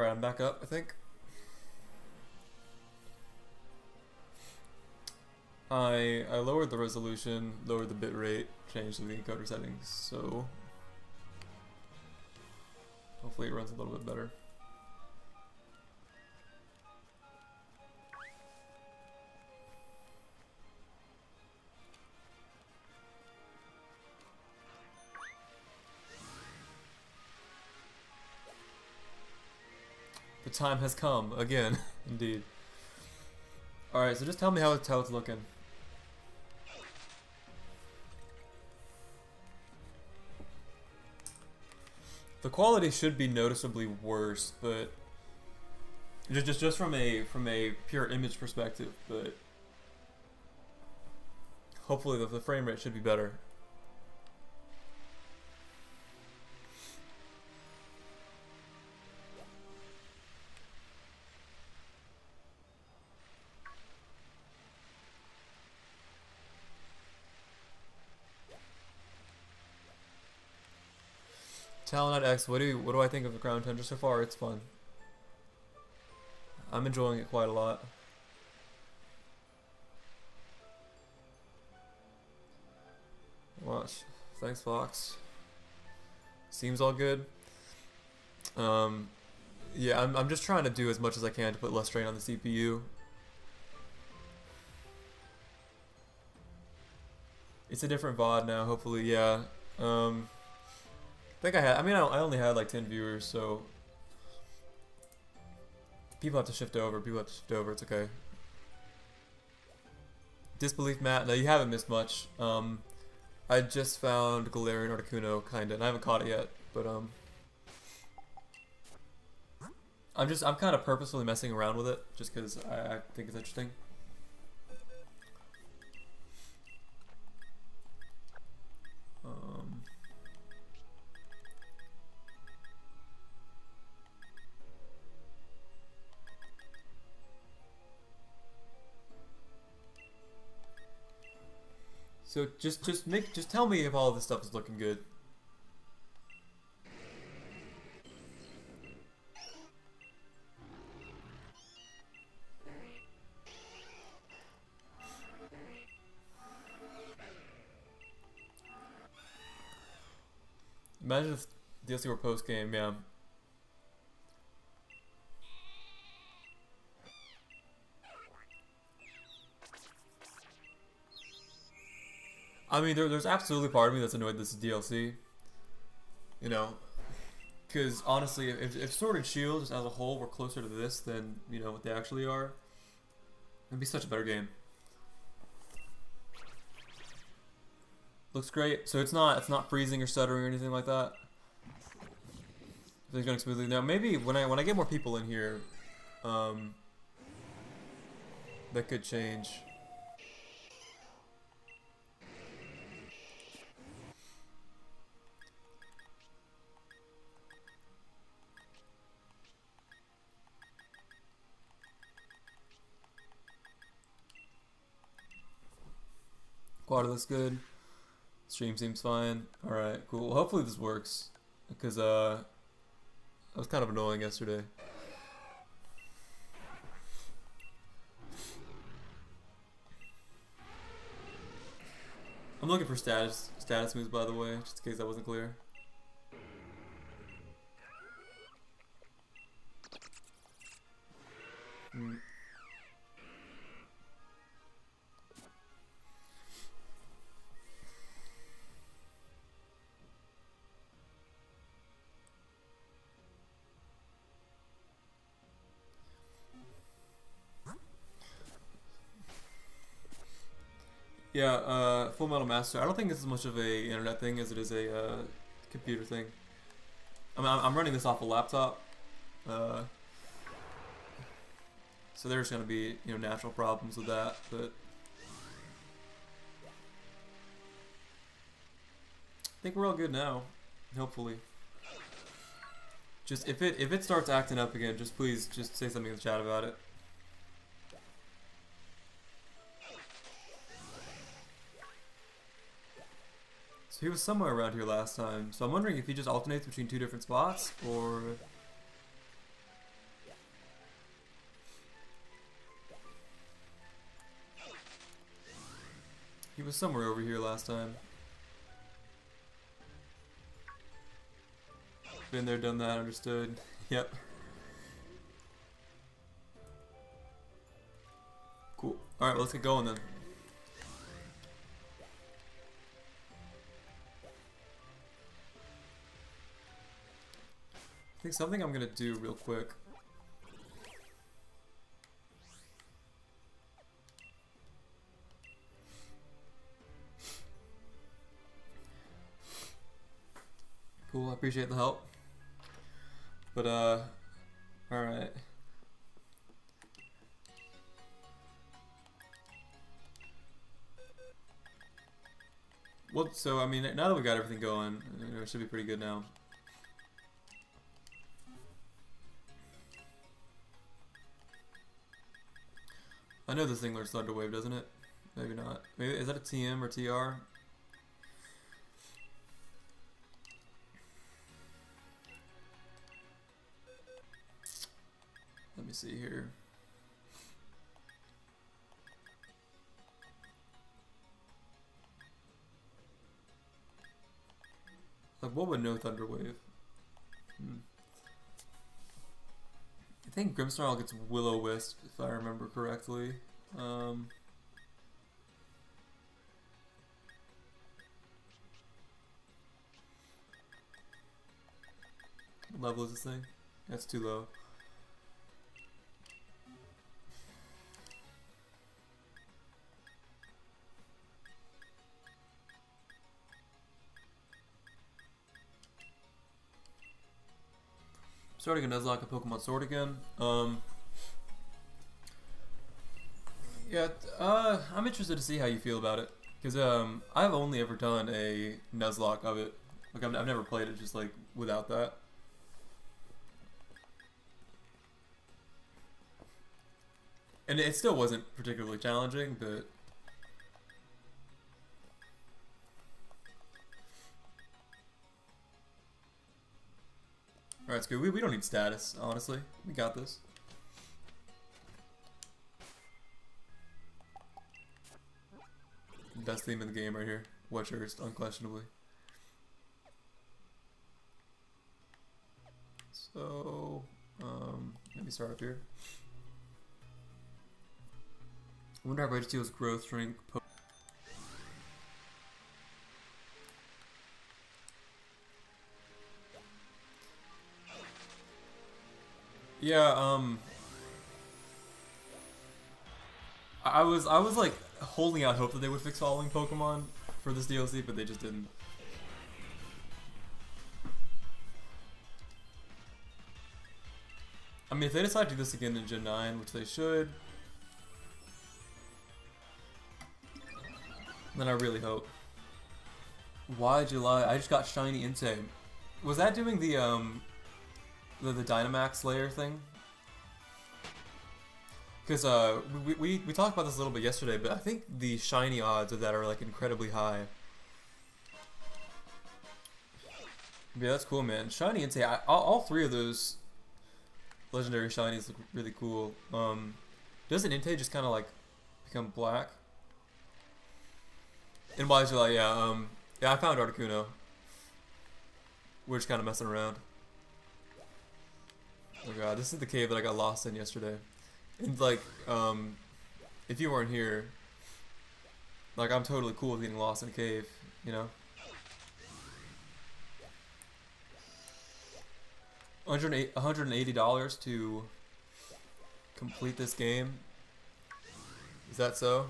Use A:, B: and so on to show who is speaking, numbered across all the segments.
A: Alright, I'm back up, I think. I lowered the resolution, lowered the bit rate, changed the encoder settings, so hopefully it runs a little bit better. The time has come again, indeed. Alright, so just tell me how it's looking. The quality should be noticeably worse, but just from a pure image perspective, but hopefully the frame rate should be better. Talonite X, what do I think of the Crown Tundra so far? It's fun. I'm enjoying it quite a lot. Watch. Thanks, Fox. Seems all good. Yeah, I'm just trying to do as much as I can to put less strain on the CPU. It's a different VOD now, hopefully, yeah. I mean, I only had like 10 viewers, so people have to shift over. It's okay. Disbelief, Matt. No, you haven't missed much. I just found Galarian Articuno, kinda, and I haven't caught it yet, but I'm kind of purposefully messing around with it, just because I think it's interesting. So just tell me if all of this stuff is looking good. Imagine if DLC were post game, yeah. I mean, there's absolutely part of me that's annoyed this is DLC. You know, because honestly, if Sword and Shield just as a whole were closer to this than what they actually are, it'd be such a better game. Looks great. So it's not freezing or stuttering or anything like that. Everything's going smoothly. Now maybe when I get more people in here, that could change. Quad looks good. Stream seems fine. Alright, cool. Well, hopefully this works. Because, that was kind of annoying yesterday. I'm looking for status moves, by the way, just in case that wasn't clear. Yeah, Full Metal Master. I don't think it's as much of a internet thing as it is a computer thing. I mean, I'm running this off a laptop, so there's going to be natural problems with that. But I think we're all good now. Hopefully, just if it starts acting up again, please say something in the chat about it. He was somewhere around here last time, so I'm wondering if he just alternates between two different spots, or... He was somewhere over here last time. Been there, done that, understood. Yep. Cool. Alright, well, let's get going then. I think something I'm gonna do real quick. Cool, I appreciate the help. But, alright. Well, so, I mean, now that we got everything going, you know, it should be pretty good now. I know this thing learns Thunder Wave, doesn't it? Maybe not. Maybe, is that a TM or TR? Let me see here. Like, what would no Thunder Wave? I think Grimmsnarl gets Will-O-Wisp, if I remember correctly. What level is this thing? That's too low. Starting a Nuzlocke and Pokemon Sword again. Yeah, I'm interested to see how you feel about it. Because I've only ever done a Nuzlocke of it. Like, I've never played it just, like, without that. And it still wasn't particularly challenging, but... Alright, it's good. We don't need status, honestly. We got this. Best theme in the game right here. Wetchurst, unquestionably. So, let me start up here. I wonder how Registeel's growth shrink. Yeah, I was like holding out hope that they would fix following Pokemon for this DLC, but they just didn't. I mean, if they decide to do this again in Gen 9, which they should, then I really hope. Why July? I just got Shiny Entei. Was that doing the Dynamax layer thing? Because we talked about this a little bit yesterday, but I think the shiny odds of that are like incredibly high. Yeah, that's cool, man. Shiny Entei, all three of those legendary shinies look really cool. Doesn't Entei just kind of like become black? And why July? Yeah, yeah, I found Articuno. We're just kind of messing around. Oh god, this is the cave that I got lost in yesterday. And like, if you weren't here, like, I'm totally cool with getting lost in a cave, you know? $180 to complete this game. Is that so?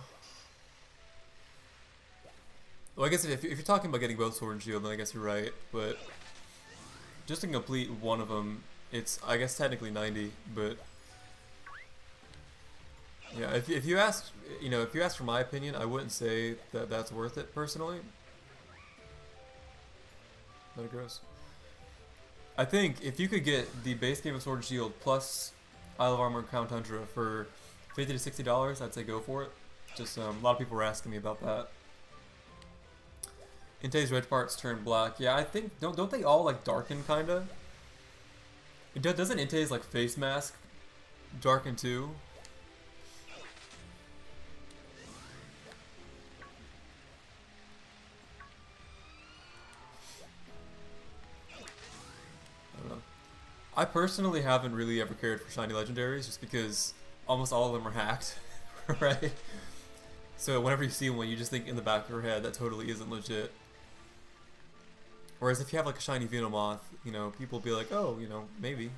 A: Well, I guess if you're talking about getting both Sword and Shield, then I guess you're right. But just to complete one of them, it's, I guess, technically 90, but yeah, if you ask, you know, if you ask for my opinion, I wouldn't say that that's worth it personally. Metagross. I think if you could get the base game of Sword and Shield plus Isle of Armor and Crown Tundra for $50 to $60, I'd say go for it. Just a lot of people were asking me about that. Entei's red parts turn black. Yeah, I think don't they all like darken kinda? Doesn't Entei's like face mask darken too? I personally haven't really ever cared for shiny legendaries just because almost all of them are hacked, right? So whenever you see one, you just think in the back of your head that totally isn't legit. Whereas if you have like a shiny Venomoth, you know, people will be like, oh, you know, maybe.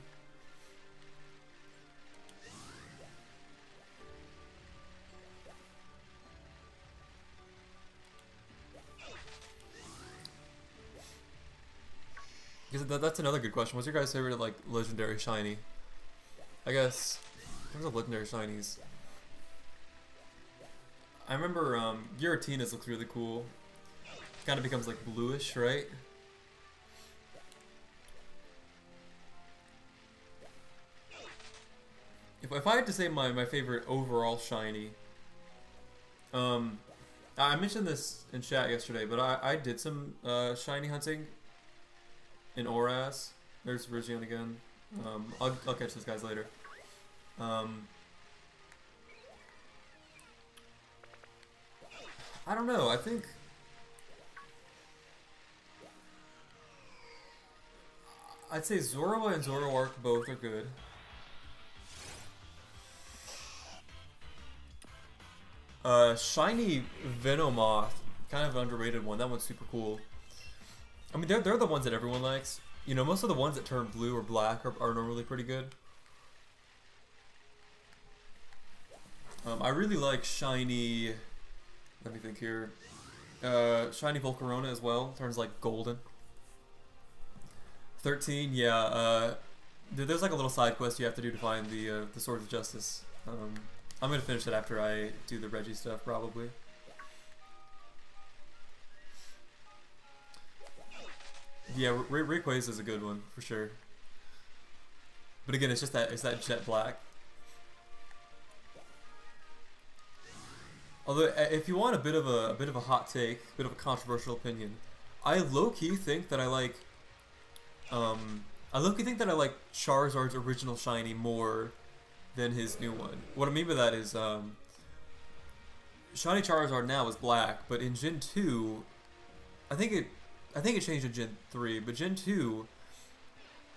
A: Because that's another good question. What's your guys' favorite like legendary shiny? I guess in terms of legendary shinies, I remember Giratina's looks really cool. Kind of becomes like bluish, right? If I had to say my favorite overall shiny, um, I mentioned this in chat yesterday, but I did some shiny hunting in Oraz. There's Rigion again. I'll catch those guys later. I don't know. I think I'd say Zorua and Zoroark both are good. Shiny Venomoth, kind of an underrated one. That one's super cool. I mean, they're the ones that everyone likes. You know, most of the ones that turn blue or black are normally pretty good. I really like shiny. Let me think here. Shiny Volcarona as well. Turns like golden. 13, yeah. There's like a little side quest you have to do to find the Sword of Justice. I'm gonna finish it after I do the Reggie stuff, probably. Yeah, Rayquaza is a good one for sure. But again, it's that jet black. Although, if you want a bit of a hot take, a bit of a controversial opinion, I low-key think that I like Charizard's original shiny more than his new one. What I mean by that is, shiny Charizard now is black, but in Gen 2, I think it changed in Gen 3, but Gen 2,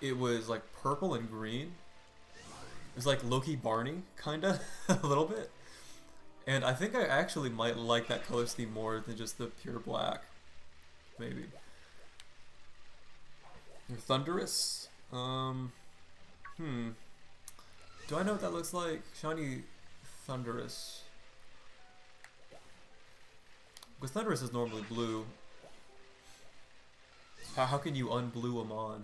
A: it was like purple and green. It was like Loki Barney, kinda, a little bit. And I think I actually might like that color scheme more than just the pure black. Maybe. Your Thundurus? Do I know what that looks like? Shiny Thundurus. Because Thundurus is normally blue. How can you unblue them on?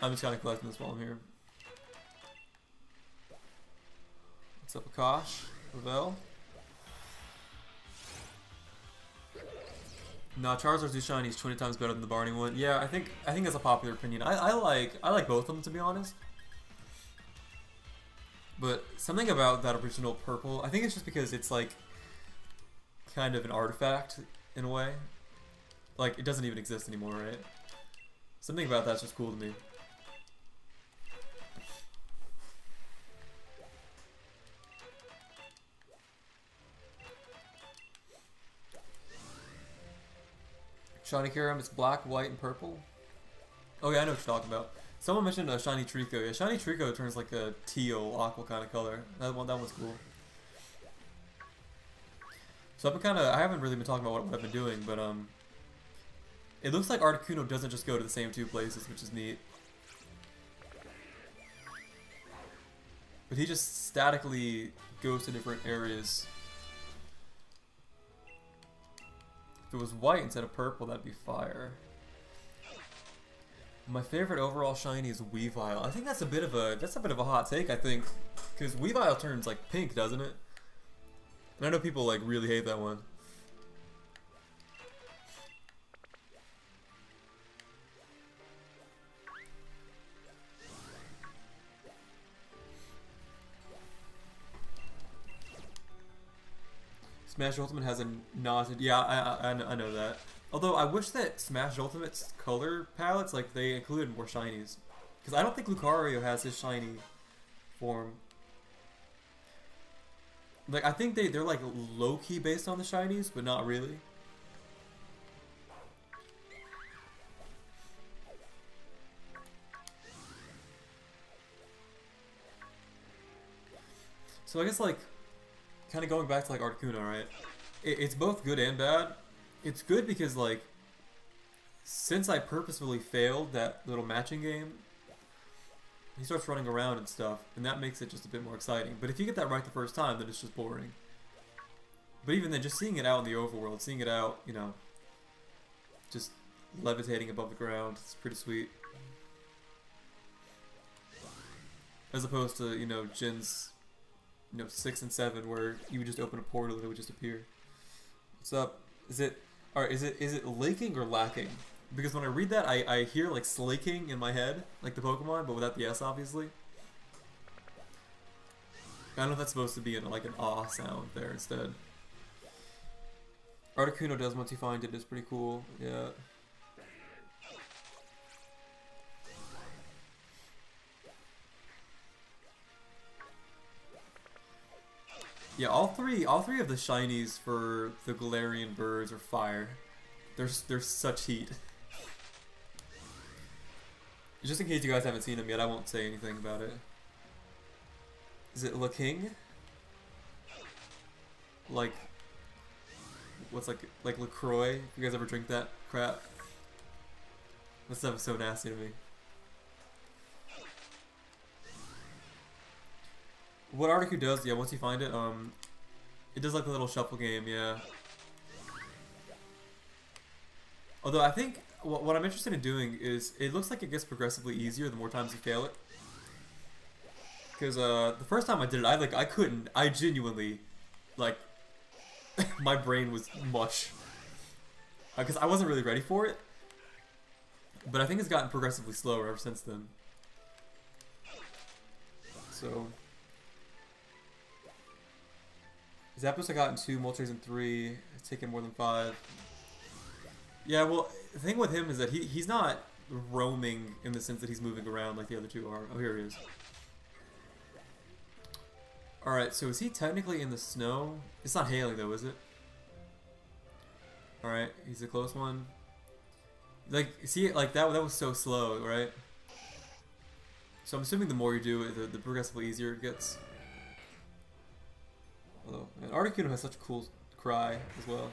A: I'm just kind of collecting this while I'm here. What's up, Akash? Ravel? Nah, Charizard's new shiny is 20 times better than the Barney one. Yeah, I think that's a popular opinion. I like both of them, to be honest. But something about that original purple, I think it's just because it's like kind of an artifact in a way. Like, it doesn't even exist anymore, right? Something about that's just cool to me. Shiny Kyurem, it's black, white, and purple. Oh yeah, I know what you're talking about. Someone mentioned a Shiny Trico. Yeah, Shiny Trico turns like a teal, aqua kind of color. That one's cool. So I haven't really been talking about what I've been doing, but it looks like Articuno doesn't just go to the same two places, which is neat. But he just statically goes to different areas. If it was white instead of purple, that'd be fire. My favorite overall shiny is Weavile. I think that's a bit of a hot take, I think, because Weavile turns like pink, doesn't it? And I know people like really hate that one. Smash Ultimate has a nausea. Yeah, I know that. Although I wish that Smash Ultimate's color palettes, like, they included more shinies. Because I don't think Lucario has his shiny form. Like I think they're like low key based on the shinies, but not really. So I guess like kind of going back to like Articuno, right? It's both good and bad. It's good because like since I purposefully failed that little matching game, he starts running around and stuff, and that makes it just a bit more exciting. But if you get that right the first time, then it's just boring. But even then, just seeing it out in the overworld, seeing it out, you know, just levitating above the ground, it's pretty sweet. As opposed to, you know, Jin's, you know, 6 and 7, where you would just open a portal and it would just appear. What's up? Is it, alright, is it laking or lacking? Because when I read that, I hear like slaking in my head, like the Pokemon, but without the S, obviously. I don't know if that's supposed to be like an ah sound there instead. Articuno does once you find it is pretty cool, yeah. Yeah, all three of the shinies for the Galarian birds are fire. They're such heat. Just in case you guys haven't seen them yet, I won't say anything about it. Is it La King? Like, what's like LaCroix? If you guys ever drink that crap? That stuff is so nasty to me. What Articuno does, yeah, once you find it, it does like a little shuffle game, yeah. Although I think what I'm interested in doing is, it looks like it gets progressively easier the more times you fail it. Because the first time I did it, I genuinely, like, my brain was mush. Because I wasn't really ready for it. But I think it's gotten progressively slower ever since then. So... Zapdos I got in 2, Moltres in 3, it's taken more than 5. Yeah, well, the thing with him is that he's not roaming in the sense that he's moving around like the other two are. Oh, here he is. Alright, so is he technically in the snow? It's not hailing though, is it? Alright, he's a close one. Like, see, like that was so slow, right? So I'm assuming the more you do it, the progressively easier it gets. Although, man, Articuno has such a cool cry as well.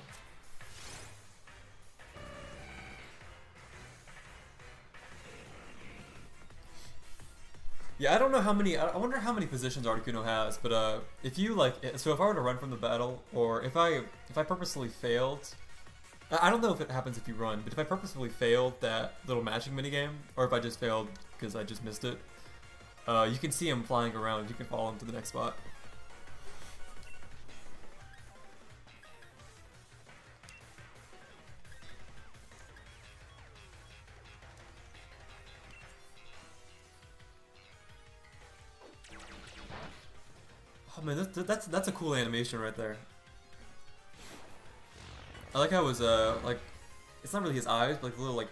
A: Yeah, I don't know how many. I wonder how many positions Articuno has. But if you like, so if I were to run from the battle, or if I purposefully failed, I don't know if it happens if you run, but if I purposefully failed that little matching minigame, or if I just failed because I just missed it, you can see him flying around. You can follow him to the next spot. Oh man, that's a cool animation right there. I like how it was like, it's not really his eyes, but like a little like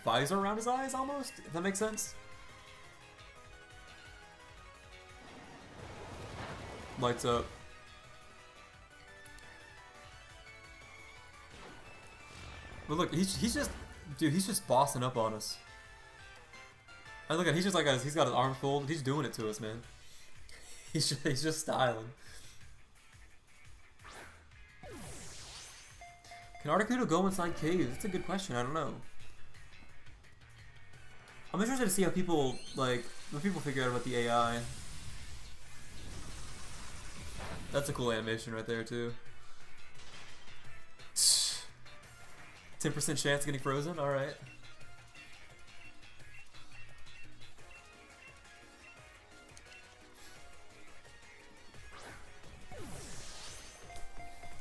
A: visor around his eyes almost. If that makes sense. Lights up. But look, he's just, dude, he's just bossing up on us. And look at, he's just like, he's got his arms folded. He's doing it to us, man. He's just styling. Can Articuno go inside caves? That's a good question. I don't know. I'm interested to see how people what people figure out about the AI. That's a cool animation right there too. 10% chance of getting frozen. All right.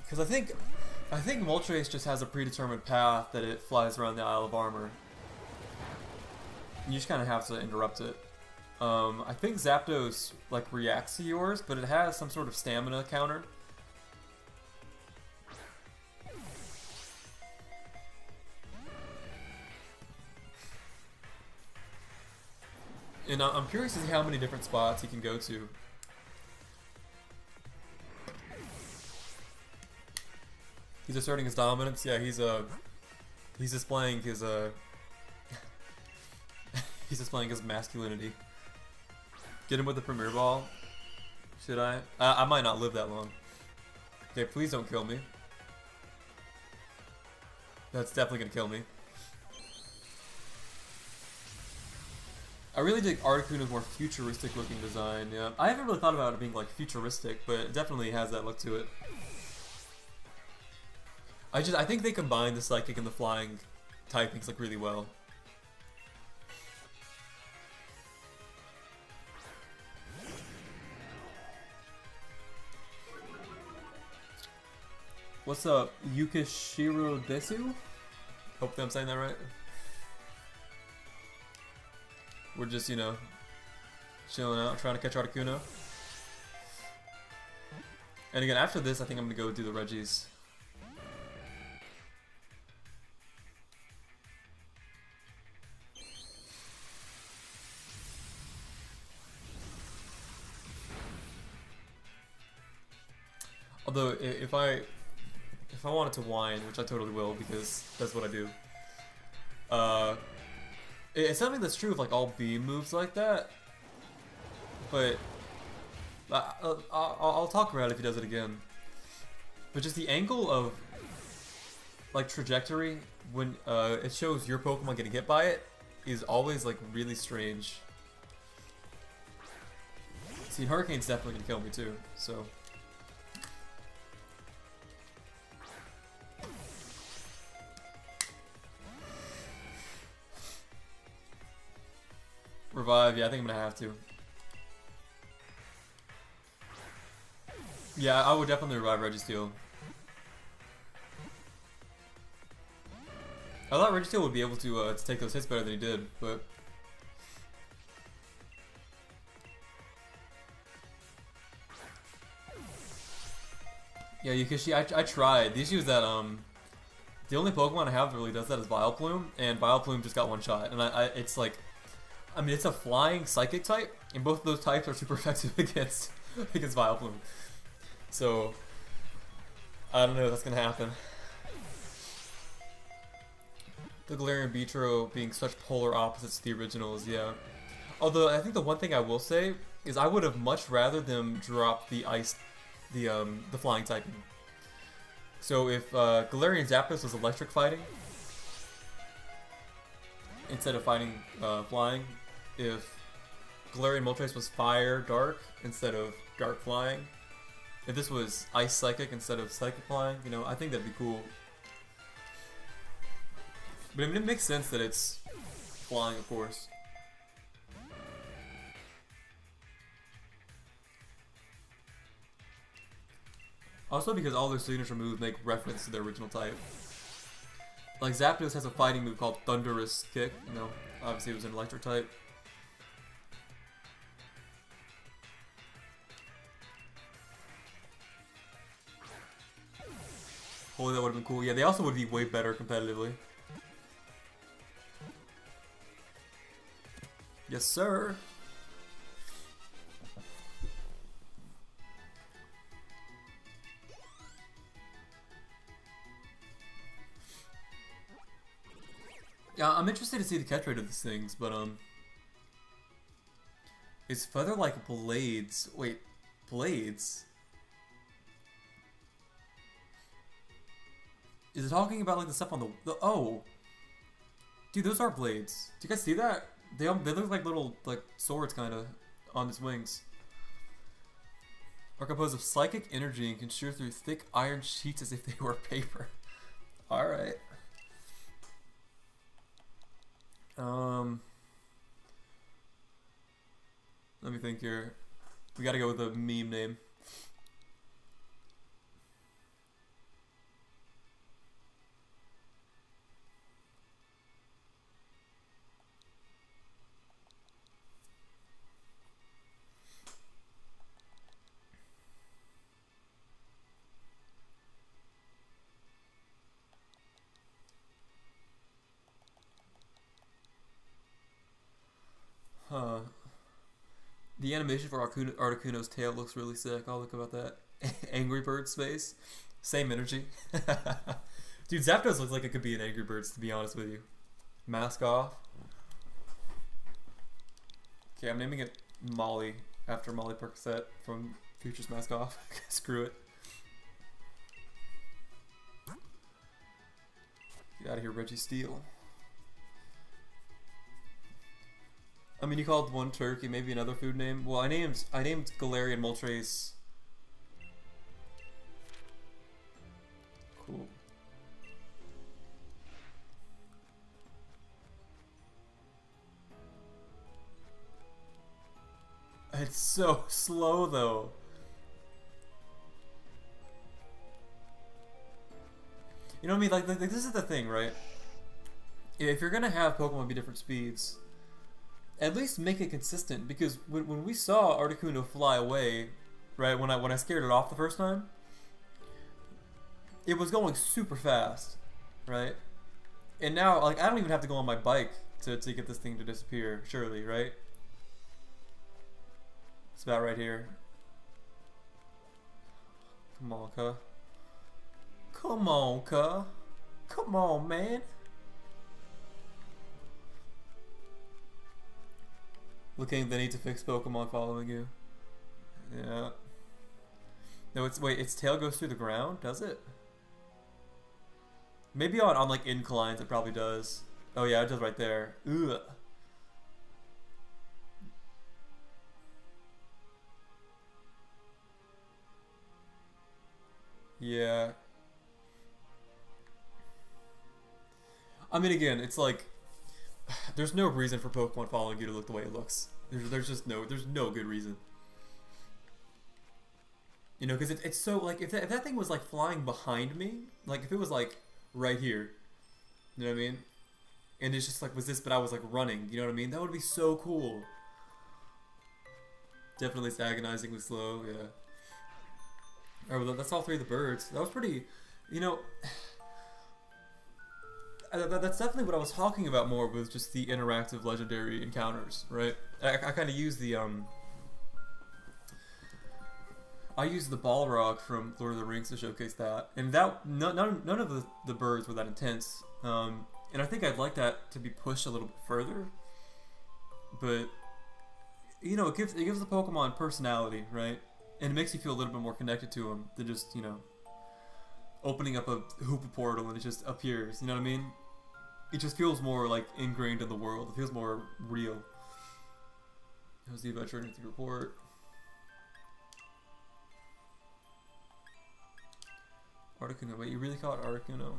A: Because I think Moltres just has a predetermined path that it flies around the Isle of Armor. You just kind of have to interrupt it. I think Zapdos like reacts to yours, but it has some sort of stamina counter. And I'm curious to see how many different spots he can go to. He's asserting his dominance. Yeah, he's displaying his he's displaying his masculinity. Get him with the premier ball. Should I? I might not live that long. Okay, please don't kill me. That's definitely gonna kill me. I really dig Articuno's more futuristic looking design, yeah. I haven't really thought about it being like futuristic, but it definitely has that look to it. I think they combine the psychic and the flying typings like really well. What's up, Yukishiro Desu? Hopefully I'm saying that right. We're just, you know, chilling out, trying to catch Articuno. And again, after this, I think I'm gonna go do the Reggies. Although, if I wanted to whine, which I totally will, because that's what I do. It's something that's true of like all beam moves like that. But I'll talk about it if he does it again. But just the angle of like trajectory when it shows your Pokemon getting hit by it is always like really strange. See, Hurricane's definitely gonna kill me too, so. Revive, yeah, I think I'm gonna have to. Yeah, I would definitely revive Registeel. I thought Registeel would be able to take those hits better than he did, but... Yeah, Yukishi, I tried. The issue is that, the only Pokemon I have that really does that is Vileplume, and Vileplume just got one shot, and it's like... I mean, it's a flying psychic type, and both of those types are super effective against Vileplume. So, I don't know if that's gonna happen. The Galarian Beatro being such polar opposites to the originals, yeah. Although, I think the one thing I will say is I would have much rather them drop the flying typing. So if Galarian Zapdos was electric fighting, instead of fighting flying, if Galarian Moltres was fire dark instead of dark flying, if this was ice psychic instead of psychic flying, you know, I think that'd be cool. But I mean, it makes sense that it's flying, of course. Also because all their signature moves make reference to their original type. Like Zapdos has a fighting move called Thunderous Kick, you know, obviously it was an electric type. Holy, that would have been cool. Yeah, they also would be way better competitively. Yes, sir. Yeah, I'm interested to see the catch rate of these things, but is Feather like blades? Wait, blades? Is it talking about like the stuff on the oh, dude, those are blades. Do you guys see that? They look like little like swords kind of on his wings. Are composed of psychic energy and can shear through thick iron sheets as if they were paper. All right. Let me think here. We gotta go with a meme name. Huh. The animation for Articuno's tail looks really sick. I'll look about that. Angry Bird space. Same energy. Dude, Zapdos looks like it could be an Angry Birds, to be honest with you. Mask off. Okay, I'm naming it Molly after Molly Percocet from Future's Mask Off. Screw it. Get out of here, Reggie Steele. I mean, you called one turkey, maybe another food name. Well, I named Galarian Moltres. Cool. It's so slow though. You know what I mean? Like this is the thing, right? If you're gonna have Pokemon be different speeds, at least make it consistent. Because when we saw Articuno fly away, right? When I scared it off the first time, it was going super fast, right? And now, like, I don't even have to go on my bike to get this thing to disappear. Surely, right? It's about right here. Come on, cuh. Come on, cuh. Come on, man. Looking the need to fix Pokemon following you. Yeah. No, its tail goes through the ground, does it? Maybe on like inclines it probably does. Oh yeah, it does right there. Ugh. Yeah. I mean, again, it's like there's no reason for Pokemon following you to look the way it looks. There's no good reason. You know, because it's so like if that thing was like flying behind me, like if it was like right here, you know what I mean? And it's just like was this, but I was like running. You know what I mean? That would be so cool. Definitely agonizingly slow. Yeah. Alright, well, that's all three of the birds. That was pretty, you know, that's definitely what I was talking about more with just the interactive legendary encounters, right? I kind of use the, I used the Balrog from Lord of the Rings to showcase that. And that, none of the birds were that intense. And I think I'd like that to be pushed a little bit further. But, you know, it gives the Pokemon personality, right? And it makes you feel a little bit more connected to them than just, you know, opening up a Hoopa portal and it just appears. You know what I mean? It just feels more like ingrained in the world. It feels more real. How's the adventure into the report? Articuno. Wait, you really call it Articuno?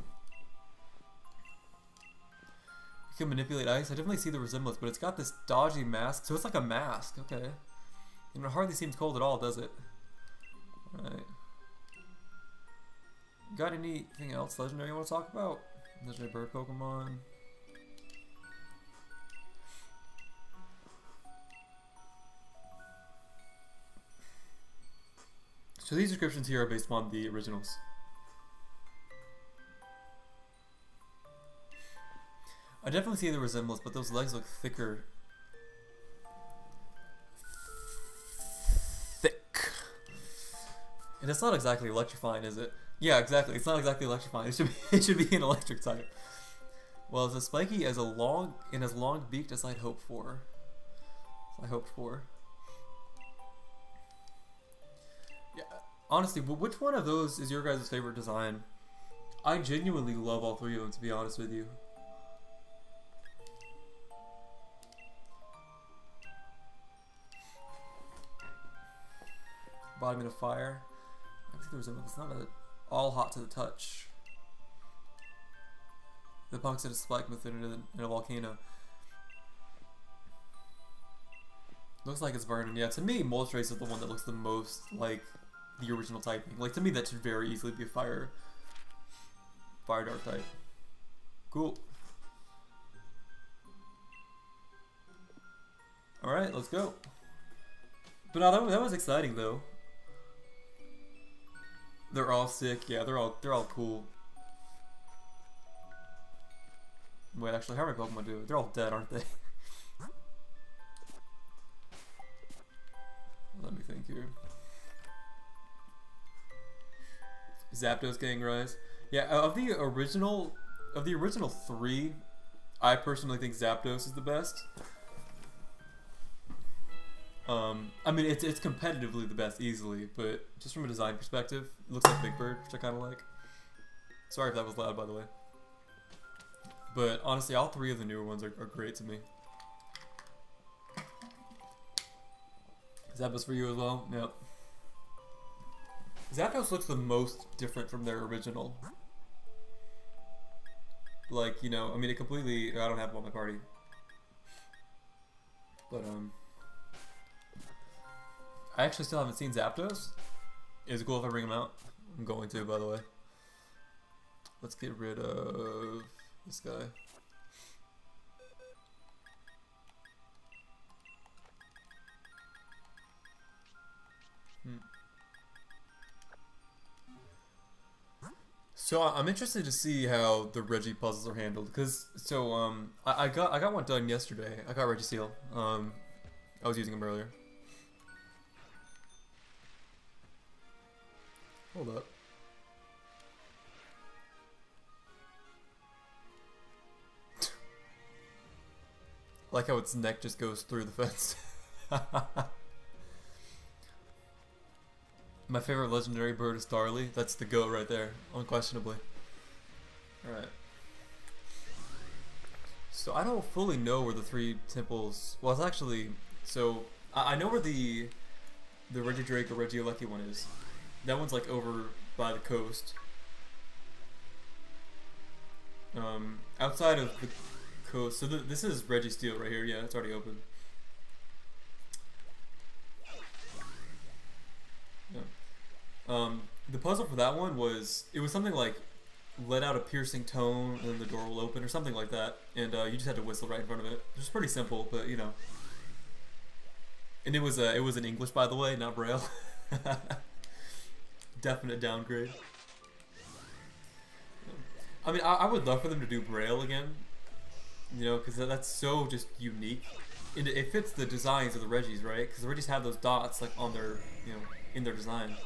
A: You can manipulate ice. I definitely see the resemblance, but it's got this dodgy mask. So it's like a mask. Okay. And it hardly seems cold at all, does it? Alright. Got anything else legendary you want to talk about? Legendary bird Pokemon. So these descriptions here are based on the originals. I definitely see the resemblance, but those legs look thicker. Thick. And it's not exactly electrifying, is it? Yeah, exactly. It's not exactly electrifying. It should be an electric type. Well, it's as spiky as long beaked as I'd hoped for. Yeah. Honestly, which one of those is your guys' favorite design? I genuinely love all three of them, to be honest with you. Embodiment of fire. I think there's it's not at all hot to the touch. The punks at a spike within in a volcano. Looks like it's burning. Yeah, to me, Moltres is the one that looks the most like the original typing. Like to me, that should very easily be a fire dart type. Cool. All right, let's go. But no, that was exciting though. They're all sick. Yeah, they're all cool. Wait, actually, how are my Pokemon doing? They're all dead, aren't they? Let me think here. Zapdos getting rise. Yeah, of the original three, I personally think Zapdos is the best. I mean, it's competitively the best easily, but just from a design perspective, it looks like Big Bird, which I kind of like. Sorry if that was loud, by the way. But honestly, all three of the newer ones are great to me. Zapdos for you as well? Yep. Zapdos looks the most different from their original. Like, you know, I mean, it completely... I don't have them on my party. But, I actually still haven't seen Zapdos. Is it cool if I bring him out? I'm going to, by the way. Let's get rid of this guy. So I'm interested to see how the Reggie puzzles are handled, because I got one done yesterday. I got Registeel. I was using him earlier. Hold up. I like how its neck just goes through the fence. My favorite legendary bird is Starly. That's the GOAT right there, unquestionably. Alright. So I don't fully know where the three temples... Well, it's actually... So, I know where the Regidrake or Regieleki one is. That one's like over by the coast. Outside of the coast... So this is Registeel right here. Yeah, it's already open. The puzzle for that one was, it was something like, let out a piercing tone and then the door will open or something like that, and you just had to whistle right in front of it. It was pretty simple, but you know. And it was in English, by the way, not Braille. Definite downgrade. I mean, I would love for them to do Braille again, you know, because that's so just unique. And it fits the designs of the Reggies, right? Because the Reggies have those dots like on their, you know, in their design.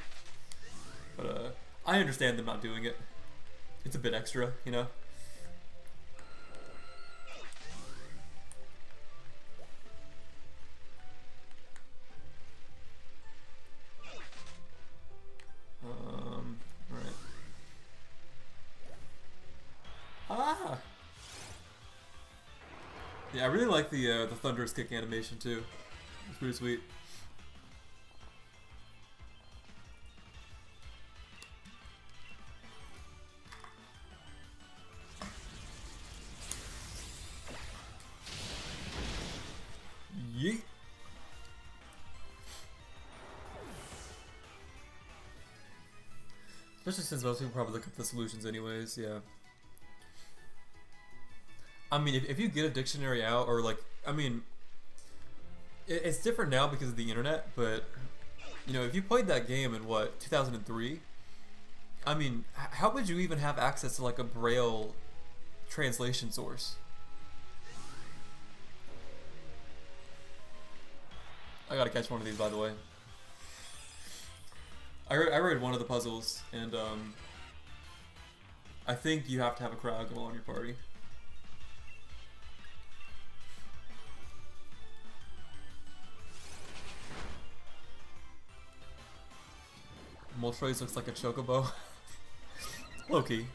A: But I understand them not doing it. It's a bit extra, you know. Alright. Ah! Yeah, I really like the Thunderous Kick animation too. It's pretty sweet. Yeet. Especially since most people probably look up the solutions anyways, yeah. I mean, if you get a dictionary out, or like, I mean, it's different now because of the internet, but, you know, if you played that game in, what, 2003? I mean, how would you even have access to like a Braille translation source? I gotta catch one of these, by the way. I read one of the puzzles, and I think you have to have a Cryogonal on your party. Moltres looks like a chocobo. Low-key.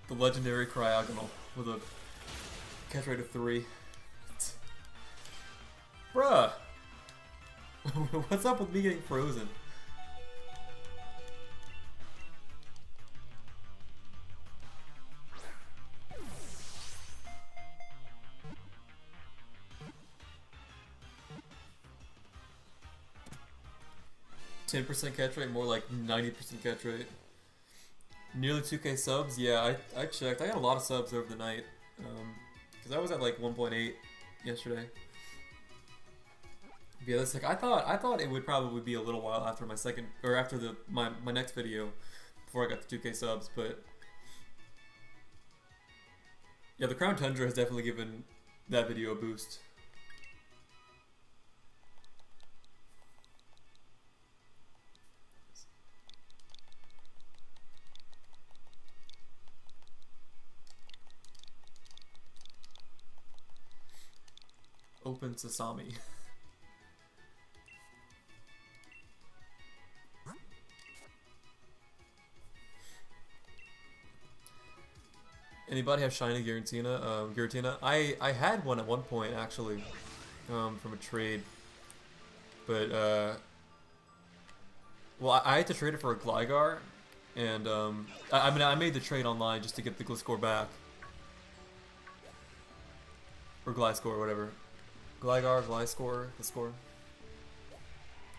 A: The legendary Cryogonal with a catch rate of 3. Bruh! What's up with me getting frozen? %10 catch rate, more like 90% catch rate. Nearly 2K subs, yeah, I checked. I got a lot of subs over the night, because I was at like 1.8 yesterday. Yeah, that's like I thought it would probably be a little while after my second, or after my next video, before I got the 2K subs, but yeah, the Crown Tundra has definitely given that video a boost. Open Sesame. Anybody have shiny Giratina? Giratina? I had one at one point actually, from a trade, but well, I had to trade it for a Gligar, and I mean I made the trade online just to get the Gliscor back, or Gliscor, whatever, Gligar, Gliscor, Gliscor.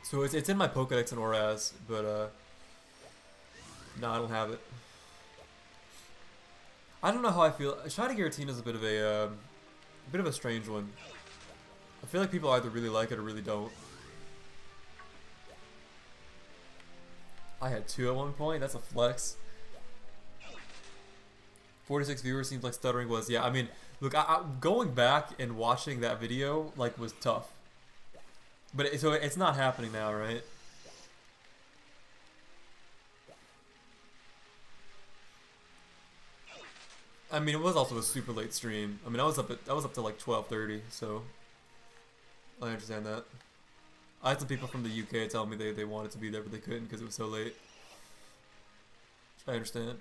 A: So it's in my Pokedex and Oraz, but no, I don't have it. I don't know how I feel. Shiny Giratina is a bit of a strange one. I feel like people either really like it or really don't. I had 2 at one point. That's a flex. 46 viewers seems like stuttering was. Yeah, I mean, look, going back and watching that video like was tough. But so it's not happening now, right? I mean, it was also a super late stream. I mean, I was up to like 12:30, so I understand that. I had some people from the UK tell me they wanted to be there, but they couldn't because it was so late. I understand.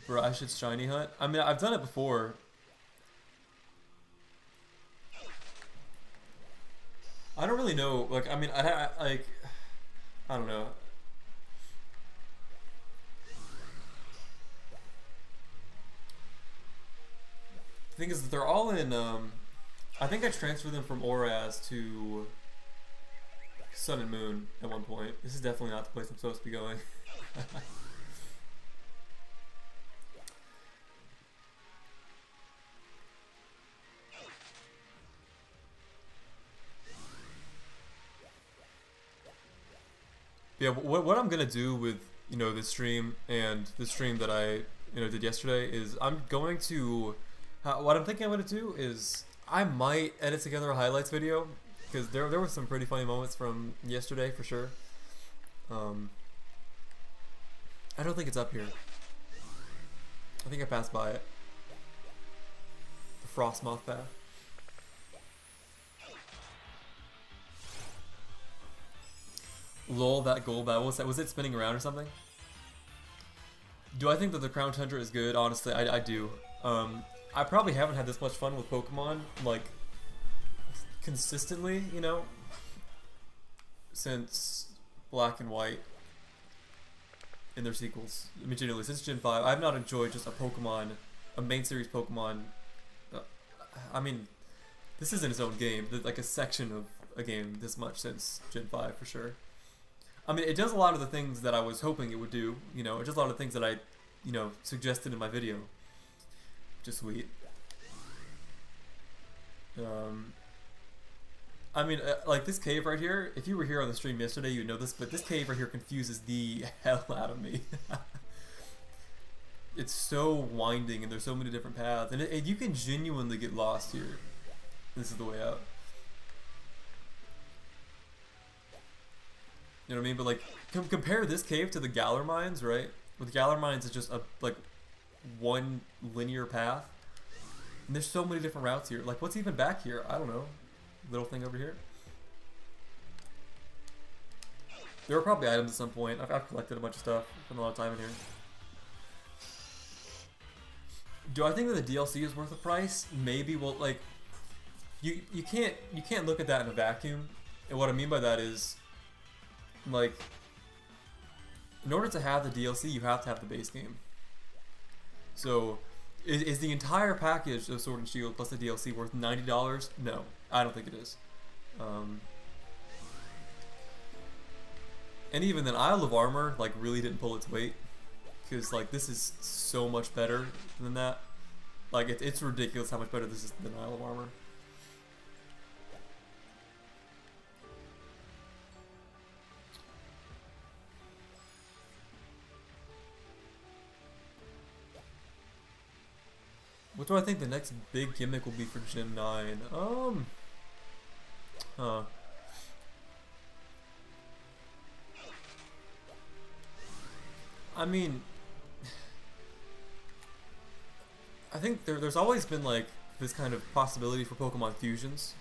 A: Bro, I should shiny hunt. I mean, I've done it before. I don't really know. Like, I mean, I don't know. The thing is that they're all in, I think I transferred them from Oraz to Sun and Moon at one point. This is definitely not the place I'm supposed to be going. Yeah, what I'm gonna do with, you know, this stream and the stream that I, you know, did yesterday is I'm going to, what I'm thinking I'm gonna do is I might edit together a highlights video because there were some pretty funny moments from yesterday for sure. I don't think it's up here. I think I passed by it. The Frostmoth path. Lol, that gold battle, was it spinning around or something? Do I think that the Crown Tundra is good? Honestly, I do. I probably haven't had this much fun with Pokemon, like, consistently, you know, since Black and White and their sequels. I mean, generally, since Gen 5, I've not enjoyed just a Pokemon, a main series Pokemon. I mean, this isn't its own game, like a section of a game this much since Gen 5 for sure. I mean, it does a lot of the things that I was hoping it would do, you know, it does a lot of things that I, you know, suggested in my video. Just sweet. I mean, like this cave right here, if you were here on the stream yesterday, you'd know this, but this cave right here confuses the hell out of me. It's so winding and there's so many different paths, and you can genuinely get lost here. This is the way out. You know what I mean? But like, compare this cave to the Galar Mines, right? With Galar Mines, it's just a like one linear path, and there's so many different routes here. Like, what's even back here? I don't know. Little thing over here. There were probably items at some point. I've collected a bunch of stuff. Spent a lot of time in here. Do I think that the DLC is worth the price? Maybe. Well, like, you can't look at that in a vacuum. And what I mean by that is, like, in order to have the DLC, you have to have the base game. So, is the entire package of Sword and Shield plus the DLC worth $90? No, I don't think it is. And even then, Isle of Armor like really didn't pull its weight, because like this is so much better than that. Like it's ridiculous how much better this is than Isle of Armor. What do I think the next big gimmick will be for Gen 9? Huh. I mean, I think there's always been like this kind of possibility for Pokemon fusions.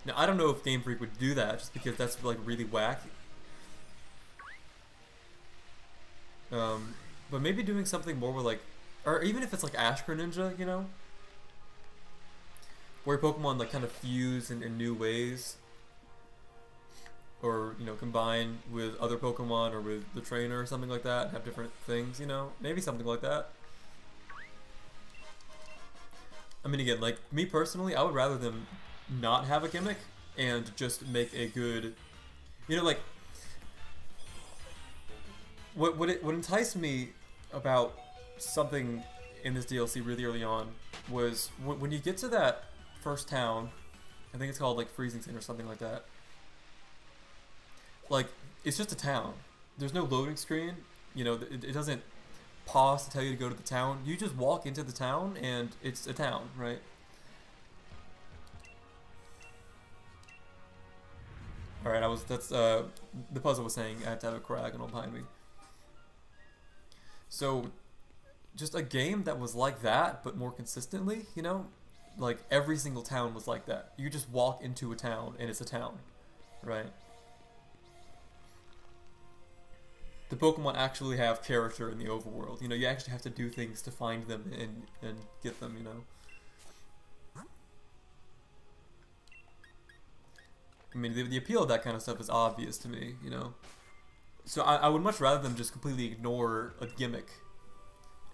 A: Now I don't know if Game Freak would do that just because that's like really whack. But maybe doing something more with like, or even if it's like Ash Greninja, you know, where Pokemon like kind of fuse in new ways, or you know combine with other Pokemon or with the trainer or something like that, and have different things, you know, maybe something like that. I mean, again, like me personally, I would rather them not have a gimmick and just make a good, you know, like what enticed me about something in this DLC really early on was when you get to that first town, I think it's called like Freezing City or something like that. Like it's just a town. There's no loading screen. You know, it doesn't pause to tell you to go to the town. You just walk into the town and it's a town, right? All right, that's the puzzle was saying I have to have a Cragonal behind me. So, just a game that was like that, but more consistently, you know? Like, every single town was like that. You just walk into a town, and it's a town, right? The Pokemon actually have character in the overworld. You know, you actually have to do things to find them and get them, you know? I mean, the appeal of that kind of stuff is obvious to me, you know? So I would much rather them just completely ignore a gimmick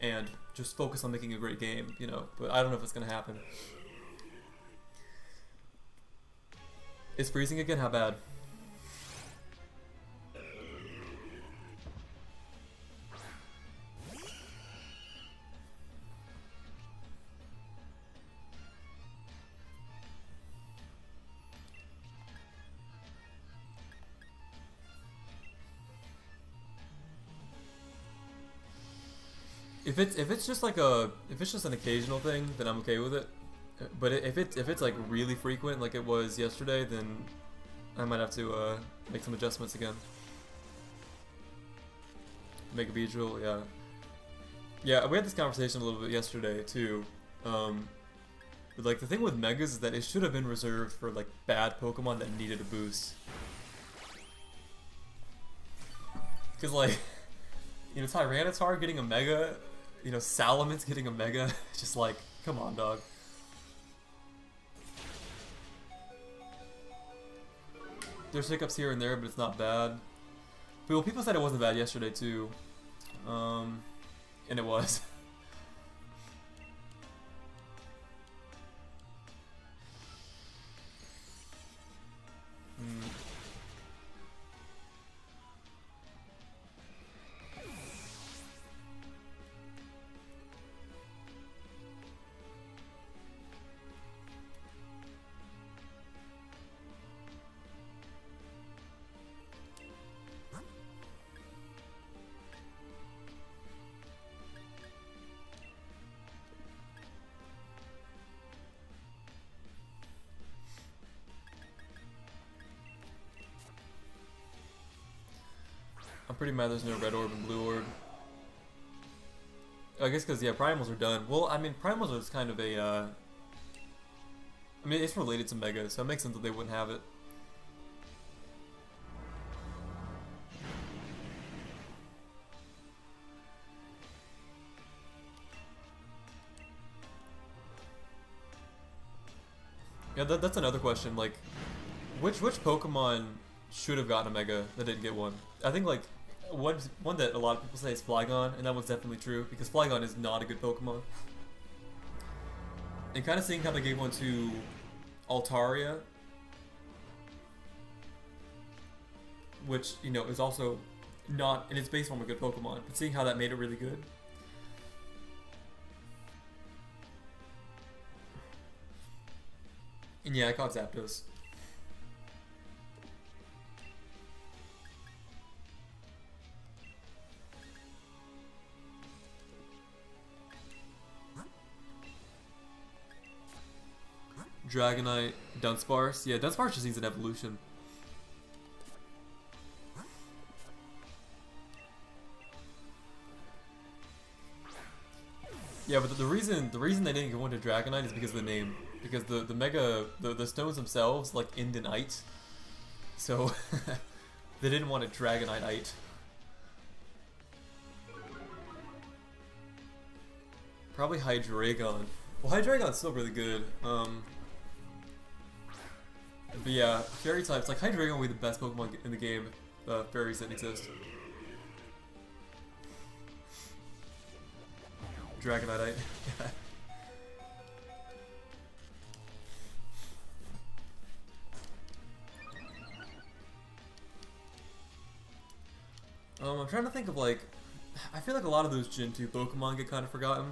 A: and just focus on making a great game, you know? But I don't know if it's going to happen. Is freezing again? How bad? If it's just like if it's just an occasional thing, then I'm okay with it. But if it's like really frequent, like it was yesterday, then I might have to make some adjustments again. Make a Beedrill, yeah. Yeah, we had this conversation a little bit yesterday too. But like the thing with Megas is that it should have been reserved for like bad Pokemon that needed a boost. Cause like, you know, Tyranitar getting a Mega, you know, Salamence getting a Mega, just like, come on, dog. There's hiccups here and there, but it's not bad. But well, people said it wasn't bad yesterday too, and it was. I'm pretty mad there's no red orb and blue orb. I guess because, yeah, primals are done. Well, I mean, primals are kind of a, I mean, it's related to Mega, so it makes sense that they wouldn't have it. Yeah, that's another question, like, which Pokemon should have gotten a Mega that didn't get one? I think, like, one that a lot of people say is Flygon, and that one's definitely true, because Flygon is not a good Pokemon. And kind of seeing how they gave one to Altaria, which, you know, is also not, in its base form, a good Pokemon, but seeing how that made it really good. And yeah, I caught Zapdos. Dragonite, Dunsparce. Yeah, Dunsparce just needs an evolution. Yeah, but the reason they didn't go into Dragonite is because of the name. Because the stones themselves like end in ite. So they didn't want a Dragonite-ite. Probably Hydreigon. Well, Hydreigon's still really good. But yeah, fairy types, like Hydreigon would be the best Pokemon in the game if fairies didn't exist. Dragonite. I'm trying to think of like, I feel like a lot of those Gen 2 Pokemon get kind of forgotten.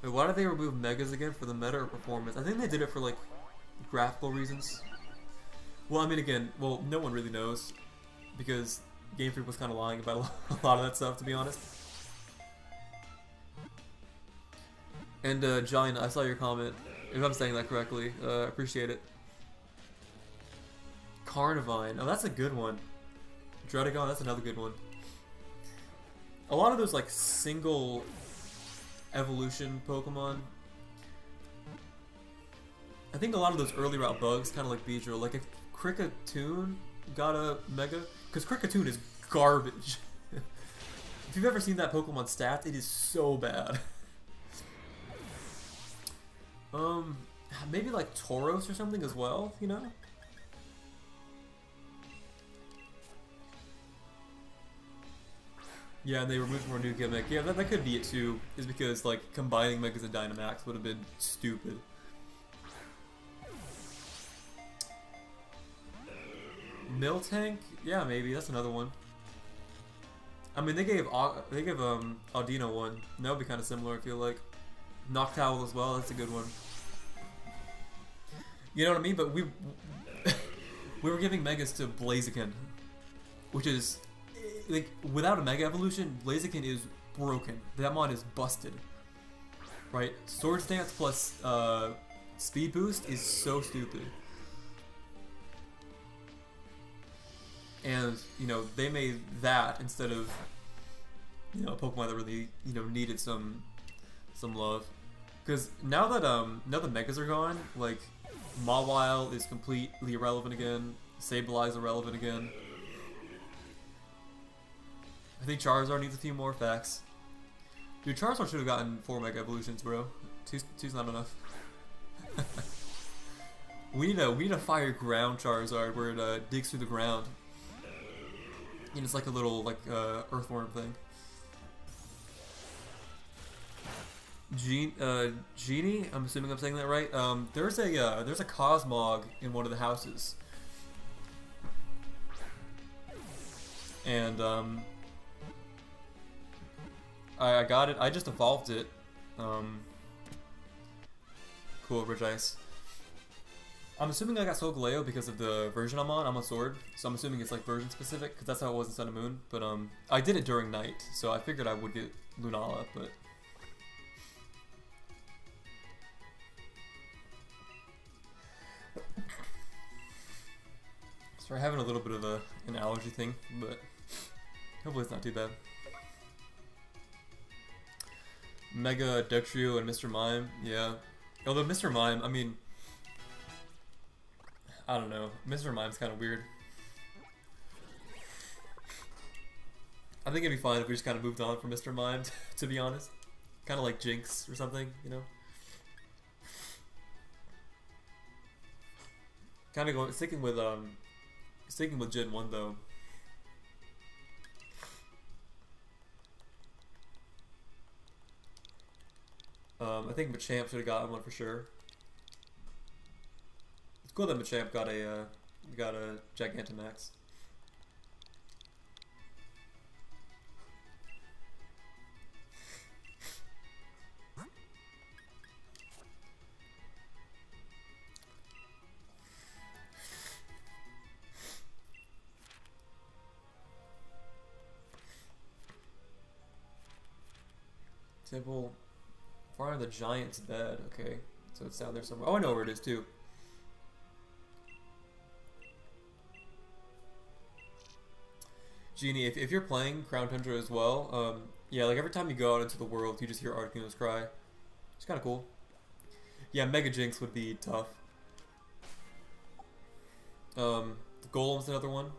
A: Wait, why did they remove Megas again, for the meta or performance? I think they did it for like graphical reasons. Well, I mean, again, well, no one really knows because Game Freak was kind of lying about a lot of that stuff, to be honest. And Giant, I saw your comment. If I'm saying that correctly, appreciate it. Carnivine, oh, that's a good one. Dredagon, that's another good one. A lot of those like single evolution Pokemon. I think a lot of those early route bugs, kind of like Beedrill, like if Kricketune got a Mega, because Kricketune is garbage. If you've ever seen that Pokemon stats, it is so bad. Maybe like Tauros or something as well, you know? Yeah, and they removed from a new gimmick. Yeah, that could be it too, is because like combining Megas and Dynamax would have been stupid. Miltank? Yeah, maybe, that's another one. I mean, they gave Audino one. That would be kind of similar, I feel like. Noctowl as well, that's a good one. You know what I mean? But we were giving Megas to Blaziken, which is like without a Mega Evolution, Blaziken is broken. That mod is busted. Right? Sword Stance plus Speed Boost is so stupid. And you know they made that instead of a Pokemon that really needed some love. Because now that Megas are gone, like Mawile is completely irrelevant again. Sableye is irrelevant again. I think Charizard needs a few more facts. Dude, Charizard should have gotten 4 Mega Evolutions, bro. Two's not enough. we need a fire ground Charizard where it digs through the ground. And it's like a little earthworm thing. Genie, I'm assuming I'm saying that right. There's a Cosmog in one of the houses, and I got it. I just evolved it. Cool, Rich Ice. I'm assuming I got Solgaleo because of the version I'm on. I'm on Sword, so I'm assuming it's like version specific because that's how it was in Sun and Moon. But I did it during night, so I figured I would get Lunala, but. Sorry, having a little bit of an allergy thing, but hopefully it's not too bad. Mega Dugtrio and Mr. Mime, yeah. Although Mr. Mime, I mean, I don't know. Mr. Mime's kind of weird. I think it'd be fine if we just kind of moved on from Mr. Mime, to be honest. Kind of like Jinx or something, you know? Kind of sticking with Gen 1 though. I think Machamp should have gotten one for sure. It's cool that Machamp got a Gigantamax. Temple. Far the Giant's bed. Okay. So it's down there somewhere. Oh, I know where it is too. Genie, if you're playing Crown Tundra as well, yeah, like every time you go out into the world, you just hear Articuno's cry. It's kind of cool. Yeah, Mega Jinx would be tough. Golem's another one.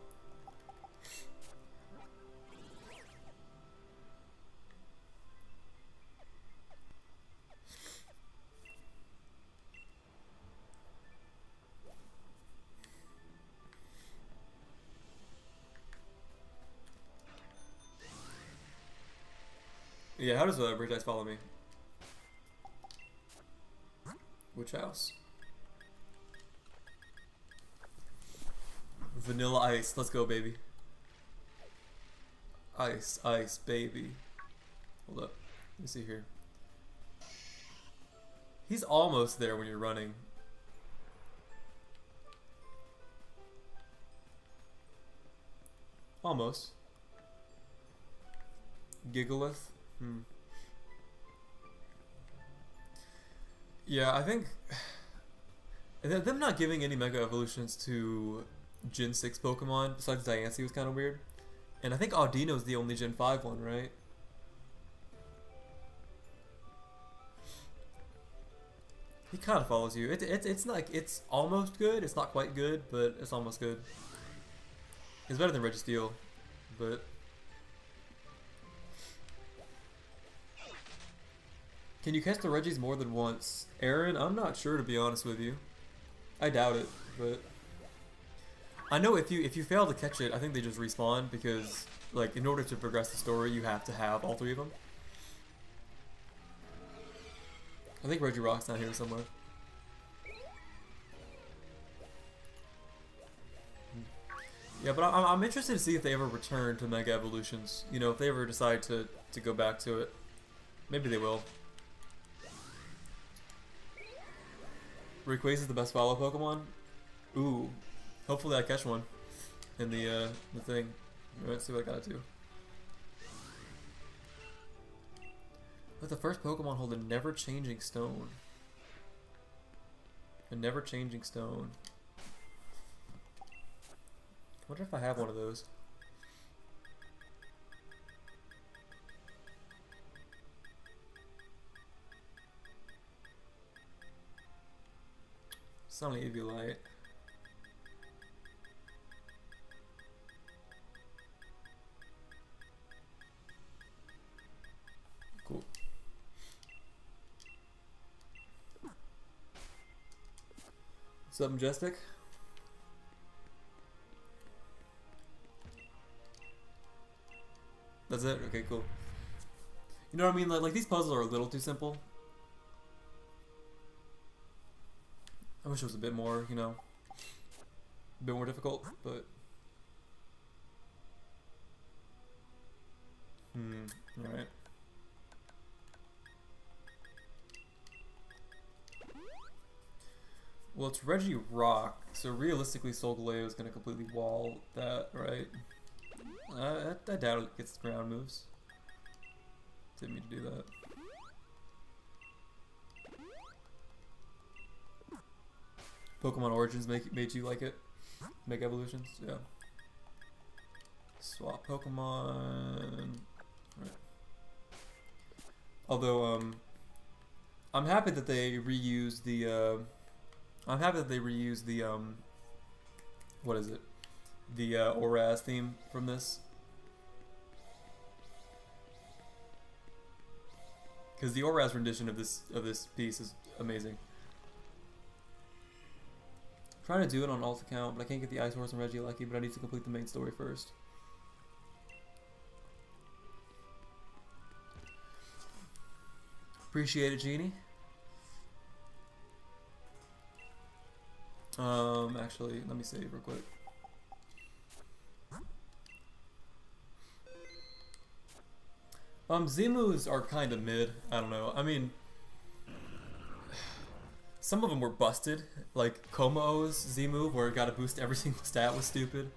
A: Yeah, how does Bridge Ice follow me? Which house? Vanilla Ice. Let's go, baby. Ice, ice, baby. Hold up. Let me see here. He's almost there when you're running. Almost. Gigalith? Yeah, I think them not giving any Mega Evolutions to Gen 6 Pokemon, besides Diancie, was kind of weird. And I think Audino's the only Gen 5 one, right? He kind of follows you. It's like, it's almost good. It's not quite good, but it's almost good. It's better than Registeel, but... Can you catch the Reggies more than once? Aaron, I'm not sure, to be honest with you. I doubt it, but... I know if you fail to catch it, I think they just respawn, because, like, in order to progress the story, you have to have all three of them. I think Regirock's down here somewhere. Yeah, but I'm interested to see if they ever return to Mega Evolutions. You know, if they ever decide to go back to it. Maybe they will. Rayquaza is the best follow Pokemon? Ooh. Hopefully I catch one in the thing. Let's see what I gotta do. Let the first Pokemon hold a never-changing stone. A never-changing stone. I wonder if I have one of those. Sunny Eviolite. Cool. What's up, Majestic? That's it? Okay, cool. You know what I mean? Like these puzzles are a little too simple. I wish it was a bit more, you know, a bit more difficult, but... Alright. Well, it's Regirock, so realistically Solgaleo is going to completely wall that, right? I doubt it gets ground moves. Didn't mean to do that. Pokemon Origins made you like it? Mega Evolutions? Yeah. Swap Pokemon. Right. Although, I'm happy that they reused the, what is it? The, Oraz theme from this. Because the Oraz rendition of this piece is amazing. I'm trying to do it on alt account, but I can't get the Ice Horse and Regieleki, but I need to complete the main story first. Appreciate it, Genie. Actually, let me save real quick. Zemus are kind of mid. I don't know. I mean, some of them were busted. Like Komo's Z move, where it got to boost every single stat, was stupid.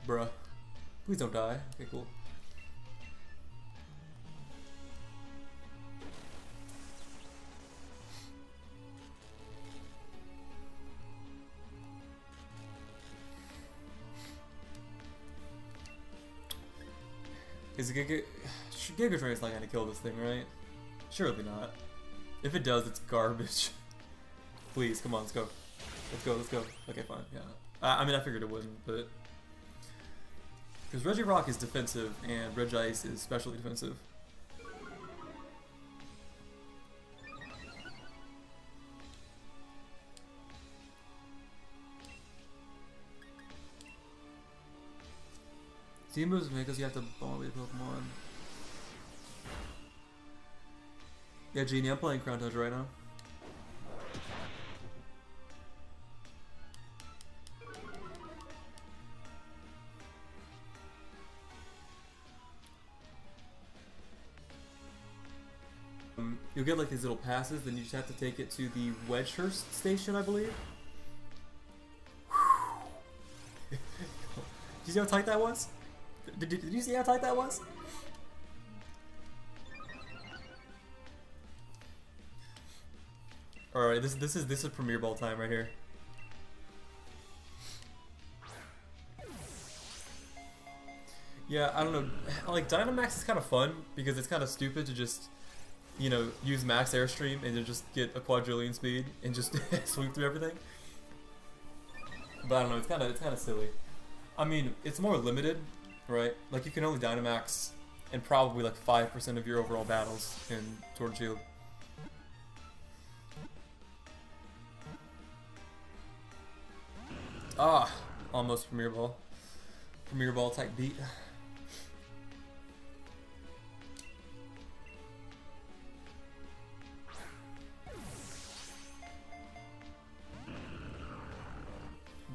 A: Bruh. Please don't die. Okay, cool. Is Giga Drain's not gonna kill this thing, right? Surely not. If it does, it's garbage. Please, come on, let's go. Let's go, let's go. Okay, fine, yeah. I mean, I figured it wouldn't, but... Because Regirock is defensive, and Regice is specially defensive. Team moves because you have to bomb your Pokemon. Yeah, Genie, I'm playing Crown Touch right now. You'll get like these little passes, then you just have to take it to the Wedgehurst station, I believe. Did you see how tight that was? Did you see how tight that was? All right, this is Premier Ball time right here. Yeah, I don't know. Like Dynamax is kind of fun because it's kind of stupid to just, you know, use Max Airstream and to just get a quadrillion speed and just sweep through everything. But I don't know. It's kind of silly. I mean, it's more limited, right? Like you can only Dynamax in probably like 5% of your overall battles in Sword and Shield. Ah, almost Premier Ball. Premier Ball type beat.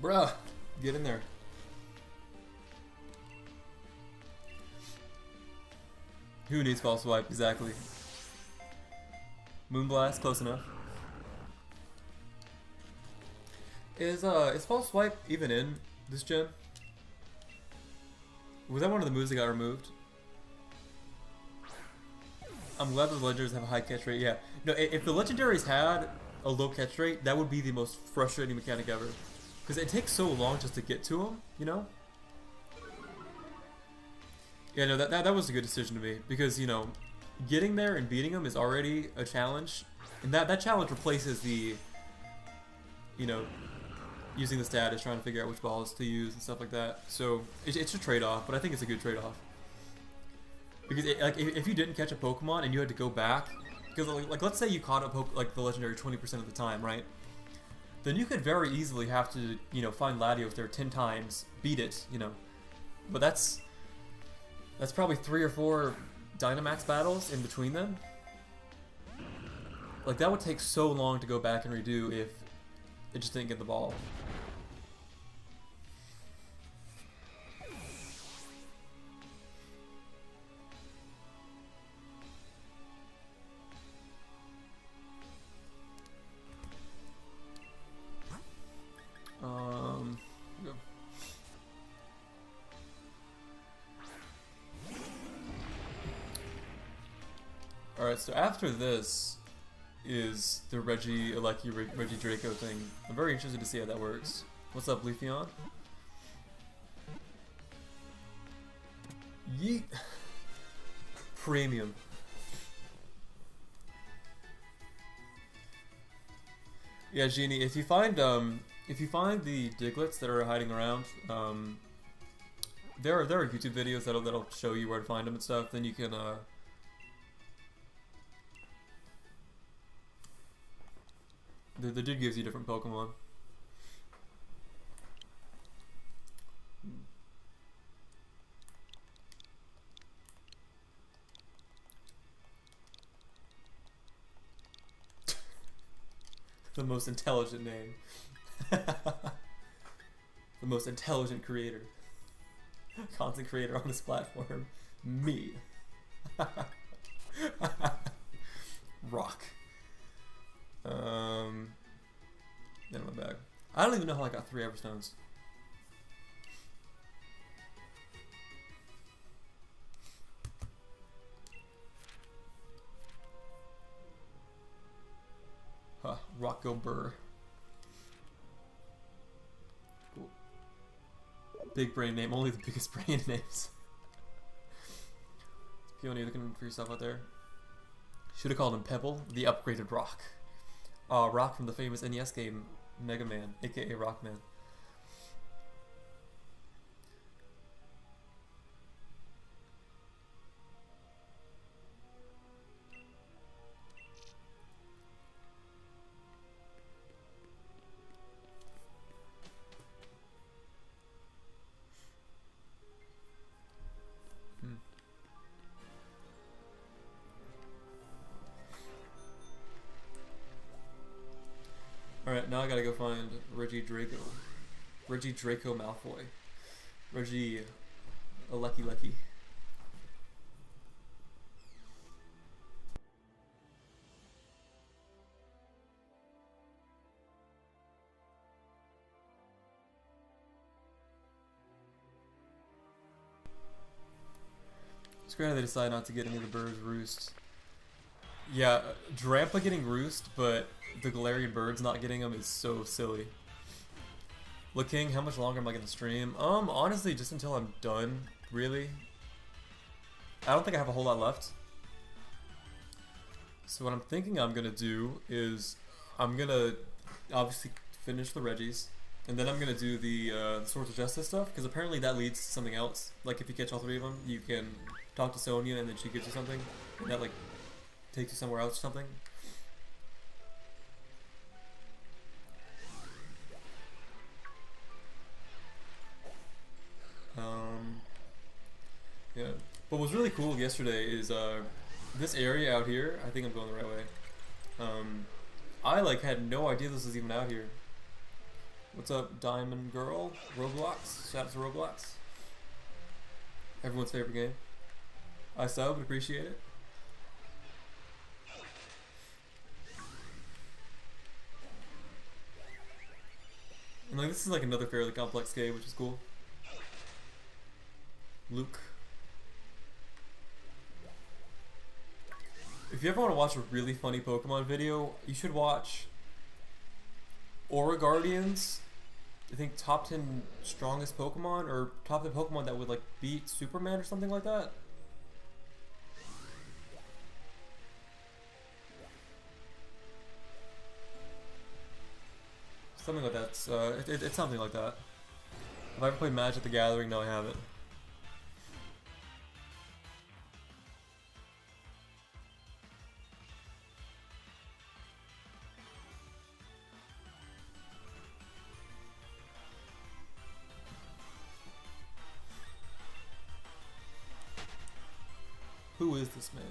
A: Bruh, get in there. Who needs False Swipe? Exactly. Moonblast, close enough. Is False Swipe even in this gen? Was that one of the moves that got removed? I'm glad the legendaries have a high catch rate. Yeah. No, if the legendaries had a low catch rate, that would be the most frustrating mechanic ever. Because it takes so long just to get to them, you know? Yeah, no, that was a good decision to me. Because, you know, getting there and beating them is already a challenge. And that challenge replaces the, you know, using the status, trying to figure out which balls to use and stuff like that. So, it's a trade-off, but I think it's a good trade-off. Because, like, if you didn't catch a Pokemon and you had to go back... Because, like let's say you caught a like the legendary 20% of the time, right? Then you could very easily have to, you know, find Latios there 10 times, beat it, you know. But that's probably 3 or 4 Dynamax battles in between them. Like, that would take so long to go back and redo if it just didn't get the ball. Yeah. Alright, so after this is the Reggie Draco thing. I'm very interested to see how that works. What's up, Leafeon? Yeet! Premium. Yeah, Genie, if you find the Diglets that are hiding around, there are YouTube videos that'll show you where to find them and stuff. Then you can the dude gives you different Pokemon. The most intelligent name. The most intelligent creator. Content creator on this platform. Me. Rock. In my bag. I don't even know how I got 3 Everstones. Rocco Burr. Cool. Big brain name, only the biggest brain names. Peony, looking for yourself out there. Should have called him Pebble, the upgraded Rock. Rock from the famous NES game Mega Man, aka Rockman. Alright, now I gotta go find Reggie Draco. Reggie Draco Malfoy. Reggie Lucky Lucky. It's great how they decide not to get any of the birds roost. Yeah, Drampa getting roost, but the Galarian birds not getting them is so silly. Look King, how much longer am I gonna stream? Honestly, just until I'm done, really. I don't think I have a whole lot left. So what I'm thinking I'm gonna do is I'm gonna obviously finish the Reggies, and then I'm gonna do the Swords of Justice stuff, because apparently that leads to something else. Like if you catch all three of them, you can talk to Sonya and then she gives you something, and that like takes you somewhere else or something. Yeah. What was really cool yesterday is this area out here. I think I'm going the right way. I like had no idea this was even out here. What's up, Diamond Girl? Roblox. Shout out to Roblox. Everyone's favorite game. I subbed, appreciate it. And like this is like another fairly complex game, which is cool. Luke. If you ever want to watch a really funny Pokemon video, you should watch Aura Guardians. I think top 10 strongest Pokemon, or top 10 Pokemon that would like beat Superman or something like that. Something like that. It's something like that. Have I ever played Magic the Gathering? No, I haven't. Who is this man?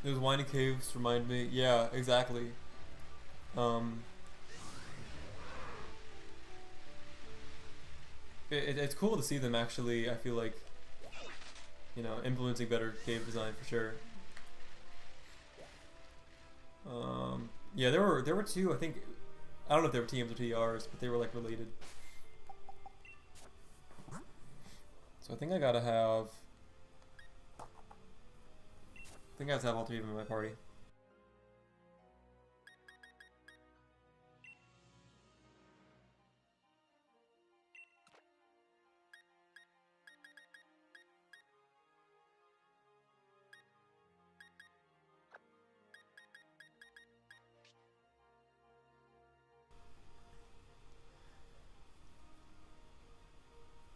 A: Those whiny caves remind me. Yeah, exactly. It's cool to see them actually. I feel like, you know, implementing better cave design for sure. Yeah, there were two. I think I don't know if they were TMs or TRs, but they were like related. So I think I gotta have. I think I have to have all three of them in my party.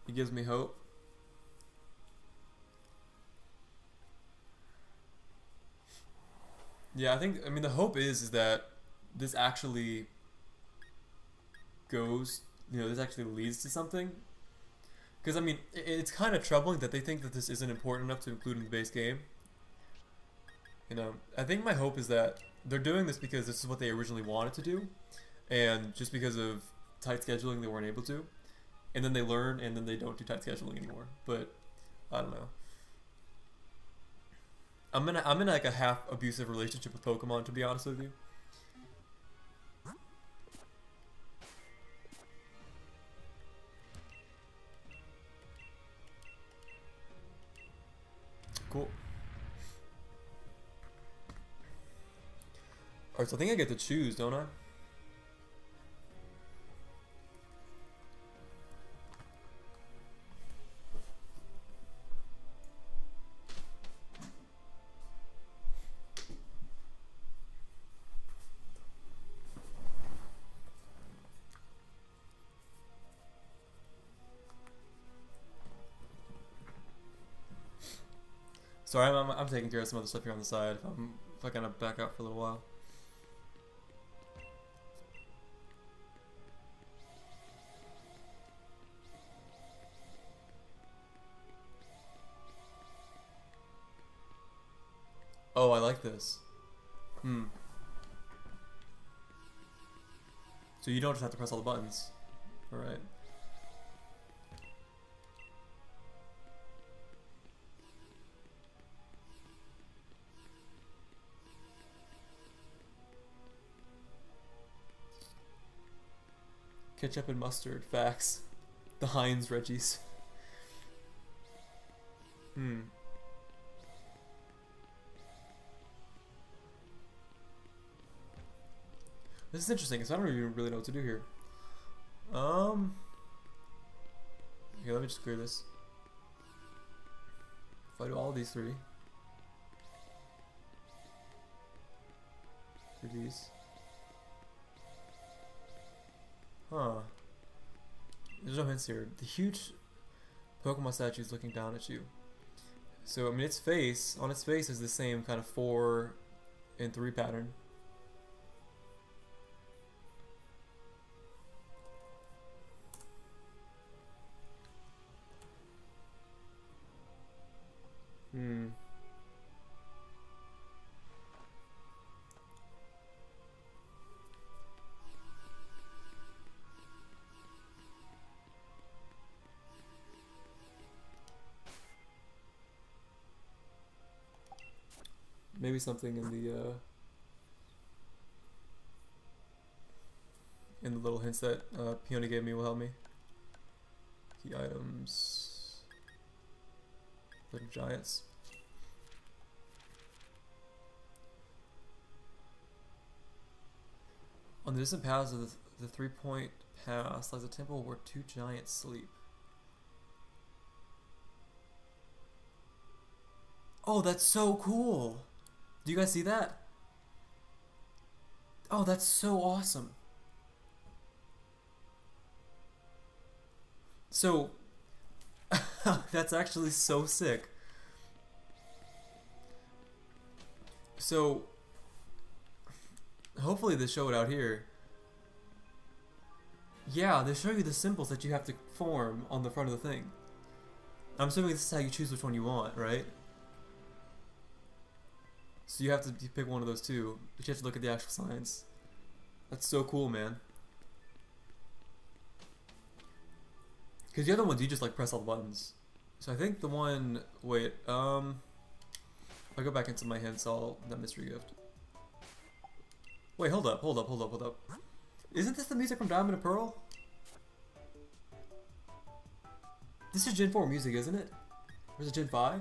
A: It gives me hope. Yeah, I mean the hope is that this actually goes, you know, this actually leads to something. Because I mean, it's kind of troubling that they think that this isn't important enough to include in the base game. You know, I think my hope is that they're doing this because this is what they originally wanted to do, and just because of tight scheduling they weren't able to, and then they learn and then they don't do tight scheduling anymore. But I don't know. I'm in like a half abusive relationship with Pokemon, to be honest with you. Cool. Alright, so I think I get to choose, don't I? Sorry, I'm taking care of some other stuff here on the side. If I kind of back out for a little while. Oh, I like this. Hmm. So you don't just have to press all the buttons. Alright. Ketchup and mustard. Facts. The Heinz Reggies. Hmm. This is interesting because I don't even really know what to do here. Here, let me just clear this. If I do all of these three. For these. Huh. There's no hints here. The huge Pokemon statue is looking down at you. So, I mean, its face, on its face is the same kind of 4 and 3 pattern. Hmm. Maybe something in the little hints that Peony gave me will help me. Key items. Little giants. On the distant paths of the 3-point pass lies a temple where 2 giants sleep. Oh, that's so cool! Do you guys see that? Oh, that's so awesome. So, that's actually so sick. So, hopefully they show it out here. Yeah, they show you the symbols that you have to form on the front of the thing. I'm assuming this is how you choose which one you want, right? So you have to pick one of those two, but you have to look at the actual signs. That's so cool, man. Because the other ones, you just like press all the buttons. So I think the one, wait, if I go back into my hints, that mystery gift. Wait, hold up. Isn't this the music from Diamond and Pearl? This is Gen 4 music, isn't it? Or is it Gen 5?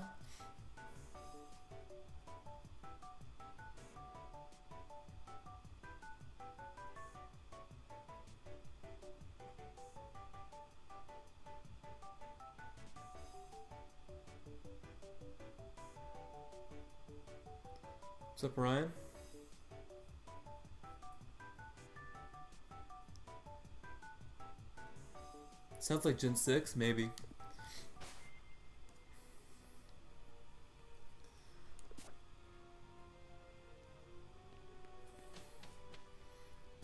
A: What's up, Ryan? Sounds like Gen 6, maybe.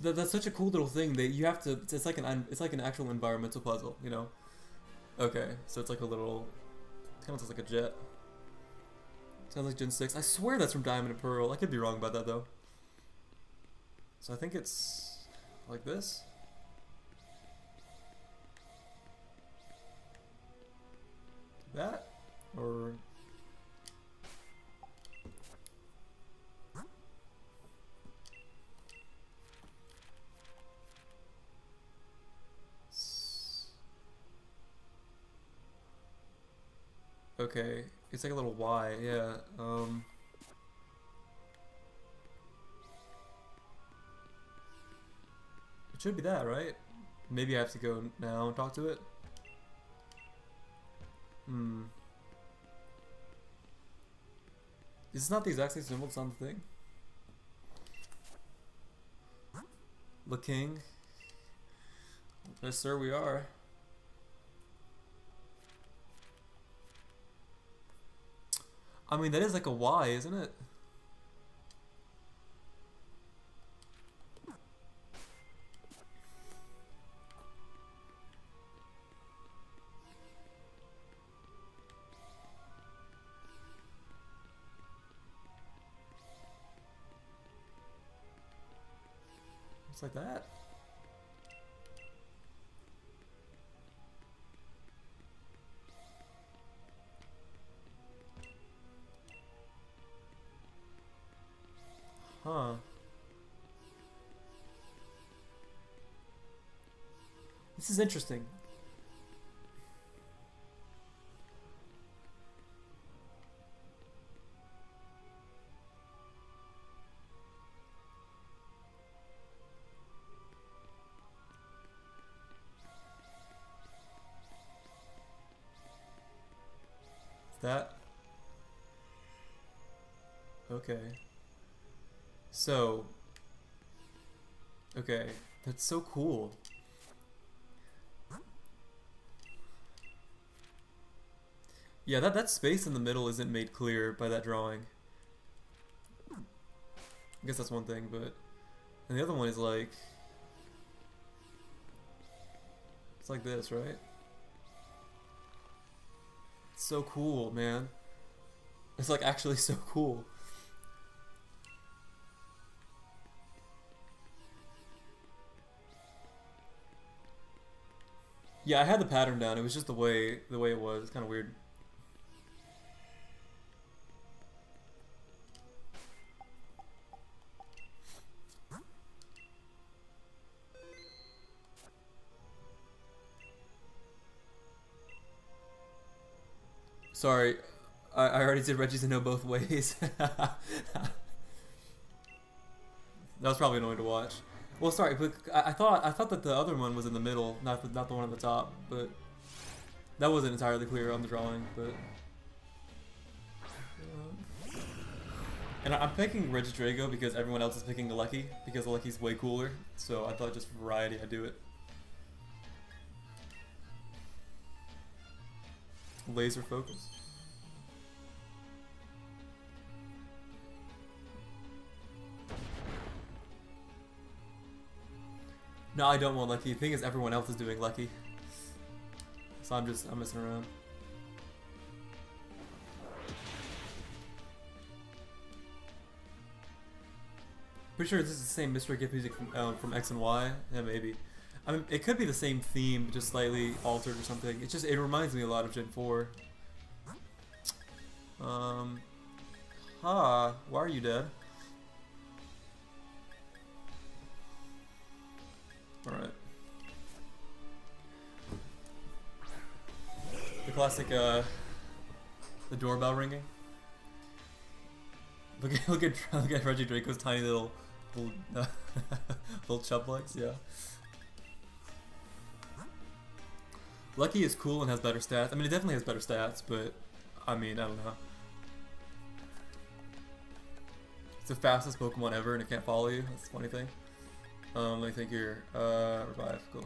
A: That's such a cool little thing that you have to. It's like an actual environmental puzzle, you know. Okay, so it's like a little. It kind of looks like a jet. Sounds like Gen 6. I swear that's from Diamond and Pearl. I could be wrong about that though. So I think it's like this. That or okay. It's like a little Y, yeah. It should be that, right? Maybe I have to go now and talk to it. Hmm. Is this not the exact same symbol that's on the thing? The king. Yes, sir, we are. I mean, that is like a Y, isn't it? It's like that. Huh. This is interesting. That. Okay. So. Okay. That's so cool. Yeah, that space in the middle isn't made clear by that drawing. I guess that's one thing, but... And the other one is like... It's like this, right? It's so cool, man. It's like actually so cool. Yeah, I had the pattern down. It was just the way it was. It's kind of weird. Sorry, I already did Reggie's to know both ways. That was probably annoying to watch. Well, sorry, but I thought that the other one was in the middle, not the one on the top, but that wasn't entirely clear on the drawing. But and I'm picking Regidrago because everyone else is picking the Lucky because the Lucky's way cooler. So I thought just for variety I'd do it. Laser focus. No, I don't want Lucky. The thing is, everyone else is doing Lucky, so I'm messing around. Pretty sure this is the same mystery gift music from X and Y. Yeah, maybe. I mean, it could be the same theme, but just slightly altered or something. It reminds me a lot of Gen 4. Why are you dead? Alright. The classic, the doorbell ringing. Look at Regidrago's tiny little little chub legs, yeah. Lucky is cool and has better stats. I mean, it definitely has better stats, but I mean, I don't know. It's the fastest Pokemon ever, and it can't follow you. That's the funny thing. Let me think here. Revive, cool.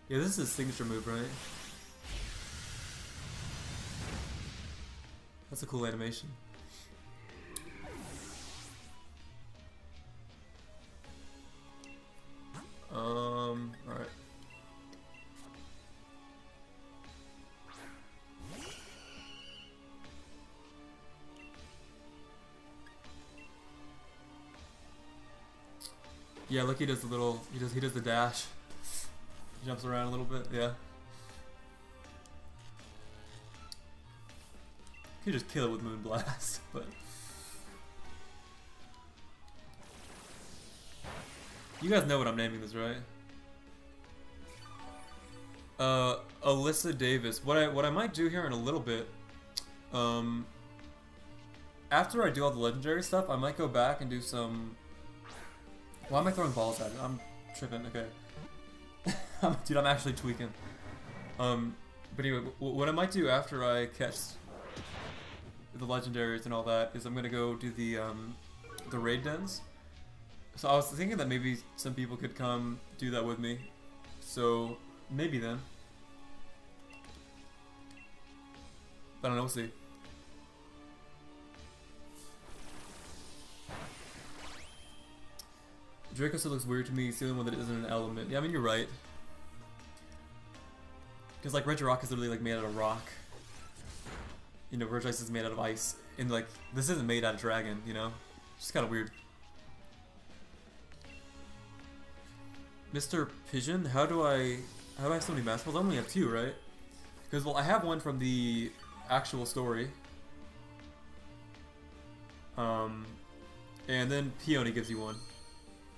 A: Yeah, this is his signature move, right? That's a cool animation. Alright. Yeah, Lucky does the little, he does the dash. He jumps around a little bit, yeah. You could just kill it with Moonblast, but... You guys know what I'm naming this, right? Alyssa Davis. What I might do here in a little bit, after I do all the legendary stuff, I might go back and do some. Why am I throwing balls at it? I'm tripping. Okay, dude, I'm actually tweaking. But anyway, what I might do after I catch the legendaries and all that is I'm gonna go do the raid dens. So I was thinking that maybe some people could come do that with me. So maybe then. I don't know, we'll see. Draco still looks weird to me. It's the only one that isn't an element. Yeah, I mean, you're right. Because, like, Regirock is literally, like, made out of rock. You know, Regice is made out of ice. And, like, this isn't made out of dragon, you know? It's just kind of weird. Mr. Pigeon, how do I have so many master balls? I only have 2, right? Because, well, I have one from the actual story. And then Peony gives you one.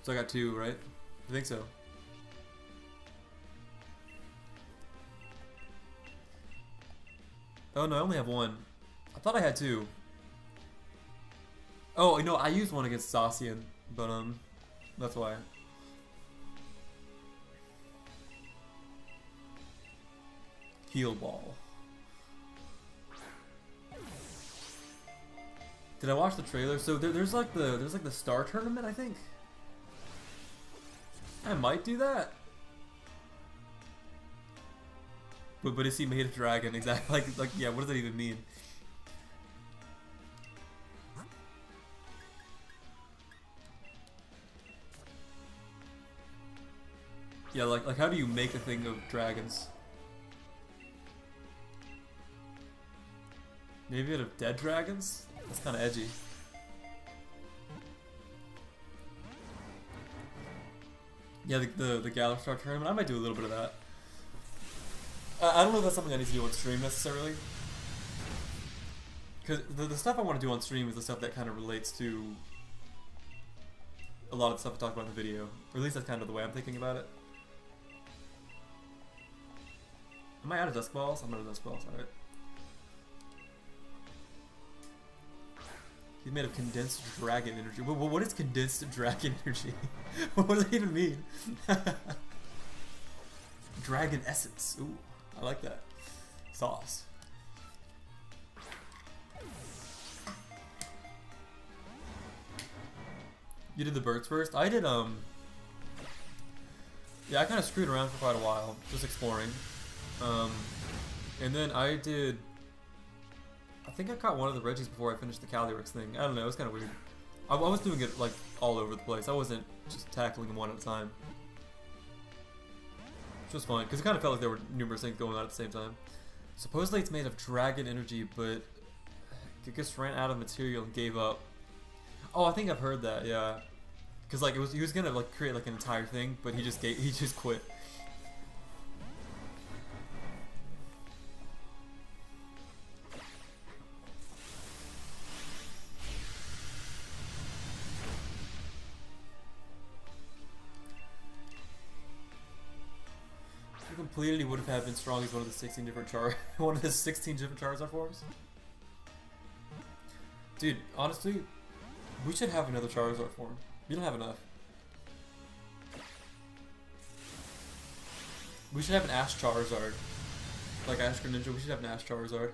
A: So I got 2, right? I think so. Oh no, I only have 1. I thought I had 2. Oh, you know, I used one against Zacian, but that's why. Heal ball. Did I watch the trailer? So there's like the star tournament, I think. I might do that. But is he made of dragon? Exactly. Like yeah. What does that even mean? Yeah. Like how do you make a thing of dragons? Maybe out of dead dragons? That's kind of edgy. Yeah, the Galaxstar tournament. I might do a little bit of that. I don't know if that's something I need to do on stream necessarily. Because the stuff I want to do on stream is the stuff that kind of relates to a lot of the stuff I talked about in the video. Or at least that's kind of the way I'm thinking about it. Am I out of Dusk Balls? I'm out of Dusk Balls, alright. He's made of condensed dragon energy. What is condensed dragon energy? What does that even mean? Dragon essence. Ooh, I like that. Sauce. You did the birds first? I did, yeah, I kind of screwed around for quite a while, just exploring. And then I did... I think I caught one of the Reggies before I finished the Calyrex thing. I don't know, it was kind of weird. I was doing it like all over the place. I wasn't just tackling them one at a time. Which was fun, because it kind of felt like there were numerous things going on at the same time. Supposedly it's made of dragon energy, but Gigas ran out of material and gave up. Oh, I think I've heard that, yeah. Because like he was gonna like create like an entire thing, but he just quit. Completed, he would have been strong as one of the 16 different Charizard forms. Dude, honestly, we should have another Charizard form. We don't have enough. We should have an Ash Charizard. Like Ash Greninja, we should have an Ash Charizard.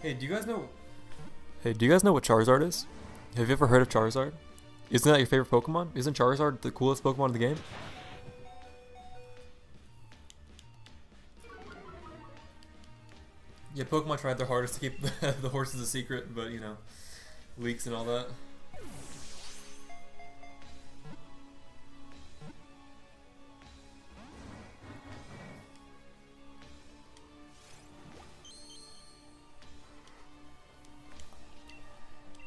A: Hey, do you guys know what Charizard is? Have you ever heard of Charizard? Isn't that your favorite Pokemon? Isn't Charizard the coolest Pokemon in the game? Yeah, Pokemon tried their hardest to keep the horses a secret, but you know, leaks and all that.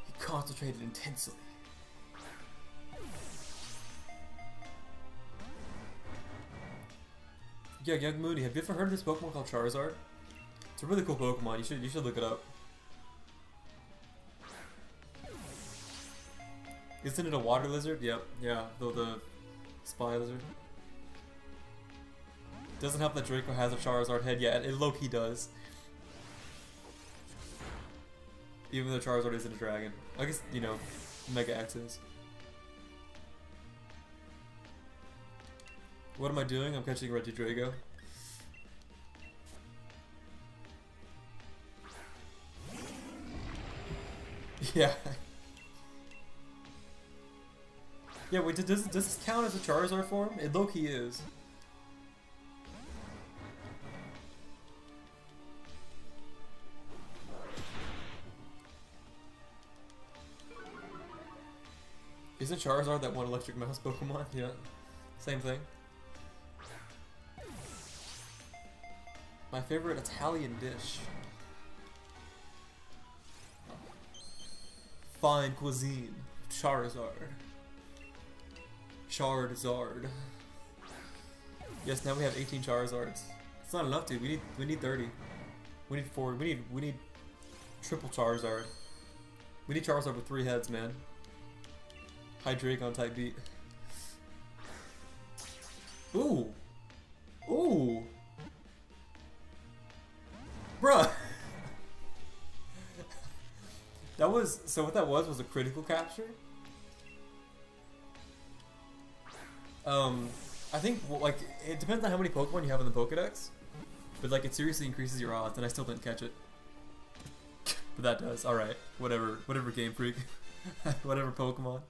A: He concentrated intensely. Yeah, Young Moody, have you ever heard of this Pokemon called Charizard? It's a really cool Pokemon. You should look it up. Isn't it a water lizard? Yep. Yeah. The spy lizard. Doesn't help that Draco has a Charizard head yet. It low-key does. Even though Charizard isn't a dragon. I guess, you know, Mega X is. What am I doing? I'm catching Regidrago. Yeah. Yeah, wait, does this count as a Charizard form? It low-key is. Isn't Charizard that one electric mouse Pokemon? Yeah. Same thing. My favorite Italian dish. Fine cuisine. Charizard. Charizard. Yes, now we have 18 Charizards. It's not enough, dude. We need 30. We need 4. We need triple Charizard. We need Charizard with 3 heads, man. Hydreigon type beat. Ooh. Ooh. Bruh. That was, so what that was a critical capture. I think, well, like, it depends on how many Pokemon you have in the Pokedex. But, like, it seriously increases your odds, and I still didn't catch it. But that does, alright. Whatever Game Freak. Whatever Pokemon.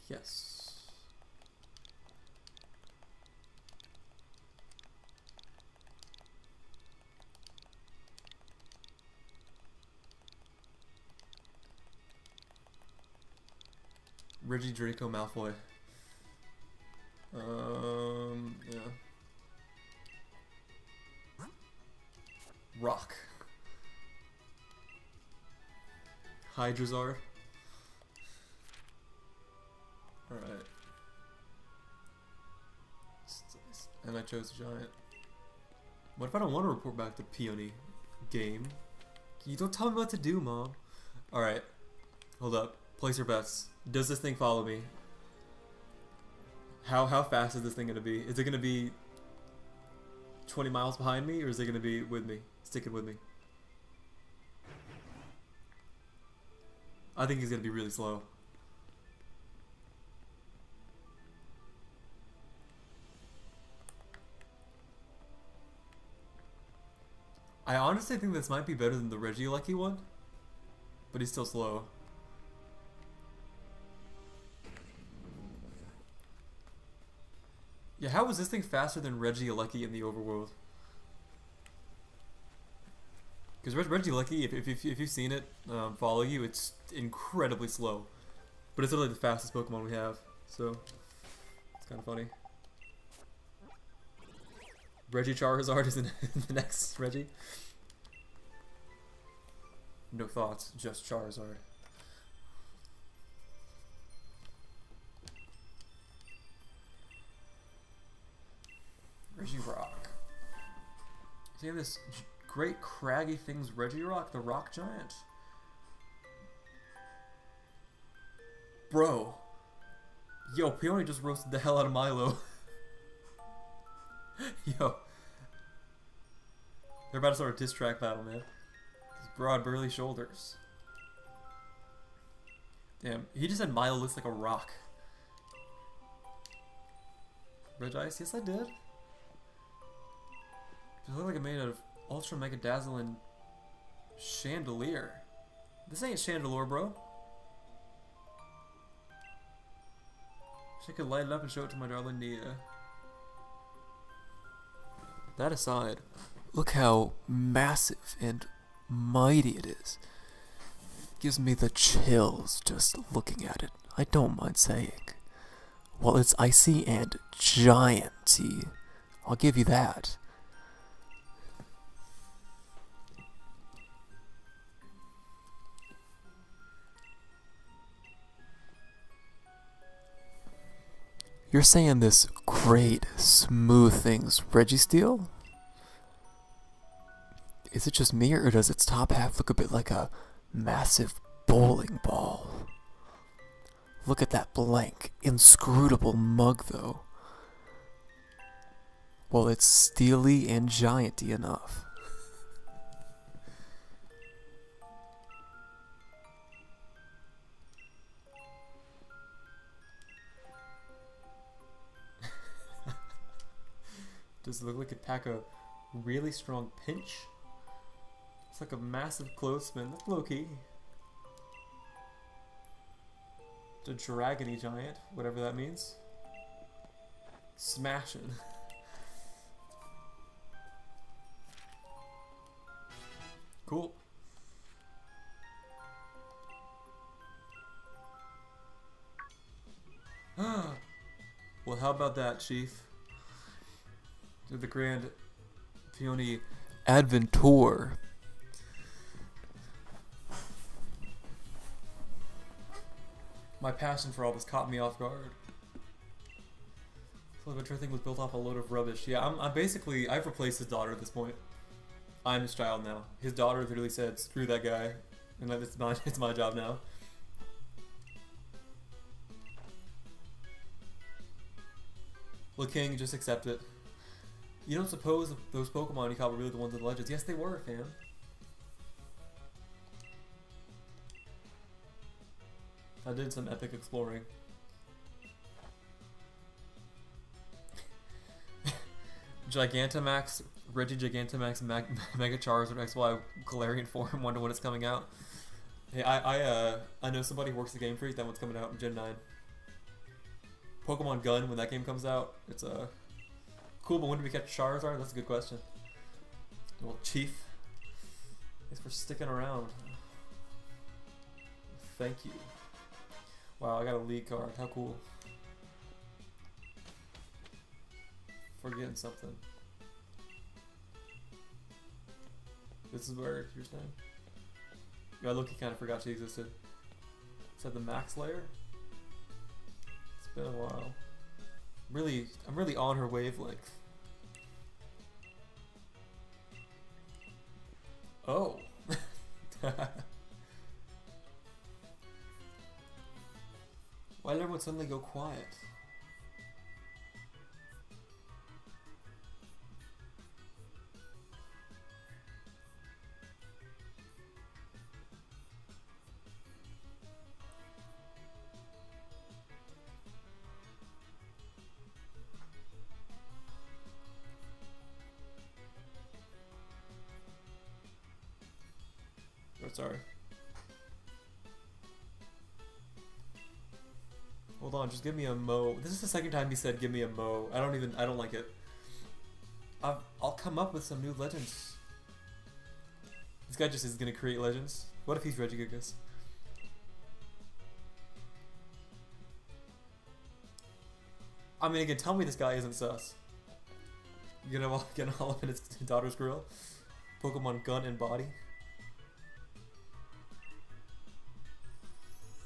A: Yes. Regidrago Malfoy. Yeah. Rock. Hydrazard. Alright. And I chose Giant. What if I don't want to report back to Peony? Game? You don't tell me what to do, Mom. Alright. Hold up. Place your bets. Does this thing follow me? How fast is this thing gonna be? Is it gonna be 20 miles behind me, or is it gonna be with me? Sticking with me? I think he's gonna be really slow. I honestly think this might be better than the Regieleki one, but he's still slow. Yeah, how is this thing faster than Regieleki in the overworld? Because Regieleki, if you've seen it follow you, it's incredibly slow. But it's literally the fastest Pokemon we have, so it's kind of funny. Charizard is in the next Reggie. No thoughts, just Charizard. Regirock. See this great craggy thing's Regirock, the rock giant. Bro. Yo, Peony just roasted the hell out of Milo. Yo. They're about to start a diss track battle, man. His broad, burly shoulders. Damn, he just said Milo looks like a rock. Regice? Yes, I did. It looked like it made out of Ultra Mega Dazzling Chandelier. This ain't Chandelure, bro. Wish I could light it up and show it to my darling Nia. That aside, look how massive and mighty it is. Gives me the chills just looking at it. I don't mind saying. Well, it's icy and gianty. I'll give you that. You're saying this great, smooth thing's Registeel? Is it just me, or does its top half look a bit like a massive bowling ball? Look at that blank, inscrutable mug, though. Well, it's steely and gianty enough. Does it look like it pack a really strong pinch? It's like a massive clothespin. That's low key. The dragony giant, whatever that means. Smashing. Cool. Well, how about that, Chief? To the Grand Peony Adventure. My passion for all this caught me off guard. The adventure thing was built off a load of rubbish. Yeah, I'm basically, I've replaced his daughter at this point. I'm his child now. His daughter literally said, "Screw that guy," and that it's my job now. Look, King, just accept it. You don't suppose those Pokemon you caught were really the ones in the Legends? Yes, they were, fam. I did some epic exploring. Gigantamax, Regigigantamax, Mega Charizard XY Galarian form. Wonder when it's coming out. Hey, I know somebody who works the Game Freak. That one's coming out in Gen 9. Pokemon Gun, when that game comes out, it's cool. But when do we catch Charizard? That's a good question. Well, Chief, thanks for sticking around. Thank you. Wow, I got a league card. How cool. Forgetting something. This is where you're saying? Yeah, Loki kind of forgot she existed. Is that the max layer? It's been a while. I'm really on her wavelength. Oh. Why did everyone suddenly go quiet? Oh, sorry. Hold on, just give me a mo. This is the second time he said give me a mo. I don't like it. I'll come up with some new legends. This guy just is gonna create legends. What if he's Regigigas? I mean, again, tell me this guy isn't sus. You gonna get all up in his daughter's grill? Pokemon Gun and Body.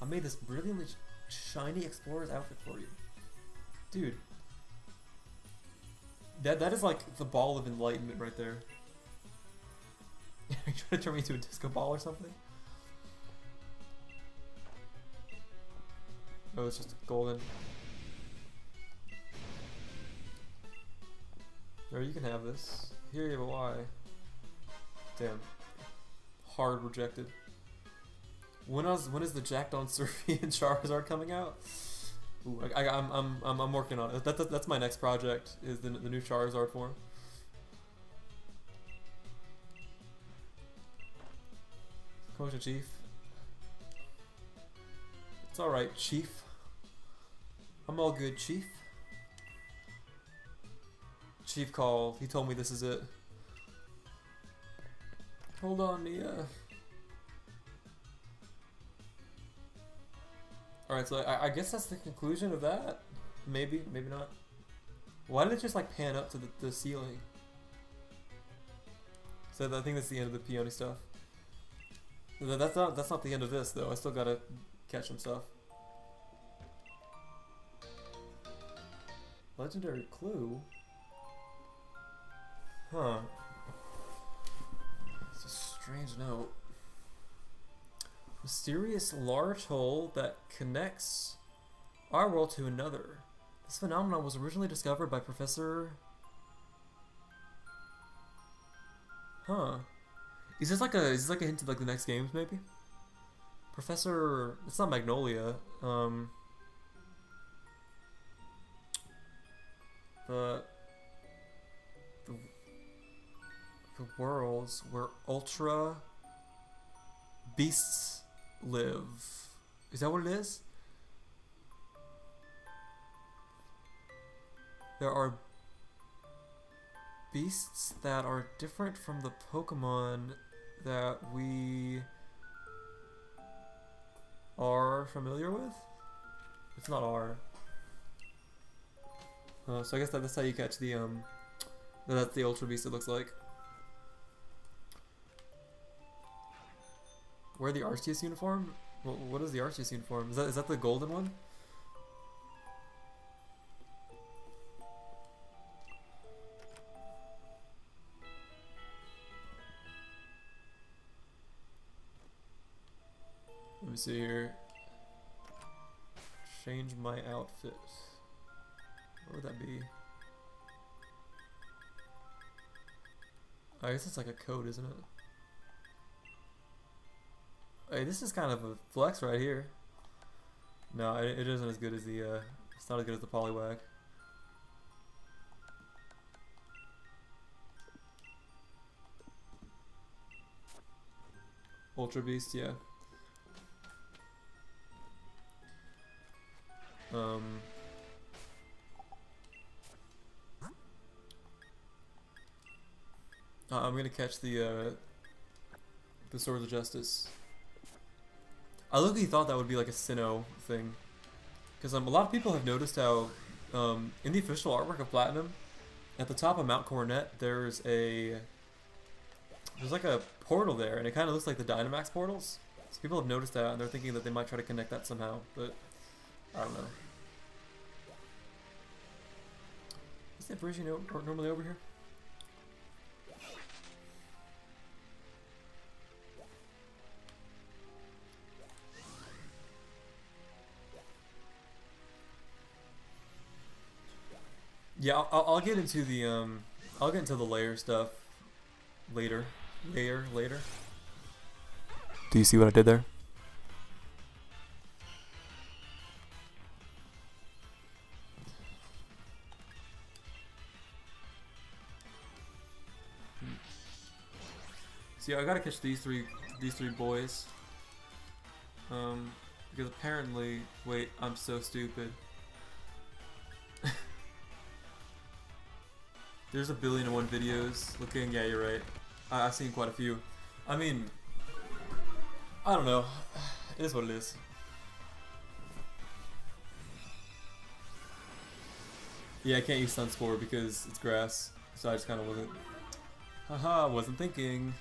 A: I made this brilliantly shiny Explorer's outfit for you. Dude. That is like the ball of enlightenment right there. Are you trying to turn me into a disco ball or something? Oh, it's just golden. Or you can have this. Here you have a Y. Damn. Hard rejected. When is the Jacked on Surfy and Charizard coming out? Ooh, I'm working on it. That's my next project. Is the new Charizard form. Commotion Chief. It's all right, Chief. I'm all good, Chief. Chief called. He told me this is it. Hold on, Nia. Alright, so I guess that's the conclusion of that. Maybe, maybe not. Why did it just like pan up to the ceiling? So I think that's the end of the peony stuff. That's not the end of this though. I still gotta catch some stuff. Legendary clue? Huh. It's a strange note. Mysterious large hole that connects our world to another. This phenomenon was originally discovered by Professor... Huh. Is this like a hint to like the next games maybe? Professor... It's not Magnolia. The worlds where ultra beasts live. Is that what it is? There are beasts that are different from the Pokemon that we are familiar with? It's not R. So I guess that's how you catch the that's the Ultra Beast it looks like. Wear the Arceus uniform? What is the Arceus uniform? Is that the golden one? Let me see here. Change my outfit. What would that be? I guess it's like a code, isn't it? Hey, this is kind of a flex right here. No, it isn't as good as the, it's not as good as the Poliwag. Ultra Beast, yeah. I'm gonna catch the Swords of Justice. I literally thought that would be like a Sinnoh thing, because a lot of people have noticed how in the official artwork of Platinum, at the top of Mount Coronet, there's like a portal there, and it kind of looks like the Dynamax portals. So people have noticed that, and they're thinking that they might try to connect that somehow, but I don't know. Is that bridge normally over here? Yeah, I'll get into the layer stuff later. Later. Do you see what I did there? See, I gotta catch these three boys. Because apparently, wait, I'm so stupid. There's 1,000,000,001 videos looking. Yeah, you're right. I've seen quite a few. I mean, I don't know. It is what it is. Yeah, I can't use Sunspore because it's grass, so I just kind of wasn't. Haha, wasn't thinking.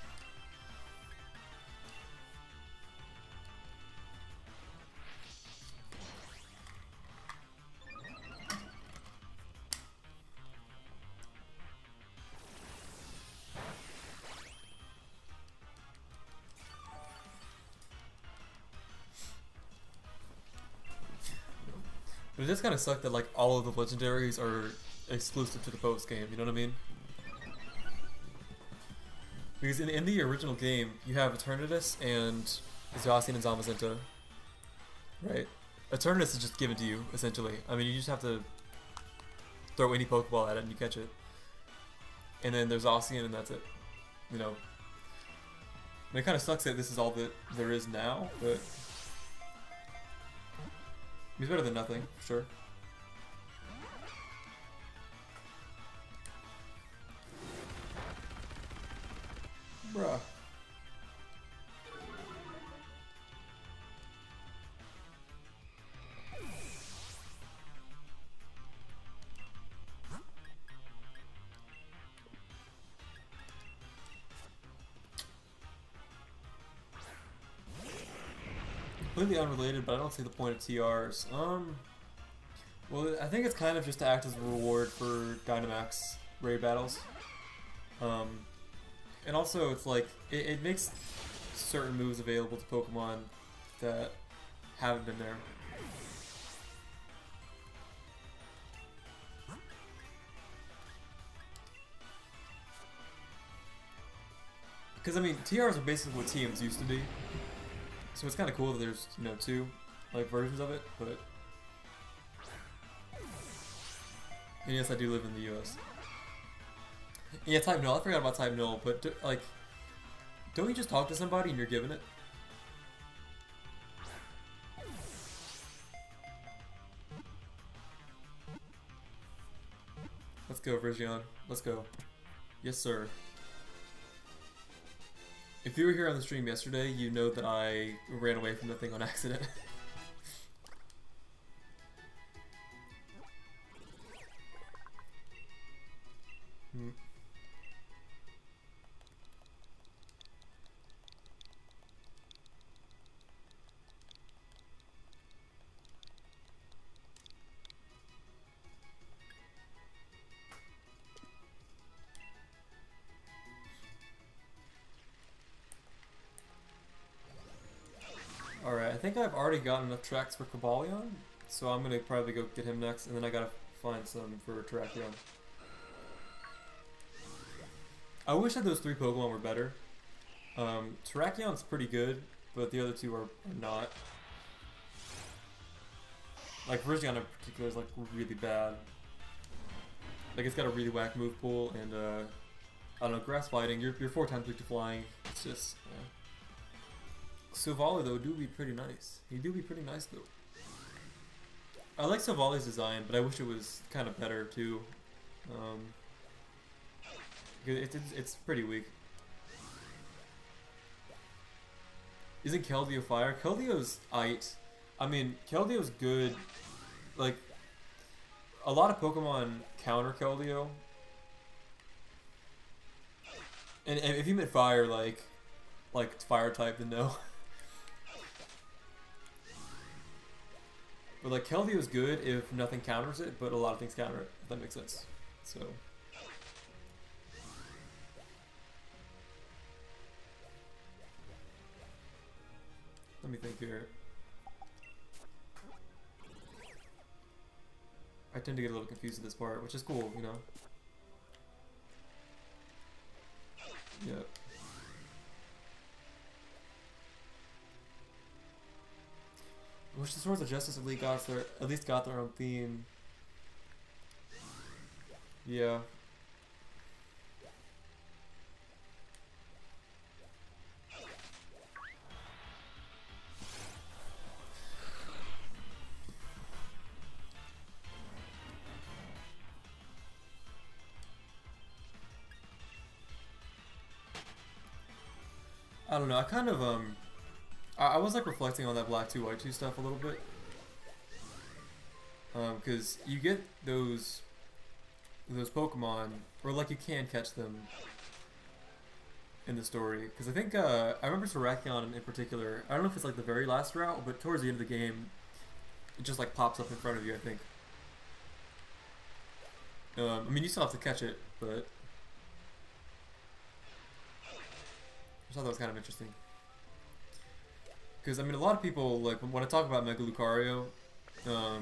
A: But it just kind of sucked that like all of the legendaries are exclusive to the post game. You know what I mean? Because in the original game, you have Eternatus and Zacian and Zamazenta, right? Eternatus is just given to you essentially. I mean, you just have to throw any Pokeball at it and you catch it. And then there's Zacian and that's it. You know. And it kind of sucks that this is all that there is now, but. He's better than nothing, for sure. Bruh. Completely unrelated, but I don't see the point of TRs. Well, I think it's kind of just to act as a reward for Dynamax raid battles. Um, and also, it's like, it makes certain moves available to Pokemon that haven't been there. Because, I mean, TRs are basically what TMs used to be. So it's kind of cool that there's, you know, two, like, versions of it, but... And yes, I do live in the US. Yeah, Type Null. I forgot about Type Null, but, like, don't you just talk to somebody and you're given it? Let's go, Virgion. Let's go. Yes, sir. If you were here on the stream yesterday, you know that I ran away from the thing on accident. Alright, I think I've already gotten enough tracks for Cobalion, so I'm gonna probably go get him next, and then I gotta find some for Terrakion. I wish that those three Pokemon were better. Terrakion's pretty good, but the other two are not. Like, Virgion in particular is, like, really bad. Like, it's got a really whack move pool, and, I don't know, Grass Fighting, you're 4 times weak to Flying. It's just, Silvally, though, do be pretty nice. He do be pretty nice, though. I like Silvally's design, but I wish it was kind of better, too. It's pretty weak. Isn't Keldeo fire? Keldeo's aight. I mean, Keldeo's good. Like, a lot of Pokemon counter Keldeo. And if you meant fire, like fire type, then no. But like, Keldeo's good if nothing counters it, but a lot of things counter it, if that makes sense. So... let me think here. I tend to get a little confused at this part, which is cool, you know? Yep. I wish the Swords of Justice at least got their own theme. Yeah. I don't know, I kind of, I was like reflecting on that Black 2 White 2 stuff a little bit. Cause you get those Pokemon, or like you can catch them in the story. Cause I think, I remember Terrakion in particular, I don't know if it's like the very last route, but towards the end of the game, it just like pops up in front of you, I think. I mean, you still have to catch it, but... I thought that was kind of interesting. Because, I mean, a lot of people, like, when I talk about Mega Lucario, a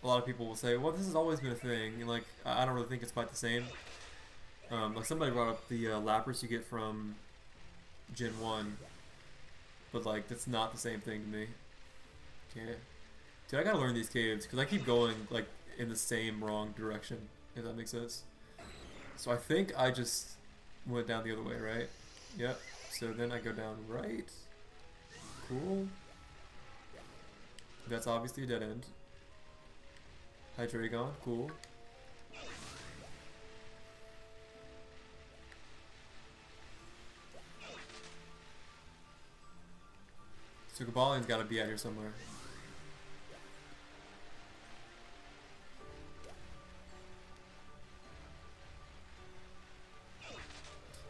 A: lot of people will say, well, this has always been a thing. And, like, I don't really think it's quite the same. Like, somebody brought up the Lapras you get from Gen 1. But, like, that's not the same thing to me. Okay. Dude, I gotta learn these caves, because I keep going, like, in the same wrong direction, if that makes sense. So I think I just went down the other way, right? Yep, so then I go down right. Cool. That's obviously a dead end. Hydreigon, cool. So Gabalion's gotta be out here somewhere.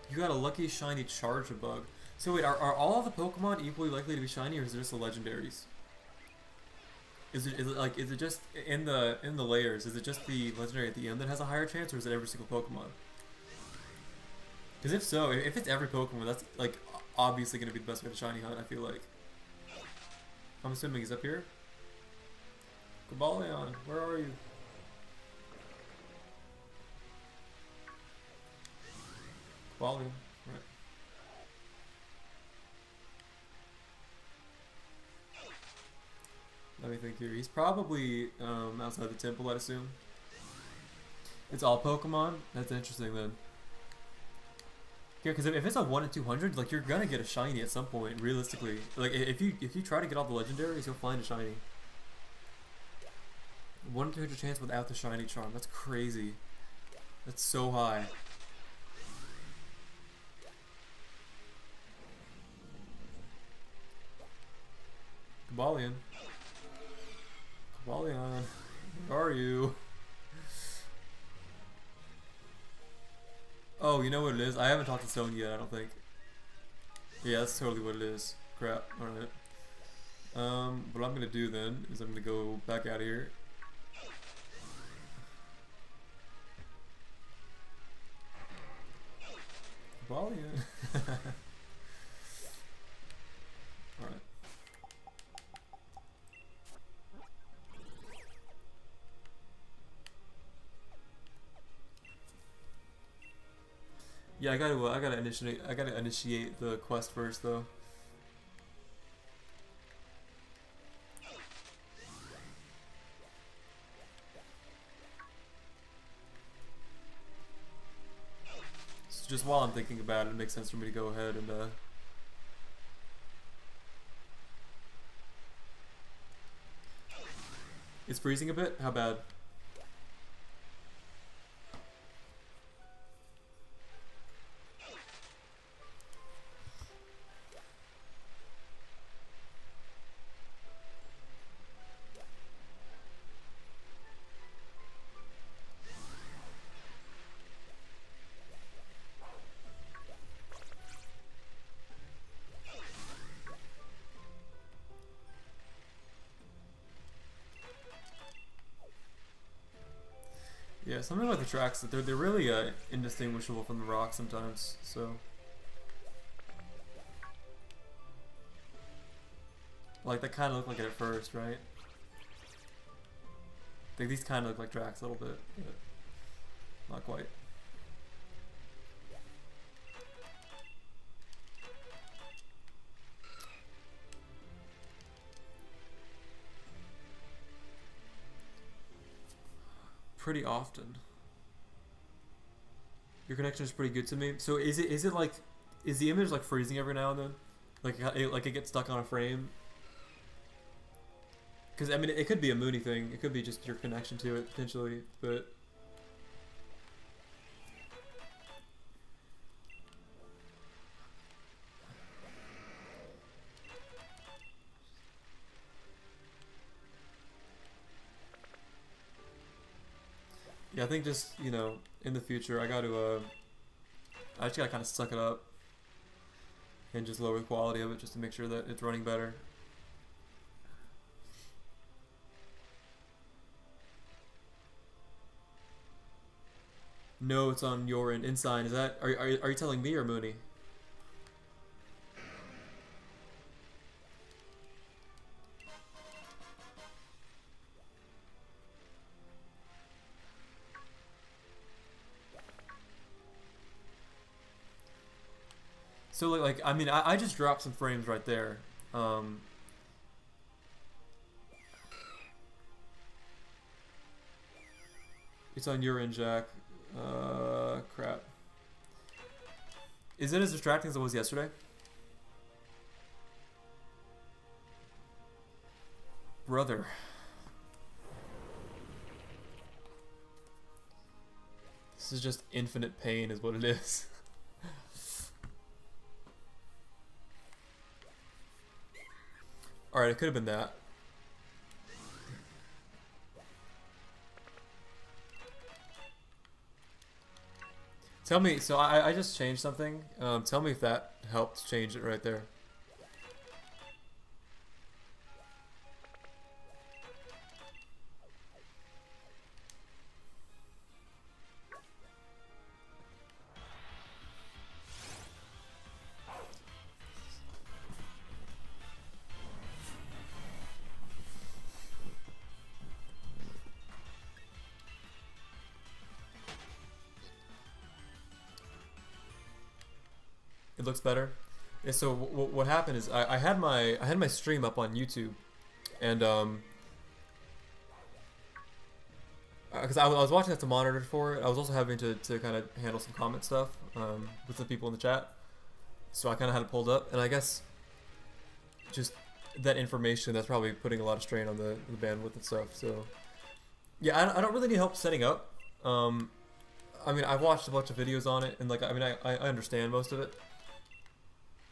A: You got a lucky shiny Charge-a-Bug. So wait, are all of the Pokemon equally likely to be shiny, or is it just the legendaries? is it just in the layers? Is it just the legendary at the end that has a higher chance, or is it every single Pokemon? Because if so, if it's every Pokemon, that's like obviously gonna be the best way to shiny hunt. I feel like. I'm assuming he's up here. Kabaleon, where are you? Kabaleon, right. Let me think here. He's probably outside the temple, I'd assume. It's all Pokemon? That's interesting then. Yeah, because if it's a 1 in 200, like you're gonna get a shiny at some point, realistically. Like if you try to get all the legendaries, you'll find a shiny. 1 in 200 chance without the shiny charm. That's crazy. That's so high. Kabaleon. Kabaleon. Where are you? Oh, you know what it is? I haven't talked to Stone yet, I don't think. Yeah, that's totally what it is. Crap. Alright. What I'm gonna do then is I'm gonna go back out of here. Kabaleon. Alright. Yeah, I gotta initiate the quest first though. So just while I'm thinking about it, it makes sense for me to go ahead and it's freezing a bit? How bad? Yeah, something about the tracks that they're really indistinguishable from the rock sometimes. So, like they kind of look like it at first, right? Like these kind of look like tracks a little bit, but not quite. Pretty often. Your connection is pretty good to me. So is it like, is the image like freezing every now and then? Like it gets stuck on a frame? Because I mean it could be a Mooney thing. It could be just your connection to it potentially, but yeah, I think just, you know, in the future I just gotta kind of suck it up and just lower the quality of it just to make sure that it's running better. No, it's on your end. Inside, is that, are you telling me or Mooney? So like I mean I just dropped some frames right there. It's on your end, Jack. Crap. Is it as distracting as it was yesterday? Brother. This is just infinite pain is what it is. Alright, it could have been that. Tell me, so I just changed something. Tell me if that helped change it right there. It looks better. And so what happened is I had my stream up on YouTube, and because I was watching that to monitor for it. I was also having to kind of handle some comment stuff with the people in the chat. So I kind of had it pulled up, and I guess just that information that's probably putting a lot of strain on the bandwidth and stuff. So yeah, I don't really need help setting up. I mean, I've watched a bunch of videos on it, and like, I mean, I understand most of it.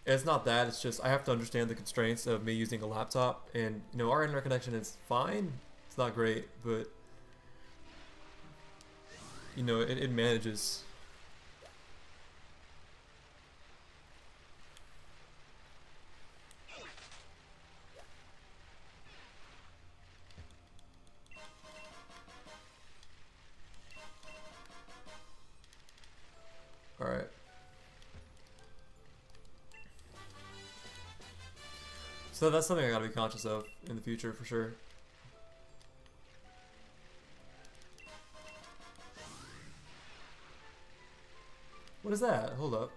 A: It's not that, it's just I have to understand the constraints of me using a laptop, and you know, our internet connection is fine. It's not great, but you know, it manages. Alright. So that's something I gotta be conscious of in the future for sure. What is that? Hold up.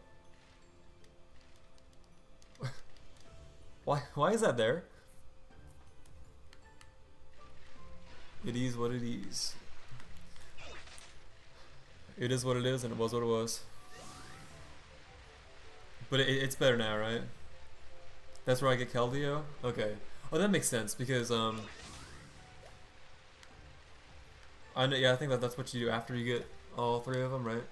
A: Why is that there? It is what it is. It is what it is, and it was what it was. But it's better now, right? That's where I get Keldeo? Okay. Oh, that makes sense, because, I know, yeah, I think that's what you do after you get all three of them, right?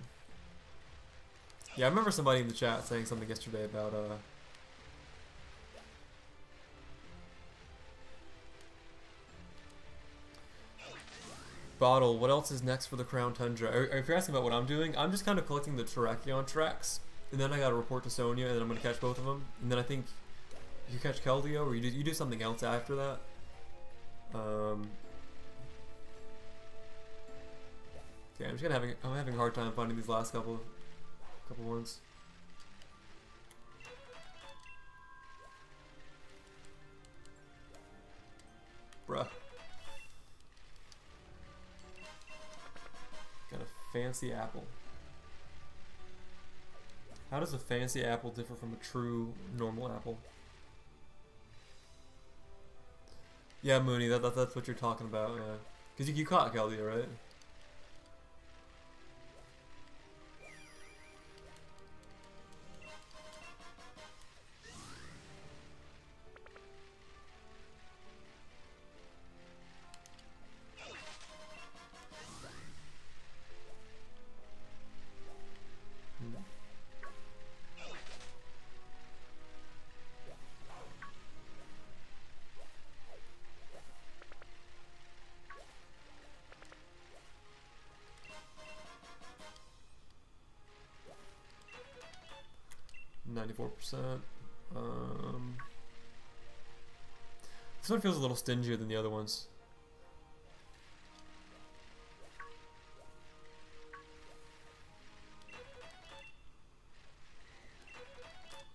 A: Yeah, I remember somebody in the chat saying something yesterday about, Bottle, what else is next for the Crown Tundra? If you're asking about what I'm doing, I'm just kind of collecting the Terrakion tracks, and then I gotta report to Sonya, and then I'm gonna catch both of them, and then I think you catch Keldeo, or you do something else after that. Yeah, I'm having a hard time finding these last couple ones. Bruh. Got a fancy apple. How does a fancy apple differ from a true normal apple? Yeah, Mooney, that's what you're talking about, yeah. Because you caught Keldeo, right? %. This one feels a little stingier than the other ones.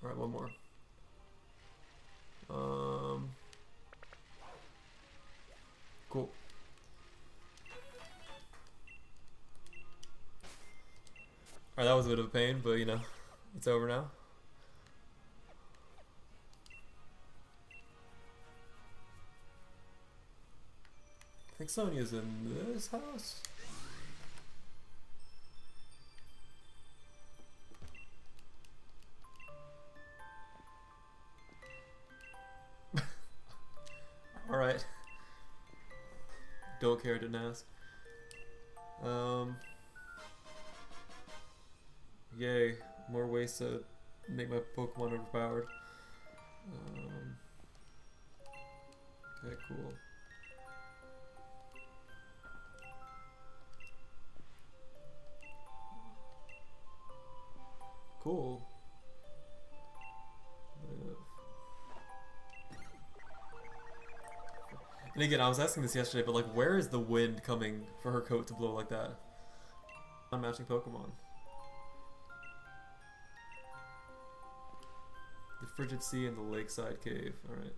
A: Alright, one more. Cool. Alright, that was a bit of a pain, but you know, it's over now. I think Sonya's in this house. Alright. Don't care, didn't ask. Yay. More ways to make my Pokemon overpowered. Okay, cool. Cool. And again, I was asking this yesterday, but like, where is the wind coming for her coat to blow like that? Unmatching Pokemon. The Frigid Sea and the Lakeside Cave. Alright.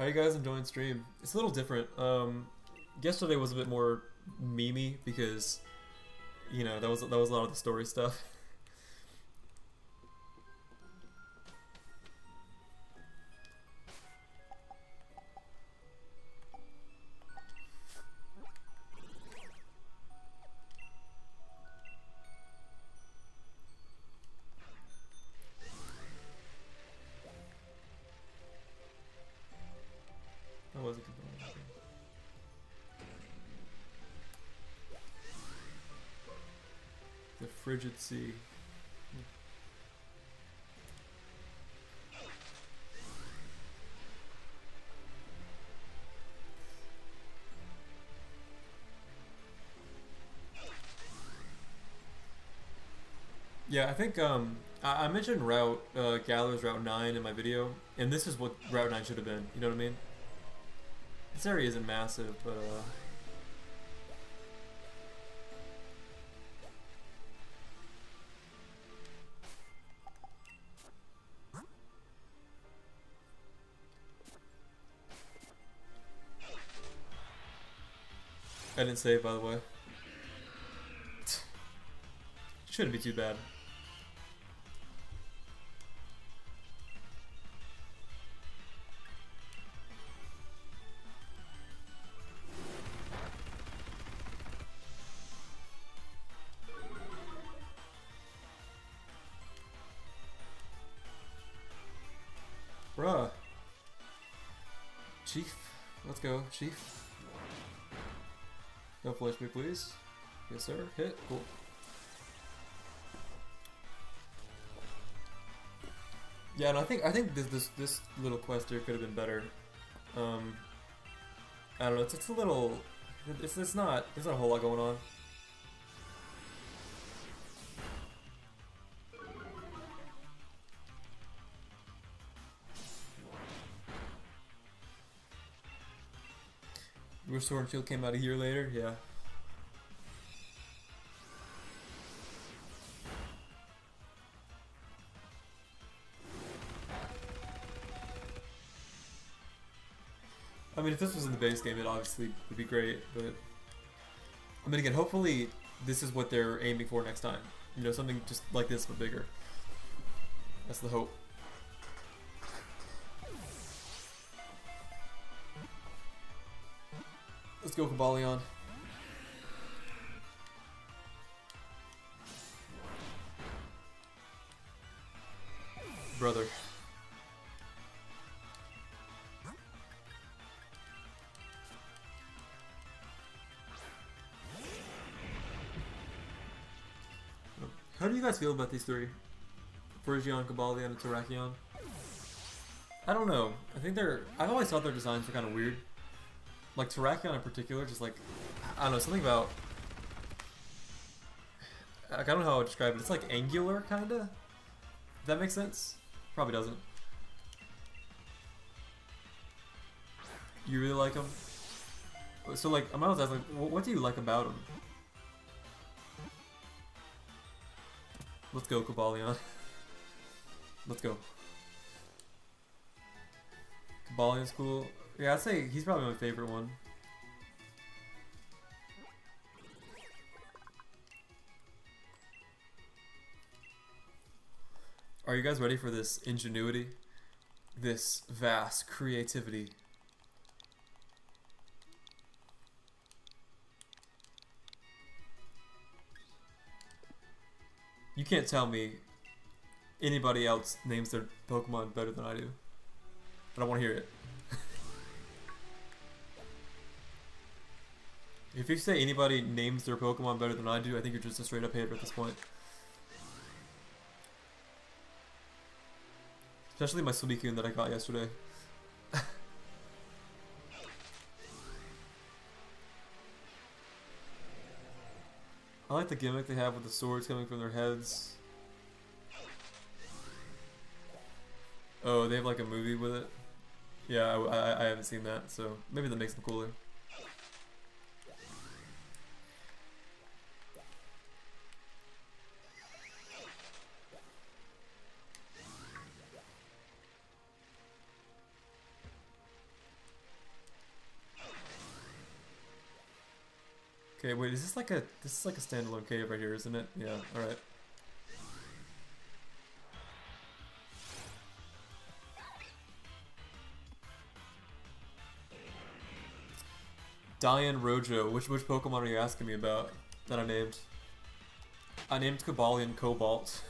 A: How you guys enjoying stream? It's a little different. Yesterday was a bit more memey because, you know, that was a lot of the story stuff. That was a good one. The frigid sea. Yeah, I think I mentioned Galler's Route 9 in my video, and this is what Route 9 should have been. You know what I mean? This area isn't massive, but I didn't save, by the way. Shouldn't be too bad. Bruh. Chief. Let's go, Chief. No flash me, please. Yes, sir. Hit. Cool. Yeah, and I think this little quest here could have been better. I don't know. It's a little. It's not. There's not a whole lot going on. Your Sword and Shield came out a year later. Yeah. I mean, if this was in the base game, it obviously would be great, but I mean, again, hopefully this is what they're aiming for next time. You know, something just like this but bigger. That's the hope. Let's go, Kabalion. Brother. How do you guys feel about these three? Phrygion, Kabalion, and Terrakion? I don't know. I think I've always thought their designs were kind of weird. Like Terrakion in particular, just like, I don't know, something about, I don't know how I would describe it. It's like angular, kinda? Does that make sense? Probably doesn't. You really like them? So like, I'm always asking, like, what do you like about them? Let's go, Kabalion. Let's go. Kabalion's cool. Yeah, I'd say he's probably my favorite one. Are you guys ready for this ingenuity? This vast creativity? You can't tell me anybody else names their Pokemon better than I do. But I want to hear it. If you say anybody names their Pokemon better than I do, I think you're just a straight up hater at this point. Especially my Suicune that I got yesterday. I like the gimmick they have with the swords coming from their heads. Oh, they have like a movie with it? Yeah, I haven't seen that, so maybe that makes them cooler. Okay, wait, is this is like a standalone cave right here, isn't it? Yeah, alright. Diane Rojo, which Pokemon are you asking me about that I named? I named Cobalion Cobalt.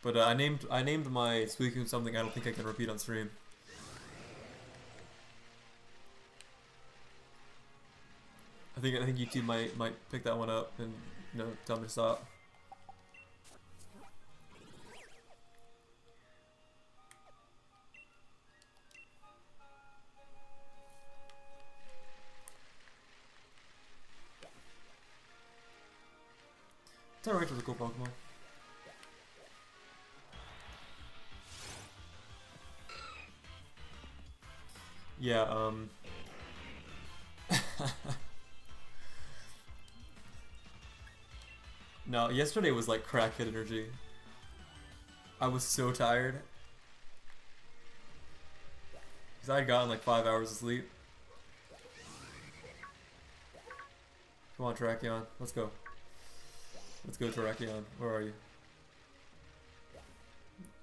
A: But I named my Suicune something I don't think I can repeat on stream. I think YouTube might pick that one up and tell me to stop. Terrorage was a cool Pokemon. Yeah, no, yesterday was like crackhead energy. I was so tired. Because I had gotten like 5 hours of sleep. Come on, Terrakion. Let's go. Let's go, Terrakion. Where are you?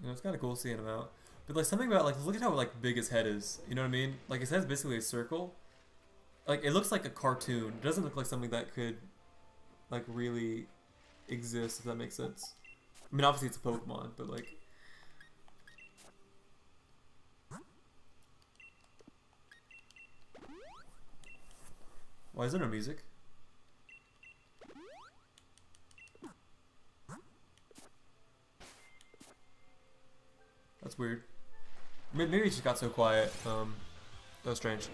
A: It's kind of cool seeing him out. But like something about like, look at how like big his head is. You know what I mean? Like his head's basically a circle. Like it looks like a cartoon. It doesn't look like something that could like really exist, if that makes sense. I mean, obviously it's a Pokemon, but like... Why is there no music? That's weird. Maybe it just got so quiet. That was strange.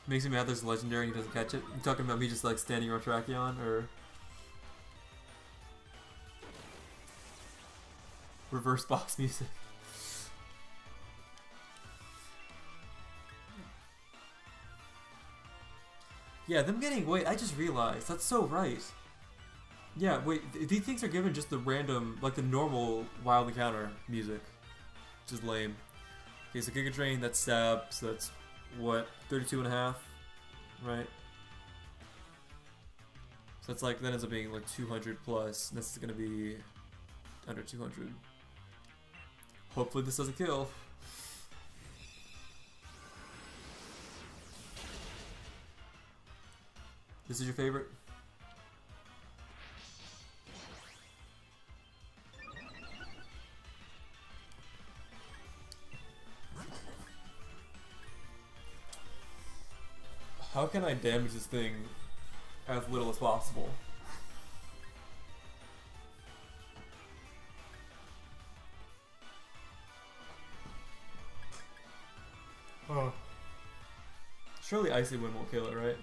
A: Makes me mad there's a legendary and he doesn't catch it. You talking about me just like standing around Terrakion, or reverse box music? Yeah, them getting... Wait, I just realized. That's so right. Yeah, wait, these things are given just the random, like the normal wild encounter music. Which is lame. Okay, so Giga Drain, that's stab, so that's, what, 32.5? Right? So that's like, that ends up being like 200 plus, and this is gonna be under 200. Hopefully this doesn't kill. This is your favorite? How can I damage this thing as little as possible? Oh. Surely Icy Wind won't kill it, right?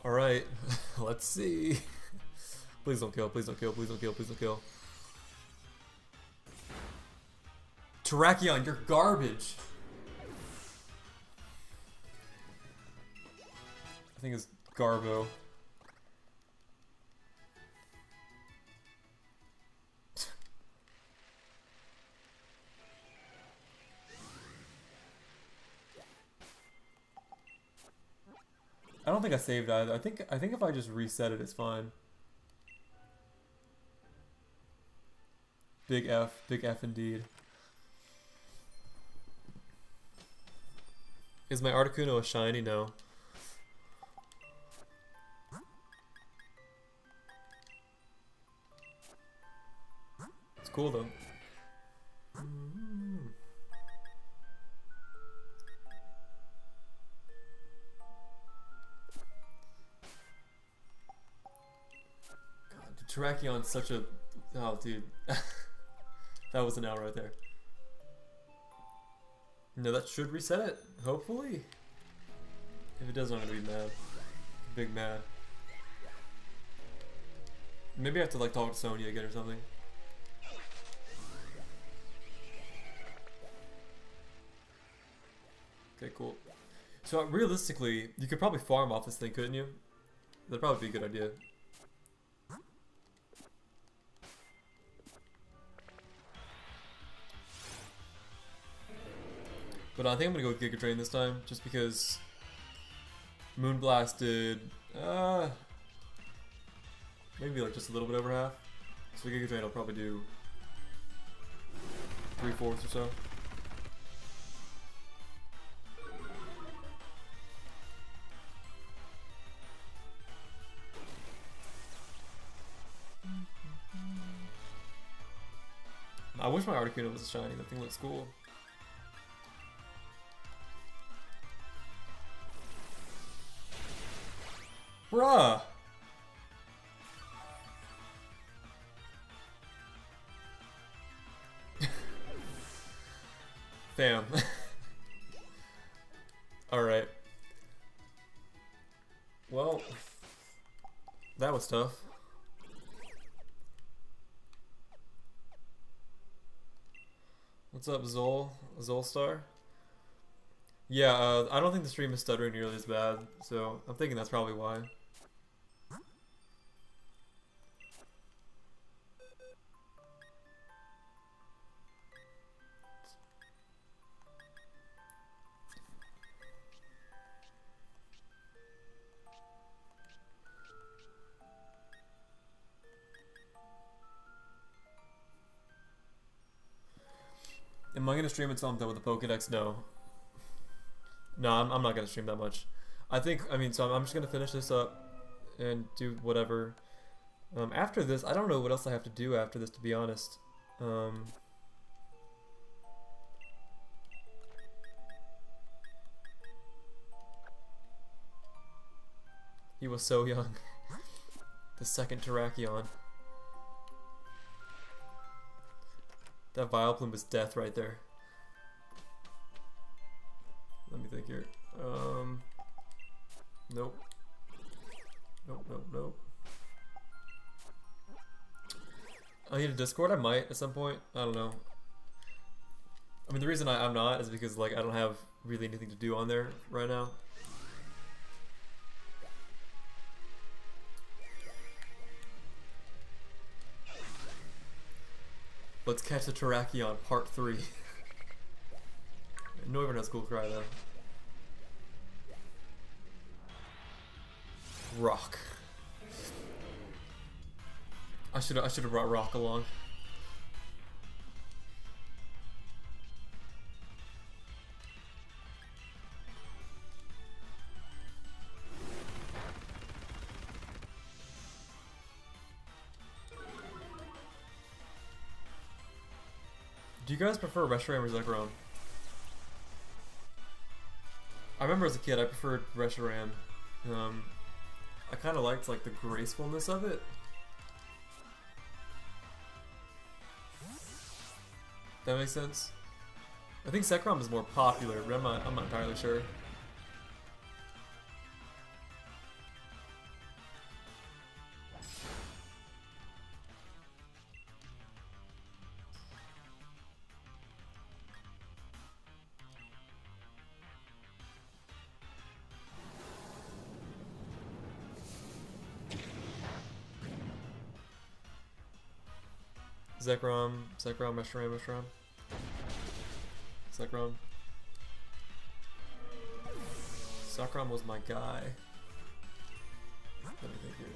A: Alright, let's see. Please don't kill, please don't kill, please don't kill, please don't kill. Terrakion, you're garbage! I think it's Garbo. I don't think I saved either. I think if I just reset it, it's fine. Big F indeed. Is my Articuno a shiny? No. It's cool though. Terrakion's such a... Oh, dude. That was an L right there. No, that should reset it, hopefully. If it does, I'm gonna be mad. Big mad. Maybe I have to like talk to Sonya again or something. Okay, cool. So realistically, you could probably farm off this thing, couldn't you? That'd probably be a good idea. But I think I'm gonna go with Giga Drain this time, just because Moonblast did maybe like just a little bit over half. So Giga Drain will probably do 3/4 or so. I wish my Articuno was shiny. That thing looks cool. Bruh! Damn. Alright. Well, that was tough. What's up, Zolstar? Yeah, I don't think the stream is stuttering nearly as bad, so I'm thinking that's probably why. Am I gonna stream until I'm done with the Pokedex? No. No, I'm not gonna stream that much. I think, I mean, so I'm just gonna finish this up and do whatever. After this, I don't know what else I have to do after this, to be honest. He was so young. The second Terrakion. That Vileplume was death right there. Let me think here. Nope. Nope. I need a Discord? I might at some point. I don't know. I mean, the reason I'm not is because, like, I don't have really anything to do on there right now. Let's catch the Terrakion, part 3. Noivern has cool cry though. Rock. I should have brought Rock along. Do you guys prefer Reshiram or Zekrom? I remember as a kid I preferred Reshiram. I kind of liked like the gracefulness of it. That makes sense. I think Zekrom is more popular, but I'm not entirely sure. Zekrom, Reshiram. Zekrom. Zekrom was my guy. Let me think here.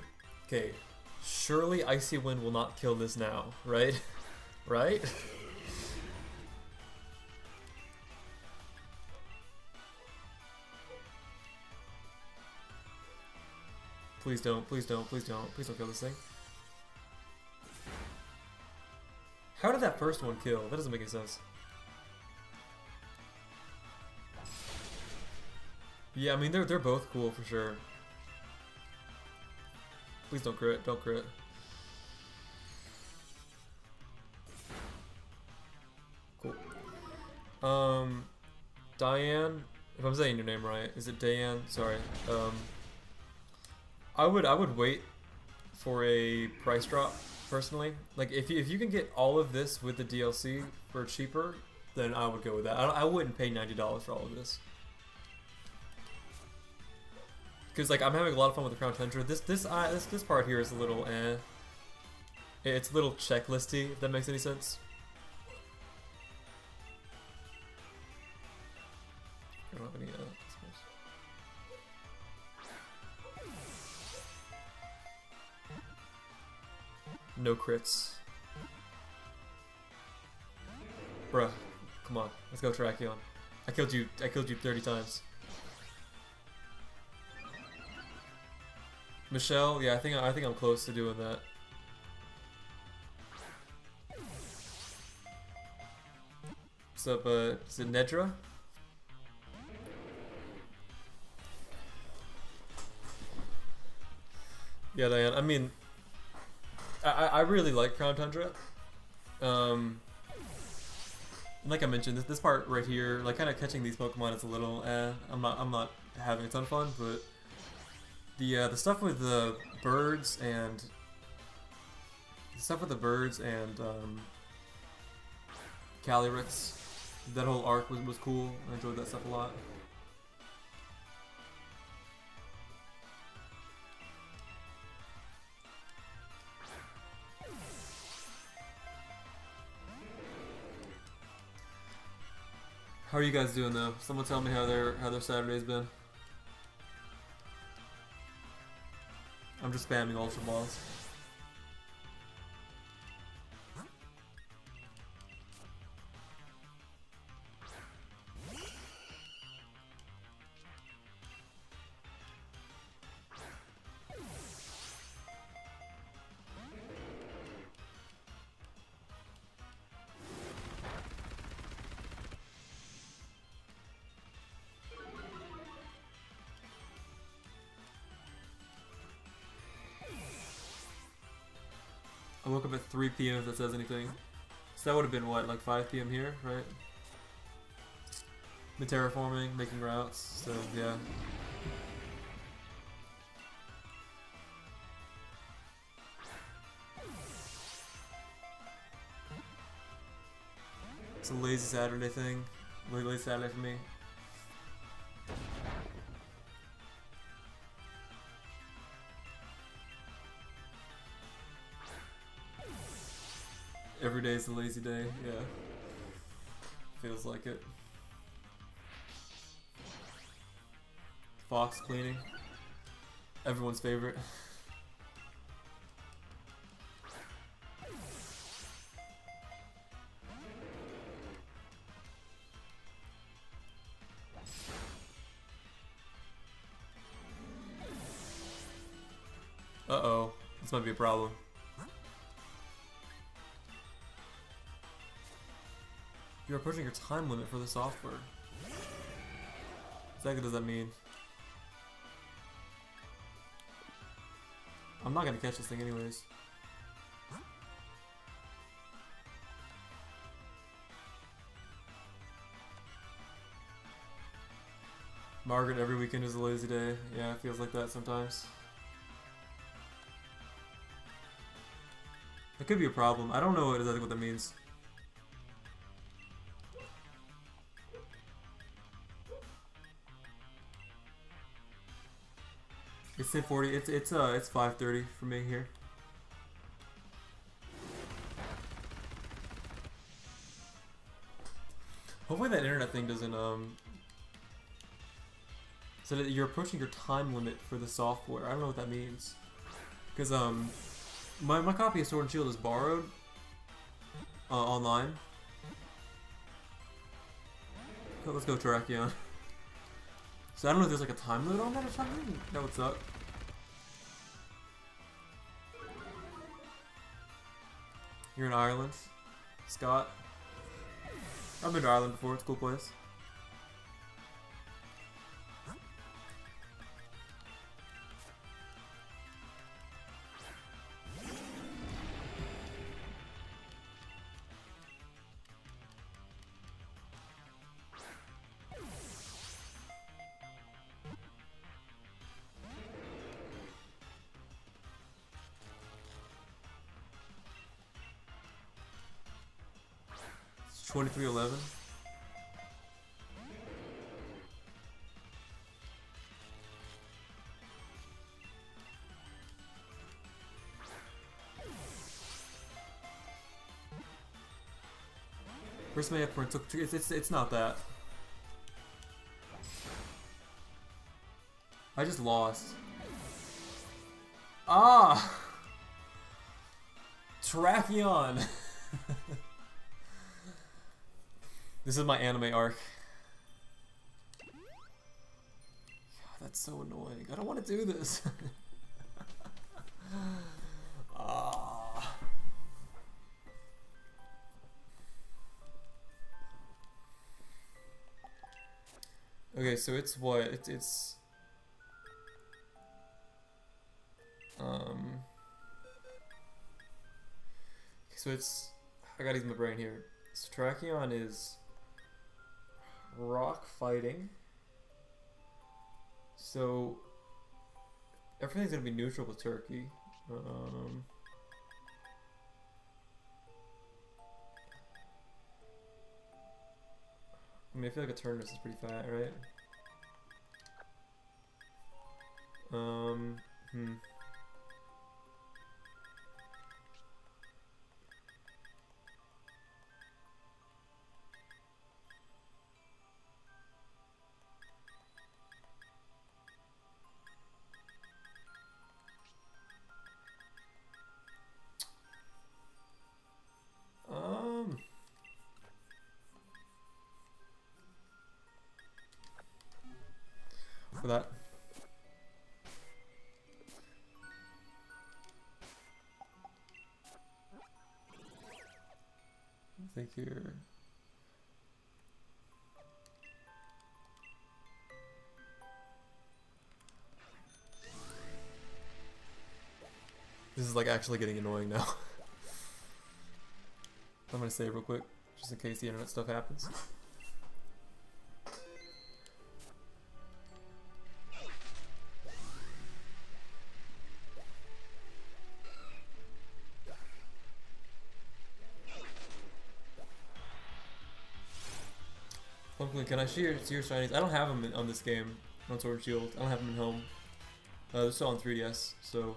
A: Okay, surely Icy Wind will not kill this now, right? Right? Please don't kill this thing. How did that first one kill? That doesn't make any sense. Yeah, I mean they're both cool for sure. Please don't crit, don't crit. Cool. Diane, if I'm saying your name right, is it Diane? Sorry. I would wait for a price drop personally. Like if you can get all of this with the DLC for cheaper, then I would go with that. I wouldn't pay $90 for all of this. Because like I'm having a lot of fun with the Crown Tundra. This part here is a little eh. It's a little checklisty, if that makes any sense. I don't have any customers. No crits. Bruh, come on, let's go Terrakion. I killed you 30 times. Michelle, yeah, I think I'm close to doing that. What's up, is it Nedra? Yeah, Diane, I mean, I really like Crown Tundra. Like I mentioned, this part right here, like kind of catching these Pokemon is a little I'm not having a ton of fun, but the stuff with the birds and Calyrex, that whole arc was cool. I enjoyed that stuff a lot. How are you guys doing though? Someone tell me how their Saturday's been. I'm just spamming Ultra Balls. I woke up at 3 p.m. if that says anything. So that would have been what, like 5 p.m. here, right? The terraforming, making routes, so yeah. It's a lazy Saturday thing. Really lazy Saturday for me. Every day is a lazy day, yeah. Feels like it. Fox cleaning. Everyone's favorite. Uh-oh. This might be a problem. You're approaching your time limit for the software. Exactly what does that mean? I'm not gonna catch this thing anyways. Margaret, every weekend is a lazy day. Yeah, it feels like that sometimes. That could be a problem. I don't know exactly what that means. It's 10:40. It's 5:30 for me here. Hopefully that internet thing doesn't so that you're approaching your time limit for the software. I don't know what that means. Because my copy of Sword and Shield is borrowed online. So let's go Terrakion. So I don't know if there's like a time limit on that or something. That would suck. You're in Ireland, Scott. I've been to Ireland before. It's a cool place. 2311. First may point took it's not that. I just lost. Ah! Tracheon! This is my anime arc. God, that's so annoying. I don't want to do this. Ah. Okay, so it's what? It's so it's, I gotta use my brain here. So Tracheon is rock fighting. So everything's gonna be neutral with Turkey. I mean, I feel like a Tundra is pretty fat, right? For that. I think here. This is like actually getting annoying now. I'm gonna save real quick, just in case the internet stuff happens. Pumpkin, can I see your shinies? I don't have them on this game, on Sword and Shield. I don't have them at home. They're still on 3DS, so.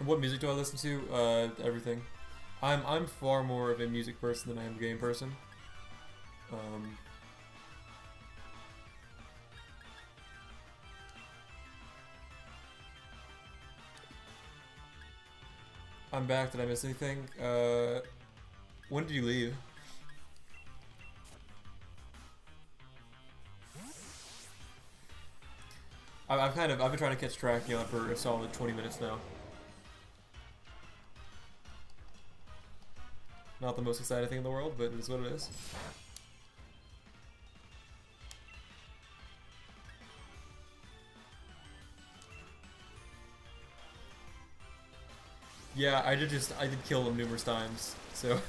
A: What music do I listen to? Everything. I'm far more of a music person than I am a game person. I'm back. Did I miss anything? When did you leave? I've been trying to catch Tracheon for a solid 20 minutes now. Not the most exciting thing in the world, but it is what it is. Yeah, I did kill him numerous times, so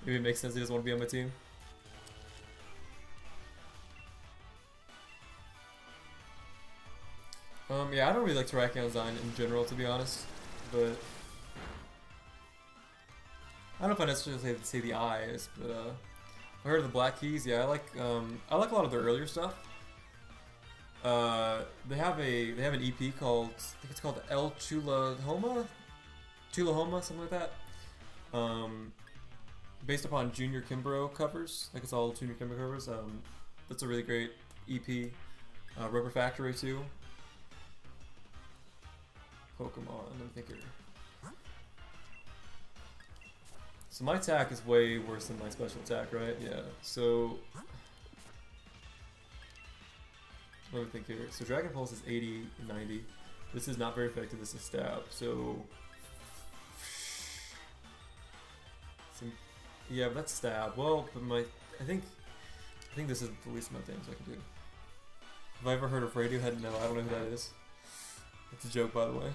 A: maybe it makes sense he doesn't want to be on my team. Yeah, I don't really like Terrakion design in general, to be honest, but I don't know if I necessarily say the eyes, but I heard of the Black Keys. Yeah, I like a lot of their earlier stuff. They have an EP called, I think it's called El Chulahoma, something like that. Based upon Junior Kimbrough covers, like it's all Junior Kimbrough covers. That's a really great EP. Rubber Factory too. Pokemon, let me think here. So my attack is way worse than my special attack, right? Yeah. So let me think here. So Dragon Pulse is 80, 90. This is not very effective. This is stab. So yeah, but that's stab. Well, but I think this is the least amount of damage I can do. Have I ever heard of Radiohead? No, I don't know who that is. It's a joke, by the way.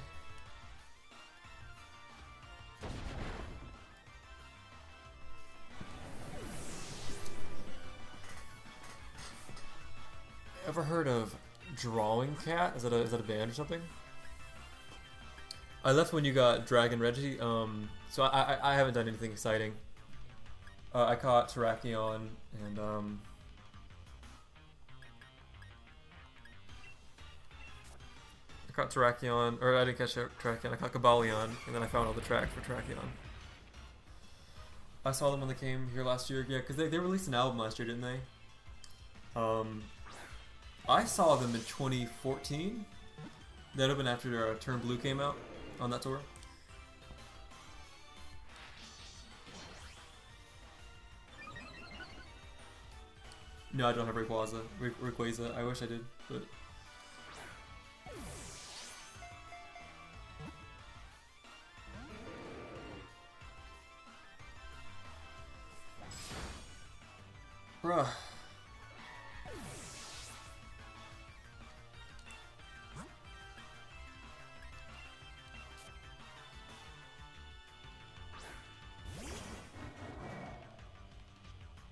A: Ever heard of Drawing Cat? Is that a band or something? I left when you got Dragon Reggie. So I haven't done anything exciting. I caught Terrakion and I caught Terrakion, or I didn't catch Terrakion. I caught Kabalion, and then I found all the tracks for Terrakion. I saw them when they came here last year. Yeah, because they released an album last year, didn't they? I saw them in 2014. That would have been after Turn Blue came out on that tour. No, I don't have Rayquaza. I wish I did, but... Bruh.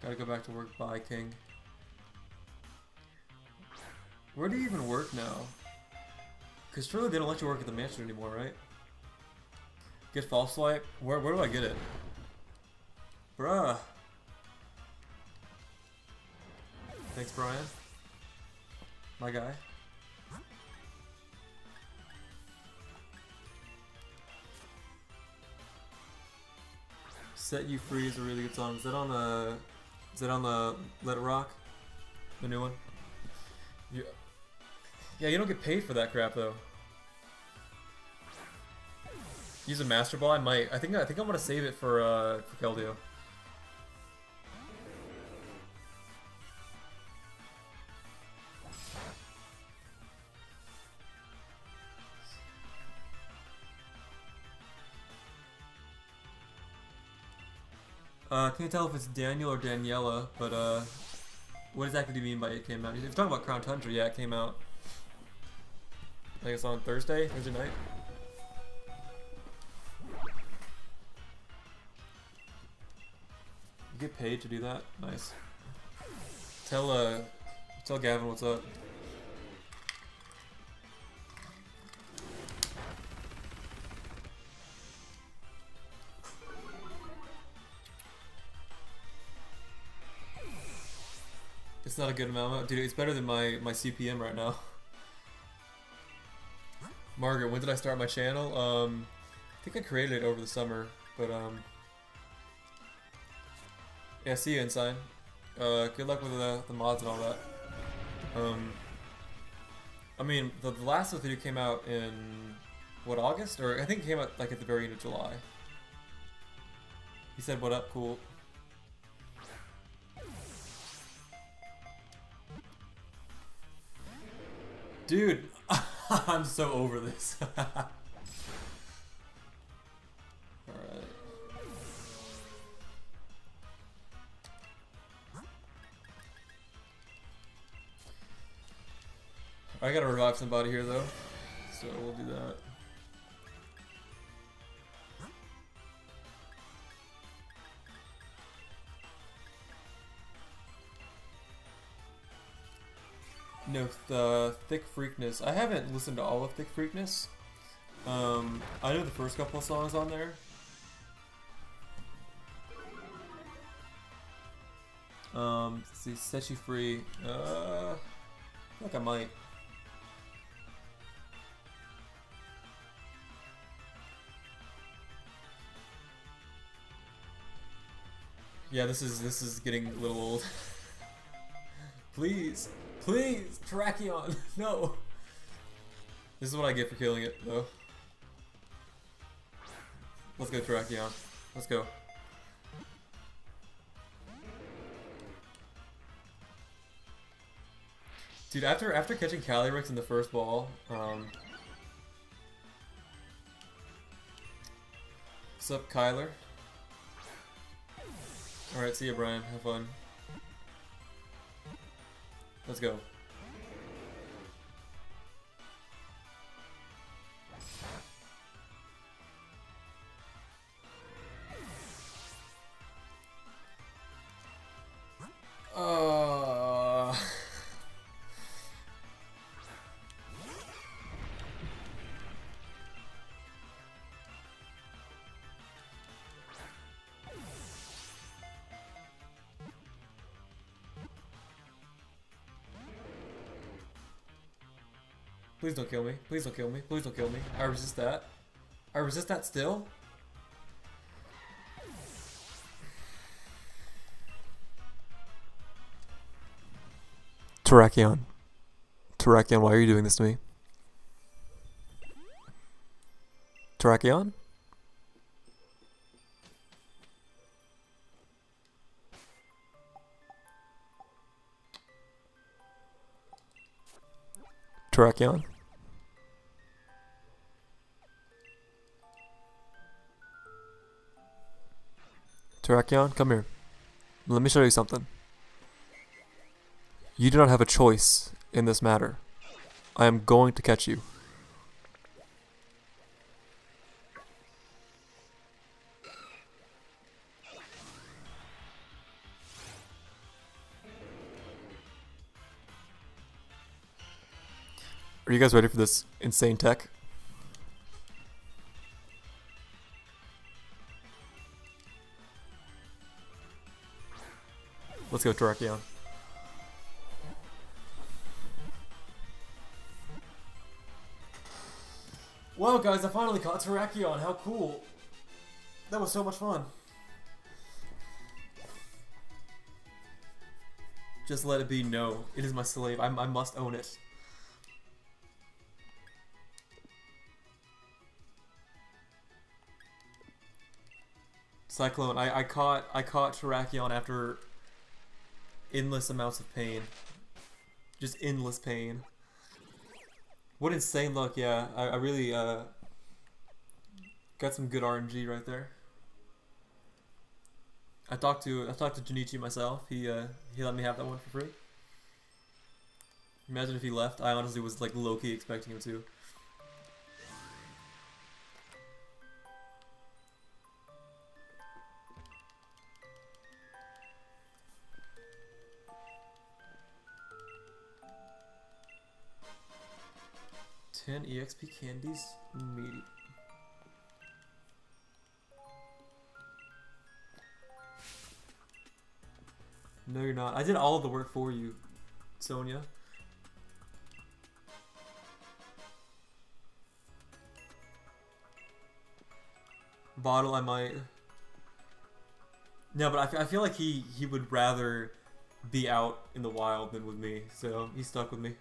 A: Gotta go back to work. Bye, King. Where do you even work now? Because surely they don't let you work at the mansion anymore, right? Get false swipe? Where do I get it? Bruh. Thanks, Brian. My guy. Set You Free is a really good song. Is that on the Let It Rock? The new one? Yeah, you don't get paid for that crap though. Use a Master Ball? I might. I think I'm gonna save it for Keldeo. Can't tell if it's Daniel or Daniela, but what exactly do you mean by it came out? If you're talking about Crown Tundra, yeah, it came out. I guess on Thursday night. You get paid to do that? Nice. Tell Gavin what's up. It's not a good amount. Dude, it's better than my CPM right now. Margaret, when did I start my channel? I think I created it over the summer, but yeah, see you, Ensign. Good luck with the mods and all that. I mean, the last video came out in, what, August? Or I think it came out like at the very end of July. He said, what up, cool. Dude, I'm so over this. Alright. I gotta revive somebody here though, so we'll do that. No, the Thick Freakness. I haven't listened to all of Thick Freakness. I know the first couple of songs on there. Let's see, Set You Free. I feel like I might. Yeah, this is getting a little old. Please. Please, Terrakion, no! This is what I get for killing it, though. Let's go, Terrakion. Let's go. Dude, after catching Calyrex in the first ball, what's up, Kyler? Alright, see ya, Brian. Have fun. Let's go. Please don't kill me. Please don't kill me. Please don't kill me. I resist that. I resist that still? Terrakion. Terrakion, why are you doing this to me? Terrakion? Terrakion? Terrakion, come here. Let me show you something. You do not have a choice in this matter. I am going to catch you. Are you guys ready for this insane tech? Let's go, Terrakion. Wow, guys, I finally caught Terrakion. How cool. That was so much fun. Just let it be no. It is my slave. I must own it. Cyclone, I caught Terrakion after endless amounts of pain. Just endless pain. What insane luck, yeah. I really got some good RNG right there. I talked to Junichi myself. He let me have that one for free. Imagine if he left. I honestly was like low-key expecting him to. Ten EXP candies, meaty. No, you're not. I did all of the work for you, Sonia. Bottle, I might. No, but I feel like he would rather be out in the wild than with me, so he's stuck with me.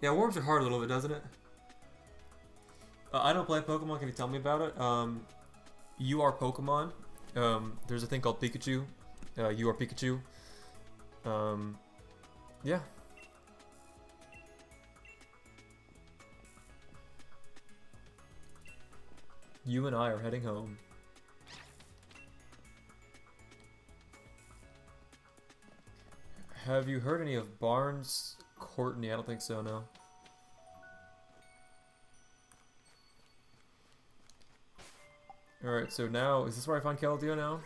A: Yeah, warms are hard a little bit, doesn't it? I don't play Pokemon. Can you tell me about it? You are Pokemon. There's a thing called Pikachu. You are Pikachu. Yeah. You and I are heading home. Have you heard any of Barnes Courtney? I don't think so, no. Alright, so now, is this where I find Keldeo now?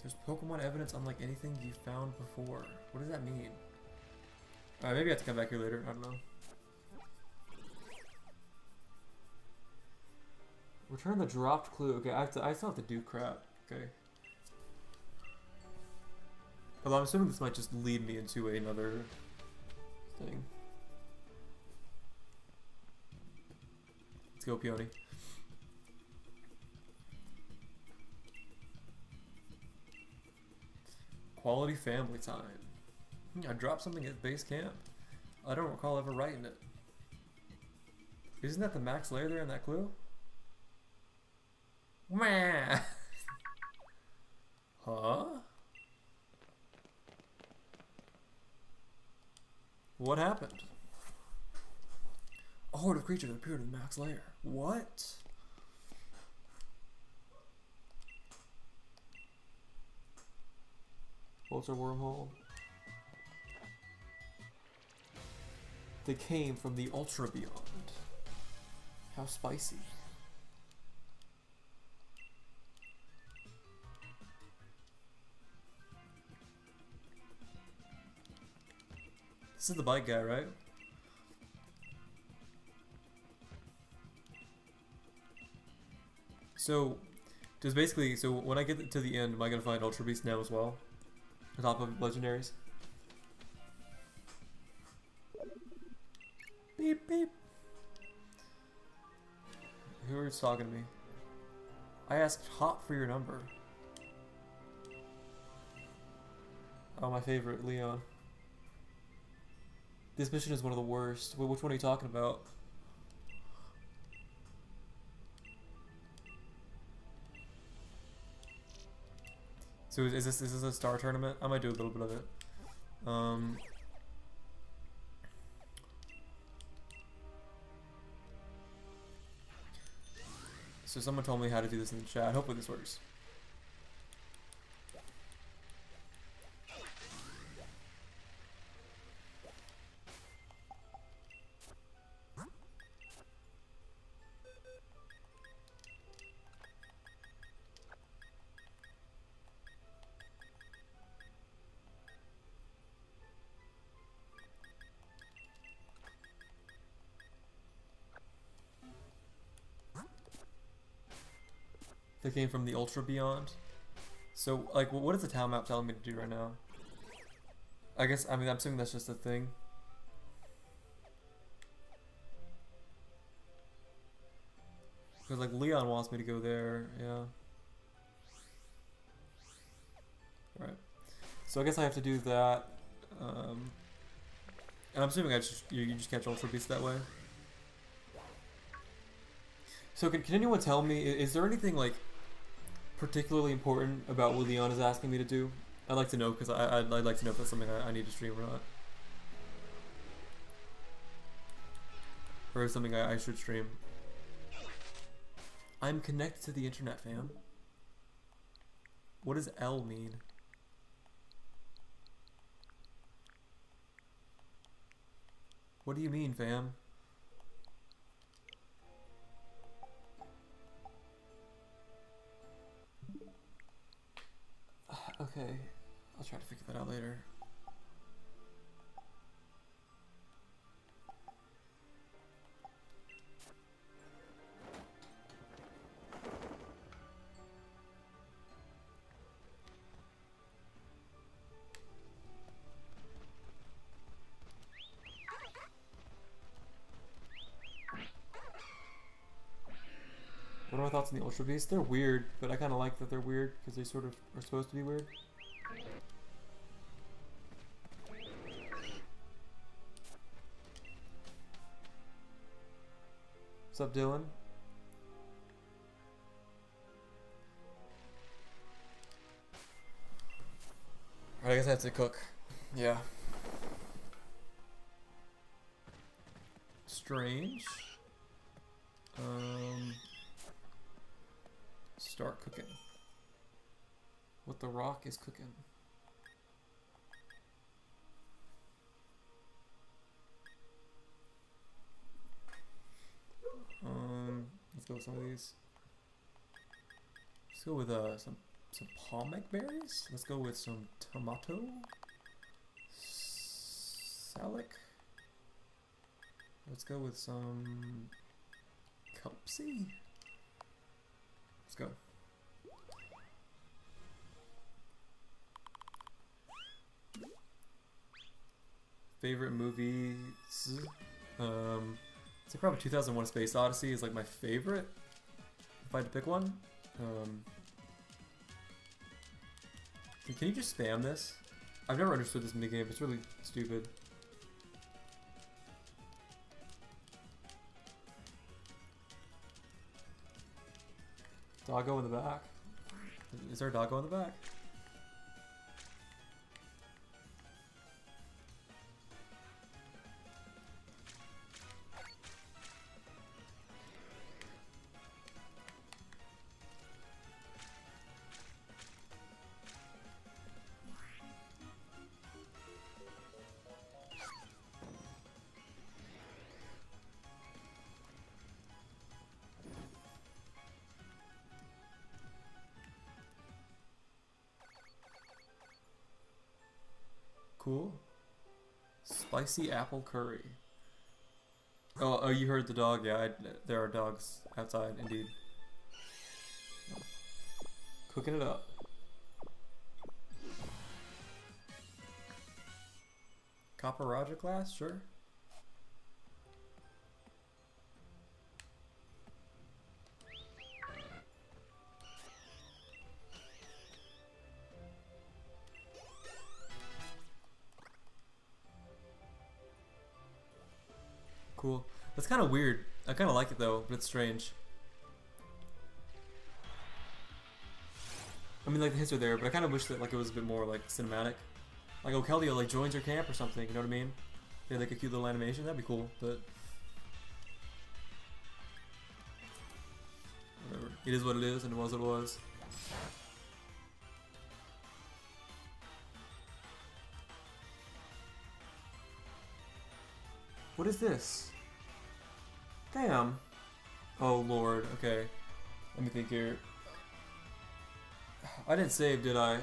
A: There's Pokemon evidence unlike anything you found before. What does that mean? Alright, maybe I have to come back here later. I don't know. Return the dropped clue. Okay, I still have to do crap. Okay. Although I'm assuming this might just lead me into another thing. Let's go, Peony. Quality family time. I dropped something at base camp. I don't recall ever writing it. Isn't that the max layer there in that clue? Meh. Huh? What happened? A horde of creatures appeared in the max lair. What? Ultra wormhole. They came from the ultra beyond. How spicy. This is the bike guy, right? So, does basically, so when I get to the end, am I going to find Ultra Beast now as well? On top of legendaries? Beep, beep. Who is talking to me? I asked Hop for your number. Oh, my favorite, Leon. This mission is one of the worst. Wait, which one are you talking about? So is this a star tournament? I might do a little bit of it. So someone told me how to do this in the chat. Hopefully this works. They came from the Ultra Beyond. So, like, what is the town map telling me to do right now? I guess, I mean, I'm assuming that's just a thing. Because, like, Leon wants me to go there, yeah. Alright. So I guess I have to do that. And I'm assuming you just catch Ultra Beast that way. So can anyone tell me, is there anything, like, particularly important about what Leon is asking me to do? I'd like to know, because I'd like to know if that's something I need to stream or not. Or is something I should stream. I'm connected to the internet, fam. What does L mean? What do you mean, fam? Okay, I'll try to figure that out later. What are my thoughts on the Ultra Beasts? They're weird, but I kind of like that they're weird because they sort of are supposed to be weird. What's up, Dylan? Alright, I guess I have to cook. Yeah. Strange. Start cooking. What the Rock is cooking. Let's go with some of these. Let's go with some pomegranate berries. Let's go with some tomato. Salic. Let's go with some Kelpsy. Let's go. Favorite movies? So probably 2001: Space Odyssey is like my favorite, if I had to pick one. Can you just spam this? I've never understood this minigame. It's really stupid. Doggo in the back. Is there a doggo in the back? Cool. Spicy apple curry. Oh, you heard the dog. Yeah, there are dogs outside, indeed. Cooking it up. Copper Roger class? Sure. Cool. That's kind of weird. I kind of like it though, but it's strange. I mean, like the hits are there, but I kind of wish that like it was a bit more like cinematic. Like, oh, Keldeo like joins your camp or something. You know what I mean? Yeah, like a cute little animation. That'd be cool. But whatever. It is what it is, and it was what it was. What is this? Damn. Oh lord. Okay. Let me think here. I didn't save, did I?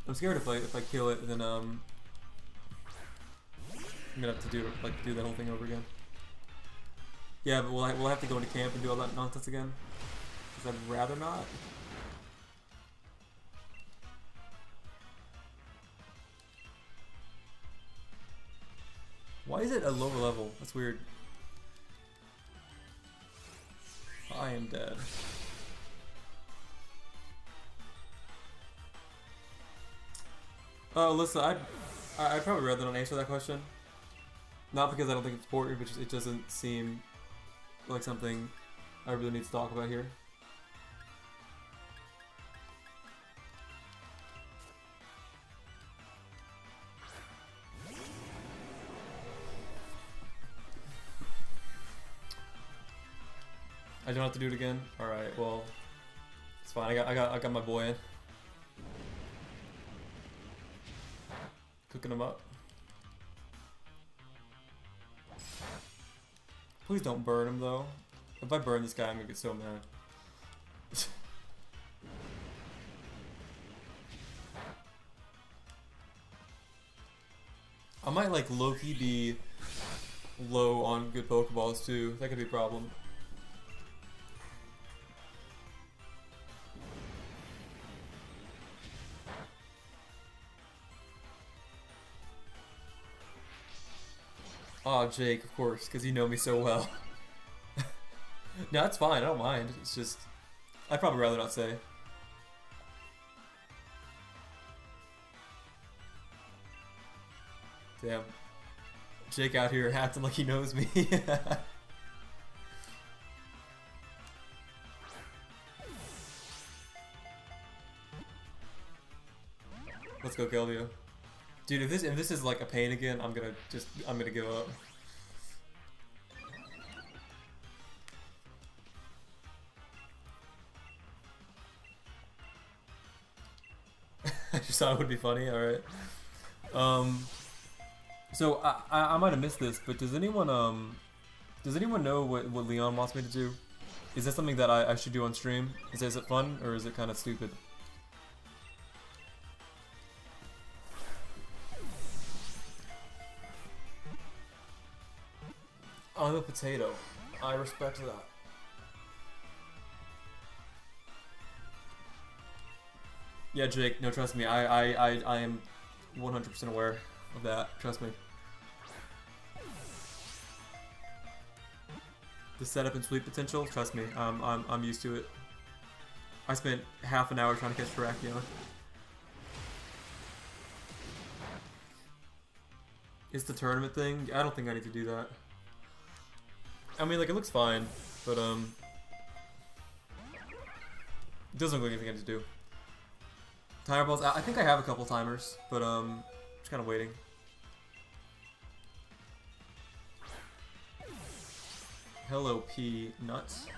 A: I'm scared if I kill it, then I'm gonna have to do that whole thing over again. Yeah, but we'll have to go into camp and do all that nonsense again. Because I'd rather not. Why is it a lower level? That's weird. I am dead. Alyssa, I'd probably rather not answer that question. Not because I don't think it's important, but just, it doesn't seem like something I really need to talk about here. I don't have to do it again? Alright, well, it's fine. I got my boy in. Cooking him up. Please don't burn him though. If I burn this guy, I'm gonna get so mad. I might like low-key be low on good Pokeballs too. That could be a problem. Oh, Jake, of course, because you know me so well. No, it's fine. I don't mind. It's just, I'd probably rather not say. Damn. Jake out here acting like he knows me. Let's go, Keldeo. Dude, if this is like a pain again, I'm gonna give up. I just thought it would be funny. All right. So I might have missed this, but does anyone know what Leon wants me to do? Is that something that I should do on stream? Is it fun or is it kind of stupid? I'm a potato. I respect that. Yeah, Jake. No, trust me. I am 100% aware of that. Trust me. The setup and sweep potential. Trust me. I'm used to it. I spent half an hour trying to catch Terrakion. It's the tournament thing. I don't think I need to do that. I mean, like, it looks fine, but, it doesn't look like anything I need to do. Timer balls, I think I have a couple timers, but, just kind of waiting. Hello, P nuts.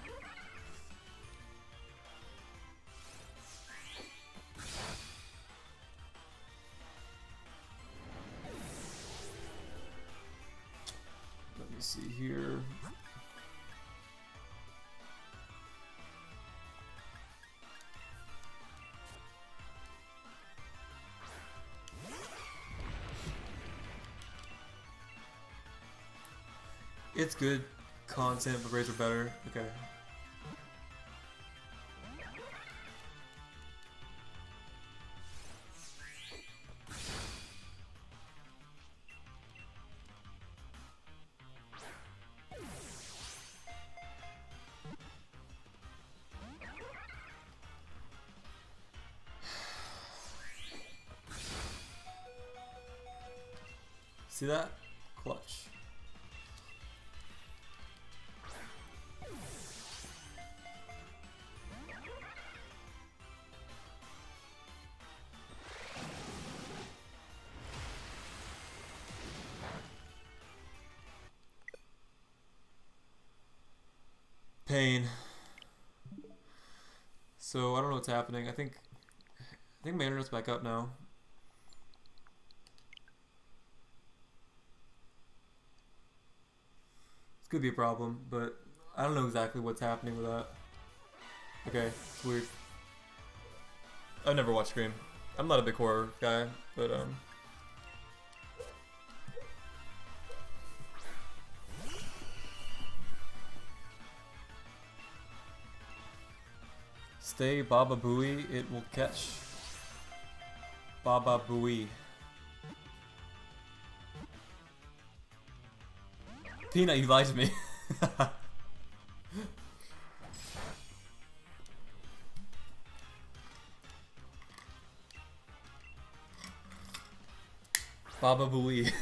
A: me see here. It's good content, but raids are better. Okay. See that? Clutch. Pain. So I don't know what's happening. I think my internet's back up now. This could be a problem, but I don't know exactly what's happening with that. Okay, it's weird. I've never watched Scream. I'm not a big horror guy, but stay Baba Booey, it will catch. Baba Booey. Peanut, you lied to me. Baba Booey.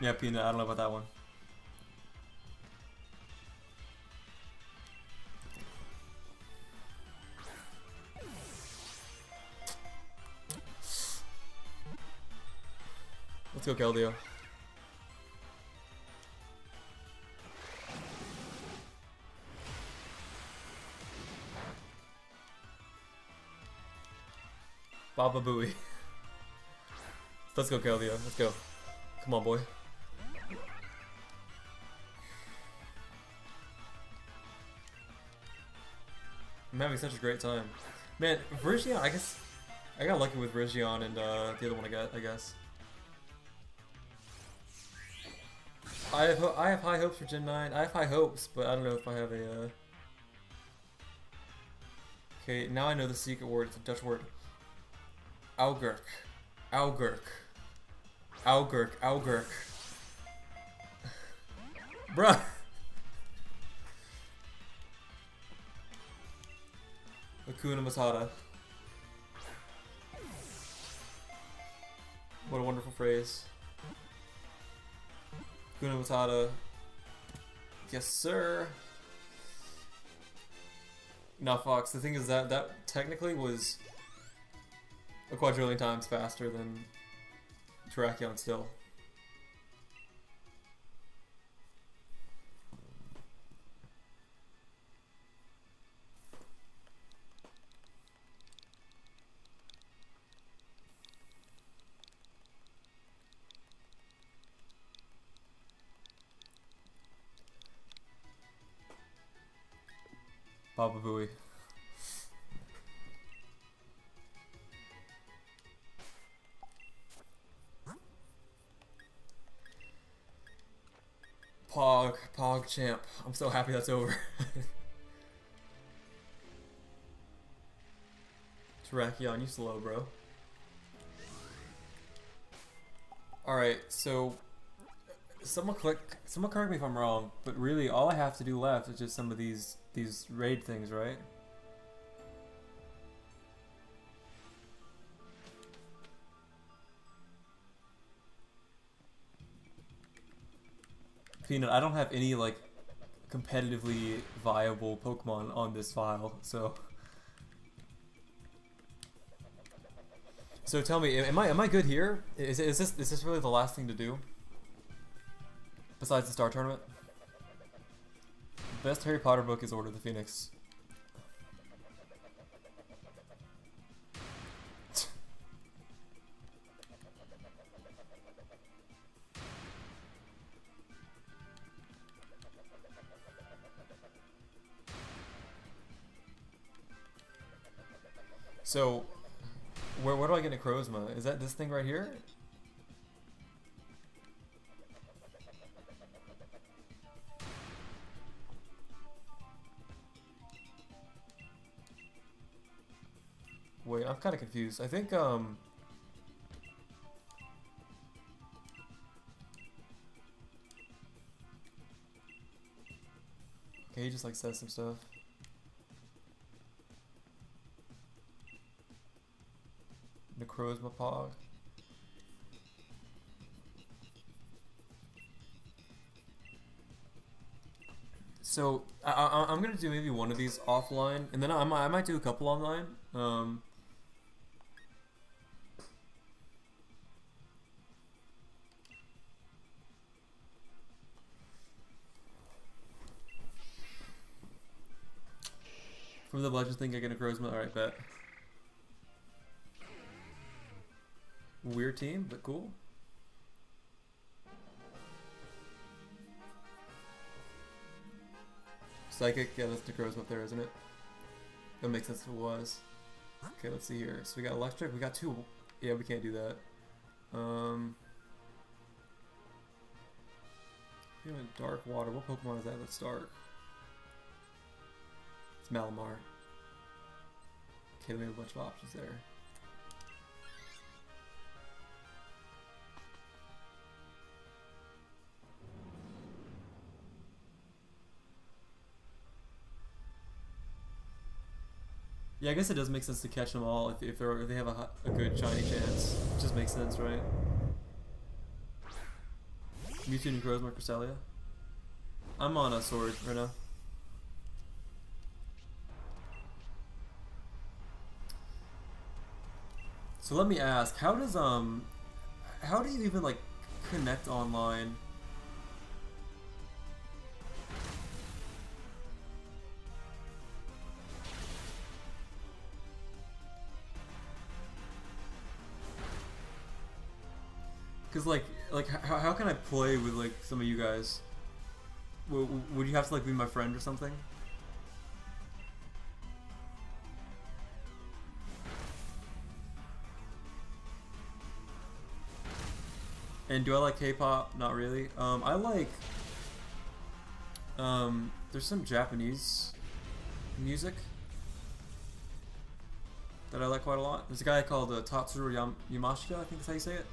A: Yeah, Peanut, I don't know about that one. Let's go, Keldeo. Baba Booey. Let's go, Keldeo. Let's go. Come on, boy. I'm having such a great time. Man, Virizion, I guess I got lucky with Virizion and the other one I guess. I have high hopes for Gen 9. I have high hopes, but I don't know if I have a Okay, now I know the secret word. It's a Dutch word. Augurk. Augurk. Augurk. Augurk. Bruh. Hakuna Matata. What a wonderful phrase. Hakuna Matata. Yes, sir. Now, Fox, the thing is that technically was a quadrillion times faster than Terrakion still. Baba Booey. Pog champ. I'm so happy that's over. Terrakion, you slow, bro. Alright, so someone correct me if I'm wrong, but really all I have to do left is just some of these raid things, right? Peanut, I don't have any like competitively viable Pokemon on this file, so tell me, am I good here? Is this really the last thing to do? Besides the Star Tournament? The best Harry Potter book is Order of the Phoenix. So, where do I get Necrozma? Is that this thing right here? Wait, I'm kind of confused. I think, okay, he just like says some stuff. Necrozma Pog. So I'm gonna do maybe one of these offline, and then I might do a couple online. From the legend thing, I get a Necrozma. All right, bet. Weird team, but cool. Psychic, yeah, that's Necrozma up there, isn't it? That makes sense if it was. Okay, let's see here. So we got electric, we got two. Yeah, we can't do that. Dark water. What Pokemon is that that's dark? It's Malamar. Okay, we have a bunch of options there. Yeah, I guess it does make sense to catch them all if they have a good shiny chance. It just makes sense, right? Mewtwo, Necrozma, Cresselia. I'm on a sword right now. So let me ask, how do you even like connect online? Cause like how can I play with like some of you guys? Would you have to like be my friend or something? And do I like K-pop? Not really. I like there's some Japanese music that I like quite a lot. There's a guy called Tatsuro Yamashita, I think is how you say it.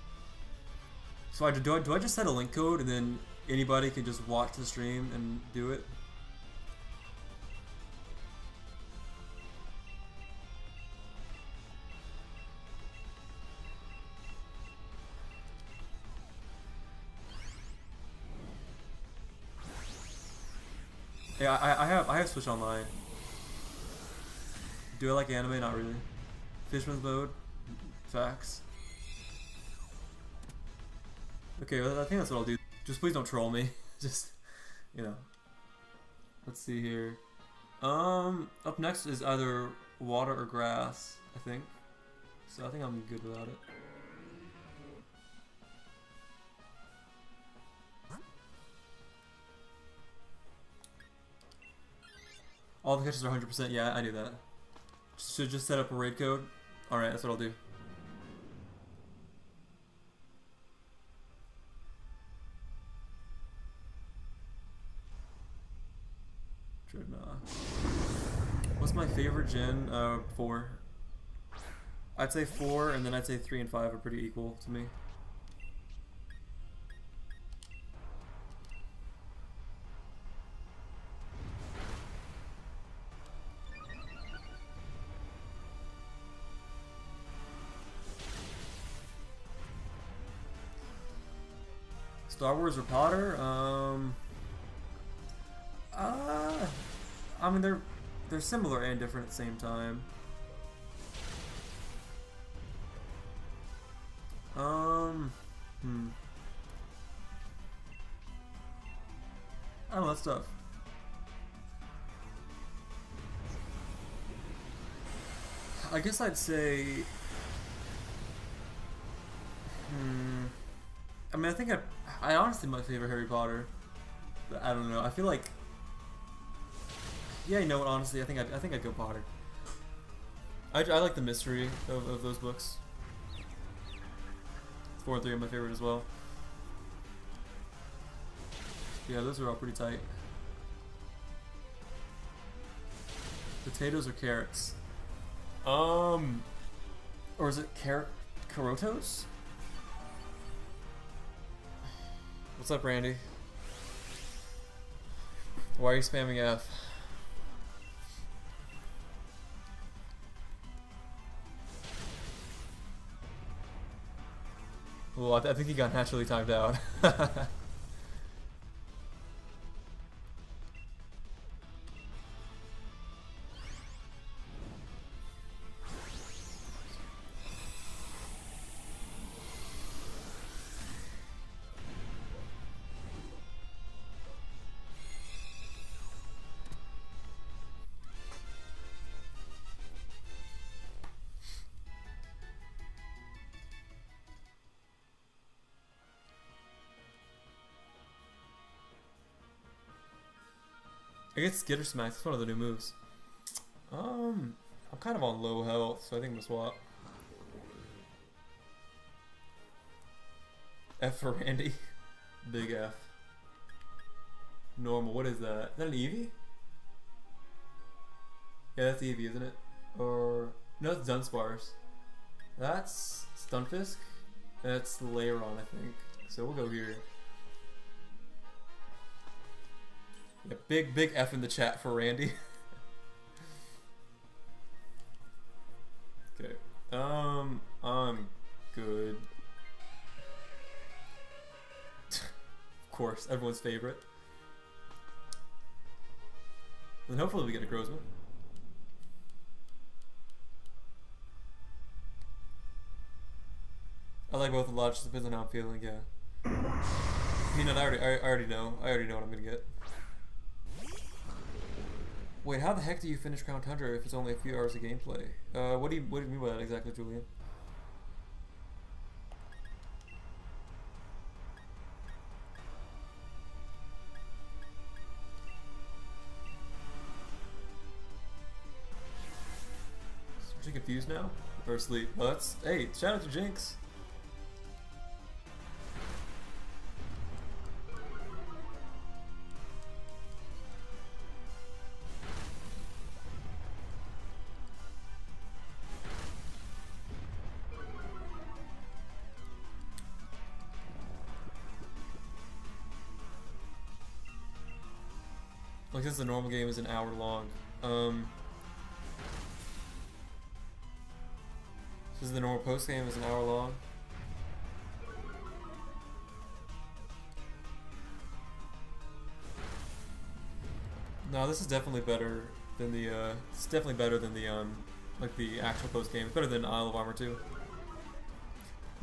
A: So do I just set a link code and then anybody can just watch the stream and do it? Yeah, I have Switch Online. Do I like anime? Not really. Fisherman's mode? Facts. Okay, well, I think that's what I'll do. Just please don't troll me. Just, you know. Let's see here. Up next is either water or grass, I think. So I think I'm good without it. All the catches are 100%. Yeah, I knew that. Should just set up a raid code. Alright, that's what I'll do. What's my favorite gen? 4. I'd say 4, and then I'd say 3 and 5 are pretty equal to me. Star Wars or Potter? I mean they're similar and different at the same time. I don't know, that's tough. I guess I'd say I mean, I think I honestly my favorite Harry Potter. But I don't know. I feel like, yeah, you know what? Honestly, I think I'd go Potter. I like the mystery of those books. 4 and 3 are my favorite as well. Yeah, those are all pretty tight. Potatoes or carrots? Or is it carotos? What's up, Randy? Why are you spamming F? Well, I think he got naturally timed out. I guess Skitter Smack, that's one of the new moves. I'm kind of on low health, so I think I'm gonna swap. F for Randy. Big F. Normal, what is that? Is that an Eevee? Yeah, that's Eevee, isn't it? Or, no, it's Dunsparce. That's Stunfisk? That's Lairon, I think. So we'll go here. Yeah, big F in the chat for Randy. Okay. I'm good. Of course, everyone's favorite. And hopefully we get a Grozma. I like both a lot, just depends on how I'm feeling, yeah. Peanut, I already know. I already know what I'm gonna get. Wait, how the heck do you finish Crown Tundra if it's only a few hours of gameplay? What do you mean by that exactly, Julian? Is she confused now? Or asleep? Well, that's... Hey, shout out to Jinx! Like, since the normal game is an hour long. Since the normal post game is an hour long. No, this is definitely better than the, it's definitely better than the, like the actual post game. It's better than Isle of Armor 2.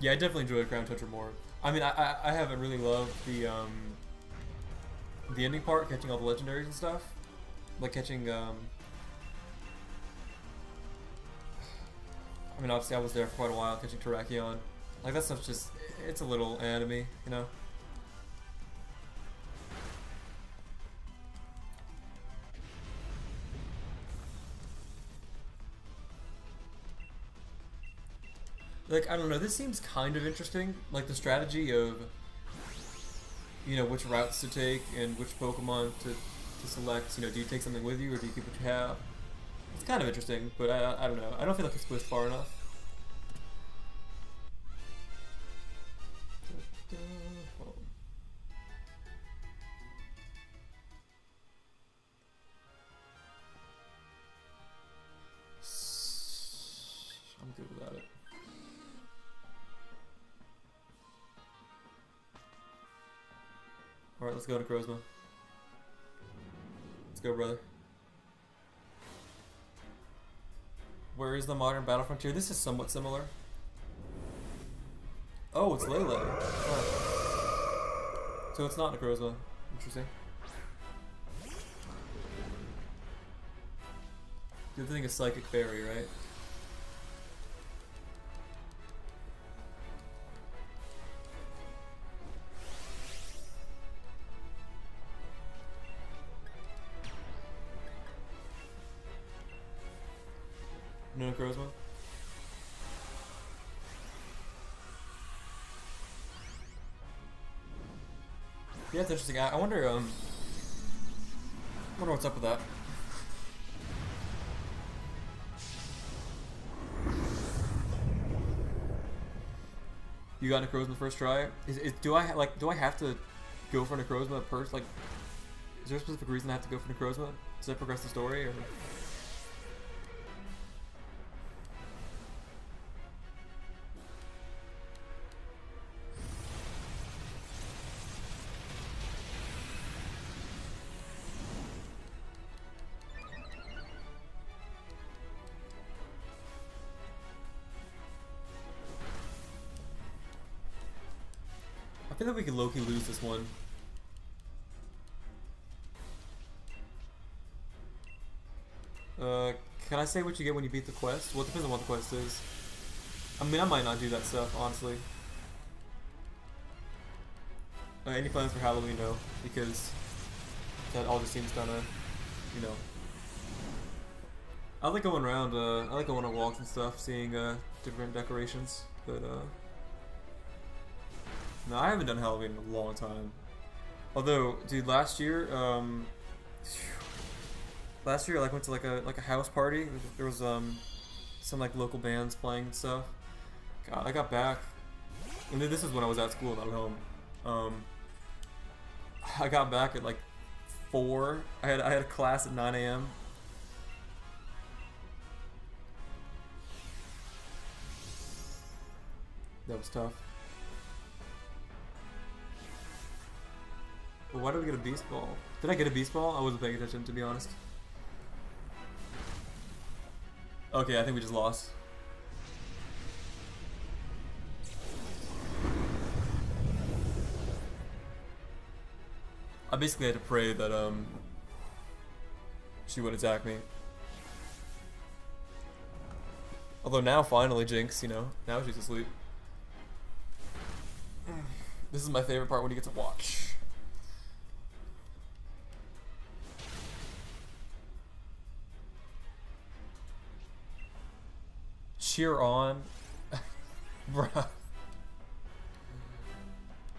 A: Yeah, I definitely enjoyed Crown Tundra more. I mean, I haven't really loved the ending part, catching all the legendaries and stuff. Like catching, I mean, obviously I was there for quite a while, catching Terrakion. Like, that stuff's just, it's a little anime, you know? Like, I don't know, this seems kind of interesting. Like, the strategy of, you know, which routes to take and which Pokemon to select. You know, do you take something with you or do you keep what you have? It's kind of interesting, but I don't know. I don't feel like it's pushed far enough. I'm good without it. Alright, let's go to Grozma. Let's go, brother. Where is the modern battle frontier? This is somewhat similar. Oh, it's Lele. Oh. So it's not a Grozma. Interesting. The other thing is Psychic Fairy, right? No Necrozma? Yeah, it's interesting. I wonder what's up with that. You got Necrozma first try. Do I have to go for Necrozma first? Like, is there a specific reason I have to go for Necrozma? Does that progress the story, or? I feel like we can low-key lose this one. Can I say what you get when you beat the quest? Well, it depends on what the quest is. I mean, I might not do that stuff, honestly. Any plans for Halloween? No, because that all just seems kind of, you know. I like going around. I like going on walks and stuff, seeing different decorations. But no, I haven't done Halloween in a long time. Although, dude, last year, I like went to like a house party. There was some like local bands playing and stuff. God, I got back, and this is when I was at school, not at home. I got back at like 4. I had a class at 9 a.m. That was tough. But why did we get a beast ball? Did I get a beast ball? I wasn't paying attention, to be honest. Okay, I think we just lost. I basically had to pray that she would attack me. Although now finally Jinx, you know, now she's asleep. This is my favorite part when you get to watch. Cheer on. Bruh.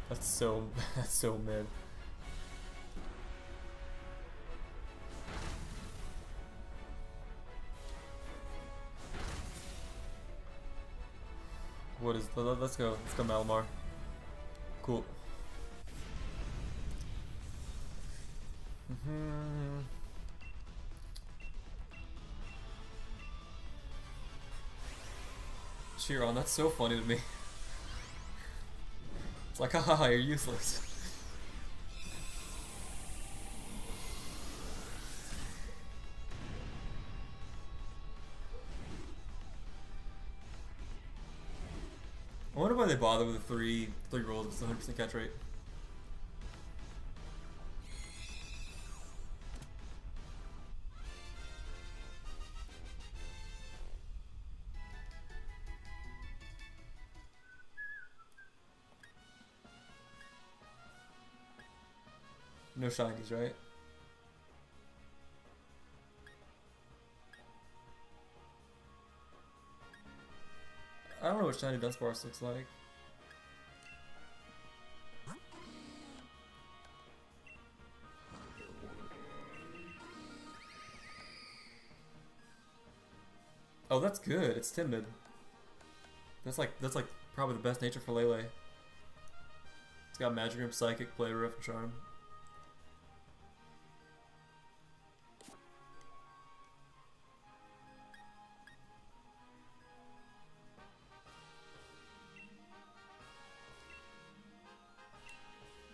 A: That's so mid. What is let's go Malamar. Cool. Cheer on, that's so funny to me. It's like, haha, you're useless. I wonder why they bother with the three rolls if it's 100% catch rate. No shinies, right? I don't know what shiny Dunsparce looks like. Oh, that's good. It's timid. That's like probably the best nature for Lele. It's got Magic Room, Psychic, Play Rough, and Charm.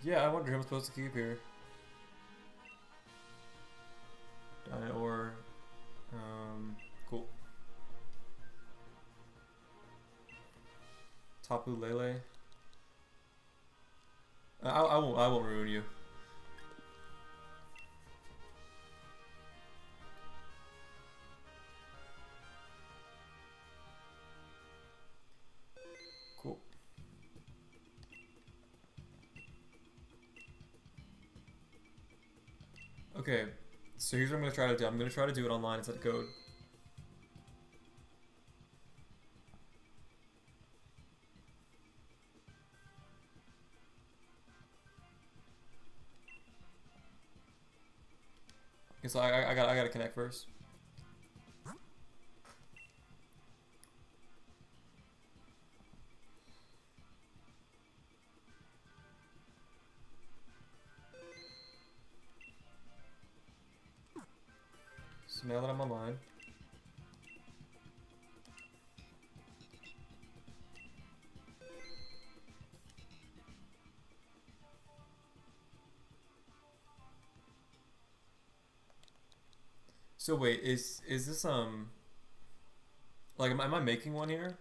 A: Yeah, I wonder who I'm supposed to keep here. Or, cool. Tapu Lele. I won't ruin you. Cool. Okay, so here's what I'm gonna try to do. I'm gonna try to do it online instead of code. So I gotta connect first. So now that I'm online. So wait, is this like am I making one here?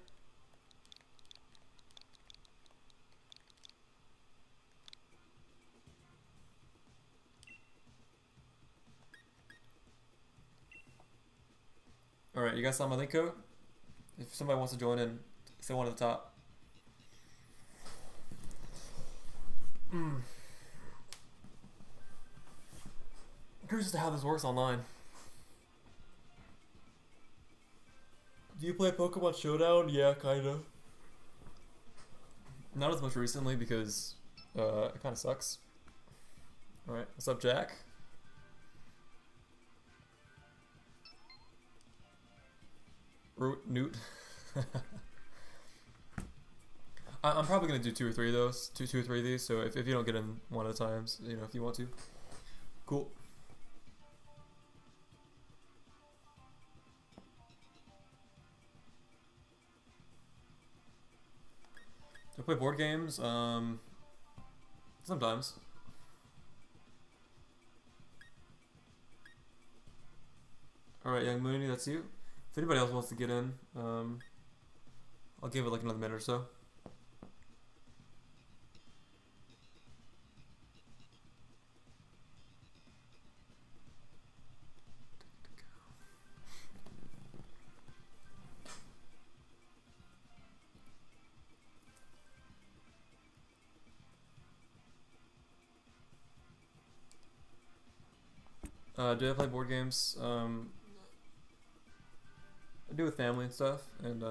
A: All right, you guys saw my link code. If somebody wants to join in, say one at the top. Curious as to how this works online. Do you play Pokemon Showdown? Yeah, kinda. Not as much recently because it kind of sucks. All right, what's up, Jack? Newt. I'm probably gonna do two or three of those, two or three of these. So if you don't get in one at a time, you know, if you want to, cool. Do I play board games? Sometimes. All right, Young Mooney, that's you. If anybody else wants to get in, I'll give it like another minute or so. Do I play board games? I do with family and stuff, and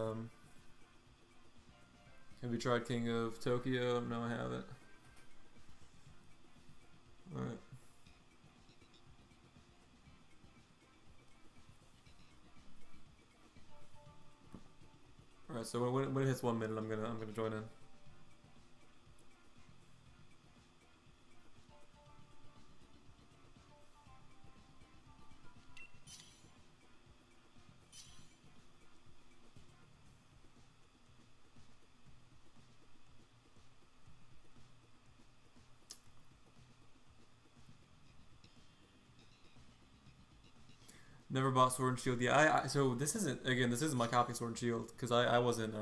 A: have you tried King of Tokyo? No, I haven't. Alright. Alright, so when it hits 1 minute, I'm gonna join in. Never bought Sword and Shield. Yeah, so this isn't my copy of Sword and Shield because I wasn't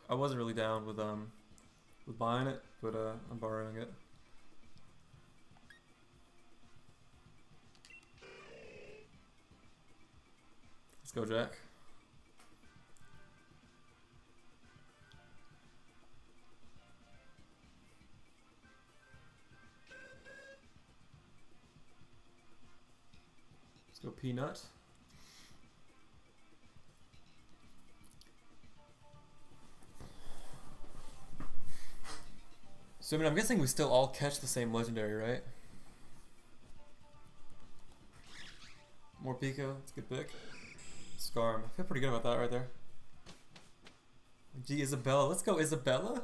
A: really down with buying it, but I'm borrowing it. Let's go, Jack. Let's go, Peanut. So I mean, I'm guessing we still all catch the same legendary, right? More Pico, that's a good pick. Scarm, I feel pretty good about that right there. Gee, Isabella, let's go Isabella.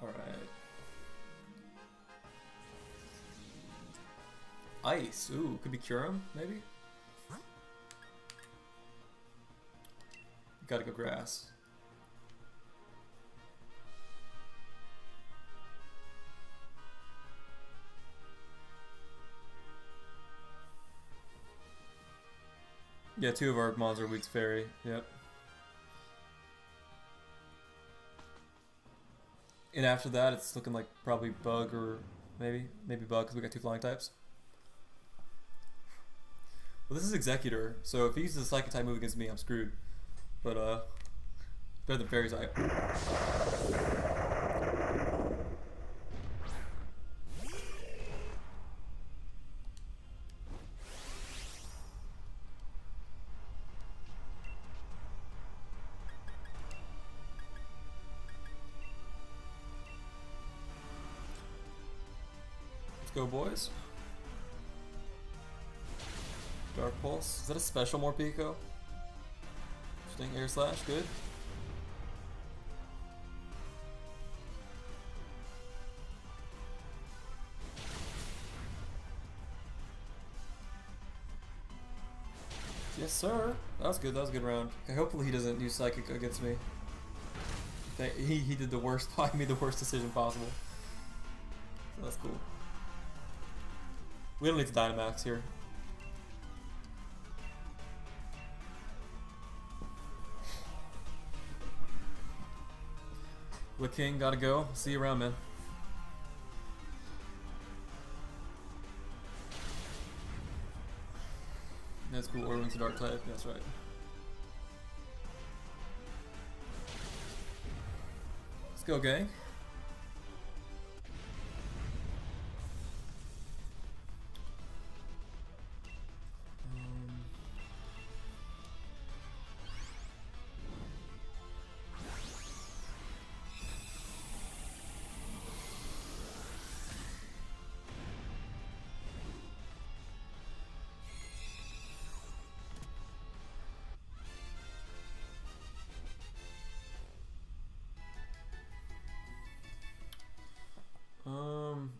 A: Alright. Ice, ooh, could be Curum, maybe? Gotta go grass. Yeah, two of our mons are Week's Fairy. Yep. And after that, it's looking like probably Bug or maybe Bug because we got two flying types. Well, this is Executor, so if he uses a Psychic type move against me, I'm screwed. But better than Fairy's Eye. go, boys. Dark Pulse. Is that a special Morpeko? Interesting. Air Slash. Good. Yes, sir. That was good. That was a good round. Okay, hopefully he doesn't use Psychic against me. He did the worst. He made the worst decision possible. So that's cool. We don't need to Dynamax here. The King gotta go. See you around, man. That's cool. Orwin's a dark type. That's right. Let's go, gang.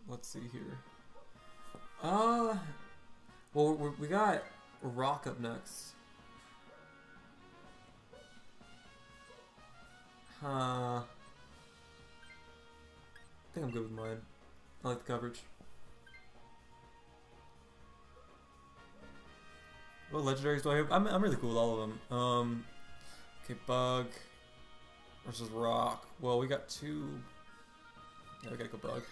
A: Let's see here. Well, we got Rock up next. I think I'm good with mine. I like the coverage. What legendaries do I have? I'm really cool with all of them. Okay, Bug versus Rock. Well, we got two. Yeah, we gotta go Bug.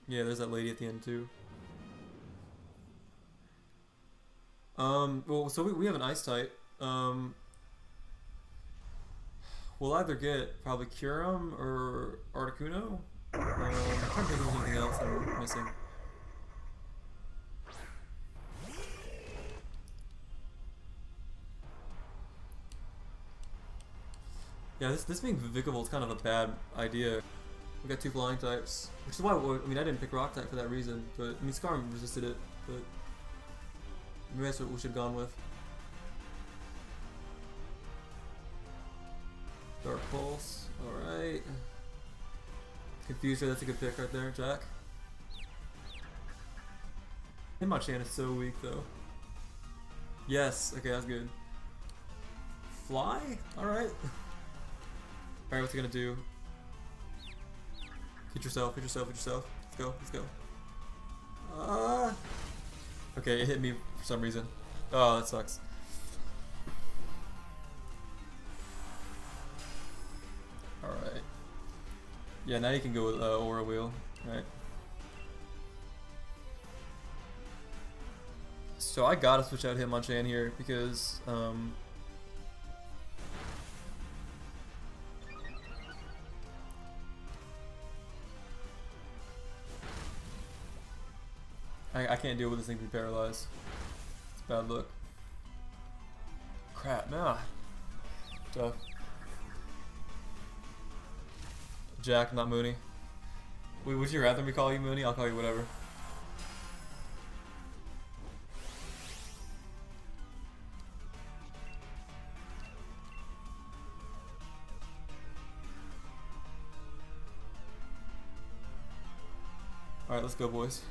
A: Yeah, there's that lady at the end too. Well, so we have an Ice type. We'll either get probably Kyurem or Articuno. I can't think of anything else that I'm missing. Yeah, this being Vikavolt is kind of a bad idea. We got two flying types, which is why I mean I didn't pick Rock type for that reason. But I mean Skarm resisted it, but maybe that's what we should have gone with. Dark Pulse, all right. Confuser, that's a good pick right there, Jack. Hitmonchan is so weak though. Yes, okay, that's good. Fly? Alright. Alright, what's he gonna do? Hit yourself, hit yourself, hit yourself. Let's go, let's go. Okay, it hit me for some reason. Oh, that sucks. Alright. Yeah, now you can go with Aura Wheel, right? So I gotta switch out Hitmonchan here because I can't deal with this thing being paralyzed. It's a bad look. Crap, nah. Tough. Jack, not Mooney. Wait, would you rather me call you Mooney? I'll call you whatever. Alright, let's go, boys.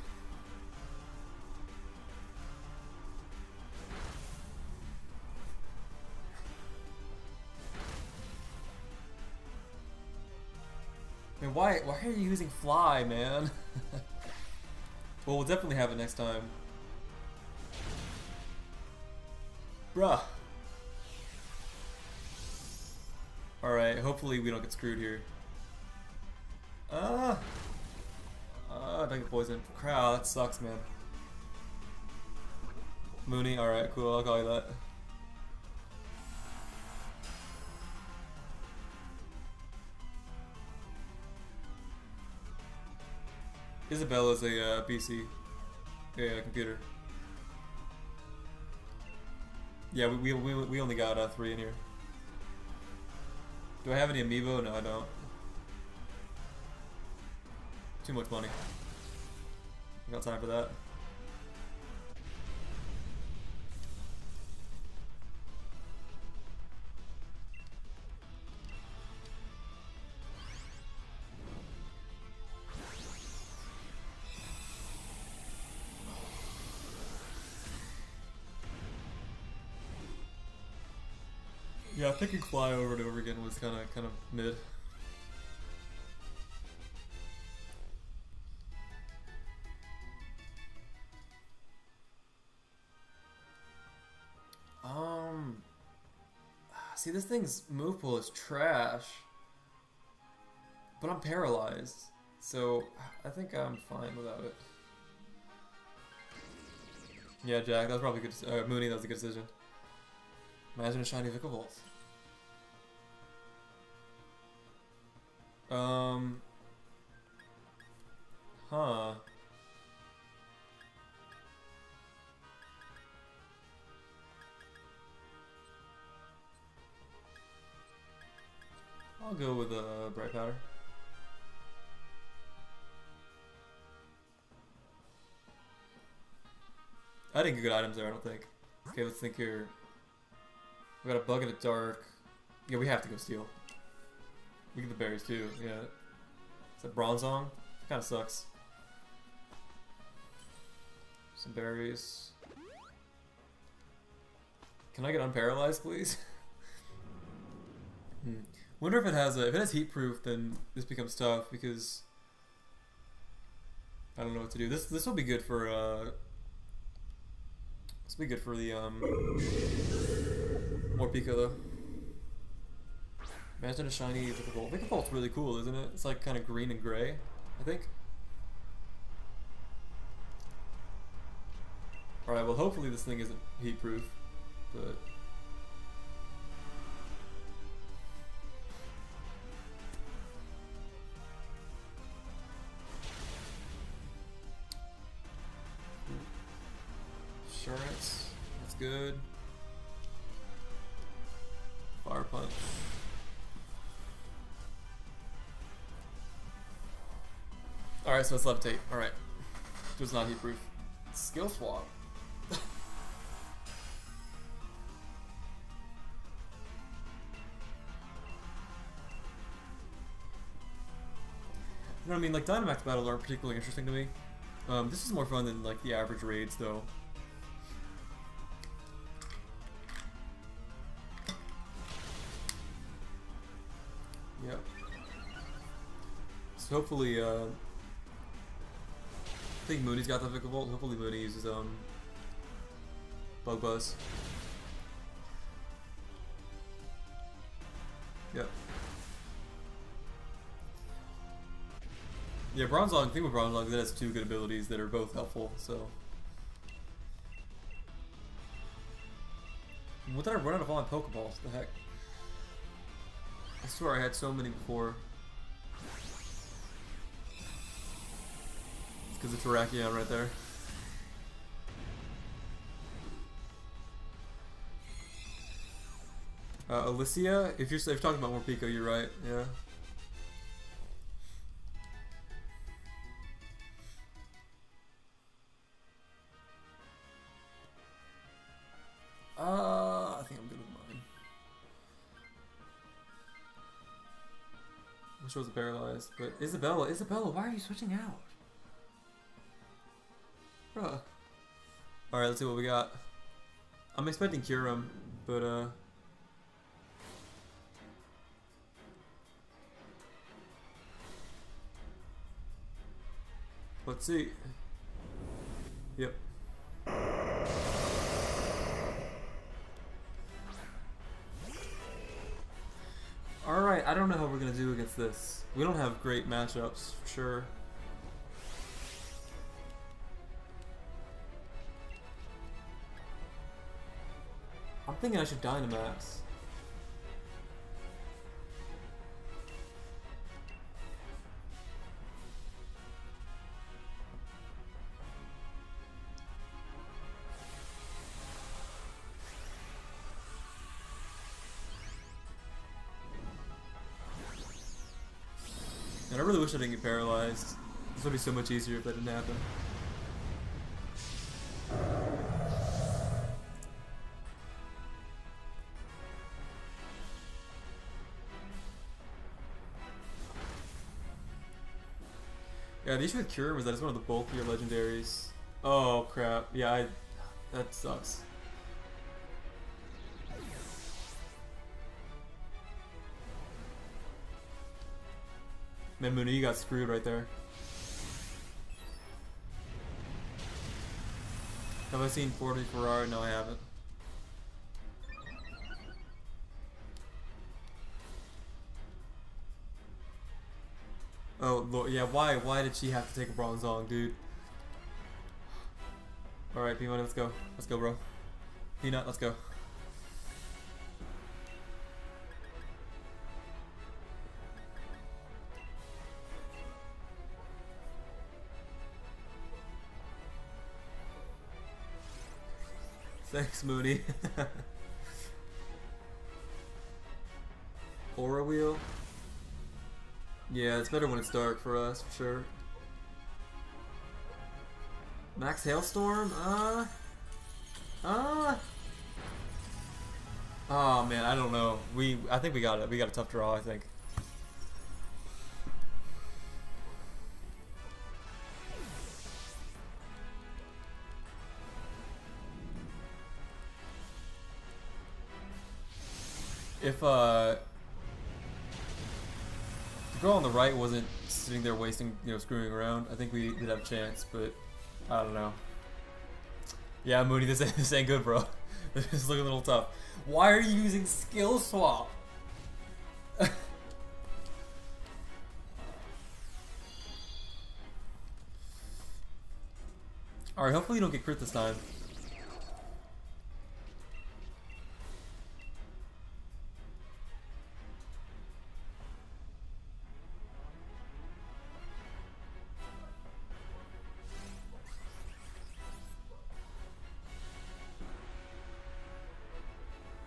A: Man, why are you using Fly, man? Well, we'll definitely have it next time. Bruh. Alright, hopefully we don't get screwed here. Don't get poisoned. Crowd, that sucks, man. Mooney, alright, cool, I'll call you that. Isabella's a PC. Yeah, computer. Yeah, we only got 3 in here. Do I have any amiibo? No, I don't. Too much money. I got time for that. Yeah, picking fly over and over again was kind of mid. See, this thing's move pool is trash, but I'm paralyzed, so I think I'm fine without it. Yeah, Jack, that was probably good. Mooney, that was a good decision. Imagine a shiny Vikavolt. Huh. I'll go with Bright Powder. I didn't get good items there, I don't think. Okay, let's think here. We got a bug in the dark. Yeah, we have to go steal. We get the berries too, yeah. Is that Bronzong? Kinda sucks. Some berries. Can I get unparalyzed, please? Wonder if it has heat proof, then this becomes tough because I don't know what to do. This will be good for this will be good for the more Pika though. Imagine a shiny Vikavolt. Vikavolt's really cool, isn't it? It's like kind of green and gray, I think. All right, well hopefully this thing isn't heat proof, but. Insurance, that's good. Fire punch. Alright, so it's levitate. Alright. It was not heat proof. Skill swap. You know what I mean? Like, Dynamax battles aren't particularly interesting to me. This is more fun than, like, the average raids, though. Yep. So hopefully, I think Mooney's got the Vikavolt. Hopefully Mooney uses, Bug Buzz. Yep. Yeah, Bronzong, the thing with Bronzong is it has two good abilities that are both helpful, so. What did I run out of all my Pokeballs? The heck? I swear I had so many before. It's because it's Terrakion right there. Alicia, if you're talking about more Pico, you're right, yeah. I think I'm good with mine. I wish I was paralyzed, but Isabella, why are you switching out? Bruh. Alright, let's see what we got. I'm expecting Kyurem, but let's see. Yep. Alright, I don't know how we're gonna do against this. We don't have great matchups, for sure. I'm thinking I should Dynamax. And I really wish I didn't get paralyzed. This would be so much easier if that didn't happen. Yeah, the issue with Cure was that it's one of the bulkier legendaries. Oh crap! Yeah, that sucks. Man, Mooney, you got screwed right there. Have I seen 40 Ferrari? No, I haven't. Oh Lord, yeah. Why did she have to take a Bronzong, dude? All right, P-Money, let's go. Let's go, bro. Peanut, let's go. Thanks, Mooney. Aura wheel. Yeah, it's better when it's dark for us, for sure. Max Hailstorm? Oh man, I don't know. I think we got it. We got a tough draw, I think. If the girl on the right wasn't sitting there wasting, screwing around, I think we did have a chance, but I don't know. Yeah, Mooney, this ain't good, bro. This is looking a little tough. Why are you using skill swap? Alright, hopefully you don't get crit this time.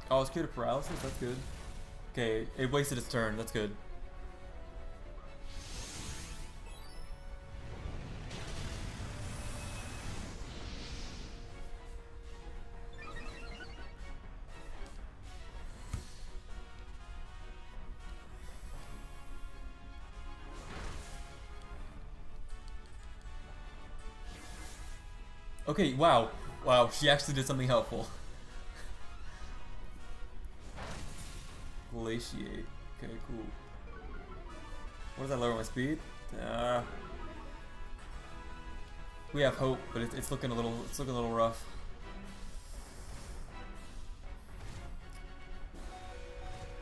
A: Oh, it's cured to paralysis? That's good. Okay, it wasted its turn. That's good. Okay, wow. Wow, she actually did something helpful. Glaciate. Okay, cool. What does that lower my speed? We have hope, but it's looking a little rough.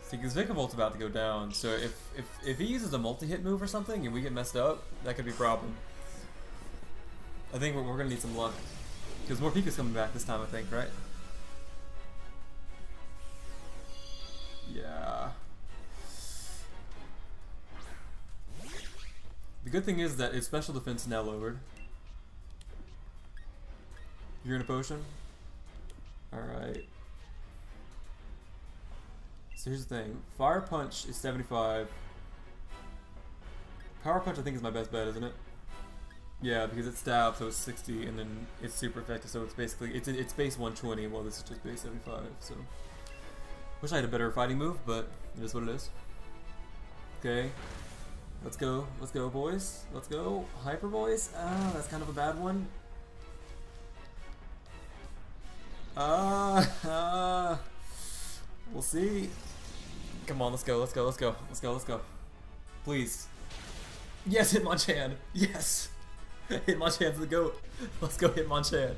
A: See, because Vicavolt's about to go down, so if he uses a multi-hit move or something and we get messed up, that could be a problem. I think we're gonna need some luck. Because Morpeka's coming back this time, I think, right? Yeah. The good thing is that its special defense is now lowered. You're in a potion? Alright. So here's the thing. Fire Punch is 75. Power Punch I think is my best bet, isn't it? Yeah, because it's stab, so it's 60, and then it's super effective, so it's basically, it's base 120, while this is just base 75, so. Wish I had a better fighting move, but it is what it is. Okay. Let's go, boys. Let's go. Hyper Voice. Ah, that's kind of a bad one. We'll see. Come on, let's go. Please. Yes, Hitmonchan. Yes. Hitmonchan's the GOAT. Let's go, Hitmonchan.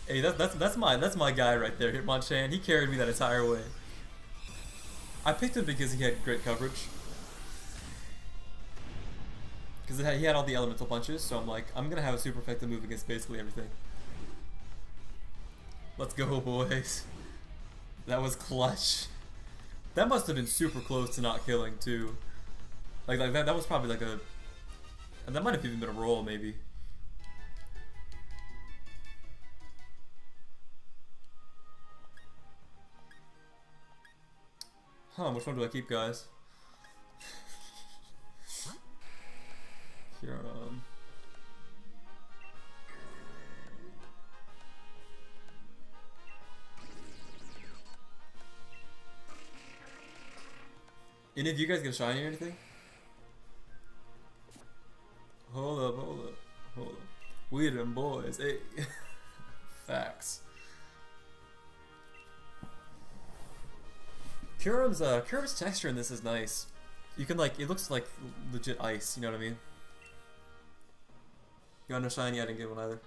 A: Hey, that's my guy right there, Hitmonchan. He carried me that entire way. I picked him because he had great coverage. Because he had all the elemental punches, so I'm like, I'm gonna have a super effective move against basically everything. Let's go, boys. That was clutch. That must have been super close to not killing too. Like that was probably like a, and that might have even been a roll maybe. Huh, which one do I keep, guys? Here, any of you guys get a shiny or anything? Hold up, hold up, hold up. We them boys, hey. Facts. Kyurem's texture in this is nice. You can like, it looks like legit ice, you know what I mean? You got no shiny? I didn't get one either.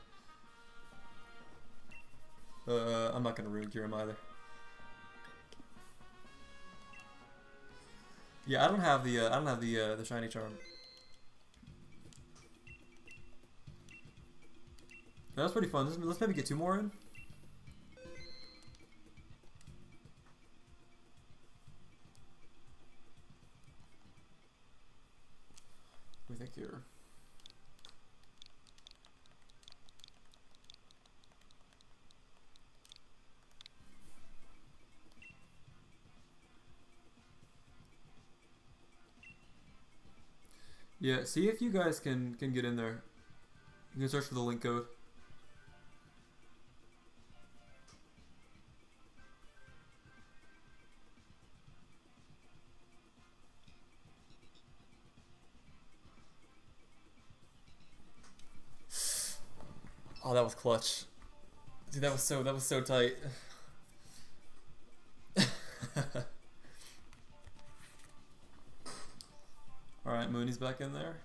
A: I'm not gonna ruin Kyurem either. Yeah, I don't have the shiny charm. That was pretty fun. Let's maybe get 2 more in. What do we think here? Yeah, see if you guys can get in there. You can search for the link code. Oh, that was clutch. Dude, that was so tight. Alright, Mooney's back in there.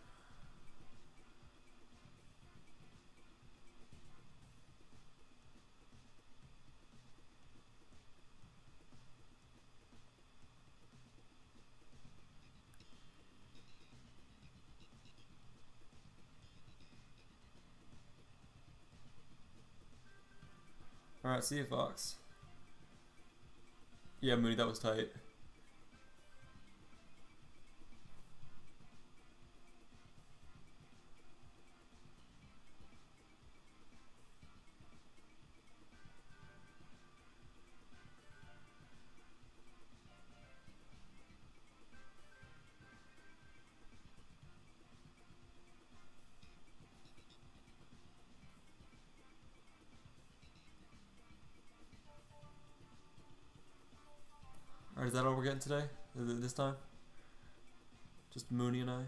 A: Alright, see you, Fox. Yeah, Mooney, that was tight. Alright, is that all we're getting today? This time? Just Mooney and I?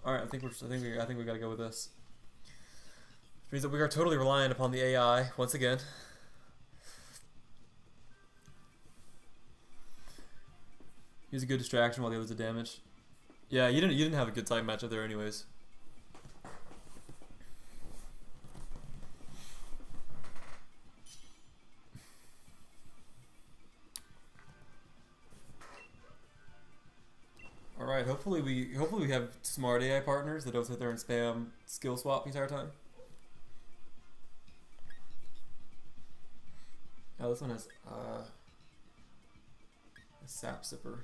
A: Alright, I think we gotta go with this. Which means that we are totally reliant upon the AI once again. He's a good distraction while the others are damage. Yeah, you didn't have a good type matchup there anyways. Alright, hopefully we have smart AI partners that don't sit there and spam skill swap the entire time. Oh, this one has a sap sipper.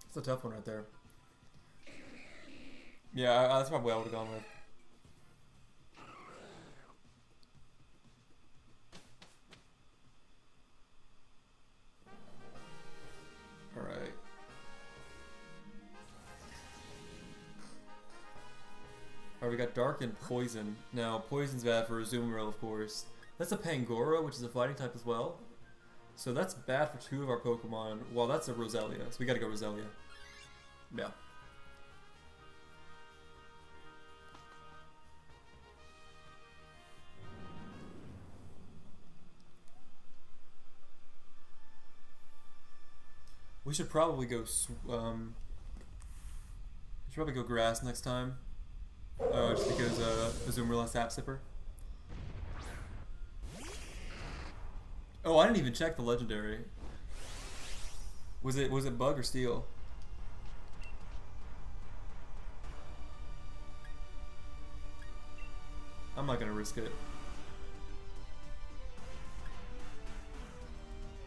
A: It's a tough one right there. Yeah, that's probably what I would have gone with. Alright. Alright, we got Dark and Poison. Now, Poison's bad for Azumarill, of course. That's a Pangoro, which is a fighting type as well. So that's bad for 2 of our Pokemon. Well, that's a Roselia, so we gotta go Roselia. Yeah. We should probably go. We should probably go grass next time. Just because Azumarill has Sap Sipper. Oh, I didn't even check the legendary. Was it bug or steel? I'm not gonna risk it.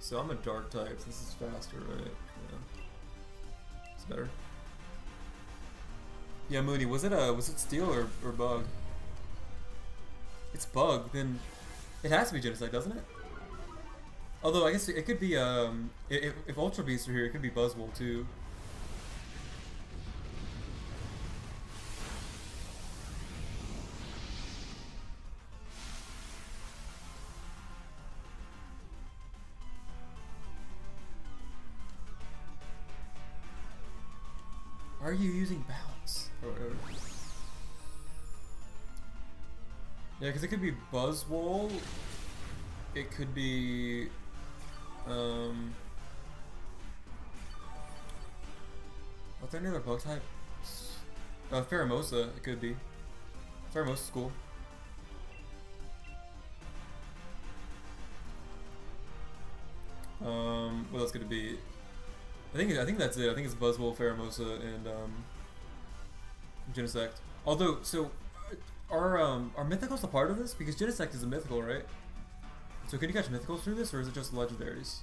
A: So I'm a dark type. So this is faster, right? Yeah. It's better. Yeah, Mooney, was it steel or bug? It's bug, then it has to be Genesect, doesn't it? Although I guess it could be if Ultra Beasts are here, it could be Buzzwole too. Are you using bounce? Yeah, because it could be Buzzwole. It could be are there any other bug types? Pheromosa, it could be. Pheromosa's cool. What else could it be? I think that's it. I think it's Buzzwole, Pheromosa, and Genesect. Although, so are mythicals a part of this? Because Genesect is a mythical, right? So can you catch mythicals through this, or is it just legendaries?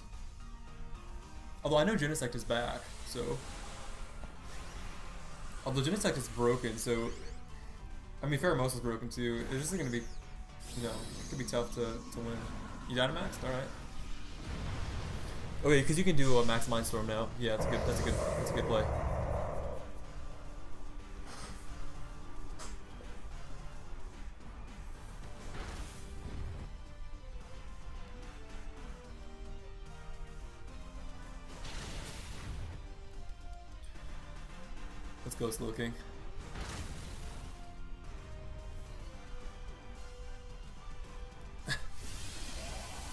A: Although I know Genesect is back, so although Genesect is broken, so I mean Pheromosa is broken too. It's just gonna be, you know, it could be tough to win. You Dynamaxed? All right. Okay, because you can do a Max Mindstorm now. Yeah, that's a good play. Let's go Slow King.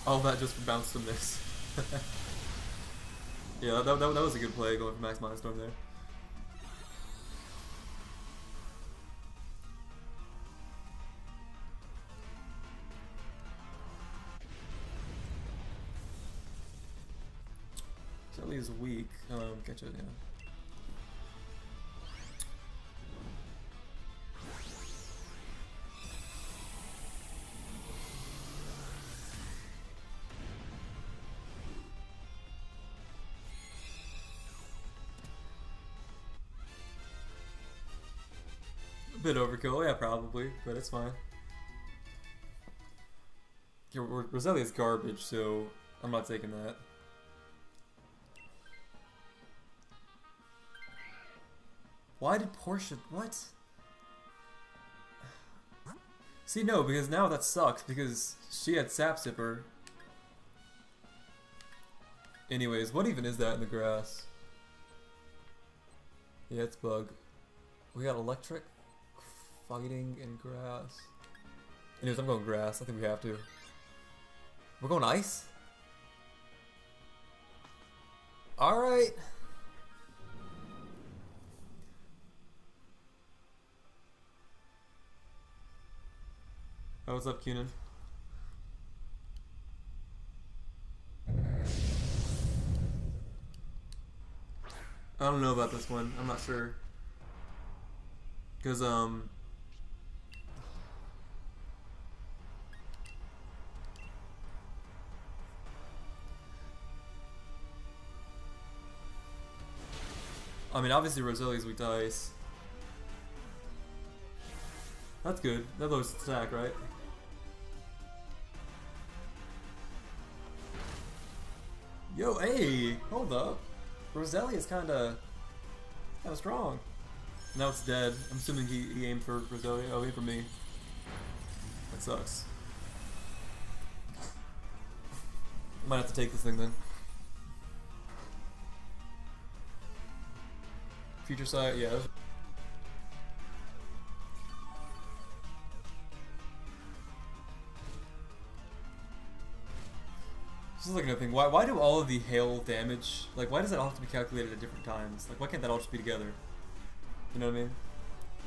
A: All that just for bounce to miss. Yeah, that was a good play going for Max Mindstorm there. Shelly is weak. Catch it, yeah. Bit overkill, yeah, probably, but it's fine. Yeah, Roselia's garbage, so I'm not taking that. Why did Portia... what? See, no, because now that sucks, because she had Sap Sipper. Anyways, what even is that in the grass? Yeah, it's bug. We got electric, fighting, and grass. Anyways, I'm going grass. I think we have to. We're going ice? Alright. Oh, what's up, Cunin? I don't know about this one. I'm not sure. Because, I mean, obviously Roselia's weak to ice. That's good. That lowers attack, right? Yo, hey! Hold up. Roselia's kinda strong. Now it's dead. I'm assuming he aimed for Roselia. Oh, he aimed for me. That sucks. Might have to take this thing then. Future sight, yeah. This is like another thing. Why do all of the hail damage, like, why does that all have to be calculated at different times? Like, why can't that all just be together? You know what I mean?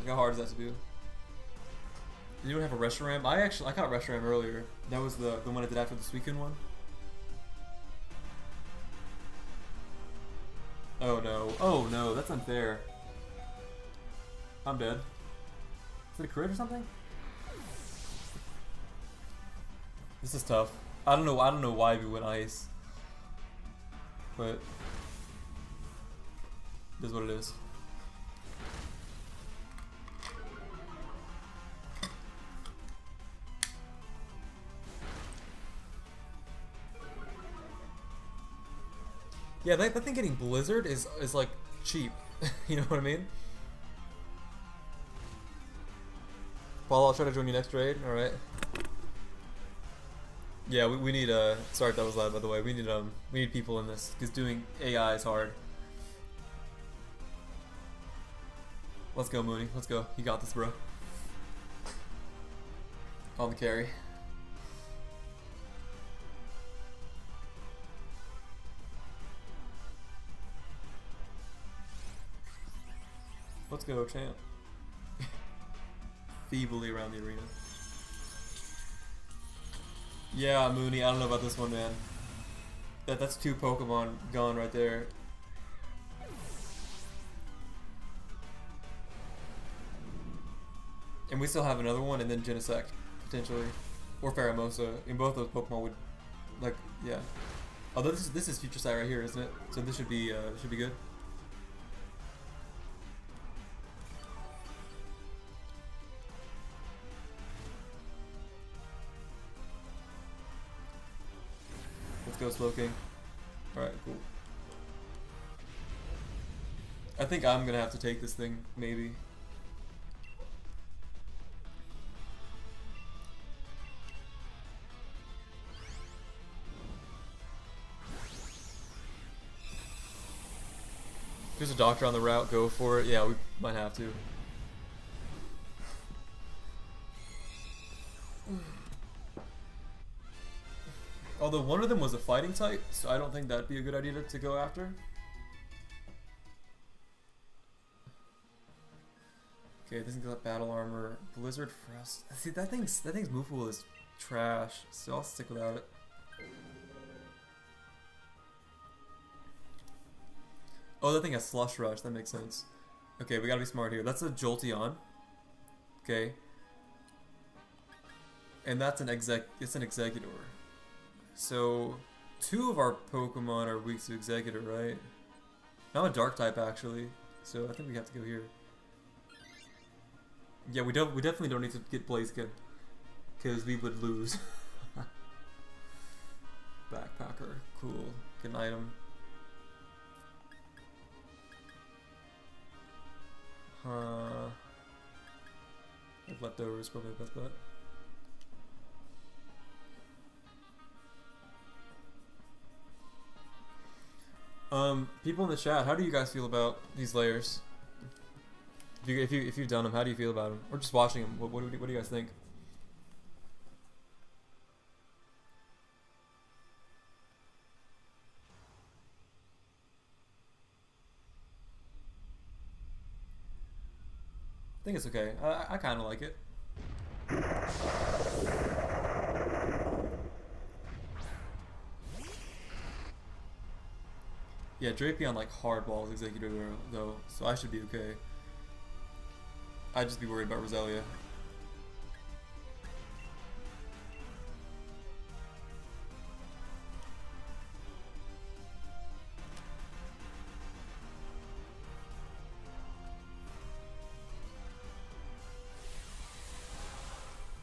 A: Like, how hard is that to do? Did anyone have a Reshiram? I caught Reshiram earlier. That was the one I did after the Suicune one. Oh no. Oh no, that's unfair. I'm dead. Is it a crit or something? This is tough. I don't know. I don't know why we went ice, but this is what it is. Yeah, that thing getting Blizzard is like cheap. You know what I mean? Paul, I'll try to join you next raid. All right. Yeah, we need sorry if that was loud, by the way. We need people in this because doing AI is hard. Let's go, Mooney. Let's go. You got this, bro. On the carry. Let's go, champ. Feebly around the arena. Yeah, Mooney, I don't know about this one, man. That's 2 Pokemon gone right there. And we still have another one, and then Genesect, potentially. Or Pheromosa. And both those Pokemon would, like, yeah. Although this is Future Sight right here, isn't it? So this should be good. Let's go, Slowking. Alright, cool. I think I'm gonna have to take this thing, maybe. If there's a doctor on the route, go for it. Yeah, we might have to. Although one of them was a fighting type, so I don't think that'd be a good idea to go after. Okay, this thing's got battle armor, Blizzard Frost. See, that thing's move pool is trash, so I'll stick without it. Oh, that thing has Slush Rush. That makes sense. Okay, we gotta be smart here. That's a Jolteon. Okay. And that's an It's an Executor. So, 2 of our Pokemon are weak to Executor, right? I'm a Dark type actually, so I think we have to go here. Yeah, we definitely don't need to get Blaziken, because we would lose. Backpacker, cool. Get an item. Like leftovers, probably the best bet. People in the chat, how do you guys feel about these layers? If you've done them, how do you feel about them? Or just watching them? What do you guys think? I think it's okay. I kind of like it. Yeah, Drapion like hardballs Executor though, so I should be okay. I'd just be worried about Roselia.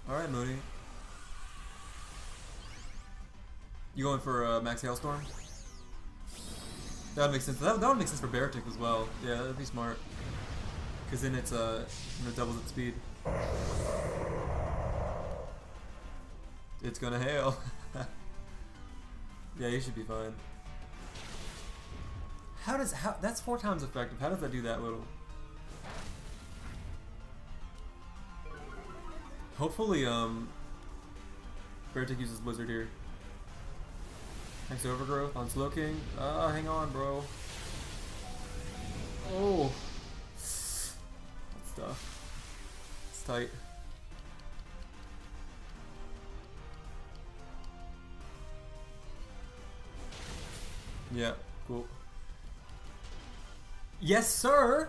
A: Alright, Mooney. You going for Max Hailstorm? That would make sense. That would make sense for Beartic as well. Yeah, that'd be smart. Because then it's doubles its speed. It's gonna hail. Yeah, you should be fine. That's 4 times effective. How does that do that little? Hopefully, Beartic uses Blizzard here. Thanks Overgrowth on Slowking. Hang on, bro. Oh. That's tough. It's tight. Yeah, cool. Yes, sir!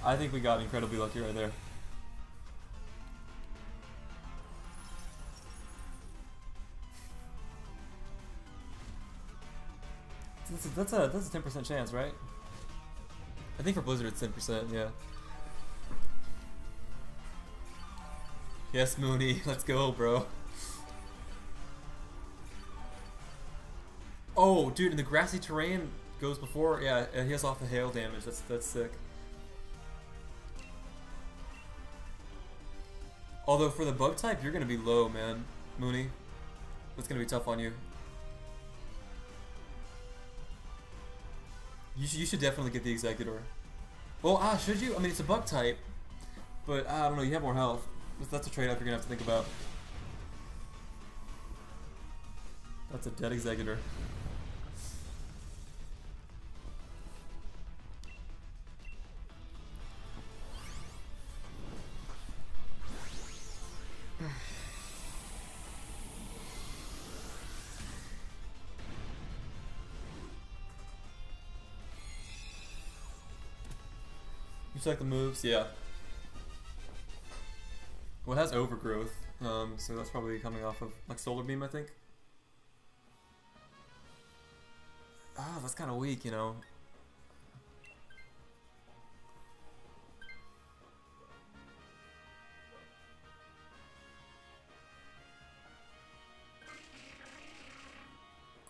A: I think we got incredibly lucky right there. That's a 10% chance, right? I think for Blizzard it's 10%, yeah. Yes, Mooney, let's go, bro. Oh, dude, and the grassy terrain goes before. Yeah, he has off the hail damage. That's sick. Although for the bug type, you're gonna be low, man, Mooney. That's gonna be tough on you. You should definitely get the Executor. Well, should you? I mean, it's a bug type, but I don't know. You have more health. That's a trade-off you're gonna have to think about. That's a dead Executor. You select the moves, yeah. Well, it has overgrowth, so that's probably coming off of like Solar Beam, I think. Ah, that's kind of weak, you know.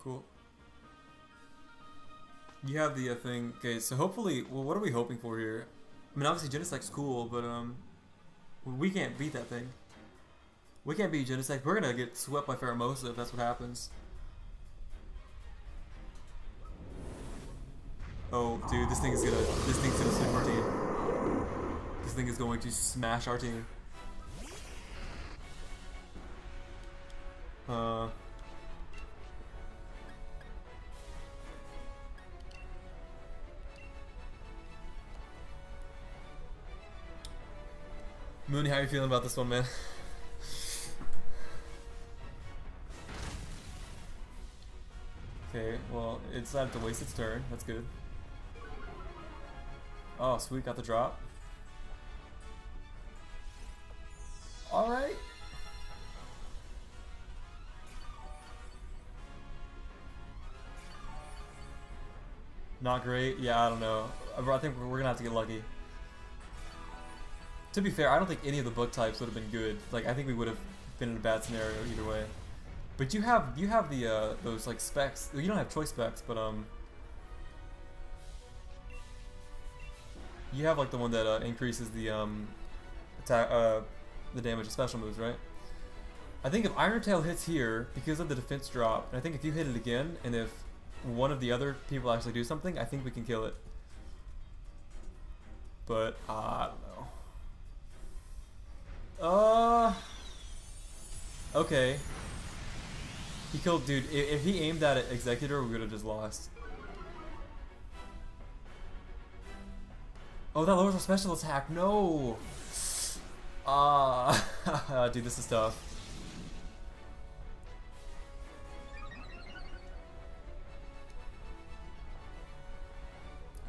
A: Cool. You have the thing. Okay, so hopefully, well, what are we hoping for here? I mean, obviously Genesect's cool, but we can't beat that thing. We can't beat Genesect. We're gonna get swept by Pheromosa if that's what happens. Oh, dude, this thing's gonna sweep our team. This thing is going to smash our team. Mooney, how are you feeling about this one, man? Okay, well, it decided to waste its turn. That's good. Oh, sweet, got the drop. Alright. Not great? Yeah, I don't know. I think we're gonna have to get lucky. To be fair, I don't think any of the book types would have been good. Like, I think we would have been in a bad scenario either way. But you have the those like specs. You don't have choice specs, but you have like the one that increases the attack the damage of special moves, right? I think if Iron Tail hits here because of the defense drop, and I think if you hit it again, and if one of the other people actually do something, I think we can kill it. But I don't know. Okay. He killed, dude. If he aimed that at Executor, we would have just lost. Oh, that lowers our special attack. No. Dude, this is tough.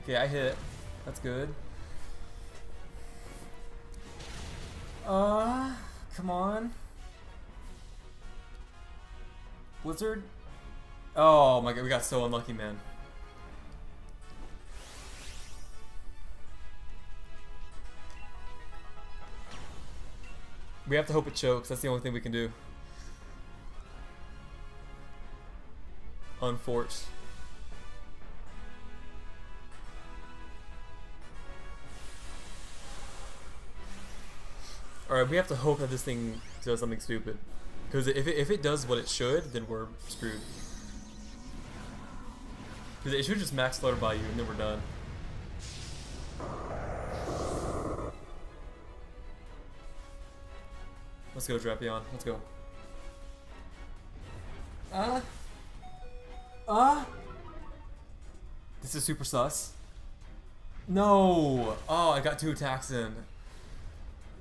A: Okay, I hit. That's good. Come on. Blizzard? Oh my god, we got so unlucky, man. We have to hope it chokes. That's the only thing we can do. Unforced. Alright, we have to hope that this thing does something stupid. Because if it does what it should, then we're screwed. Because it should just max flutter by you and then we're done. Let's go, Drapion. Let's go. This is super sus. No! Oh, I got 2 attacks in.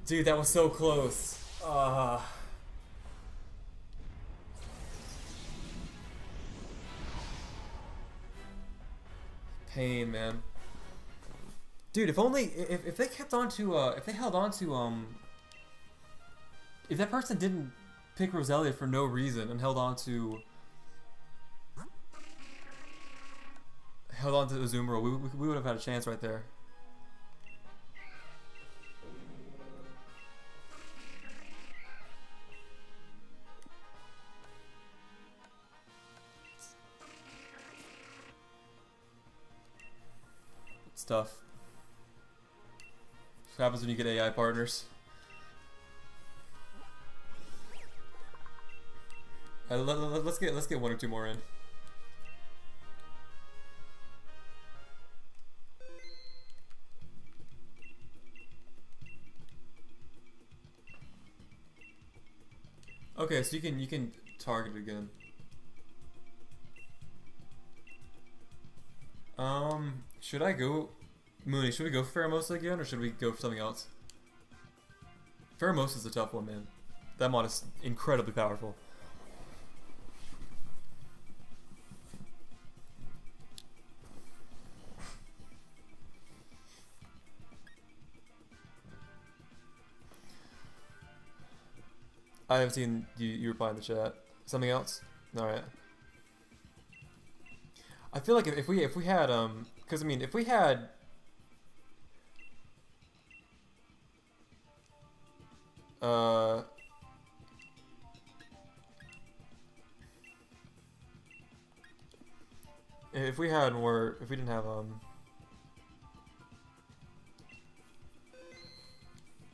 A: Dude, that was so close. Pain, man. Dude, if only if they kept on to if they held on to if that person didn't pick Roselia for no reason and held on to Azumarill, we would have had a chance right there. It's tough. What happens when you get AI partners? Let's get one or two more in. Okay, so you can target it again. Should I go, Mooney? Should we go for Pheromosa again, or should we go for something else? Pheromosa is a tough one, man. That mod is incredibly powerful. I haven't seen you reply in the chat. Something else? All right. I feel like if we had because I mean if we had if we had more, if we didn't have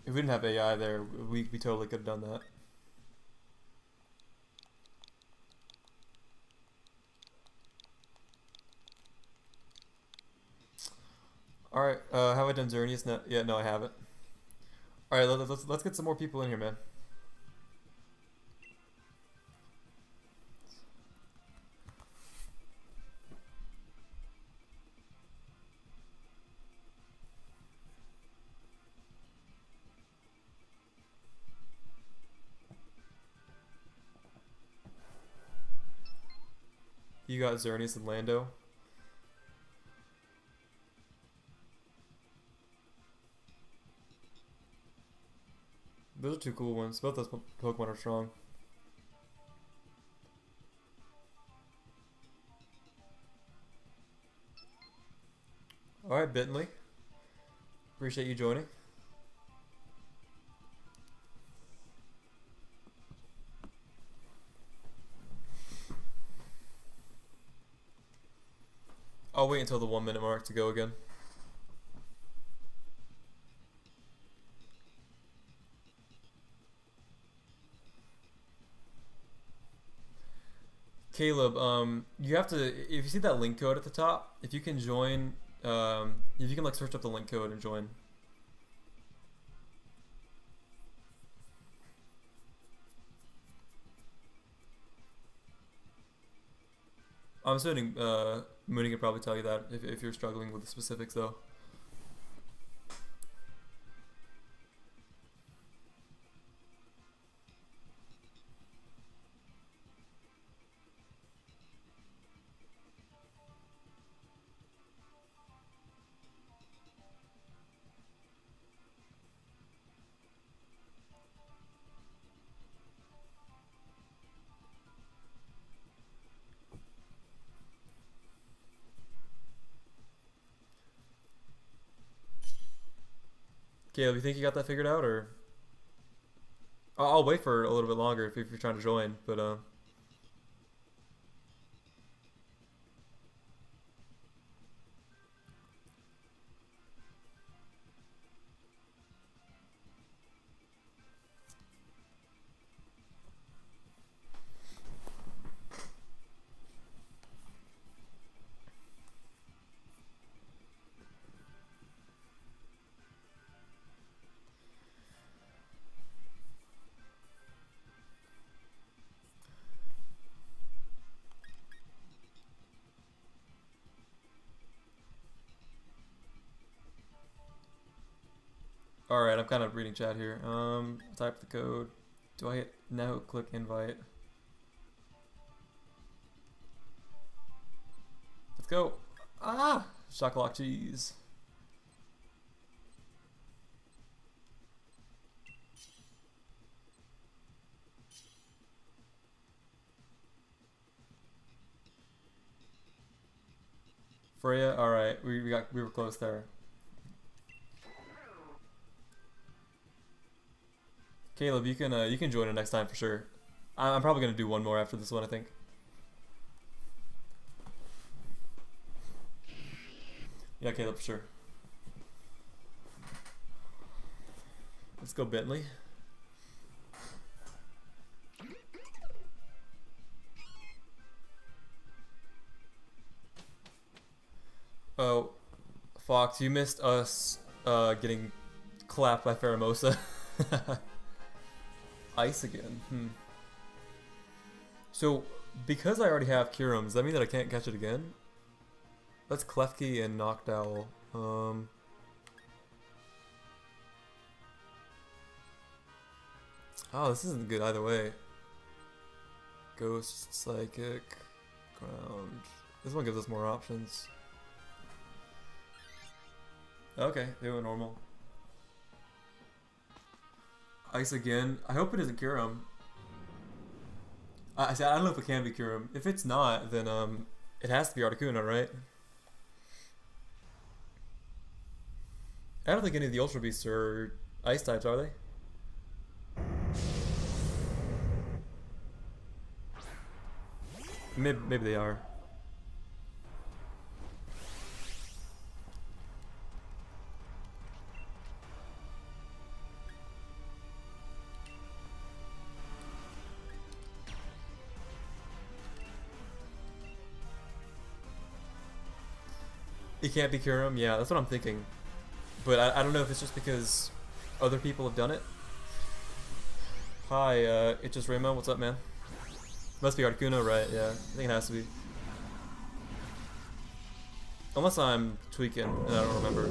A: if we didn't have AI there, we totally could have done that. Alright, have I done Xerneas? No, yeah, no, I haven't. Alright, let's get some more people in here, man. You got Xerneas and Lando. Those are two cool ones. Both those Pokemon are strong. Alright, Bentley. Appreciate you joining. I'll wait until the 1 minute mark to go again. Caleb, you have to, if you see that link code at the top, if you can join, if you can like search up the link code and join. I'm assuming Mooney can probably tell you that if you're struggling with the specifics though. Caleb, you think you got that figured out, or I'll wait for a little bit longer if you're trying to join, but alright, I'm kind of reading chat here. Type the code. Do I hit no? Click invite. Let's go. Ah! Chocolate cheese. Freya, all right, we were close there. Caleb, you can join it next time for sure. I'm probably gonna do one more after this one, I think. Yeah, Caleb, for sure. Let's go Bentley. Oh, Fox, you missed us getting clapped by Faramosa. Ice again. So, because I already have Kyurem, does that mean that I can't catch it again? That's Klefki and Noctowl. Oh, this isn't good either way. Ghost, Psychic, Ground. This one gives us more options. Okay, they went normal. Ice again. I hope it isn't Kyurem. I said I don't know if it can be Kyurem. If it's not, then it has to be Articuno, right? I don't think any of the Ultra Beasts are Ice types, are they? Maybe they are. It can't be Kyurem? Yeah, that's what I'm thinking. But I don't know if it's just because other people have done it. Hi, it's just Raymo. What's up, man? Must be Articuno, right? Yeah, I think it has to be. Unless I'm tweaking and I don't remember.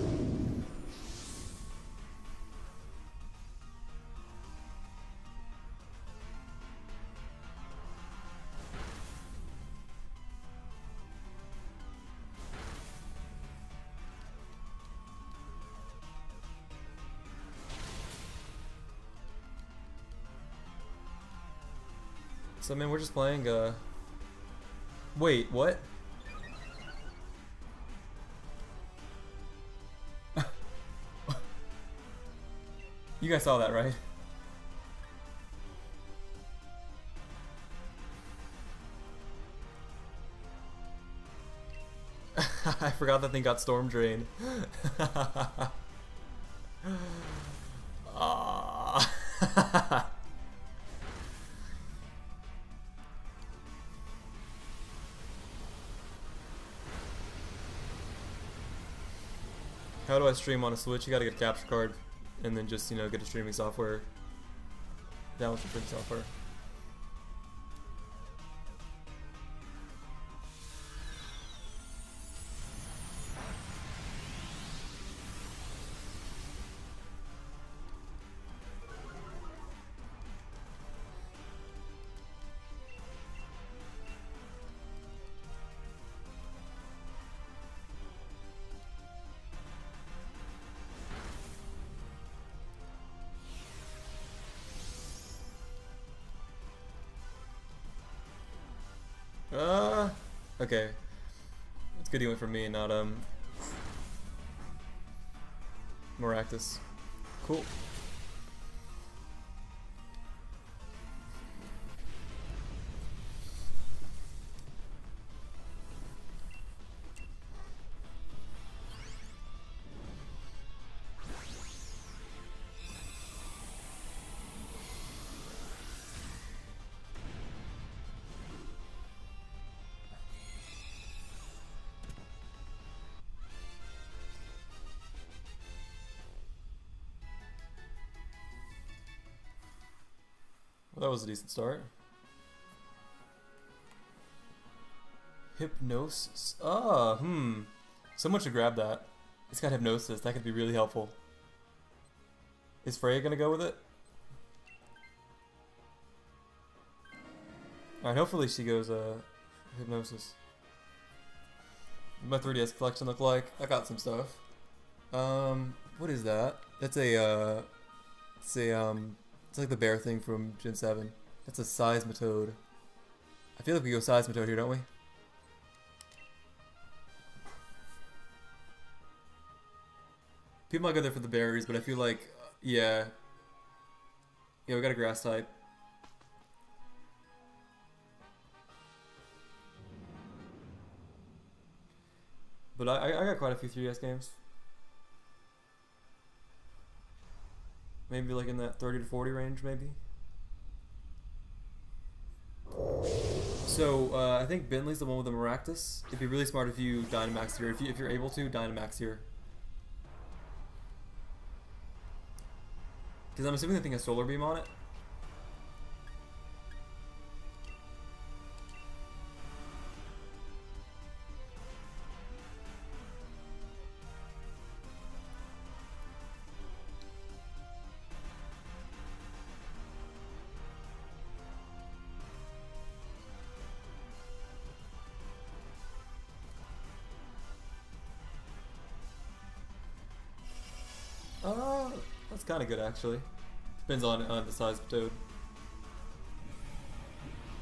A: So, man, we're just playing, Wait, what? You guys saw that, right? I forgot that thing got storm drained. Ah. How do I stream on a Switch? You gotta get a capture card and then just, you know, get a streaming software. Download some streaming software. Okay. It's good he went for me, not Maractus. Cool. Well, that was a decent start. Hypnosis. Someone should grab that. It's got Hypnosis. That could be really helpful. Is Freya gonna go with it? Alright, hopefully she goes Hypnosis. What my 3DS collection look like? I got some stuff. What is that? That's a it's like the bear thing from Gen 7. That's a Seismitoad. I feel like we go Seismitoad here, don't we? People might go there for the berries, but I feel like, yeah. Yeah, we got a grass type. But I got quite a few 3DS games. Maybe like in that 30 to 40 range, maybe. So I think Bentley's the one with the Maractus. It'd be really smart if you Dynamax here. If you're able to, Dynamax here. Because I'm assuming the thing has Solar Beam on it. That's kind of good actually. Depends on the size of Toad.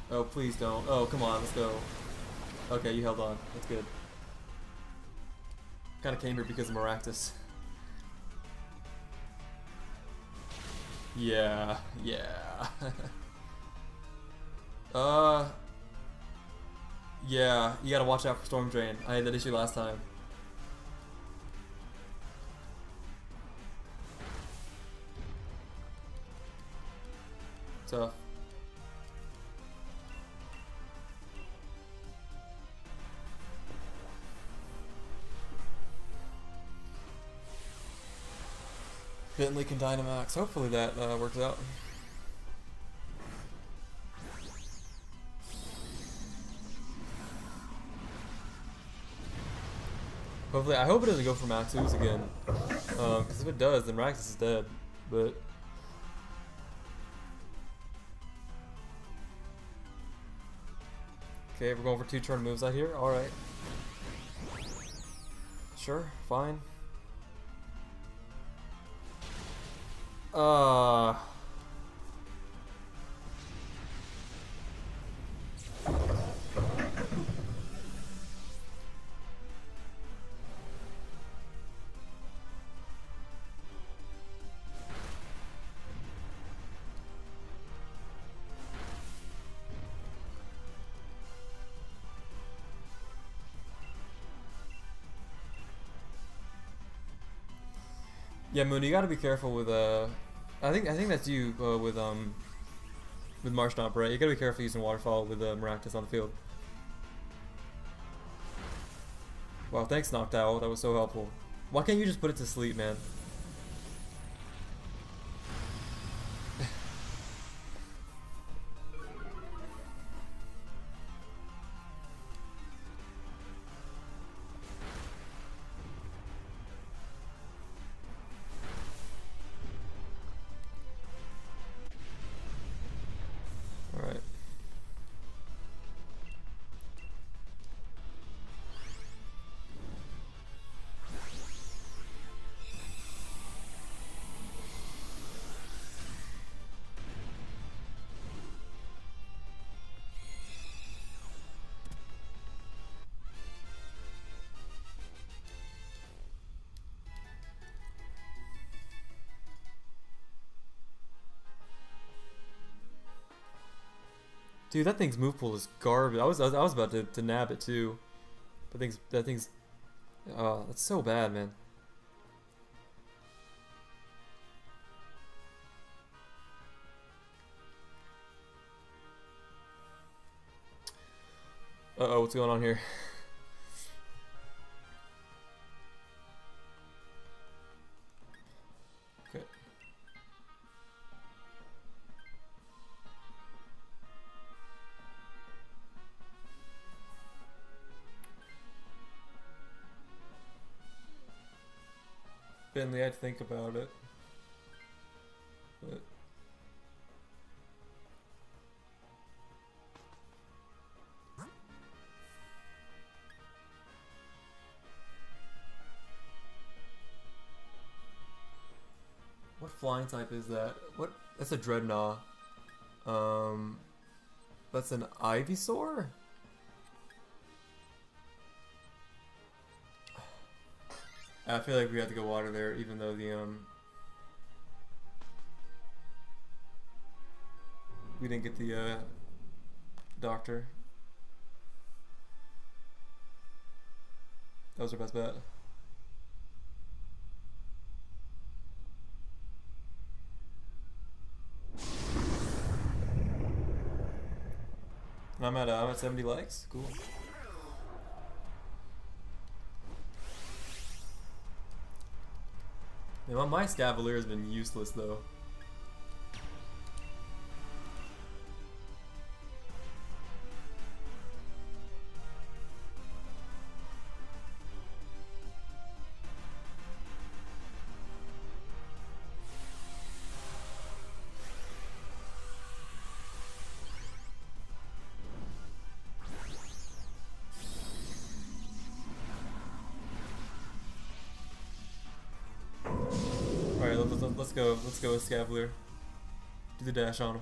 A: Oh, please don't. Oh, come on, let's go. Okay, you held on. That's good. Kind of came here because of Maractus. Yeah, yeah. Yeah, you gotta watch out for Storm Drain. I had that issue last time. Tough. Bentley can Dynamax. Hopefully that works out. Hopefully, I hope it doesn't go for Max Ooze again. Because if it does, then Raxus is dead. But okay, we're going for 2 turn moves out here. All right. Sure, fine. Yeah, Moon, you gotta be careful with I think that's you with Marshtomp, right? You gotta be careful using Waterfall with Maractus on the field. Wow, thanks Noctowl, that was so helpful. Why can't you just put it to sleep, man? Alright. Dude, that thing's move pool is garbage. I was about to nab it too. That thing's oh, that's so bad, man. Uh-oh, what's going on here? Okay. Bentley, I'd think about it. But what flying type is that? What? That's a Dreadnought. That's an Ivysaur? I feel like we have to go water there, even though the we didn't get the doctor. That was our best bet. I'm at 70 likes. Cool. Yeah, my Scavalier has been useless though. Let's go with Scavalier. Do the dash on him.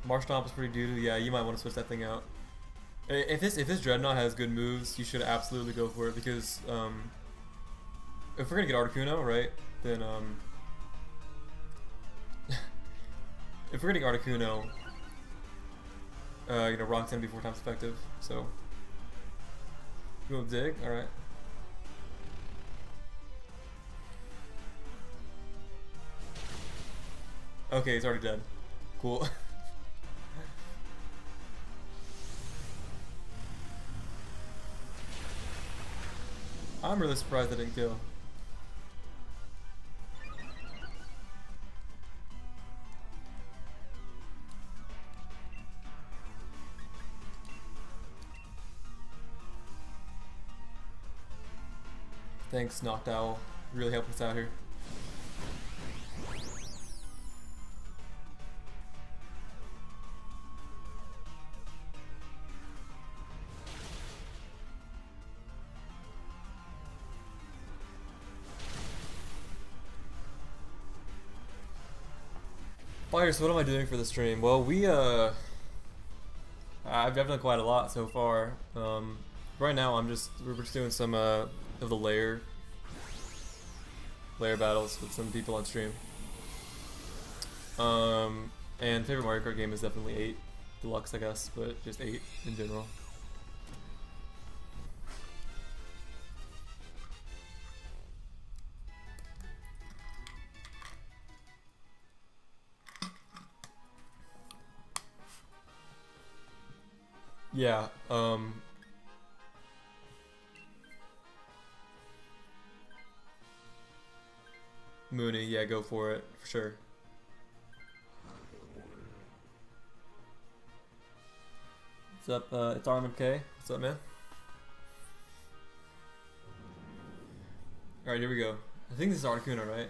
A: Marsh Stomp is pretty doo-doo. Yeah, you might want to switch that thing out. If this Dreadnought has good moves, you should absolutely go for it because if we're gonna get Articuno, right, then if we're getting Articuno, you know, Rock's gonna be 4 times effective. So you go dig, all right. Okay, he's already dead. Cool. I'm really surprised I didn't kill. Thanks, Knocked Owl. Really helping us out here. Fire, so what am I doing for the stream? Well, I've done quite a lot so far. Right now we're just doing some of the layer battles with some people on stream. And favorite Mario Kart game is definitely 8 Deluxe, I guess, but just 8 in general. Yeah, Mooney, yeah, go for it, for sure. What's up, it's Armin K. What's up, man? Alright, here we go. I think this is Articuno, right?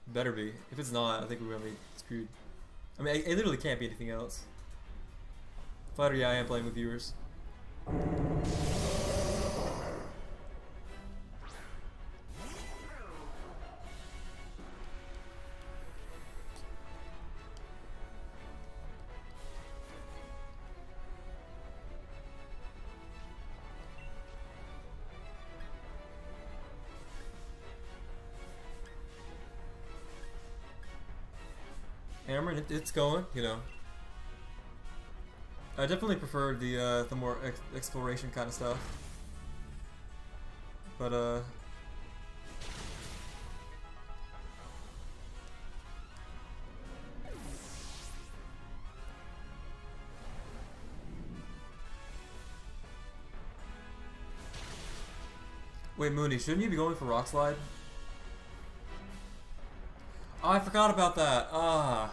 A: Better be. If it's not, I think we're gonna be screwed. I mean, it literally can't be anything else. Fighter, yeah, I am playing with viewers. Hammer, it's going, you know. I definitely prefer the more exploration kind of stuff, but wait, Mooney, shouldn't you be going for Rock Slide? Oh, I forgot about that. Ah.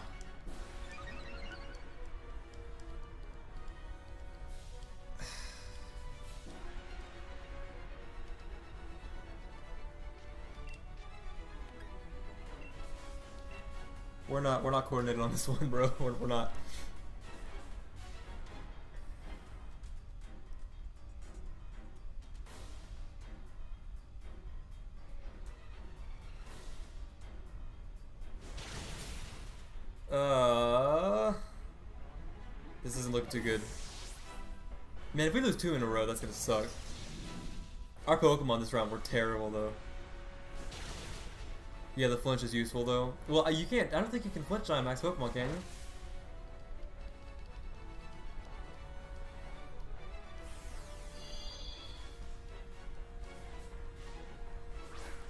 A: We're not coordinated on this one, bro. We're not. This doesn't look too good. Man, if we lose 2 in a row, that's gonna suck. Our Pokemon this round were terrible though. Yeah, the flinch is useful though. Well, you can't. I don't think you can flinch on max Pokemon, can you?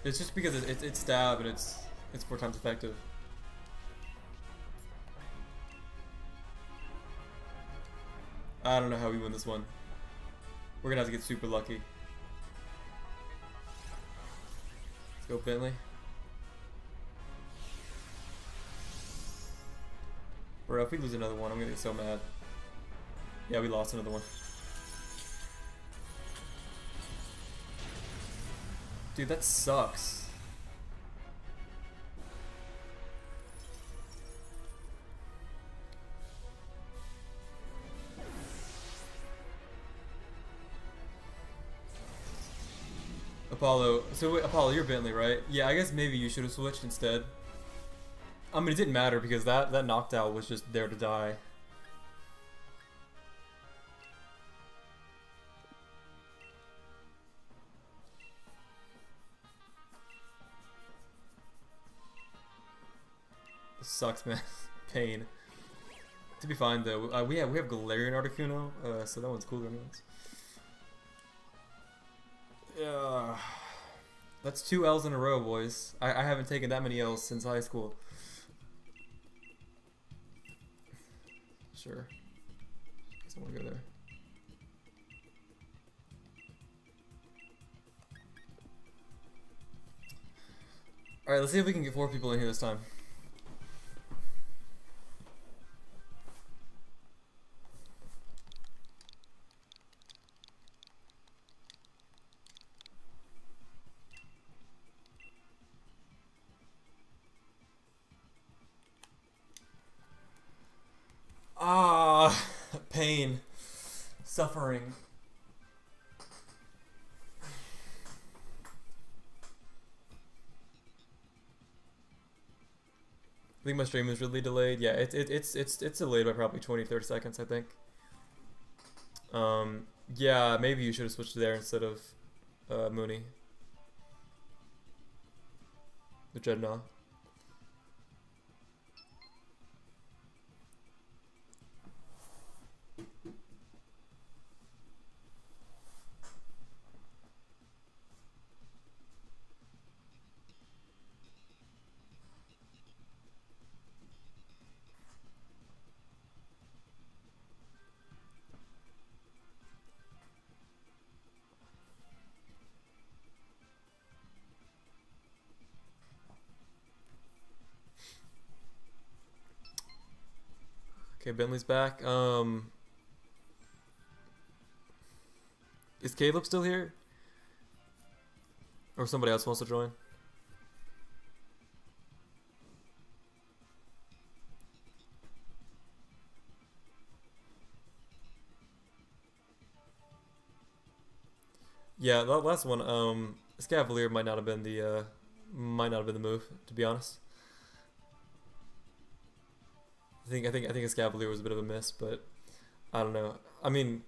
A: It's just because it's stab and it's 4 times effective. I don't know how we win this one. We're gonna have to get super lucky. Let's go, Bentley. Bro, if we lose another one, I'm gonna get so mad. Yeah, we lost another one. Dude, that sucks. Apollo, so wait, Apollo, you're Bentley, right? Yeah, I guess maybe you should have switched instead. I mean, it didn't matter because that knocked out was just there to die. This sucks, man. Pain. To be fine though, we have Galarian Articuno, so that one's cooler anyways. Yeah, that's 2 L's in a row, boys. I haven't taken that many L's since high school. Sure. Guess I want to go there. Alright, let's see if we can get 4 people in here this time. Ah, pain, suffering. I think my stream is really delayed. Yeah, it's delayed by probably 20-30 seconds, I think. Yeah, maybe you should have switched to there instead of Mooney. The Dreadnought. Okay, Bentley's back. Is Caleb still here? Or somebody else wants to join? Yeah, that last one, Scavalier might not have been the move, to be honest. I think a Scavalier was a bit of a miss, but I don't know. I mean,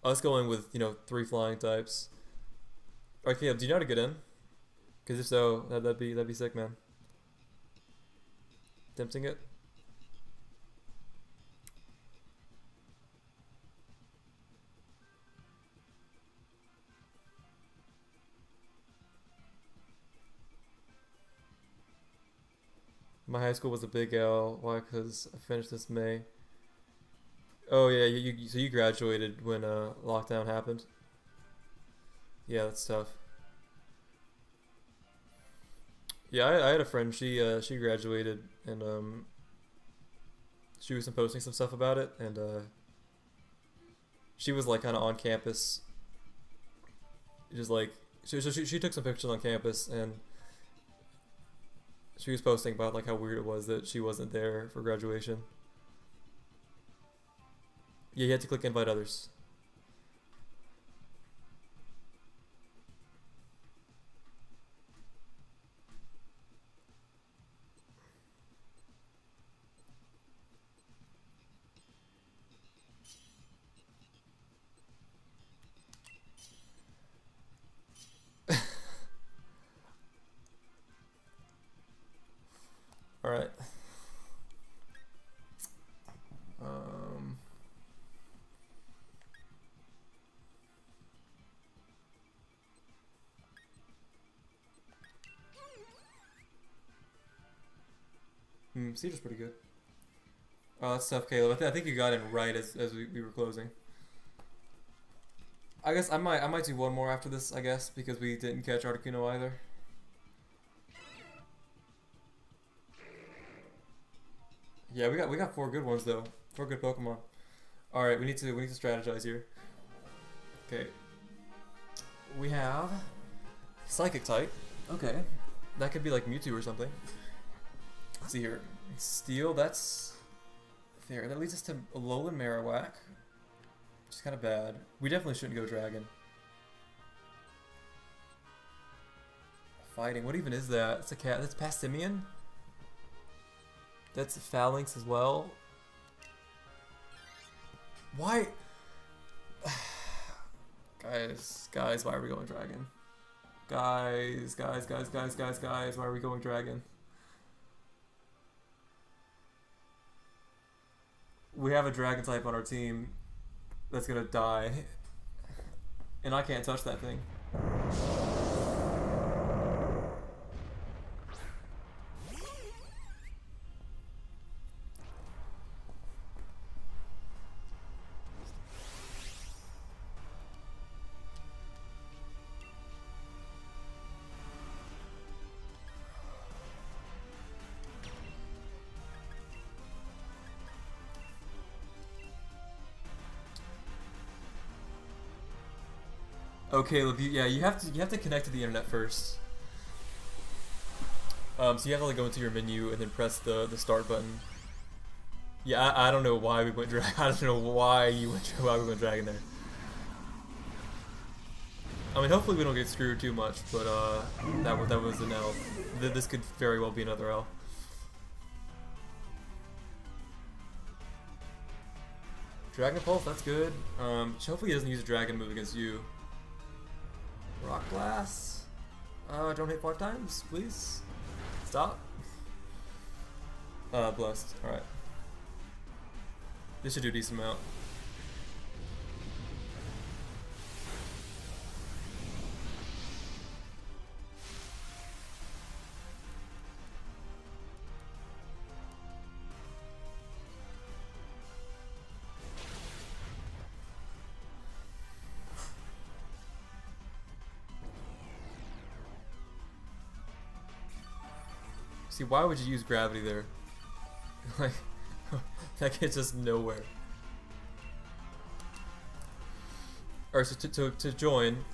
A: us going with 3 flying types. Alright, Caleb, do you know how to get in? Because if so, that'd be sick, man. Attempting it. My high school was a big L. Why? Because I finished this May. Oh yeah, so you graduated when lockdown happened. Yeah, that's tough. Yeah, I had a friend. She graduated and she was posting some stuff about it, and she was like kind of on campus. Just like she took some pictures on campus, and she was posting about like how weird it was that she wasn't there for graduation. Yeah, you had to click invite others. Alright. Siege's pretty good. Oh, that's tough, Caleb. I think you got in right as we were closing. I guess I might do one more after this, I guess, because we didn't catch Articuno either. Yeah, we got 4 good ones though. 4 good Pokemon. All right, we need to strategize here. Okay. We have Psychic type. Okay. That could be like Mewtwo or something. Let's see here. Steel, that's there. That leads us to Alolan Marowak. Which is kind of bad. We definitely shouldn't go Dragon. Fighting. What even is that? It's a cat. That's Passimian? That's Phalanx as well. Why? Guys, why are we going Dragon? Guys, why are we going Dragon? We have a Dragon type on our team that's gonna die. And I can't touch that thing. Okay, yeah, you have to connect to the internet first. So you have to like go into your menu and then press the start button. Yeah, I don't know why we went Dragon. I don't know why we went Dragon there. I mean, hopefully we don't get screwed too much, but that was an L. This could very well be another L. Dragon Pulse, that's good. Hopefully he doesn't use a Dragon move against you. Rock Blast. Don't hit 5 times, please. Stop. Blessed. Alright. This should do a decent amount. See, why would you use gravity there? Like, that gets us nowhere. Alright, so to join,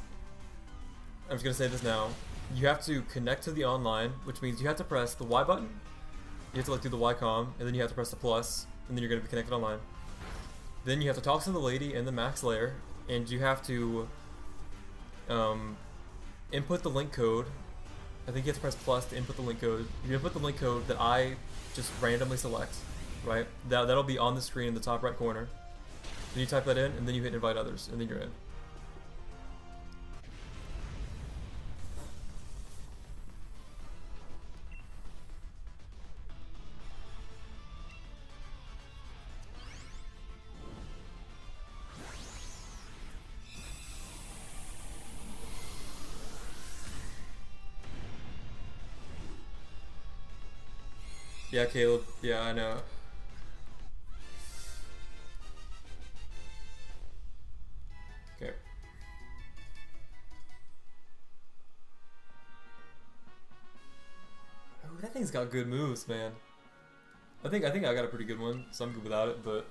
A: I'm just gonna say this now. You have to connect to the online, which means you have to press the Y button. You have to like do the Y-com, and then you have to press the plus, and then you're gonna be connected online. Then you have to talk to the lady in the max layer, and you have to input the link code. I think you have to press plus to input the link code. You input the link code that I just randomly select, right? That'll be on the screen in the top right corner. Then you type that in, and then you hit invite others, and then you're in. Yeah, Caleb. Yeah, I know. Okay. Oh, that thing's got good moves, man. I think I got a pretty good one, so I'm good without it, but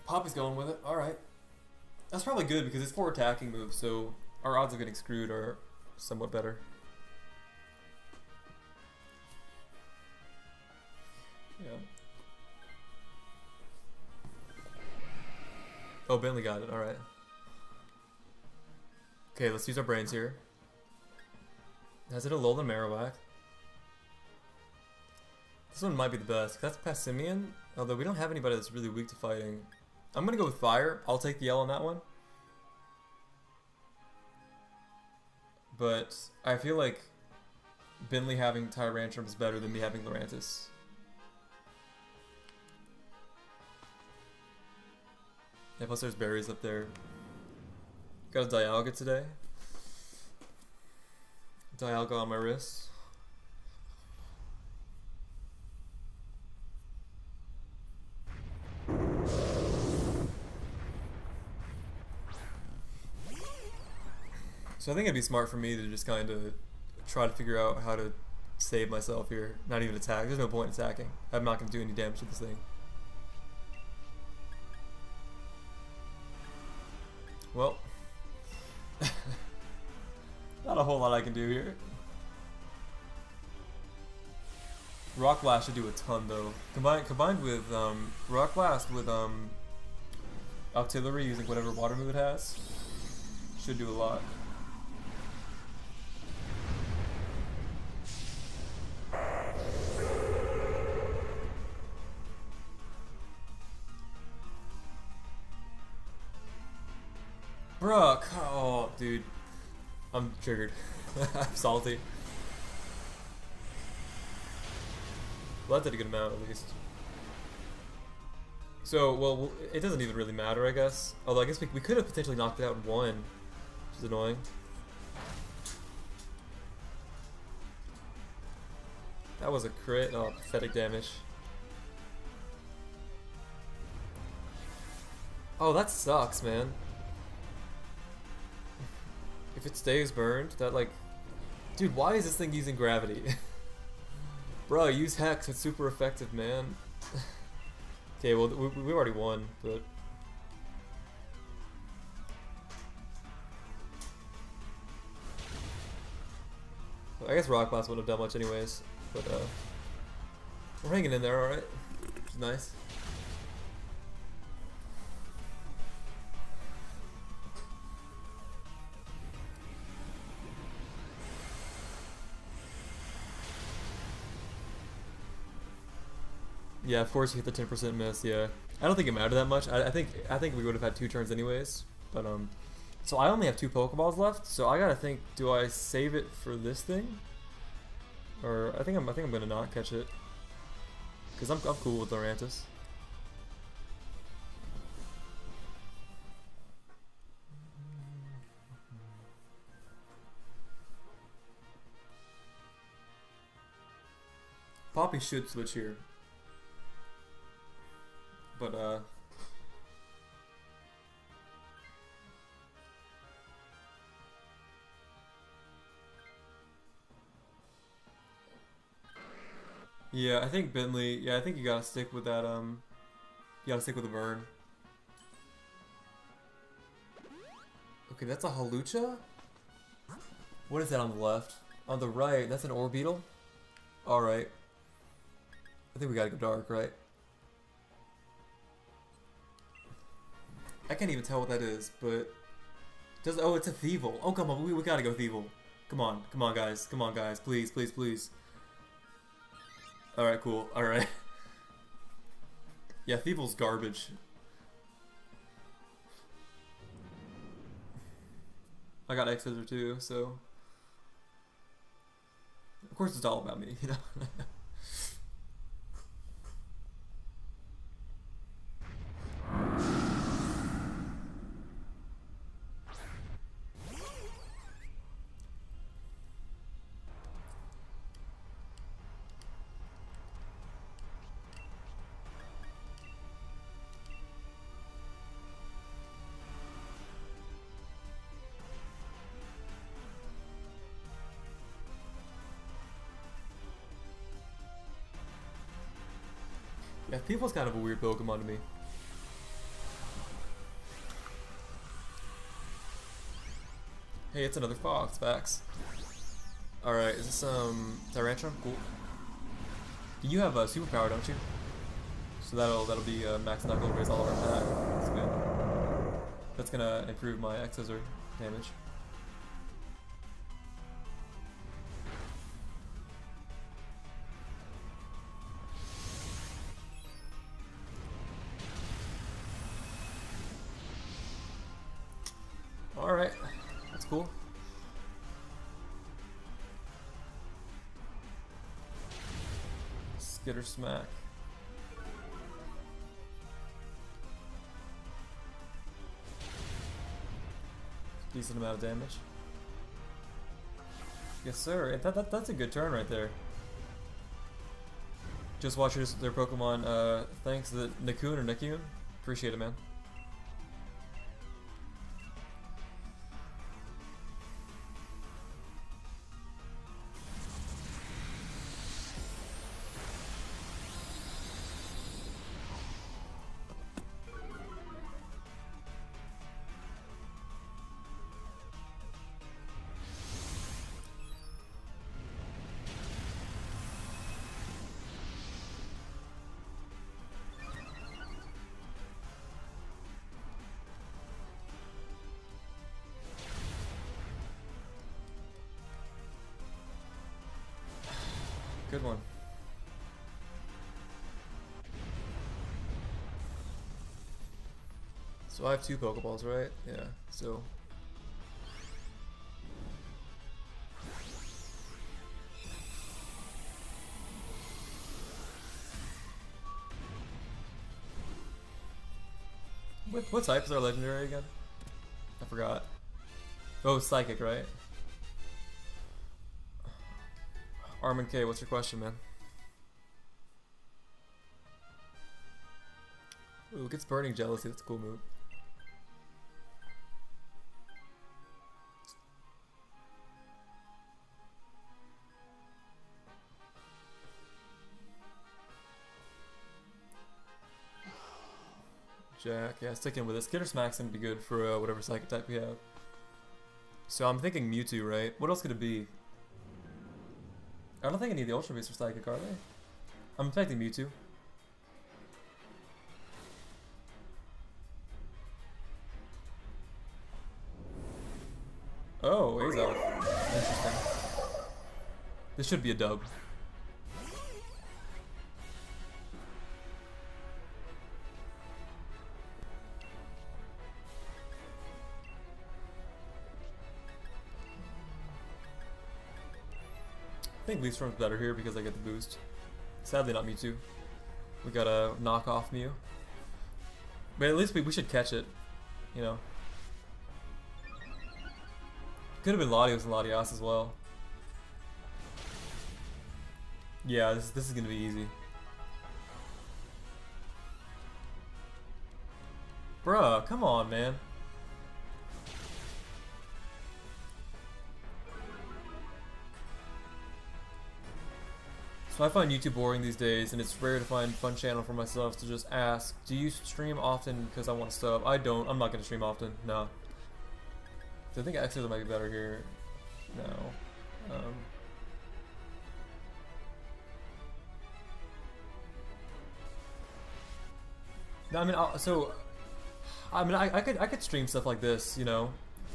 A: Poppy's going with it. All right. That's probably good because it's 4 attacking moves, so our odds of getting screwed are somewhat better. Yeah. Oh, Bentley got it. Alright. Okay, let's use our brains here. Has it a Alolan Marowak? This one might be the best. That's Passimian, although we don't have anybody that's really weak to fighting. I'm gonna go with Fire. I'll take the L on that one. But I feel like Bentley having Tyrantrum is better than me having Lurantis. Yeah, plus there's berries up there. Got a Dialga today. Dialga on my wrist. So I think it'd be smart for me to just kind of try to figure out how to save myself here. Not even attack. There's no point in attacking. I'm not going to do any damage to this thing. Well, not a whole lot I can do here. Rock Blast should do a ton though. Combined with Rock Blast with Artillery using whatever water move it has should do a lot. Bruh, oh dude, I'm triggered. I'm salty. Well, that did a good amount at least. So, well, it doesn't even really matter, I guess. Although I guess we could have potentially knocked it out in one, which is annoying. That was a crit. Oh, pathetic damage. Oh, that sucks, man. If it stays burned, that like... Dude, why is this thing using gravity? Bro, use Hex, it's super effective, man. Okay, well, we already won, but... I guess Rock Blast wouldn't have done much anyways, but we're hanging in there, alright. It's nice. Yeah, of course you hit the 10% miss, yeah. I don't think it mattered that much. I think we would have had 2 turns anyways. But so I only have 2 Pokeballs left, so I gotta think, do I save it for this thing? Or I think I'm gonna not catch it. Cause I'm cool with Lurantis. Poppy should switch here. But yeah, I think Bentley, yeah, I think you gotta stick with that, you gotta stick with the burn. Okay, that's a Halucha? What is that on the left? On the right, that's an Orbeetle? Alright. I think we gotta go dark, right? I can't even tell what that is, but... oh, it's a Thievul. Oh, come on, we gotta go Thievul. Come on guys, please, please, please. Alright, cool, alright. Yeah, Thievul's garbage. I got X-Scissor too, so... Of course it's all about me, you know? Yeah, Thievul's kind of a weird Pokemon to me. Hey, it's another Fox, facts. Alright, is this Tyrantrum? Cool. You have a superpower, don't you? So that'll be max knuckle raise all of our attack. That's good. That's gonna improve my X-Scissor damage. Alright, that's cool. Skitter Smack. Decent amount of damage. Yes, sir. That's a good turn right there. Just watch their Pokemon. Thanks to Nikun or Nikun. Appreciate it, man. Good one. So I have 2 Pokeballs, right? Yeah, so... What type is our legendary again? I forgot. Oh, Psychic, right? Armin K, what's your question, man? Ooh, gets Burning Jealousy, that's a cool move. Jack, yeah, sticking with it. Skitter Smack's gonna be good for whatever Psychic type we have. So I'm thinking Mewtwo, right? What else could it be? I don't think any of the Ultra Beasts are Psychic, are they? I'm expecting Mewtwo. Oh, he's out. Interesting. This should be a dub. I think Leaf Storm's better here because I get the boost. Sadly not Mewtwo. We got a knockoff Mew. But at least we should catch it, you know. Could have been Latios and Latias as well. Yeah, this is gonna be easy. Bruh, come on, man. So I find YouTube boring these days, and it's rare to find fun channel for myself to just ask, do you stream often because I want to sub? I don't. I'm not going to stream often. No. So I think X's might be better here. No. No, I mean, I could stream stuff like this, you know.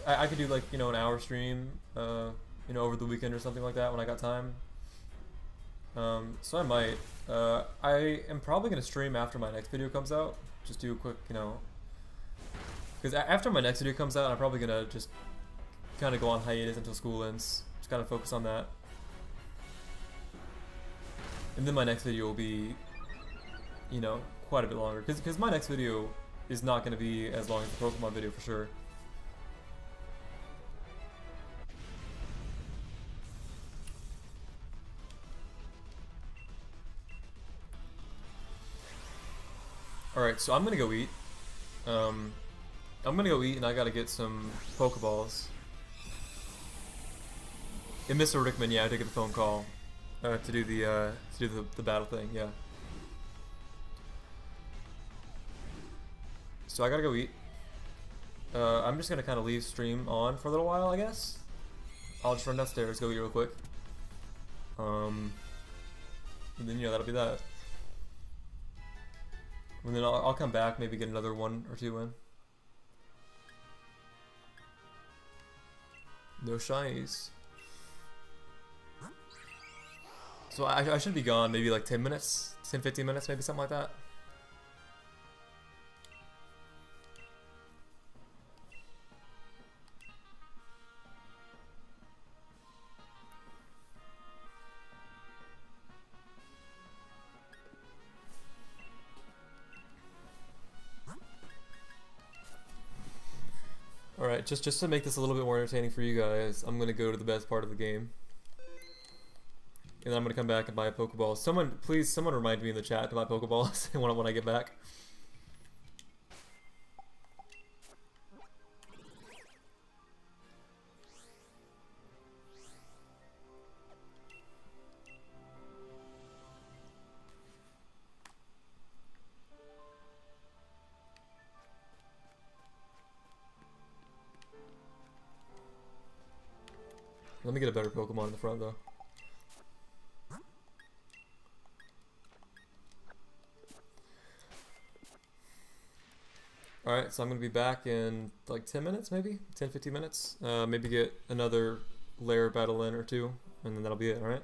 A: I could do like, you know, an hour stream, you know, over the weekend or something like that when I got time. So I might. I am probably going to stream after my next video comes out. Just do a quick, you know... Because after my next video comes out, I'm probably going to just kind of go on hiatus until school ends. Just kind of focus on that. And then my next video will be, you know, quite a bit longer. Because my next video is not going to be as long as the Pokemon video for sure. Alright, so I'm gonna go eat. I'm gonna go eat and I gotta get some Pokeballs. And Mr. Rickman, yeah, I did get the phone call to do the battle thing, yeah. So I gotta go eat. I'm just gonna kind of leave stream on for a little while, I guess. I'll just run downstairs, go eat real quick. And then, yeah, that'll be that. And then I'll come back, maybe get another 1 or 2 in. No shinies. So I should be gone maybe like 10 minutes, 10-15 minutes, maybe something like that. Alright, just to make this a little bit more entertaining for you guys, I'm gonna go to the best part of the game. And then I'm gonna come back and buy a Pokeball. Someone remind me in the chat to buy Pokeballs when I get back. Let me get a better Pokemon in the front though. Alright, so I'm going to be back in like 10 minutes maybe? 10-15 minutes? Maybe get another lair battle in or two, and then that'll be it, alright?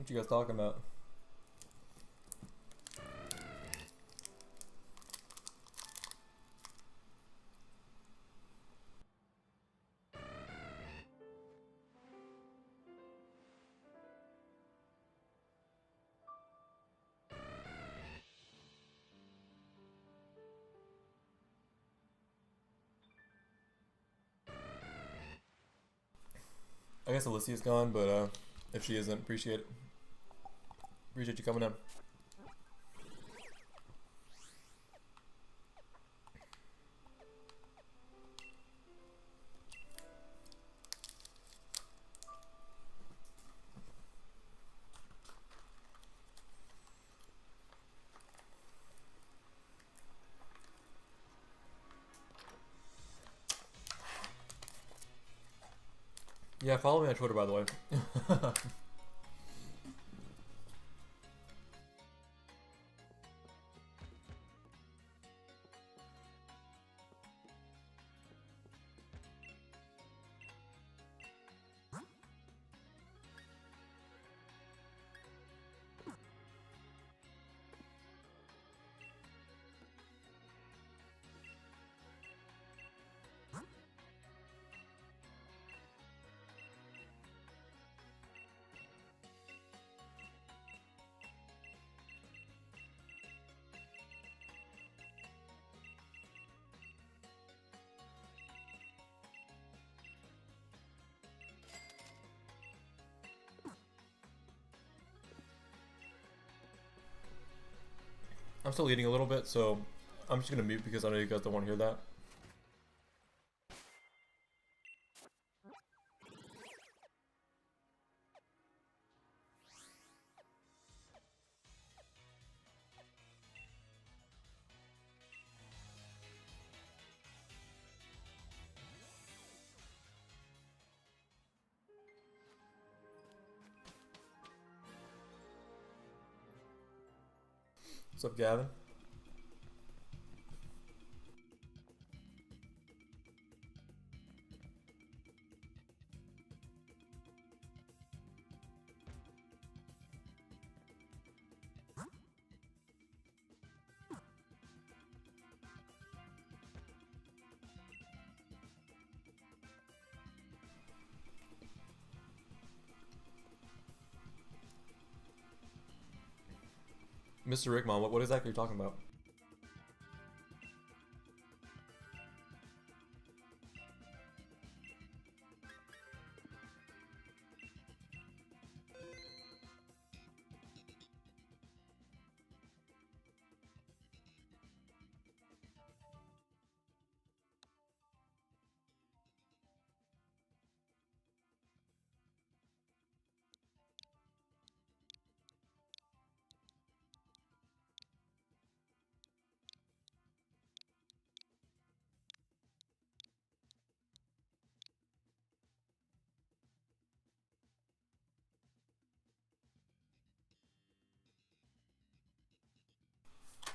A: What you guys talking about? I guess Alicia's gone, but if she isn't, appreciate you coming in. Yeah, follow me on Twitter, by the way. I'm still eating a little bit, so I'm just gonna mute because I know you guys don't want to hear that. What's up, Gavin? Mr. Rickmon, what exactly are you talking about?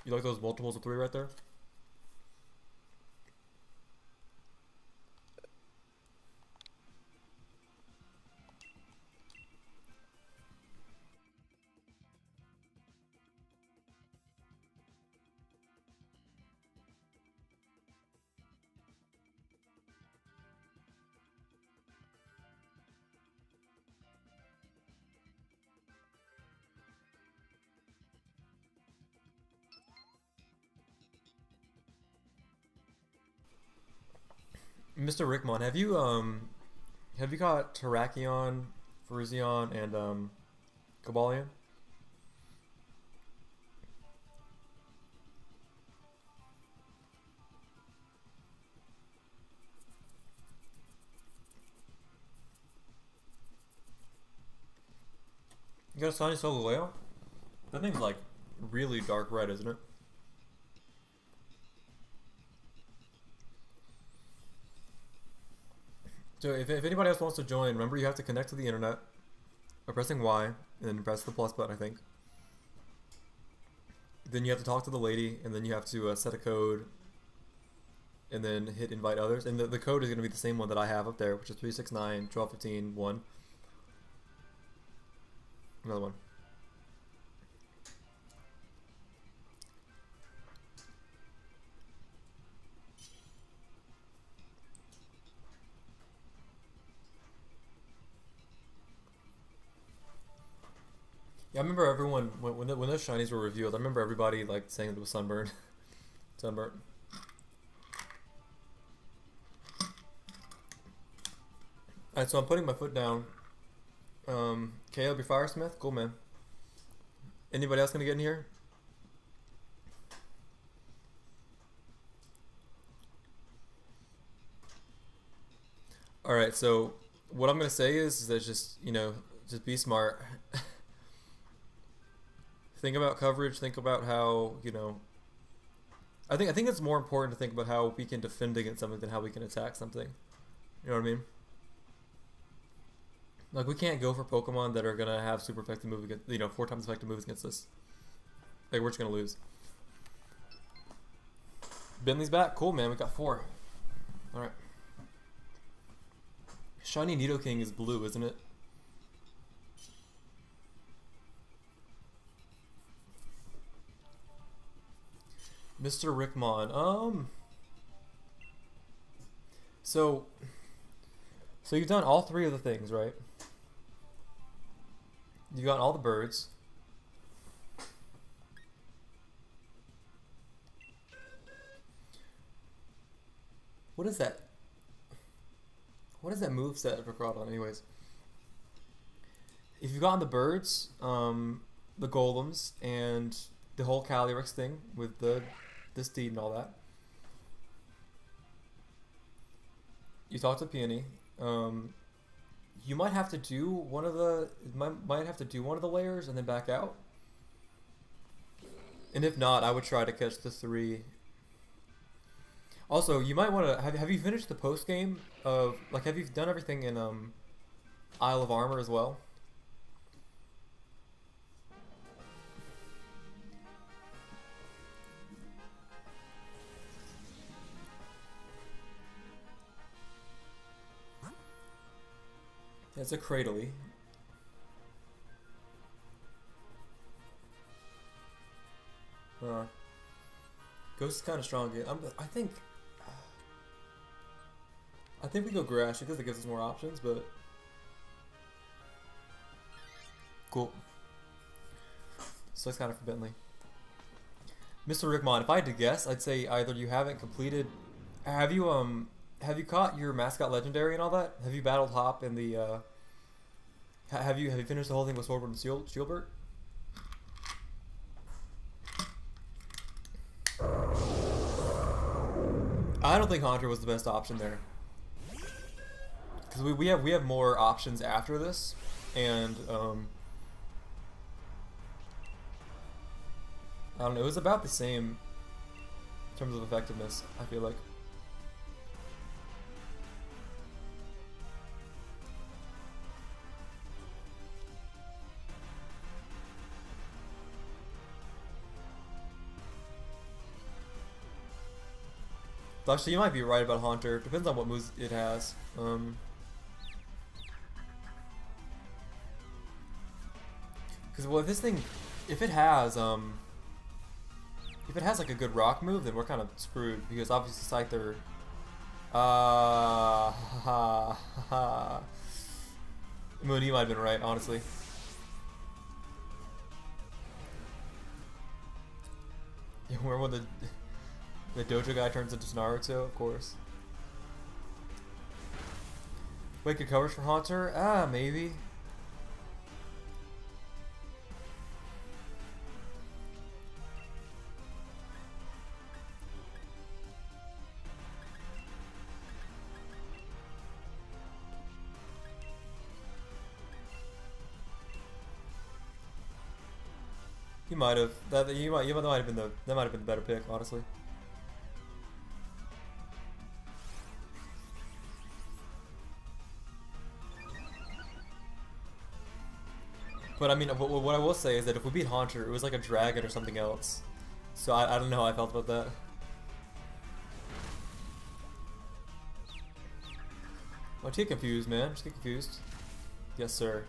A: You like those multiples of 3 right there? Mr. Rickmon, have you got Terrakion, Phrygion, and Cobalion? You got a Sunny Solgaleo? That thing's like really dark red, isn't it? So if anybody else wants to join, remember you have to connect to the internet by pressing Y and then press the plus button, I think. Then you have to talk to the lady, and then you have to set a code and then hit invite others. And the code is going to be the same one that I have up there, which is 369 1215 1. Another one. Yeah, I remember everyone when those shinies were revealed. I remember everybody like saying it was sunburned, sunburnt. All right, so I'm putting my foot down. Caleb, your firesmith, cool man. Anybody else gonna get in here? All right, so what I'm gonna say is that just just be smart. Think about coverage. Think about how I think it's more important to think about how we can defend against something than how we can attack something. You know what I mean? Like we can't go for Pokemon that are gonna have super effective move against 4 times effective moves against us. Like we're just gonna lose. Bentley's back. Cool man. We got 4. All right. Shiny Nidoking is blue, isn't it? Mr. Rickmon. So you've done all 3 of the things, right? You got all the birds. What is that? What is that move set for Groudon anyways? If you've gotten the birds, the golems, and the whole Calyrex thing with the steed and all that. You talk to Peony. You might have to do one of the layers and then back out. And if not, I would try to catch the 3. Also, you might want to have you finished the post game of have you done everything in Isle of Armor as well? It's a Cradley. Ghost is kind of strong. I think we go Grass because it gives us more options, but cool. So it's kind of for Bentley. Mr. Rickmon, if I had to guess, I'd say either you haven't completed. Have you caught your mascot legendary and all that? Have you battled Hop in the? Have you finished the whole thing with Swordsword and Shieldbert? I don't think Haunter was the best option there, because we have more options after this, and I don't know. It was about the same in terms of effectiveness, I feel like. Actually, you might be right about Haunter. Depends on what moves it has. Because well, this thing, if it has like a good rock move, then we're kind of screwed. Because obviously Scyther. Moon, you might have been right, honestly. Yeah, where when the dojo guy turns into Naruto, of course. Wait, good coverage for Haunter? Maybe. He might have. That might have been the better pick, honestly. But I mean, what I will say is that if we beat Haunter, it was like a dragon or something else. So I don't know how I felt about that. Don't get confused, man. Just get confused. Yes, sir.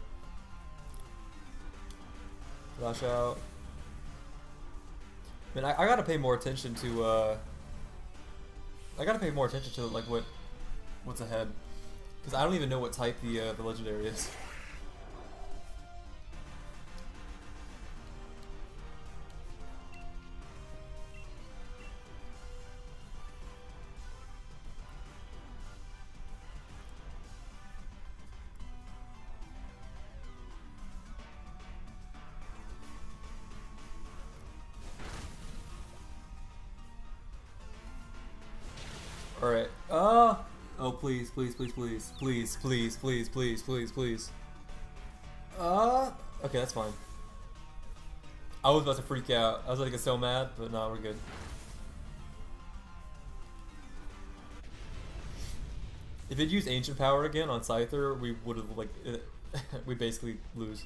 A: Flash out. Man, I gotta pay more attention to I gotta pay more attention to like what's ahead, because I don't even know what type the legendary is. All right. Oh, please, please, please, please, please, please, please, please, please, please. Okay, that's fine. I was about to freak out. I was about to get so mad, but no, we're good. If it used ancient power again on Scyther, we would have like we basically lose.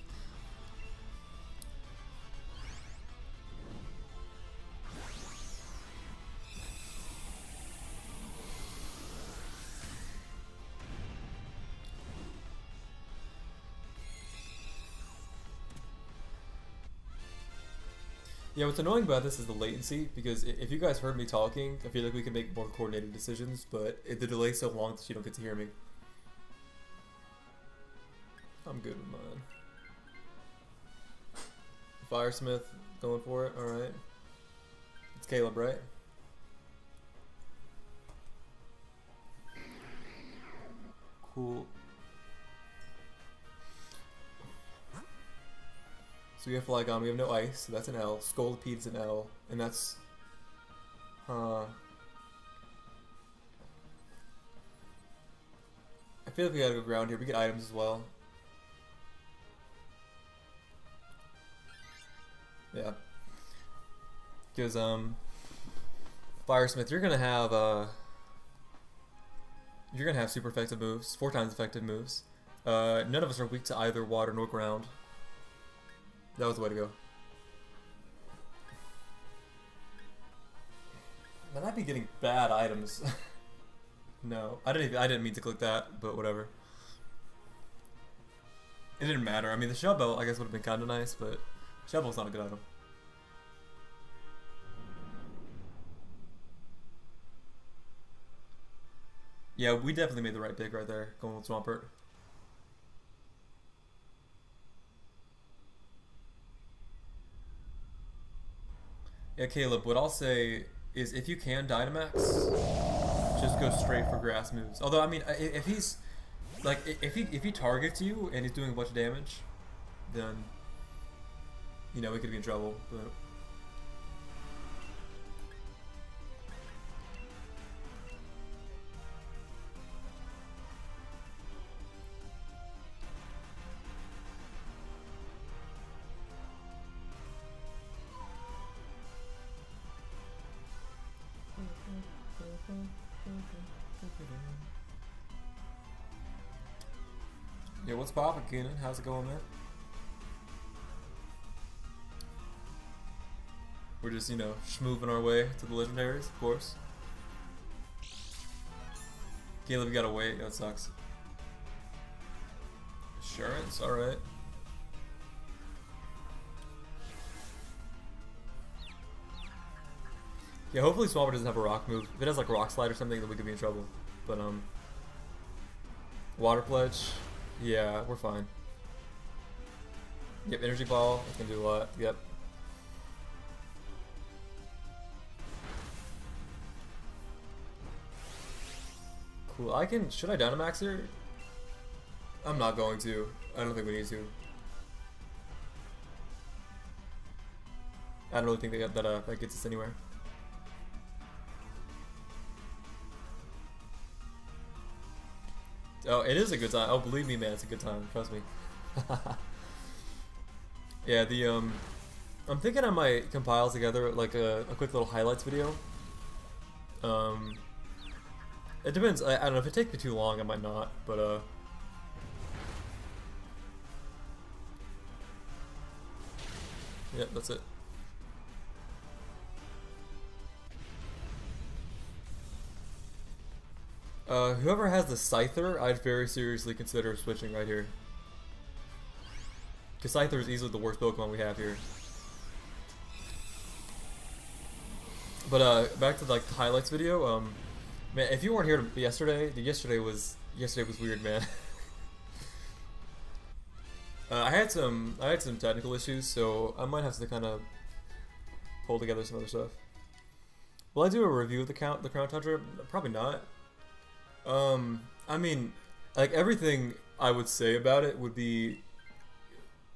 A: Yeah, what's annoying about this is the latency, because if you guys heard me talking, I feel like we can make more coordinated decisions, but the delay's so long that you don't get to hear me. I'm good with mine. Firesmith, going for it, alright. It's Caleb, right? Cool. So we have Flygon, we have no ice, so that's an L. Scolipede's an L, and that's... I feel like we gotta go ground here. We get items as well. Yeah. Because, Firesmith, you're gonna have super effective moves, 4 times effective moves. None of us are weak to either water nor ground. That was the way to go. Man, I'd be getting bad items. No, I didn't mean to click that, but whatever. It didn't matter. I mean, the shell belt I guess would have been kind of nice, but shell belt's not a good item. Yeah, we definitely made the right pick right there, going with Swampert. Yeah, Caleb, what I'll say is if you can Dynamax, just go straight for grass moves. Although, I mean, if he's, like, if he targets you and he's doing a bunch of damage, then, you know, we could be in trouble, but... Yeah, what's poppin', Keenan? How's it going, man? We're just, you know, schmooving our way to the legendaries, of course. Caleb, you gotta wait. That sucks. Assurance, alright. Yeah, hopefully Swampert doesn't have a rock move. If it has like rock slide or something, then we could be in trouble. But water pledge, yeah, we're fine. Yep, energy ball, it can do a lot. Yep. Cool. Should I Dynamax her? I'm not going to. I don't think we need to. I don't really think that gets us anywhere. Oh, it is a good time. Oh, believe me, man, it's a good time. Trust me. Yeah, I'm thinking I might compile together like a quick little highlights video. It depends. I don't know if it takes me too long. I might not, but yep, that's it. Whoever has the Scyther, I'd very seriously consider switching right here. Because Scyther is easily the worst Pokemon we have here. But back to like the highlights video. Man, if you weren't here yesterday, yesterday was weird, man. I had some technical issues, so I might have to kind of pull together some other stuff. Will I do a review of the Crown Tundra? Probably not. I mean, like everything I would say about it would be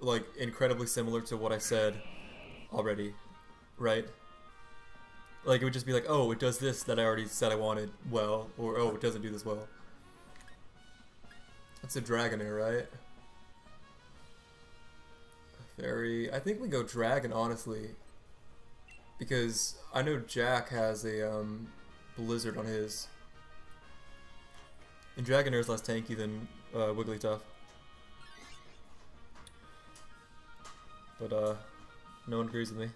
A: like incredibly similar to what I said already, right? Like it would just be like, oh, it does this that I already said I wanted well, or oh, it doesn't do this well. That's a Dragonair, right? Fairy. I think we go Dragon, honestly, because I know Jack has a Blizzard on his, and Dragonair is less tanky than Wigglytuff. But no one agrees with me.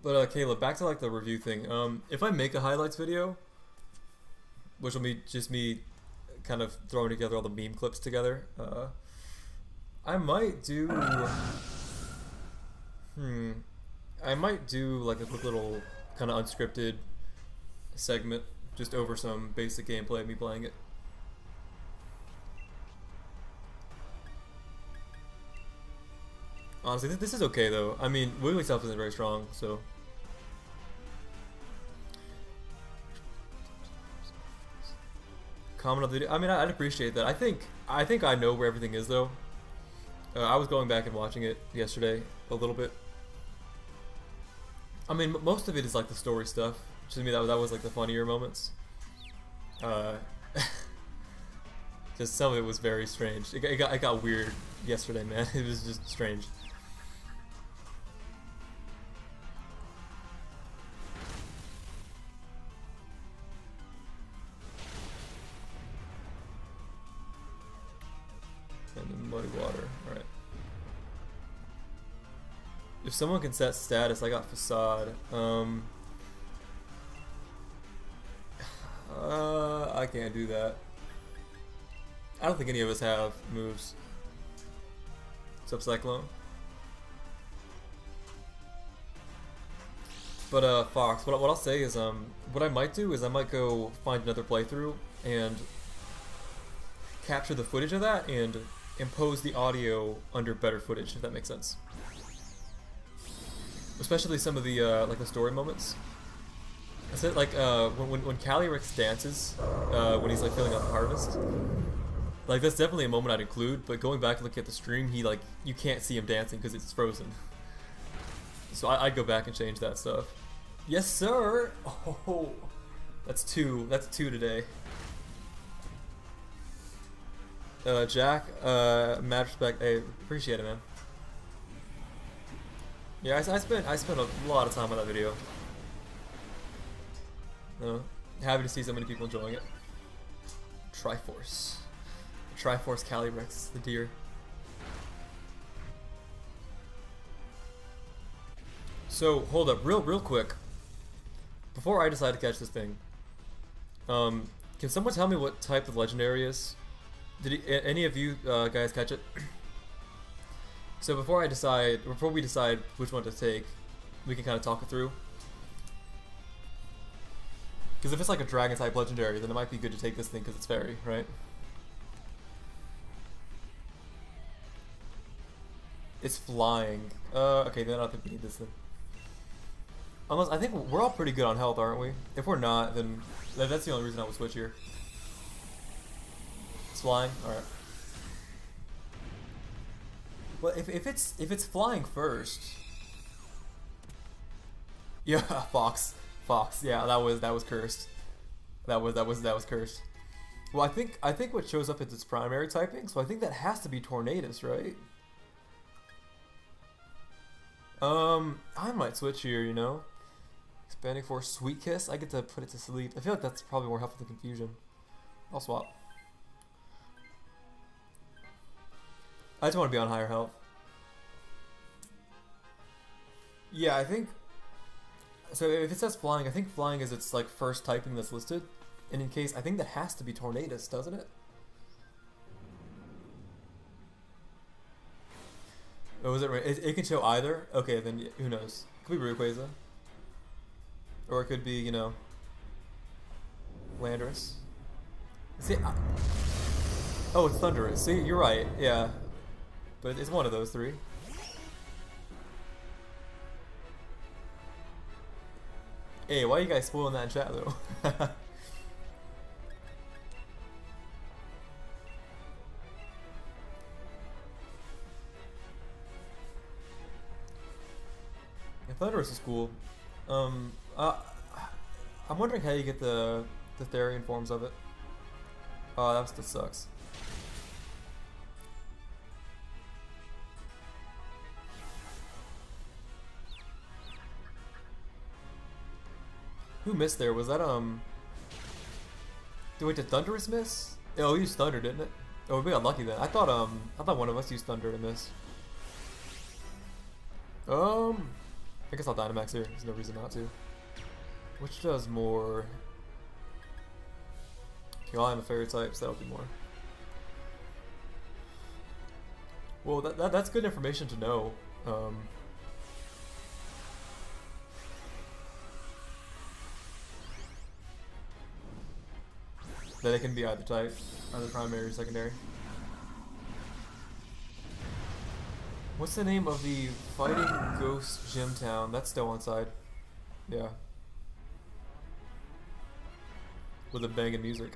A: But Caleb, back to like the review thing. If I make a highlights video, which will be just me kind of throwing together all the meme clips together, I might do. I might do like a quick little kind of unscripted segment just over some basic gameplay of me playing it. Honestly, this is okay though. I mean, Wigglytuff isn't very strong, so. Comment on the video. I mean, I'd appreciate that. I think I know where everything is though. I was going back and watching it yesterday a little bit. I mean, most of it is like the story stuff. To me, that was like the funnier moments. Just some of it was very strange. It got weird yesterday, man. It was just strange. And the muddy water. Alright. If someone can set status, I got Facade. I can't do that. I don't think any of us have moves. Except Cyclone. But Fox, what I'll say is what I might do is I might go find another playthrough and capture the footage of that and impose the audio under better footage, if that makes sense. Especially some of the like the story moments. I said like when Calyrex dances when he's like filling out the harvest. Like that's definitely a moment I'd include, but going back and looking at the stream, he like you can't see him dancing because it's frozen. So I'd go back and change that stuff. Yes, sir. Oh, that's two. That's two today. Jack, mad respect. Hey, appreciate it, man. Yeah, I spent a lot of time on that video. Happy to see so many people enjoying it. Triforce. Triforce Calyrex, the deer. So hold up, real quick. Before I decide to catch this thing, can someone tell me what type of legendary is? Did any of you guys catch it? So before we decide which one to take, we can kind of talk it through. Because if it's like a dragon type legendary, then it might be good to take this thing because it's fairy, right? It's flying. Okay, then I don't think we need this thing. Unless, I think we're all pretty good on health, aren't we? If we're not, then that's the only reason I would switch here. It's flying? Alright. Well, if it's flying first... Yeah, Fox. Yeah, that was cursed. That was cursed. Well, I think what shows up is its primary typing, so I think that has to be Tornadus, right? I might switch here, you know. Expanding Force, Sweet Kiss. I get to put it to sleep. I feel like that's probably more helpful than Confusion. I'll swap. I just want to be on higher health. Yeah, I think. So if it says flying, I think flying is its like first typing that's listed. And in case, I think that has to be Tornadus, doesn't it? Oh, is it right? It can show either? Okay, then who knows? Could be Rayquaza. Or it could be, you know, Landorus. See, oh, it's Thundurus. See, you're right. Yeah. But it's one of those three. Hey, why are you guys spoiling that in chat, though? Yeah, Thundurus is cool. Um, uh, I'm wondering how you get the Therian forms of it. Oh, that sucks. Who missed there? Was that wait, did Thundurus miss? Oh, he used Thunder, didn't it? Oh, we got lucky then. I thought one of us used Thunder to miss. I guess I'll Dynamax here. There's no reason not to. Which does more? Okay, well, I'm a fairy type, so that'll do more. Well, that's good information to know. That it can be either type, either primary or secondary. What's the name of the Fighting Ghost Gym Town? That's still on side. Yeah. With the banging music.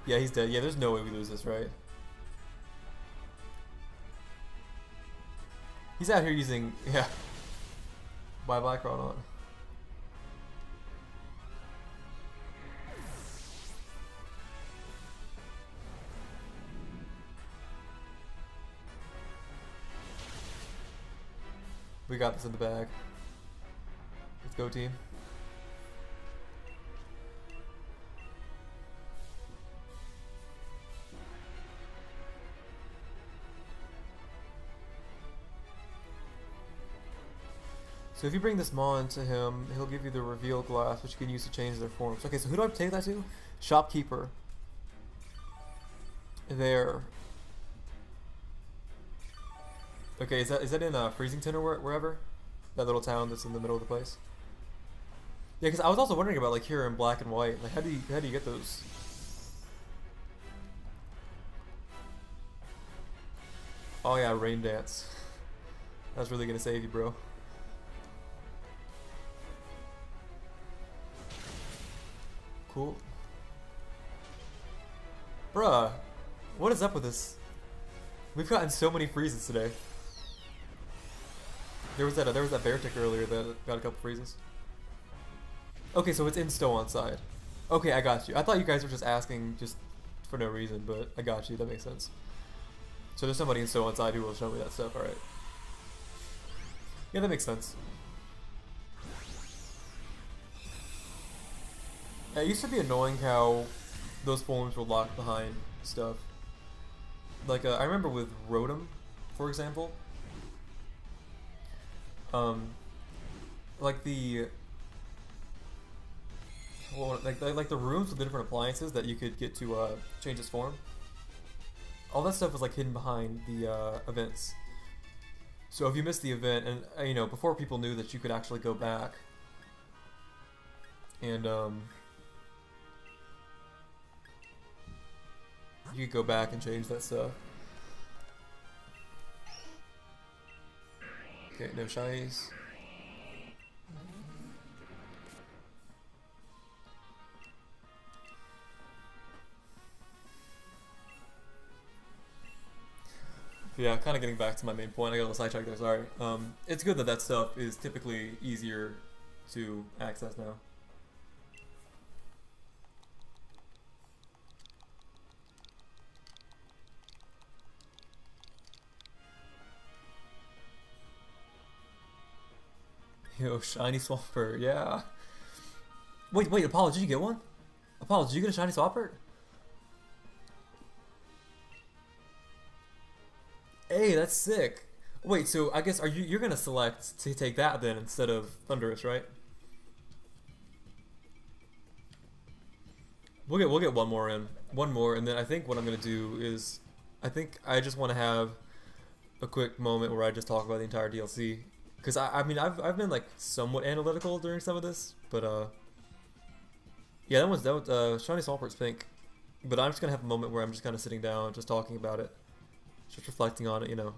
A: Yeah, he's dead. Yeah, there's no way we lose this, right? He's out here using, yeah. Bye bye, Chronon. We got this in the bag. Let's go, team. So if you bring this Mon to him, he'll give you the reveal glass, which you can use to change their forms. Okay, so who do I take that to? Shopkeeper. There. Okay, is that in Freezington or wherever? That little town that's in the middle of the place. Yeah, because I was also wondering about like here in black and white. Like, how do you get those? Oh yeah, Rain Dance. That's really gonna save you, bro. Cool. Bruh, what is up with this? We've gotten so many freezes today. There was that bear tick earlier that got a couple freezes. Okay, so it's in Stow on side. Okay, I got you. I thought you guys were just asking just for no reason, but I got you. That makes sense. So there's somebody in Stow on side who will show me that stuff. All right. Yeah, that makes sense. It used to be annoying how those forms were locked behind stuff. Like, I remember with Rotom, for example. Like the... Well, like the rooms with the different appliances that you could get to change its form. All that stuff was like hidden behind the events. So if you missed the event, and you know, before people knew that you could actually go back and you could go back and change that stuff. Okay, no shinies. Yeah, kind of getting back to my main point. I got a little sidetracked there, sorry. It's good that stuff is typically easier to access now. Yo, shiny Swampert, yeah. Wait, Apollo, did you get one? Apollo, did you get a shiny Swampert? Hey, that's sick. Wait, so I guess you're gonna select to take that then instead of Thunderous, right? We'll get one more in. One more, and then I think what I'm gonna do is I think I just wanna have a quick moment where I just talk about the entire DLC. Because I mean I've been like somewhat analytical during some of this, but yeah, that was Shiny Swampert pink. But I'm just gonna have a moment where I'm just kind of sitting down, just talking about it, just reflecting on it, you know.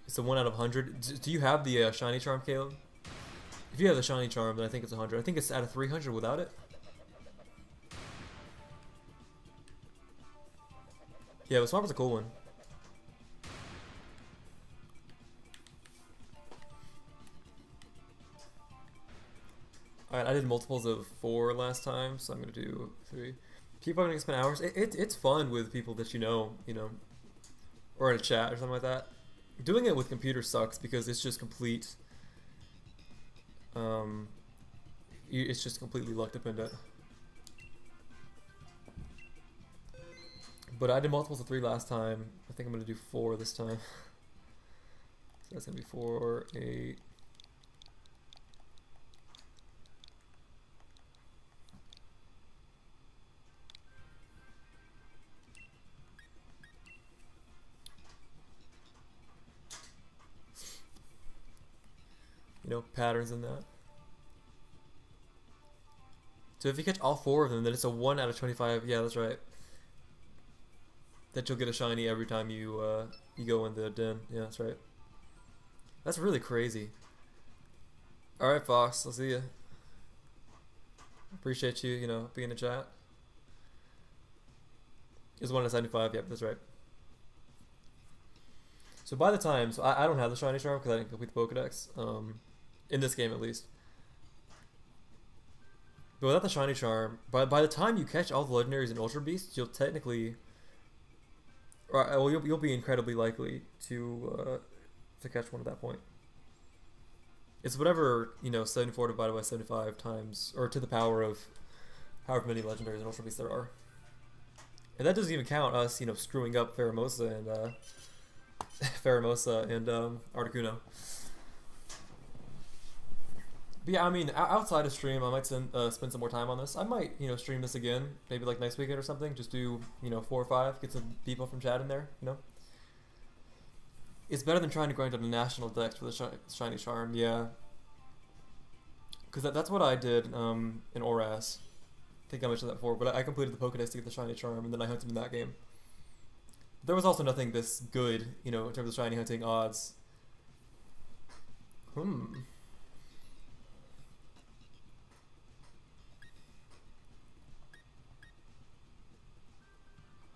A: It's a 1 out of 100. Do you have the shiny charm, Caleb? If you have the shiny charm, then I think it's 100. I think it's out of 300 without it. Yeah, but Swampert's a cool one. Alright, I did multiples of 4 last time, so I'm gonna do 3. People are gonna spend hours. It's fun with people that you know, or in a chat or something like that. Doing it with computers sucks because it's just complete. It's just completely luck dependent. But I did multiples of 3 last time. I think I'm gonna do 4 this time. So that's gonna be 4, 8. Patterns in that. So if you catch all 4 of them, then it's a 1 out of 25. Yeah, that's right. That you'll get a shiny every time you go in the den. Yeah, that's right. That's really crazy. All right, Fox. I'll see you. Appreciate you, being in the chat. It's 1 out of 75. Yep, that's right. So by the time, I don't have the shiny charm because I didn't complete the Pokedex. In this game at least. But without the shiny charm, by the time you catch all the legendaries and ultra beasts, you'll technically, well, you'll be incredibly likely to catch one at that point. It's whatever 74 divided by 75 times, or to the power of however many legendaries and ultra beasts there are. And that doesn't even count us, screwing up Pheromosa and Articuno. But yeah, I mean, outside of stream, I might spend some more time on this. I might, stream this again, maybe like next weekend or something. Just do, 4 or 5, get some people from chat in there, It's better than trying to grind on a national dex for the shiny charm, yeah. Because that's what I did in Oras. I think I mentioned that before, but I completed the Pokedex to get the shiny charm, and then I hunted in that game. There was also nothing this good, in terms of shiny hunting odds.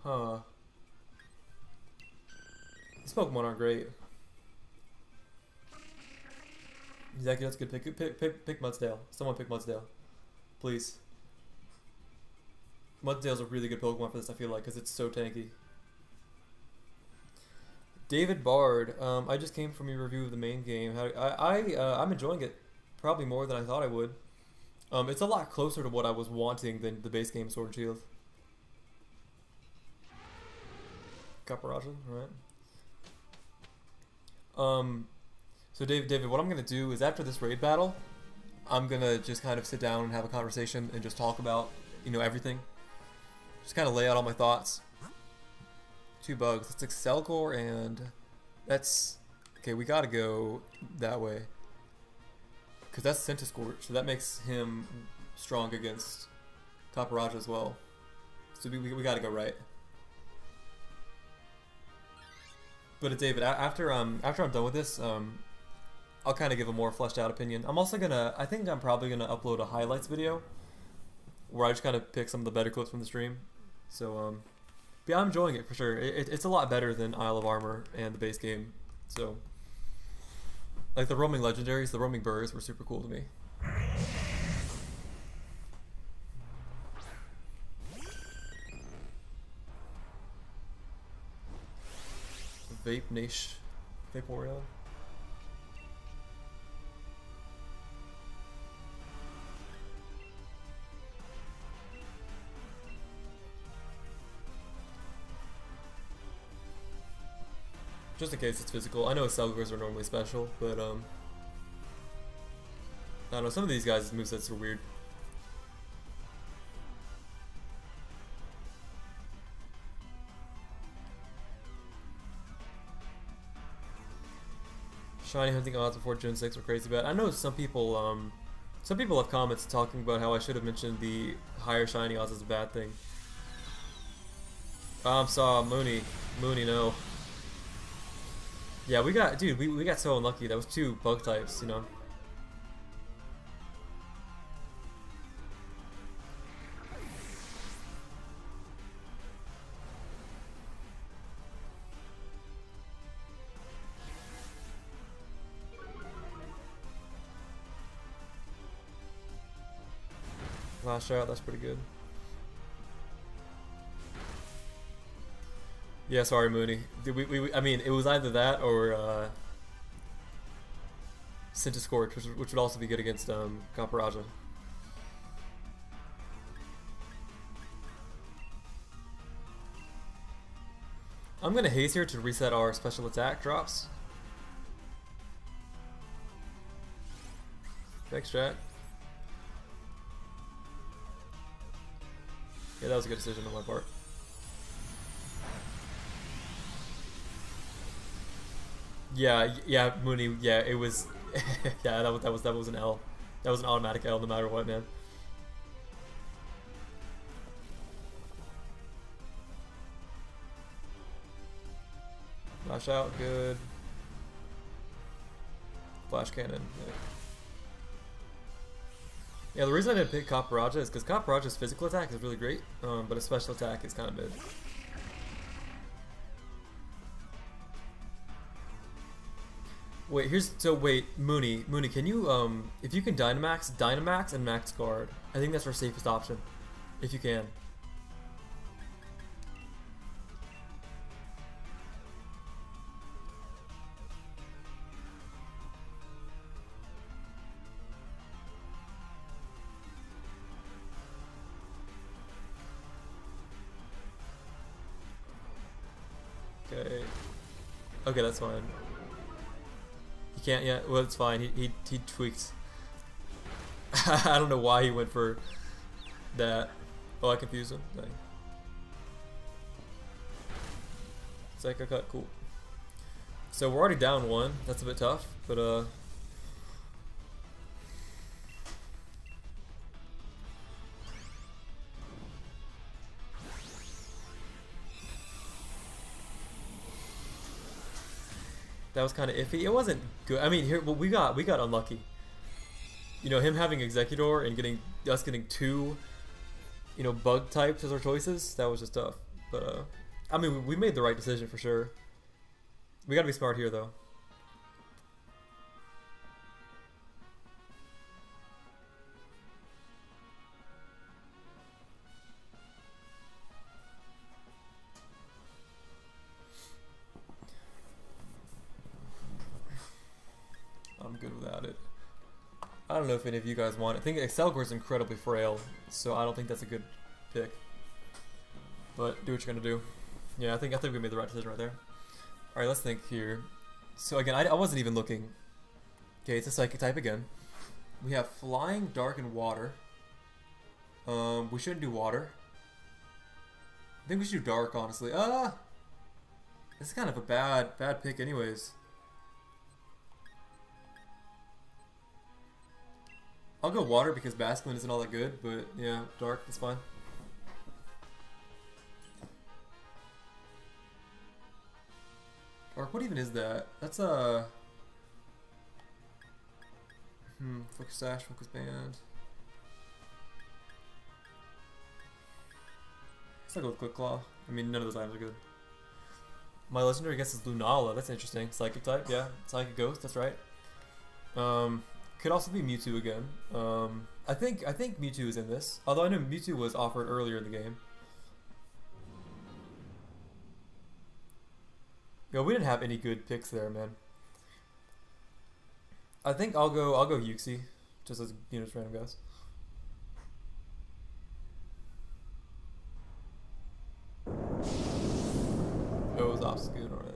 A: Huh. These Pokemon aren't great. Exactly, that's good. Pick Mudsdale. Someone pick Mudsdale. Please. Mudsdale's a really good Pokemon for this, I feel like, because it's so tanky. David Bard, I just came from your review of the main game. I'm enjoying it probably more than I thought I would. It's a lot closer to what I was wanting than the base game Sword and Shield. Caparaja, right? So David, what I'm gonna do is after this raid battle, I'm gonna just kind of sit down and have a conversation and just talk about, everything. Just kind of lay out all my thoughts. 2 bugs. It's Excelcor and that's okay. We gotta go that way because that's Centiskorch, so that makes him strong against Caparaja as well. So we gotta go right. But David, after I'm done with this, I'll kind of give a more fleshed out opinion. I'm also I think I'm probably gonna upload a highlights video where I just kind of pick some of the better clips from the stream. So but yeah, I'm enjoying it for sure. It's a lot better than Isle of Armor and the base game. So like the roaming legendaries, the roaming birds were super cool to me. Vaporeon. Just in case it's physical. I know Selgors are normally special, but I don't know, some of these guys' movesets are weird. Shiny hunting odds before Gen 6 were crazy bad. I know some people have comments talking about how I should have mentioned the higher shiny odds as a bad thing. I'm sorry, Mooney, no. Yeah, we got so unlucky. That was 2 bug types, you know. Last shot, that's pretty good. Yeah, sorry, Mooney. I mean, it was either that or Scorch, which would also be good against Kaparaja. I'm gonna haze here to reset our special attack drops. Thanks, chat. Yeah, that was a good decision on my part. Yeah, Mooney. Yeah, it was. Yeah, that was an L. That was an automatic L, no matter what, man. Flash out, good. Flash cannon. Yeah, the reason I didn't pick Kaparaja is because Kaparaja's physical attack is really great, but his special attack is kind of mid. Wait, Mooney, can you if you can Dynamax and Max Guard. I think that's our safest option, if you can. Okay, that's fine. He can't yet. Well, it's fine. He tweaked. I don't know why he went for that. Oh, I confused him. Dang. Psycho cut, cool. So we're already down 1. That's a bit tough, but that was kind of iffy. It wasn't good. I mean, we got unlucky. You know, him having Executor and getting 2, you know, bug types as our choices. That was just tough. But I mean, we made the right decision for sure. We got to be smart here, though. I'm good without it. I don't know if any of you guys want it. I think Excelgor is incredibly frail, so I don't think that's a good pick. But do what you're gonna do. Yeah, I think we made the right decision right there. All right, let's think here. So again, I wasn't even looking. Okay, it's a psychic type again. We have flying, dark, and water. We shouldn't do water. I think we should do dark, honestly. This is kind of a bad pick, anyways. I'll go water because Basculin isn't all that good, but yeah, dark, that's fine. Dark, what even is that? That's a... Focus Sash, Focus Band. Let's go with Quick Claw. I mean, none of those items are good. My legendary guess is Lunala, that's interesting. Psychic type, yeah. Psychic Ghost, that's right. Could also be Mewtwo again. I think Mewtwo is in this. Although I know Mewtwo was offered earlier in the game. Yo, we didn't have any good picks there, man. I think I'll go Yuxi, just as just random guys. Oh, it was obstacle, alright.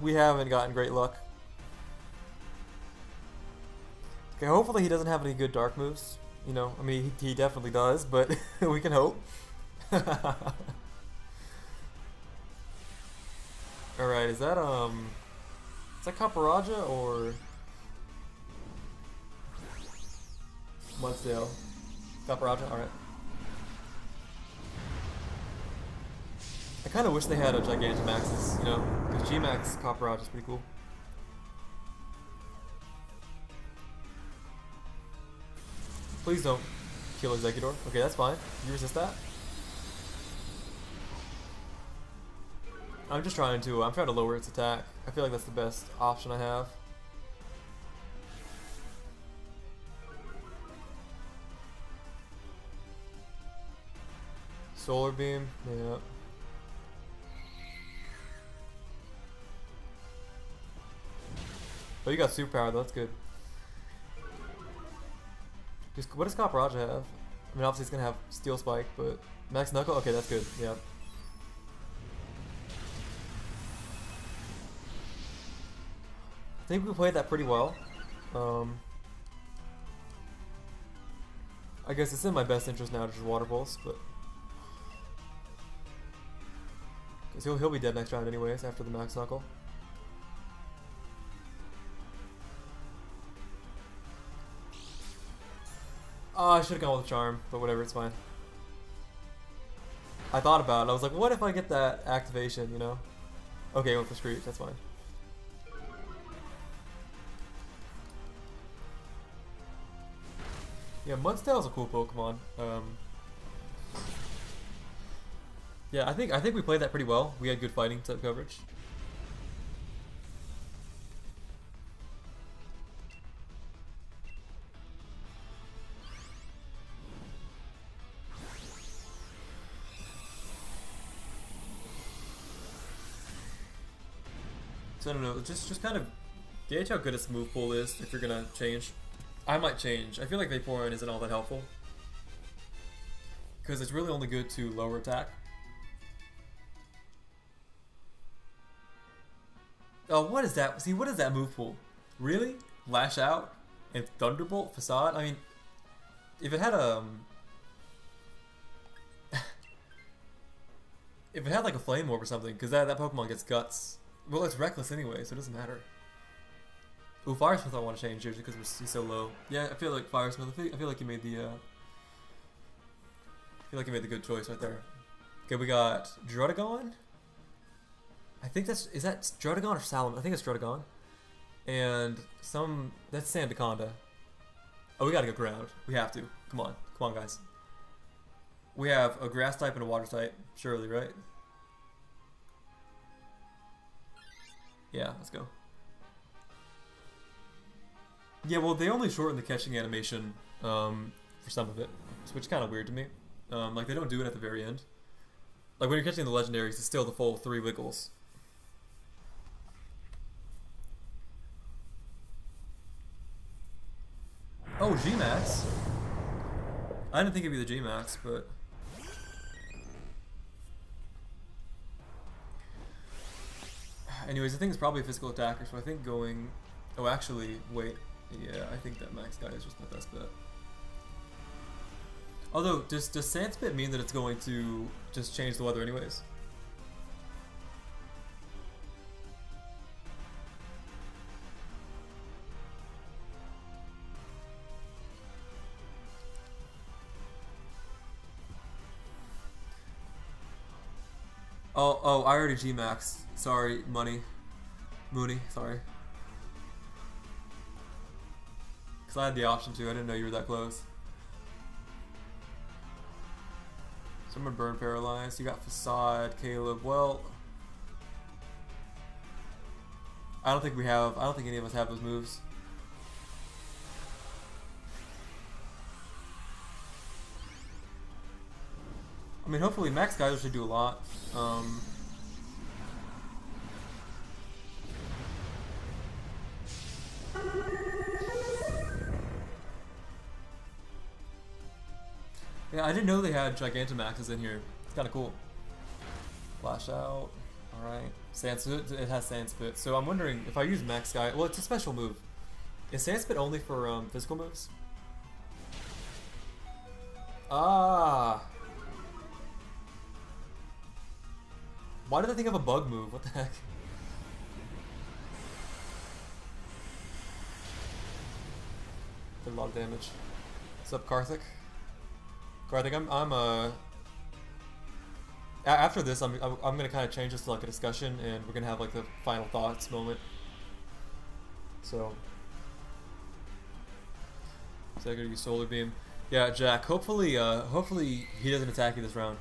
A: We haven't gotten great luck. Okay, hopefully he doesn't have any good dark moves. I mean, he definitely does, but we can hope. Alright, is that Caparaja or Mudsdale? Caparaja, alright. I kind of wish they had a Gigantamax's, because G-Max Caparaja is pretty cool. Please don't kill Executor. Okay, that's fine. You resist that? I'm trying to lower its attack. I feel like that's the best option I have. Solar Beam, yeah. Oh, you got superpower though, that's good. What does Caparaja have? I mean, obviously it's gonna have Steel Spike, but Max Knuckle? Okay, that's good, yeah. I think we played that pretty well. I guess it's in my best interest now to just Water Pulse, but... Because he'll be dead next round anyways, after the Max Knuckle. Oh, I should have gone with Charm, but whatever, it's fine. I thought about it. I was like, what if I get that activation, Okay, I went for Screech, that's fine. Yeah, Mudsdale is a cool Pokemon. Yeah, I think we played that pretty well. We had good fighting type coverage. So I don't know, just kind of gauge how good its move pool is if you're gonna change. I might change. I feel like Vaporeon isn't all that helpful. Because it's really only good to lower attack. Oh, what is that? See, what is that move pool? Really? Lash Out? And Thunderbolt? Facade? I mean, if it had if it had like a Flame Orb or something, because that Pokemon gets Guts. Well, it's Reckless anyway, so it doesn't matter. Ooh, Firesmith I want to change usually because he's so low. Yeah, I feel like Firesmith. I feel like you made the. I feel like you made the good choice right there. Okay, we got Druddigon. I think is that Druddigon or Salam? I think it's Druddigon. And that's Sandaconda. Oh, we gotta go ground. We have to. Come on, guys. We have a grass type and a water type, surely, right? Yeah, let's go. Yeah, well, they only shorten the catching animation for some of it, which is kind of weird to me. Like, they don't do it at the very end. Like, when you're catching the legendaries, it's still the full 3 wiggles. Oh, G-Max. I didn't think it'd be the G-Max, but... Anyways, I think it's probably a physical attacker, so I think going... Oh, actually, wait. Yeah, I think that max guy is just my best bet. Although, does Sandspit mean that it's going to just change the weather anyways? Oh, I already G-Max. Sorry, Mooney, sorry. Because I had the option to, I didn't know you were that close. Someone burn paralyzed. You got facade, Caleb. Well, I don't think we have. I don't think any of us have those moves. I mean, hopefully Max Geyser should do a lot. Yeah, I didn't know they had Gigantamaxes in here. It's kind of cool. Flash out. Alright. Sand Spit. It has Sand Spit. So I'm wondering if I use Max Guy. Well, it's a special move. Is Sand Spit only for physical moves? Ah. Why did I think of a bug move? What the heck? Did a lot of damage. What's up, Karthik? Karthik, after this, I'm gonna kind of change this to like a discussion, and we're gonna have like the final thoughts moment. So I'm gonna use Solar Beam. Yeah, Jack. Hopefully he doesn't attack you this round,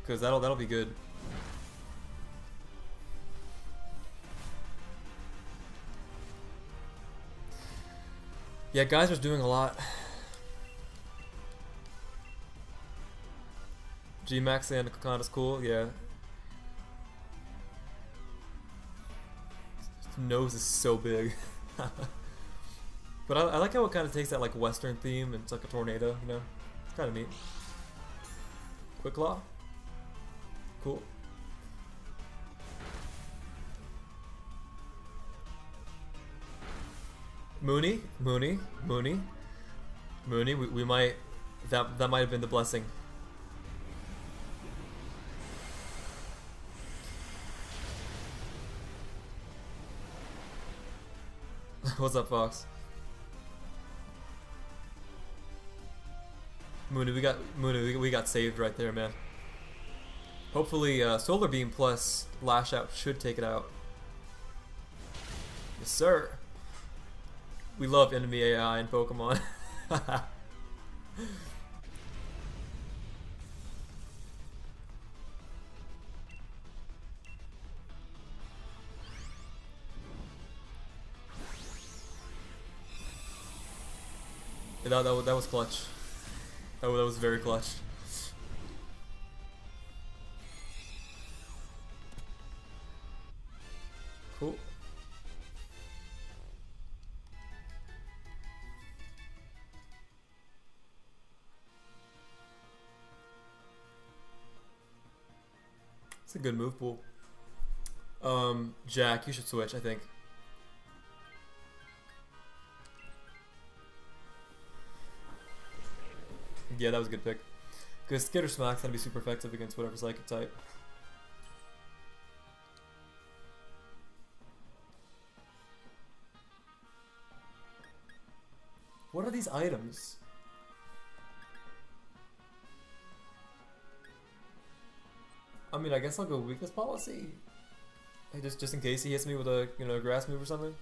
A: because that'll be good. Yeah, Geyser's doing a lot. G-Max and Kokon is cool, yeah. His nose is so big. But I like how it kind of takes that like Western theme and it's like a tornado, you know? It's kind of neat. Quick Claw. Cool. Mooney, we might, that might have been the blessing. What's up, Fox? Mooney, we got saved right there, man. Hopefully, Solar Beam plus Lash Out should take it out. Yes, sir. We love enemy AI in Pokemon. Yeah, that was clutch. That was very clutch. Cool. It's a good move pool. Jack, you should switch, I think. Yeah, that was a good pick. Because Skitter Smack's gonna be super effective against whatever Psychic type. What are these items? I mean, I guess I'll go weakness policy. Just in case he hits me with a grass move or something.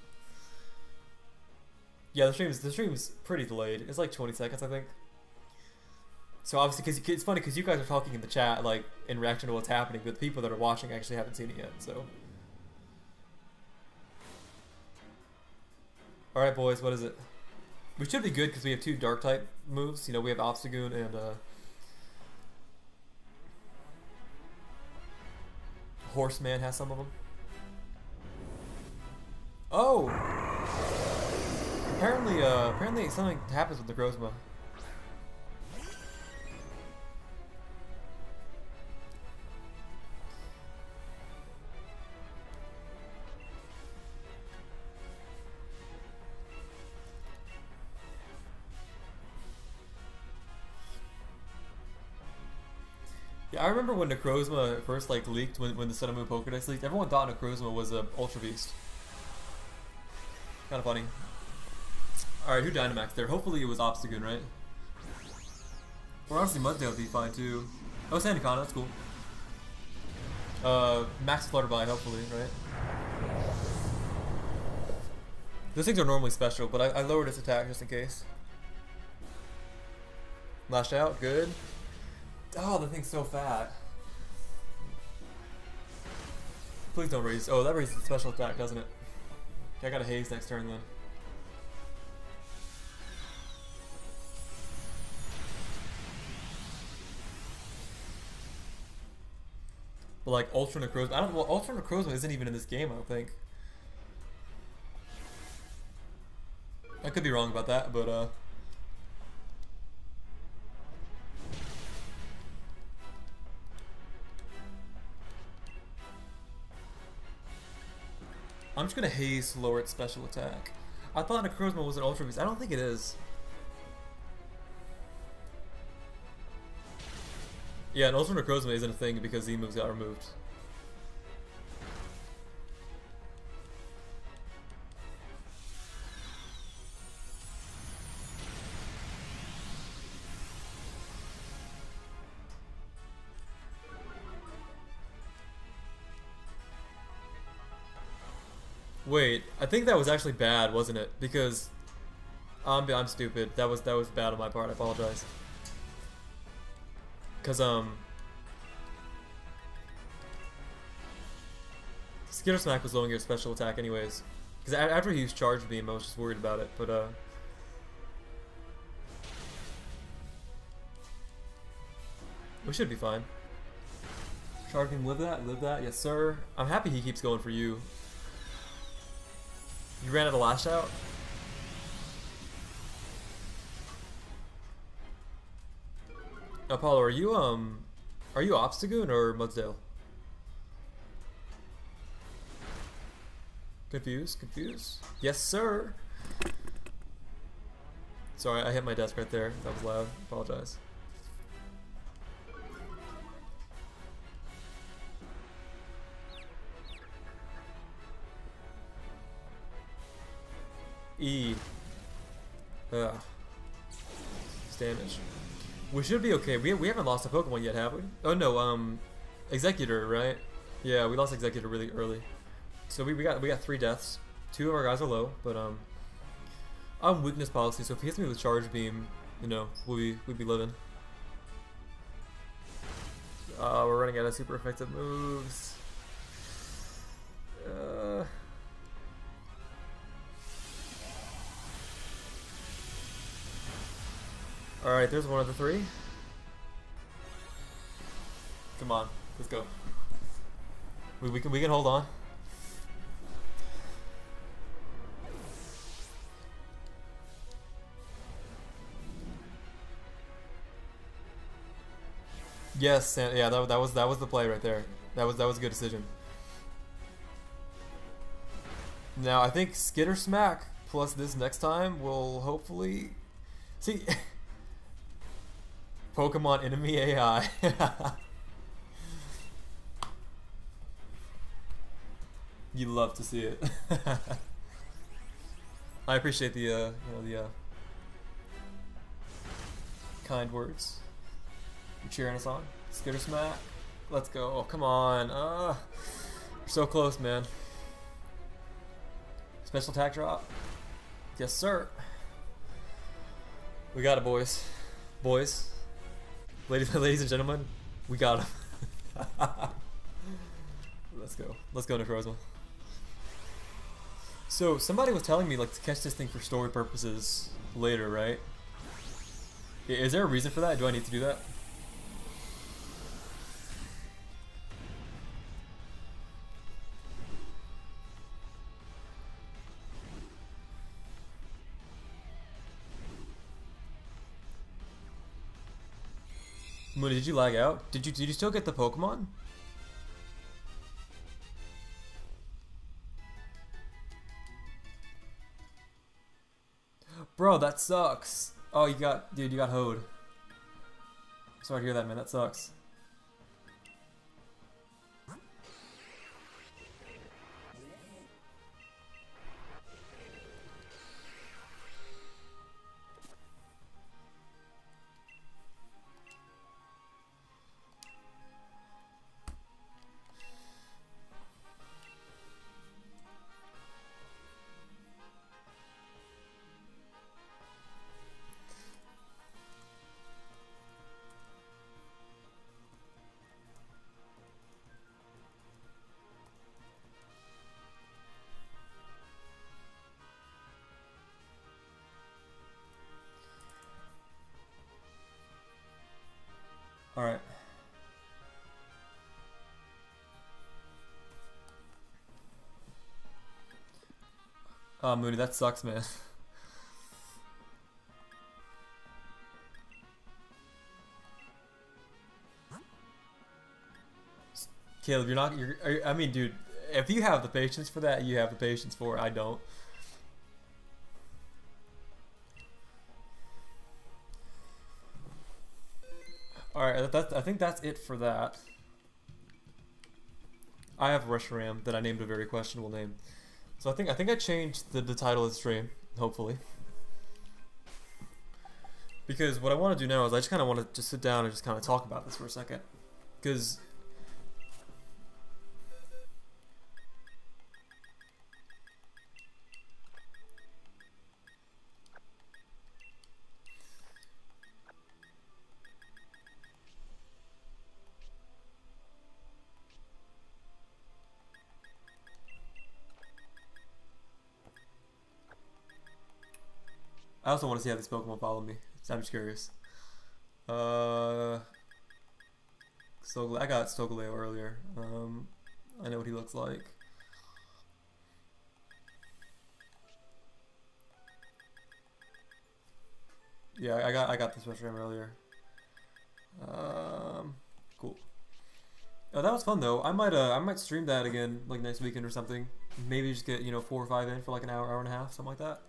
A: Yeah, the stream's pretty delayed. It's like 20 seconds, I think. So obviously, because it's funny because you guys are talking in the chat like in reaction to what's happening, but the people that are watching actually haven't seen it yet. So, all right, boys, what is it? We should be good because we have two Dark type moves. You know, we have Obstagoon and Horseman has some of them. Oh, apparently something happens with the Grozma. Yeah, I remember when Necrozma first like leaked, when the Sun Moon Pokédex leaked, everyone thought Necrozma was a Ultra Beast. Kind of funny. Alright, who Dynamaxed there? Hopefully it was Obstagoon, right? Or honestly Mudsdale would be fine too. Oh, Sandicon, that's cool. Max Flutterby, hopefully, right? Those things are normally special, but I lowered its attack just in case. Lash out, good. Oh, the thing's so fat. Please don't raise. Oh, that raises the special attack, doesn't it? Okay, I got a haze next turn then. But like Ultra Necrozma, I don't. Well, Ultra Necrozma isn't even in this game. I don't think. I could be wrong about that, but I'm just gonna haze lower its special attack. I thought Necrozma was an Ultra Beast. I don't think it is. Yeah, an Ultra Necrozma isn't a thing because the moves got removed. Wait, I think that was actually bad, wasn't it? Because I'm stupid. That was bad on my part. I apologize. Cause Skitter Smack was lowering your special attack anyways. Cause after he used Charge Beam, I was just worried about it. But we should be fine. Charge Beam, live that, yes sir. I'm happy he keeps going for you. You ran out of Lash Out? Apollo, are you Obstagoon or Mudsdale? Confused? Yes, sir. Sorry, I hit my desk right there. That was loud. Apologize. E. Ugh. It's damage. We should be okay. We haven't lost a Pokemon yet, have we? Oh no, Executor, right? Yeah, we lost Executor really early. So we got 3 deaths. 2 of our guys are low, but I'm weakness policy, so if he hits me with Charge Beam, you know, we'd be living. We're running out of super effective moves. Alright, there's one of the 3. Come on, let's go. We can hold on. Yes, yeah, that was the play right there. That was a good decision. Now I think Skitter Smack plus this next time will hopefully see. Pokemon enemy AI. You love to see it. I appreciate the you know, the kind words. You're cheering us on. Skitter Smack. Let's go. Oh, come on. We're so close, man. Special attack drop. Yes, sir. We got it, boys. Ladies and gentlemen, we got him. Let's go. Let's go, Necrozma. So, somebody was telling me like to catch this thing for story purposes later, right? Is there a reason for that? Do I need to do that? Mooney, did you lag out? Did you still get the Pokemon? Bro, that sucks. Oh, you got hoed. Sorry to hear that, man. That sucks. All right. Oh, Mooney, that sucks, man. Caleb, you're not. I mean, dude, if you have the patience for that, you have the patience for it. I don't. All right, I think that's it for that. I have Rush Ram that I named a very questionable name, so I think I changed the title of the stream. Hopefully, because what I want to do now is I just kind of want to just sit down and just kind of talk about this for a second, because I also want to see how these Pokemon follow me. So I'm just curious. Uh, I got Solgaleo earlier. I know what he looks like. Yeah, I got this Rush Ram earlier. Cool. Oh, that was fun though. I might stream that again like next weekend or something. Maybe just get 4 or 5 in for like an hour and a half, something like that.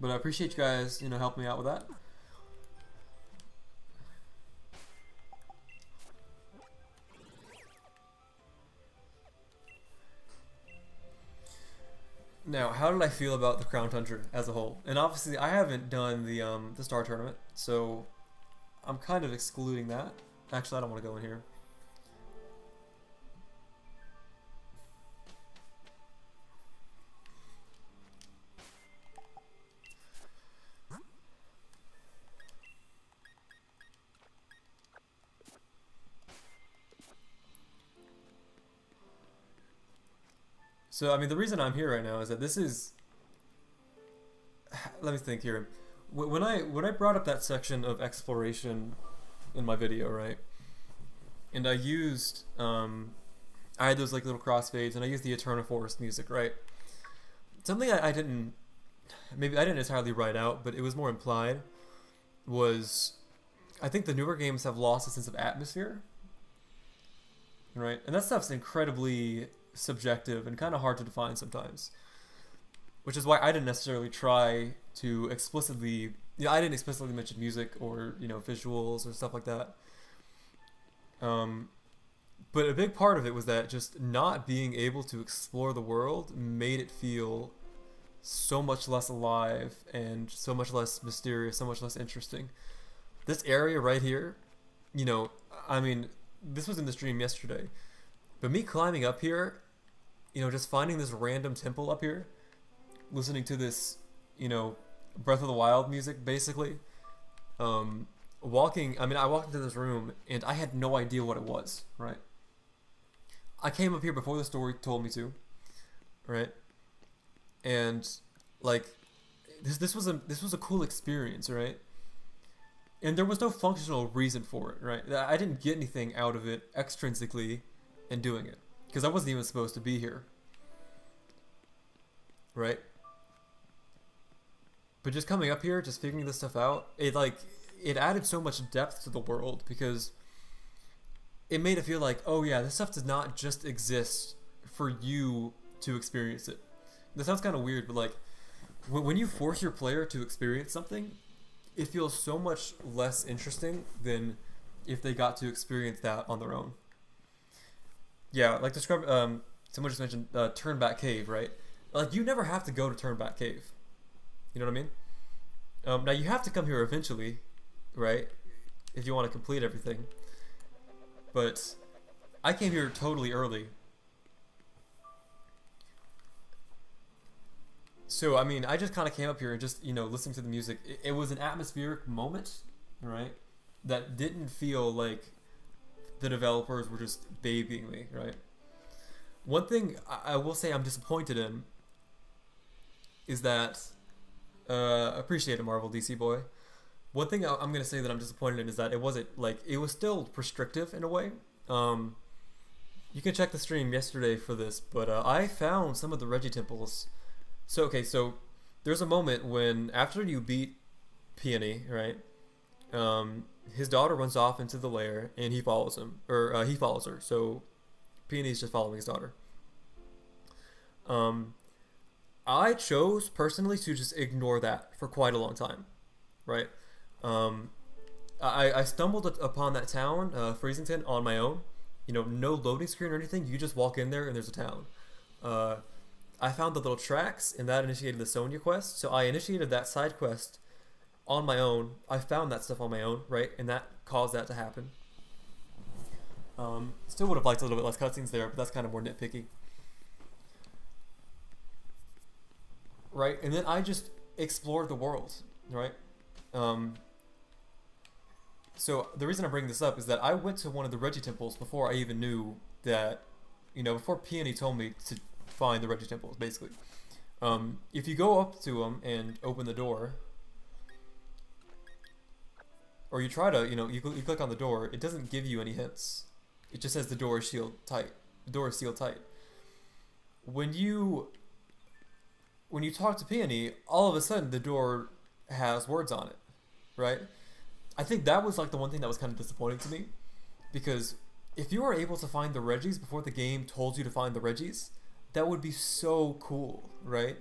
A: But I appreciate you guys, helping me out with that. Now, how did I feel about the Crown Tundra as a whole? And obviously, I haven't done the Star Tournament, so I'm kind of excluding that. Actually, I don't want to go in here. So, I mean, the reason I'm here right now is that this is... Let me think here. When I brought up that section of exploration in my video, right? And I used... I had those like little crossfades, and I used the Eternal Forest music, right? Something I didn't... Maybe I didn't entirely write out, but it was more implied, was... I think the newer games have lost a sense of atmosphere, right? And that stuff's incredibly subjective and kind of hard to define sometimes, which is why I didn't necessarily try to explicitly I didn't explicitly mention music or visuals or stuff like that, but a big part of it was that just not being able to explore the world made it feel so much less alive and so much less mysterious, so much less interesting. This area right here, I mean, this was in the stream yesterday, but me climbing up here, just finding this random temple up here, listening to this, Breath of the Wild music, basically, I walked into this room, and I had no idea what it was, right? I came up here before the story told me to, right? And, like, this was a cool experience, right? And there was no functional reason for it, right? I didn't get anything out of it extrinsically in doing it, because I wasn't even supposed to be here, right? But just coming up here, just figuring this stuff out, it added so much depth to the world, because it made it feel like, oh yeah, this stuff does not just exist for you to experience it. This sounds kind of weird, but like, when you force your player to experience something, it feels so much less interesting than if they got to experience that on their own. Yeah, like someone just mentioned Turnback Cave, right? Like, you never have to go to Turnback Cave. You know what I mean? Now, you have to come here eventually, right? If you want to complete everything. But I came here totally early. So, I mean, I just kind of came up here and just, listening to the music. It was an atmospheric moment, right? That didn't feel like the developers were just babying me, right? One thing I will say I'm disappointed in is that Appreciate it, Marvel DC boy. One thing I'm gonna say that I'm disappointed in is that it wasn't like it was still restrictive in a way. Um, you can check the stream yesterday for this, but I found some of the Reggie temples. So okay, so there's a moment when after you beat Peony, right? His daughter runs off into the lair, and he follows him, or he follows her. So Peony's just following his daughter. Um, I chose personally to just ignore that for quite a long time, right? Um, I stumbled upon that town, Freezington, on my own. You know, no loading screen or anything. You just walk in there and there's a town. Uh, I found the little tracks, and that initiated the Sonya quest. So I initiated that side quest on my own. I found that stuff on my own, right? And that caused that to happen. Still would have liked a little bit less cutscenes there, but that's kind of more nitpicky. Right? And then I just explored the world, right? Um, so the reason I bring this up is that I went to one of the Reggie temples before I even knew that, you know, before Peony told me to find the Reggie temples, basically. If you go up to them and open the door, or you try to, you know, you click on the door, it doesn't give you any hints. It just says the door is sealed tight. The door is sealed tight. When you talk to Peony, all of a sudden the door has words on it, right? I think that was like the one thing that was kind of disappointing to me, because if you were able to find the Reggies before the game told you to find the Reggies, that would be so cool, right?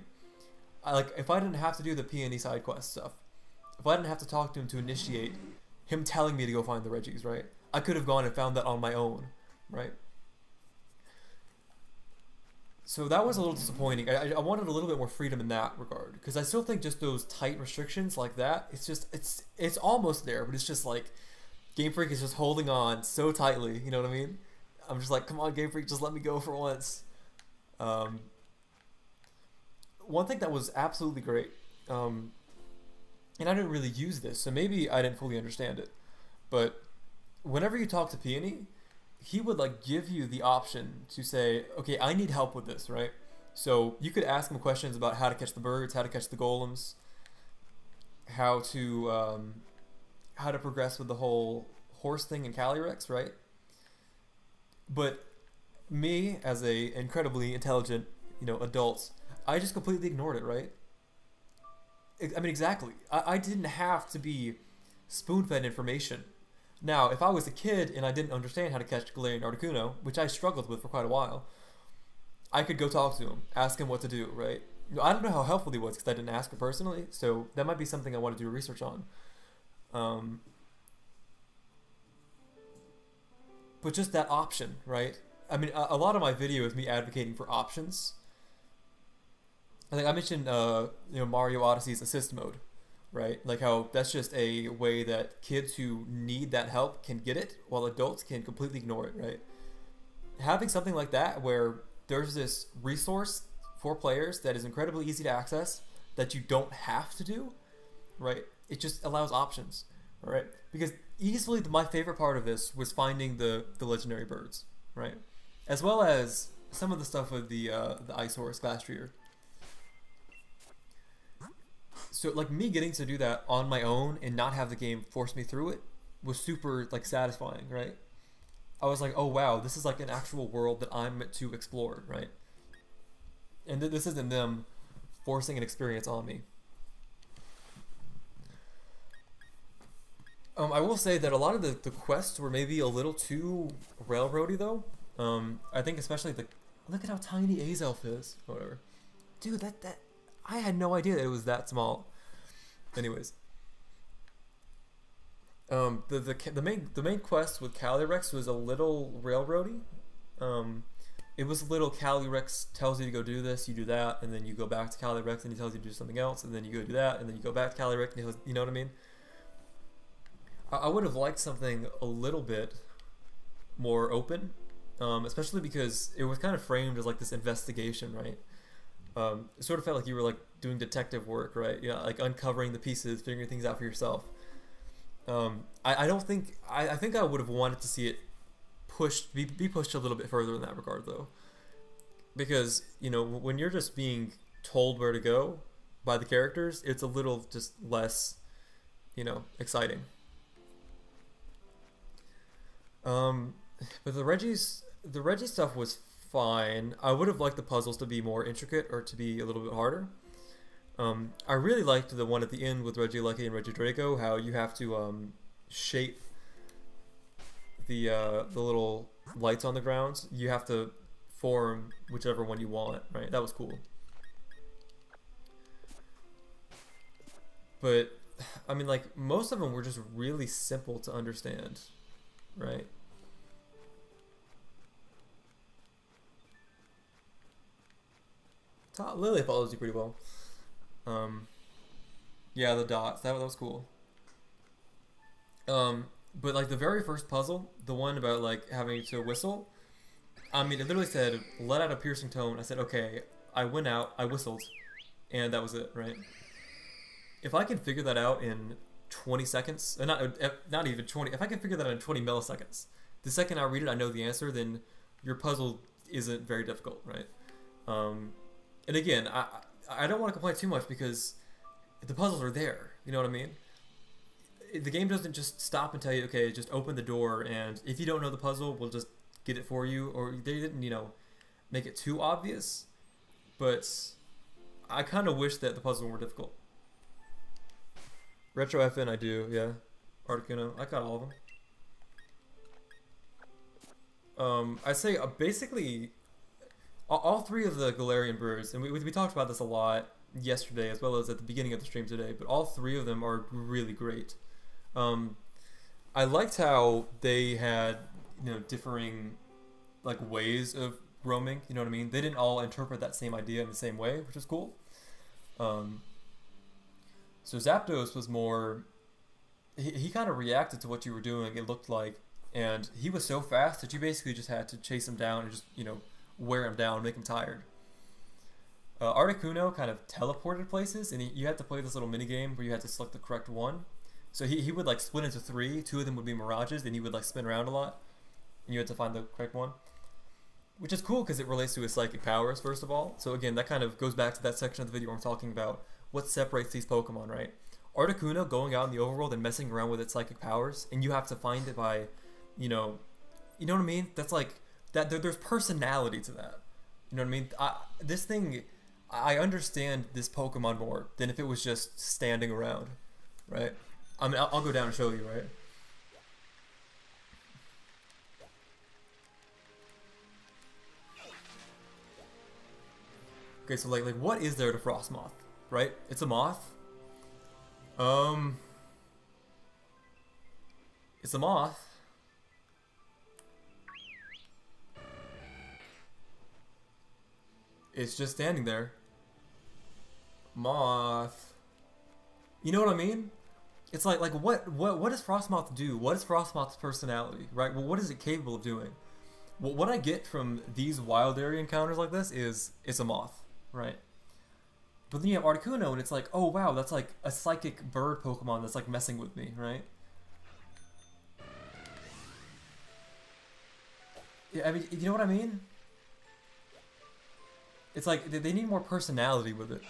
A: Like if I didn't have to do the Peony side quest stuff, if I didn't have to talk to him to initiate him telling me to go find the Reggies, right? I could have gone and found that on my own, right? So that was a little disappointing. I wanted a little bit more freedom in that regard, because I still think just those tight restrictions like that, it's almost there, but it's just like Game Freak is just holding on so tightly. You know what I mean? I'm just like, come on, Game Freak, just let me go for once. One thing that was absolutely great, and I didn't really use this, so maybe I didn't fully understand it, but whenever you talk to Peony, he would like give you the option to say, okay, I need help with this, right? So you could ask him questions about how to catch the birds, how to catch the golems, how to progress with the whole horse thing in Calyrex, right? But me, as a incredibly intelligent, you know, adult, I just completely ignored it, right? I mean, exactly. I didn't have to be spoon-fed information. Now, if I was a kid and I didn't understand how to catch Galarian Articuno, which I struggled with for quite a while, I could go talk to him, ask him what to do, right? I don't know how helpful he was because I didn't ask him personally, so that might be something I want to do research on. But just that option, right? I mean, a lot of my video is me advocating for options. I think I mentioned, you know, Mario Odyssey's assist mode, right? Like how that's just a way that kids who need that help can get it, while adults can completely ignore it, right? Having something like that where there's this resource for players that is incredibly easy to access, that you don't have to do, right? It just allows options, right? Because easily my favorite part of this was finding the legendary birds, right? As well as some of the stuff with the Ice Horse Glastrier. So like me getting to do that on my own and not have the game force me through it was super like satisfying, right? I was like, oh wow, this is like an actual world that I'm meant to explore, right? And this isn't them forcing an experience on me. I will say that a lot of the quests were maybe a little too railroady though. I think especially look at how tiny Azelf is, or whatever. Dude, that I had no idea that it was that small. Anyways, the main quest with Calyrex was a little railroady. It was a little Calyrex tells you to go do this, you do that, and then you go back to Calyrex and he tells you to do something else, and then you go do that, and then you go back to Calyrex, and he tells, you know what I mean? I would have liked something a little bit more open, especially because it was kind of framed as like this investigation, right? It sort of felt like you were like doing detective work, right? Yeah, like uncovering the pieces, figuring things out for yourself. I don't think I think I would have wanted to see it be pushed a little bit further in that regard though, because you know when you're just being told where to go, by the characters, it's a little just less, exciting. Um, but the Reggie stuff was fine. I would have liked the puzzles to be more intricate or to be a little bit harder. I really liked the one at the end with Reggie Lucky and Reggie Draco, how you have to shape the little lights on the ground. You have to form whichever one you want, right? That was cool. But I mean, like, most of them were just really simple to understand, right? Lily follows you pretty well. Um, yeah, the dots. That was cool. But like the very first puzzle, the one about like having to whistle. I mean, it literally said, "Let out a piercing tone." I said, "Okay." I went out. I whistled, and that was it, right? If I can figure that out in 20 seconds, not even 20. If I can figure that out in 20 milliseconds, the second I read it, I know the answer. Then your puzzle isn't very difficult, right? And again, I don't want to complain too much because the puzzles are there. You know what I mean? The game doesn't just stop and tell you, okay, just open the door, and if you don't know the puzzle, we'll just get it for you. Or they didn't, make it too obvious. But I kind of wish that the puzzles were difficult. Retro FN, I do, yeah. Articuno, I got all of them. I'd say basically all three of the Galarian birds, and we talked about this a lot yesterday as well as at the beginning of the stream today, but all three of them are really great. I liked how they had, differing like ways of roaming, you know what I mean? They didn't all interpret that same idea in the same way, which was cool. So Zapdos was more, he kind of reacted to what you were doing, it looked like, and he was so fast that you basically just had to chase him down and just, wear him down, make him tired. Articuno kind of teleported places, and you had to play this little mini game where you had to select the correct one. So he would like split into three. Two of them would be mirages, then he would like spin around a lot, and you had to find the correct one. Which is cool because it relates to his psychic powers, first of all. So again, that kind of goes back to that section of the video where I'm talking about what separates these Pokemon, right? Articuno going out in the overworld and messing around with its psychic powers, and you have to find it by, you know what I mean? That's like that. There's personality to that. You know what I mean? This thing, I understand this Pokemon more than if it was just standing around, right? I mean, I'll go down and show you, right? Okay, so like what is there to Frostmoth, right? It's a moth. It's a moth. It's just standing there. Moth. You know what I mean? It's like what does Frostmoth do? What is Frostmoth's personality, right? Well, what is it capable of doing? Well, what I get from these wild area encounters like this is it's a moth, right? But then you have Articuno, and it's like, oh wow, that's like a psychic bird Pokemon that's like messing with me, right? Yeah, I mean, you know what I mean? It's like they need more personality with it.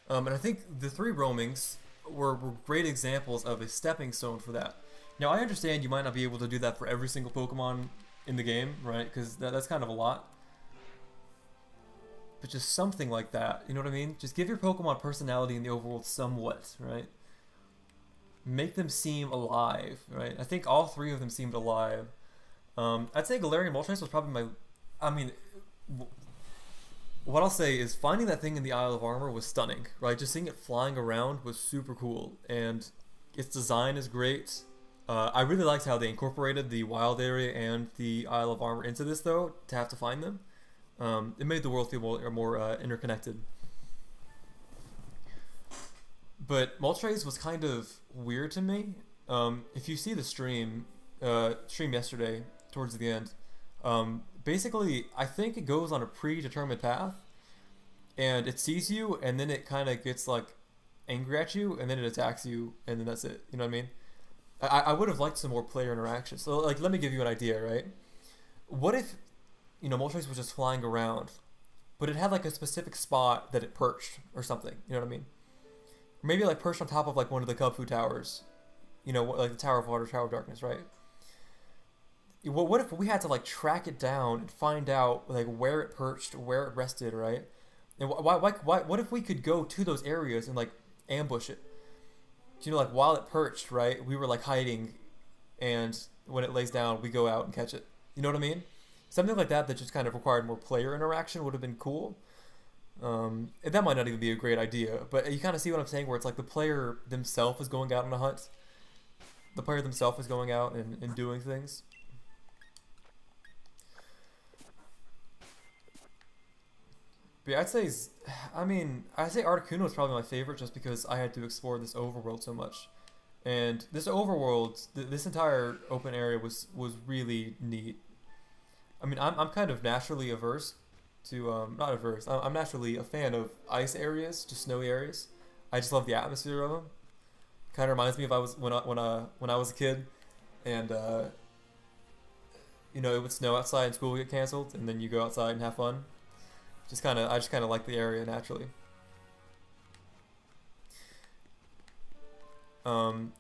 A: And I think the three roamings were great examples of a stepping stone for that. Now, I understand you might not be able to do that for every single Pokemon in the game, right? Because that's kind of a lot. But just something like that, you know what I mean? Just give your Pokemon personality in the overworld somewhat, right? Make them seem alive, right? I think all three of them seemed alive. I'd say Galarian Moltres was probably my... I mean, what I'll say is finding that thing in the Isle of Armor was stunning, right? Just seeing it flying around was super cool, and its design is great. I really liked how they incorporated the wild area and the Isle of Armor into this, though, to have to find them. It made the world feel more interconnected. But Moltres was kind of weird to me. If you see the stream yesterday, towards the end, basically, I think it goes on a predetermined path, and it sees you, and then it kind of gets like angry at you, and then it attacks you, and then that's it. You know what I mean? I would have liked some more player interaction. So like, let me give you an idea, right? What if, Moltres was just flying around, but it had like a specific spot that it perched or something. You know what I mean? Maybe like perched on top of like one of the Kung Fu towers. You know, like the Tower of Water, Tower of Darkness, right? What if we had to like track it down and find out like where it perched, where it rested, right? And what if we could go to those areas and like ambush it? You know, like while it perched, right? We were like hiding, and when it lays down, we go out and catch it. You know what I mean? Something like that just kind of required more player interaction would have been cool. And that might not even be a great idea, but you kind of see what I'm saying, where it's like the player themselves is going out on a hunt. The player themselves is going out and doing things. But yeah, I'd say Articuno is probably my favorite just because I had to explore this overworld so much. And this overworld, this entire open area was really neat. I mean, I'm kind of naturally averse to, not averse, I'm naturally a fan of ice areas, just snowy areas. I just love the atmosphere of them. Kind of reminds me of when I was a kid, and you know, it would snow outside and school would get canceled, and then you go outside and have fun. I just kind of like the area naturally.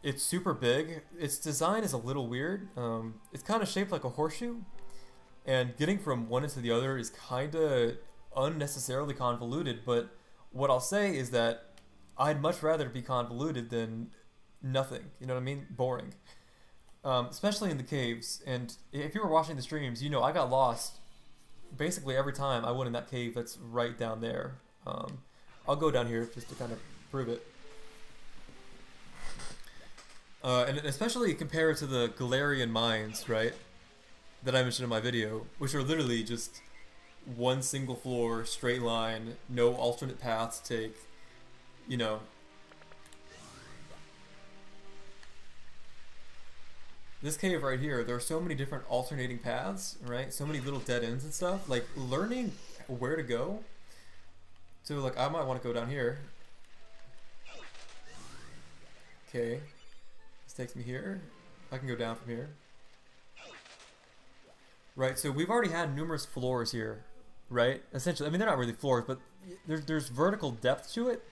A: It's super big. Its design is a little weird. It's kind of shaped like a horseshoe, and getting from one into the other is kind of unnecessarily convoluted. But what I'll say is that I'd much rather be convoluted than nothing. You know what I mean? Boring. Especially in the caves. And if you were watching the streams, you know I got lost basically every time I went in that cave that's right down there. I'll go down here just to kind of prove it. And especially compared to the Galarian mines, right, that I mentioned in my video, which are literally just one single floor, straight line, no alternate paths to take, you know. This cave right here, there are so many different alternating paths, right? So many little dead ends and stuff. Like, learning where to go. So, like, I might want to go down here. Okay. This takes me here. I can go down from here. Right, so we've already had numerous floors here, right? Essentially, I mean, they're not really floors, but there's vertical depth to it.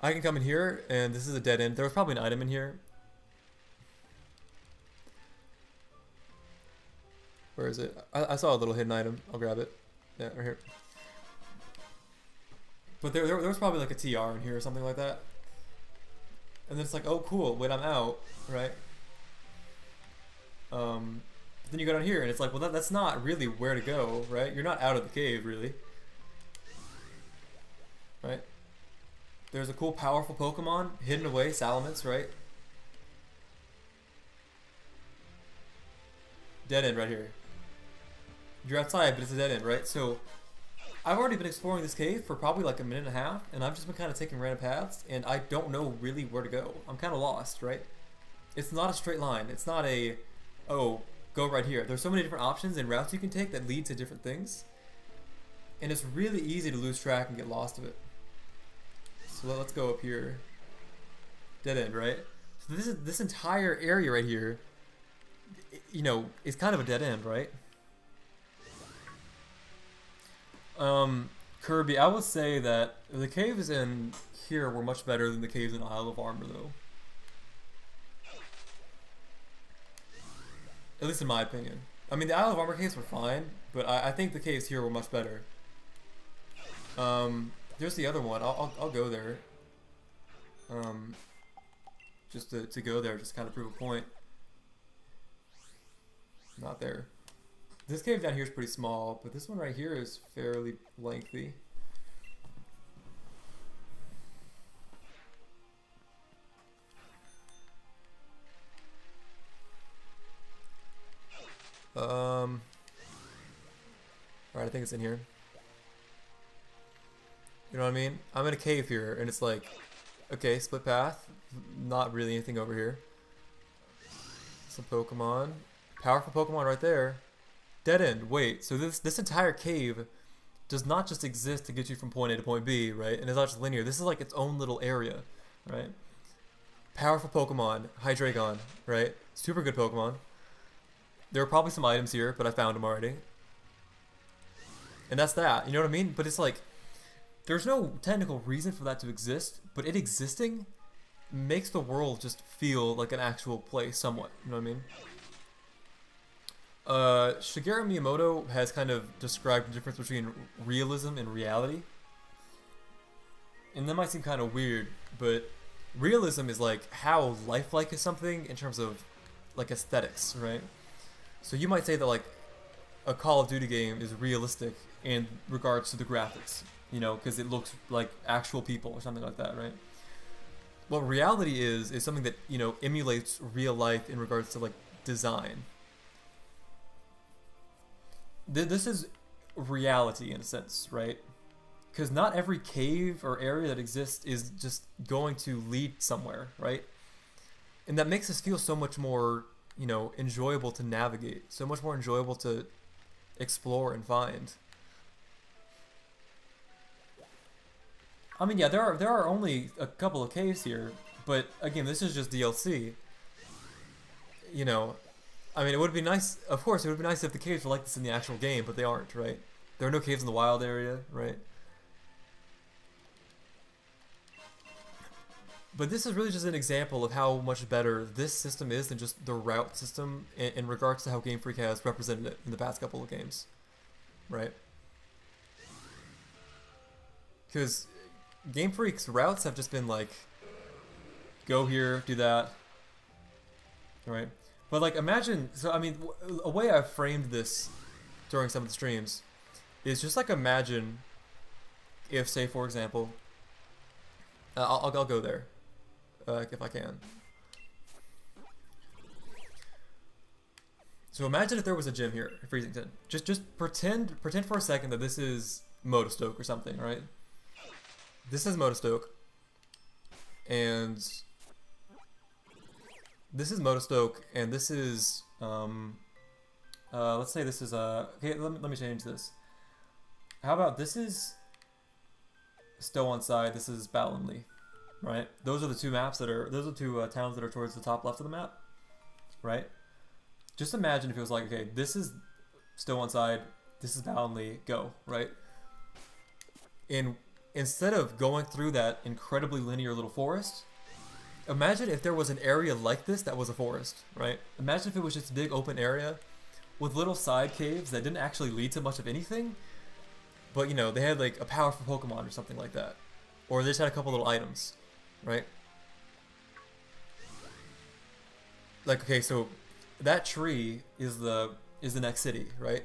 A: I can come in here, and this is a dead end. There was probably an item in here. Where is it? I saw a little hidden item. I'll grab it. Yeah, right here. But there was probably like a TR in here or something like that. And then it's like, oh cool, wait, I'm out, right? But then you go down here and it's like, well, that's not really where to go, right? You're not out of the cave, really. Right? There's a cool, powerful Pokemon hidden away, Salamence, right? Dead end right here. You're outside, but it's a dead end, right? So I've already been exploring this cave for probably like a minute and a half, and I've just been kind of taking random paths, and I don't know really where to go. I'm kind of lost, right? It's not a straight line. It's not a, oh, go right here. There's so many different options and routes you can take that lead to different things, and it's really easy to lose track and get lost of it. So let's go up here. Dead end, right? So this entire area right here, you know, is kind of a dead end, right? Kirby, I would say that the caves in here were much better than the caves in Isle of Armor, though. At least in my opinion. I mean, the Isle of Armor caves were fine, but I think the caves here were much better. There's the other one. I'll go there. Just to go there, just kind of prove a point. Not there. This cave down here is pretty small, but this one right here is fairly lengthy. Alright, I think it's in here. You know what I mean? I'm in a cave here, and it's like, okay, split path. Not really anything over here. Some Pokemon. Powerful Pokemon right there. Dead end. Wait, so this entire cave does not just exist to get you from point A to point B, right? And it's not just linear. This is like its own little area, right? Powerful Pokemon. Hydreigon, right? Super good Pokemon. There are probably some items here, but I found them already. and that's that. You know what I mean? But it's like there's no technical reason for that to exist, but it existing makes the world just feel like an actual place somewhat. You know what I mean? Shigeru Miyamoto has kind of described the difference between realism and reality. And that might seem kind of weird, but realism is like how lifelike is something in terms of like aesthetics, right? So you might say that like a Call of Duty game is realistic in regards to the graphics, you know, because it looks like actual people or something like that, right? What reality is something that, you know, emulates real life in regards to like design. This is reality in a sense, right? Because not every cave or area that exists is just going to lead somewhere, right? And that makes us feel so much more, you know, enjoyable to navigate, so much more enjoyable to explore and find. I mean, yeah, there are only a couple of caves here, but again, this is just DLC. You know, I mean, it would be nice, of course, it would be nice if the caves were like this in the actual game, but they aren't, right? There are no caves in the wild area, right? But this is really just an example of how much better this system is than just the route system in regards to how Game Freak has represented it in the past couple of games, right? Because Game Freak's routes have just been like, go here, do that, right? But like imagine, so I mean, a way I've framed this during some of the streams is just like imagine if, say for example, I'll go there if I can. So imagine if there was a gym here in Freezington. Just pretend for a second that this is Motostoke or something, right? This is Motostoke, and this is Motostoke, and this is let's say this is okay. Let me change this. How about this is Stow on Side. This is Ballinley, right? Those are the two maps that are. Those are the two towns that are towards the top left of the map, right? Just imagine if it was like, okay, this is Stow on Side. This is Ballinley. Go, right? And instead of going through that incredibly linear little forest, imagine if there was an area like this that was a forest, right? Imagine if it was just a big open area with little side caves that didn't actually lead to much of anything, but you know, they had like a powerful Pokemon or something like that. Or they just had a couple little items, right? Like, okay, so that tree is the next city, right?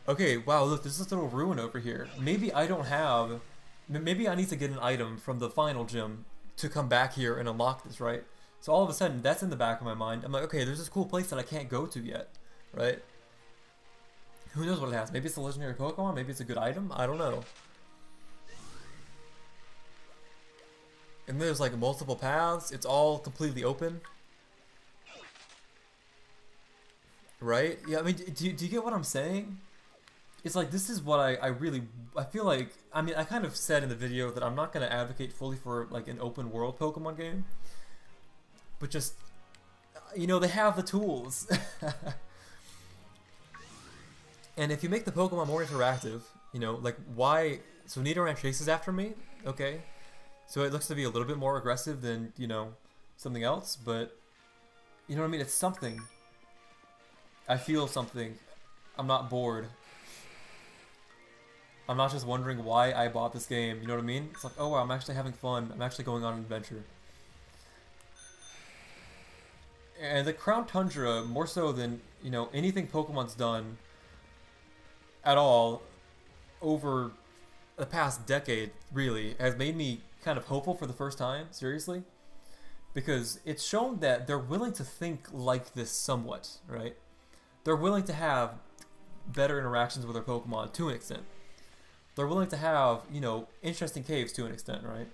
A: Okay, wow, look, there's this little ruin over here. Maybe I don't have... Maybe I need to get an item from the final gym to come back here and unlock this, right? So all of a sudden, that's in the back of my mind. I'm like, okay, there's this cool place that I can't go to yet, right? Who knows what it has? Maybe it's a legendary Pokemon, maybe it's a good item, I don't know. And there's like multiple paths, it's all completely open. Right? Yeah, I mean, do you get what I'm saying? It's like, this is what I feel like, I mean, I kind of said in the video that I'm not going to advocate fully for, like, an open world Pokemon game. But just, you know, they have the tools. And if you make the Pokemon more interactive, you know, like, why, so Nidoran chases after me, okay. So it looks to be a little bit more aggressive than, you know, something else, but, you know what I mean, it's something. I feel something. I'm not bored. I'm not just wondering why I bought this game, you know what I mean? It's like, oh wow, I'm actually having fun. I'm actually going on an adventure. And the Crown Tundra, more so than, you know, anything Pokemon's done at all over the past decade, really, has made me kind of hopeful for the first time, seriously. Because it's shown that they're willing to think like this somewhat, right? They're willing to have better interactions with their Pokemon to an extent. They're willing to have, you know, interesting caves to an extent, right?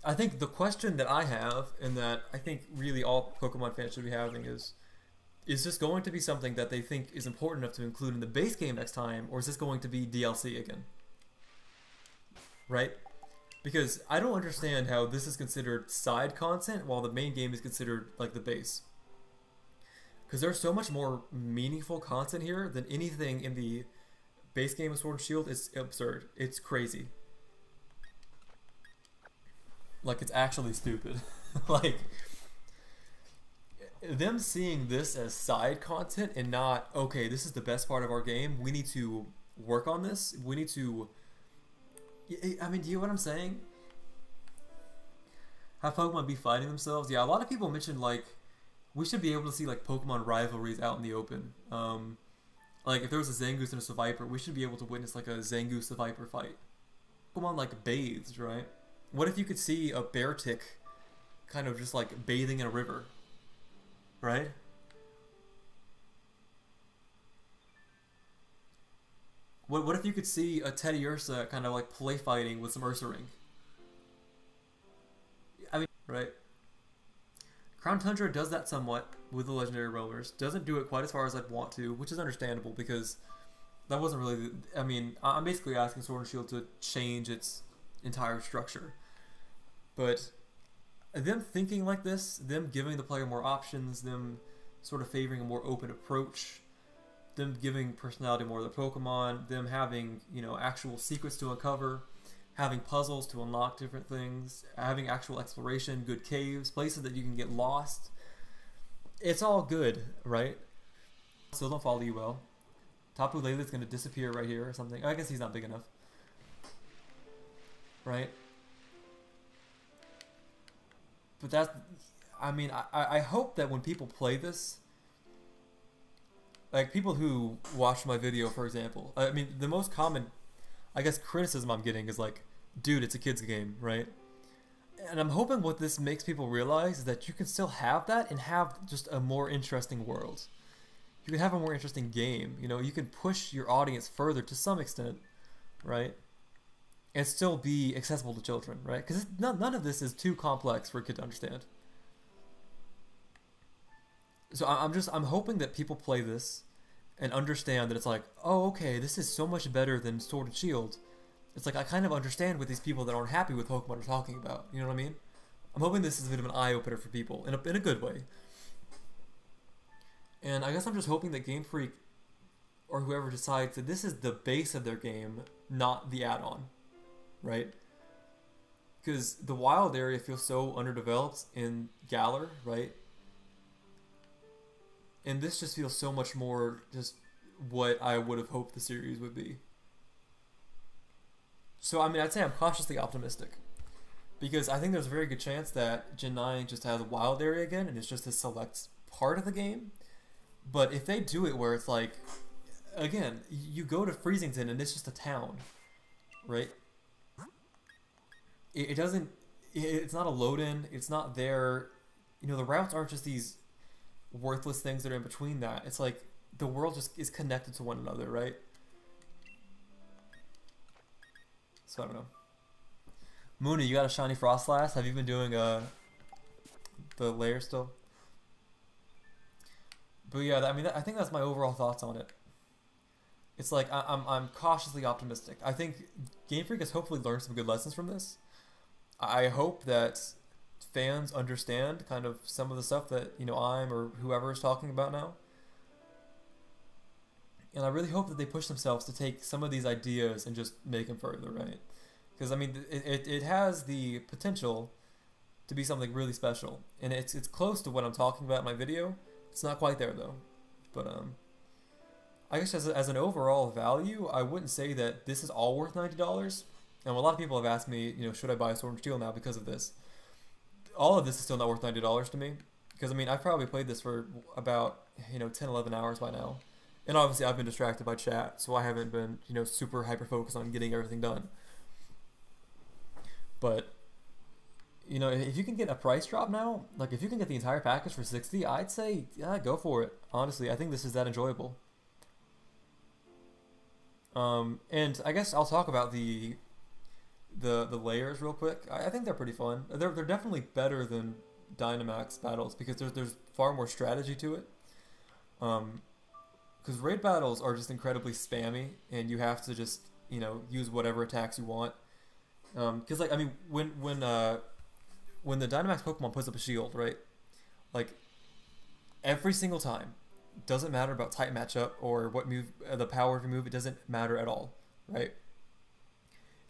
A: I think the question that I have, and that I think really all Pokemon fans should be having is this going to be something that they think is important enough to include in the base game next time, or is this going to be DLC again? Right? Because I don't understand how this is considered side content while the main game is considered like the base. Because there's so much more meaningful content here than anything in the base game of Sword and Shield is absurd. It's crazy. Like, it's actually stupid. Like, them seeing this as side content and not, okay, this is the best part of our game, we need to work on this, we need to, I mean, do you know what I'm saying? Have Pokemon be fighting themselves? Yeah, a lot of people mentioned, like, we should be able to see, like, Pokemon rivalries out in the open. Like, if there was a Zangoose and a Seviper, we should be able to witness, like, a Zangoose-Seviper fight. Pokemon, like, bathes, right? What if you could see a Beartic kind of just, like, bathing in a river? Right? What if you could see a Teddiursa kind of, like, play fighting with some Ursaring? I mean, right? Crown Tundra does that somewhat with the Legendary Roamers. Doesn't do it quite as far as I'd want to, which is understandable because that wasn't really I mean, I'm basically asking Sword and Shield to change its entire structure. But them thinking like this, them giving the player more options, them sort of favoring a more open approach, them giving personality more to the Pokemon, them having, you know, actual secrets to uncover, having puzzles to unlock different things, having actual exploration, good caves, places that you can get lost. It's all good, right? Still don't follow you well. Tapu Lele's going to disappear right here or something. I guess he's not big enough. Right? But that's, I mean, I hope that when people play this, like people who watch my video, for example, I mean, the most common, I guess, criticism I'm getting is like, dude, it's a kid's game, right? And I'm hoping what this makes people realize is that you can still have that and have just a more interesting world. You can have a more interesting game. You know, you can push your audience further to some extent, right? And still be accessible to children, right? Because none of this is too complex for a kid to understand. So I'm hoping that people play this and understand that it's like, oh, okay, this is so much better than Sword and Shield. It's like I kind of understand what these people that aren't happy with Pokemon are talking about. You know what I mean? I'm hoping this is a bit of an eye-opener for people in a good way. And I guess I'm just hoping that Game Freak or whoever decides that this is the base of their game, not the add-on, right? Because the wild area feels so underdeveloped in Galar, right? And this just feels so much more just what I would have hoped the series would be. So, I mean, I'd say I'm cautiously optimistic. Because I think there's a very good chance that Gen 9 just has a wild area again, and it's just a select part of the game. But if they do it where it's like, again, you go to Freezington and it's just a town, right? It doesn't, it's not a load-in, it's not there, you know, the routes aren't just these worthless things that are in between that. It's like the world just is connected to one another, right? So I don't know. Mooney, you got a shiny Frostlass? Have you been doing the layer still? But yeah, I mean, I think that's my overall thoughts on it. It's like I'm cautiously optimistic. I think Game Freak has hopefully learned some good lessons from this. I hope that fans understand kind of some of the stuff that, you know, I'm or whoever is talking about now. And I really hope that they push themselves to take some of these ideas and just make them further, right? Because, I mean, it has the potential to be something really special. And it's close to what I'm talking about in my video. It's not quite there, though. But, I guess as an overall value, I wouldn't say that this is all worth $90. And a lot of people have asked me, you know, should I buy Sword and Shield now because of this? All of this is still not worth $90 to me. Because, I mean, I've probably played this for about, you know, 10, 11 hours by now. And obviously I've been distracted by chat, so I haven't been, you know, super hyper-focused on getting everything done. But, you know, if you can get a price drop now, like if you can get the entire package for $60, I'd say, yeah, go for it. Honestly, I think this is that enjoyable. And I guess I'll talk about the layers real quick. I think they're pretty fun. They're definitely better than Dynamax battles because there's far more strategy to it. Because raid battles are just incredibly spammy, and you have to just, you know, use whatever attacks you want. Because like, I mean, when the Dynamax Pokemon puts up a shield, right? Like every single time, doesn't matter about type matchup or what move, the power of your move. It doesn't matter at all, right?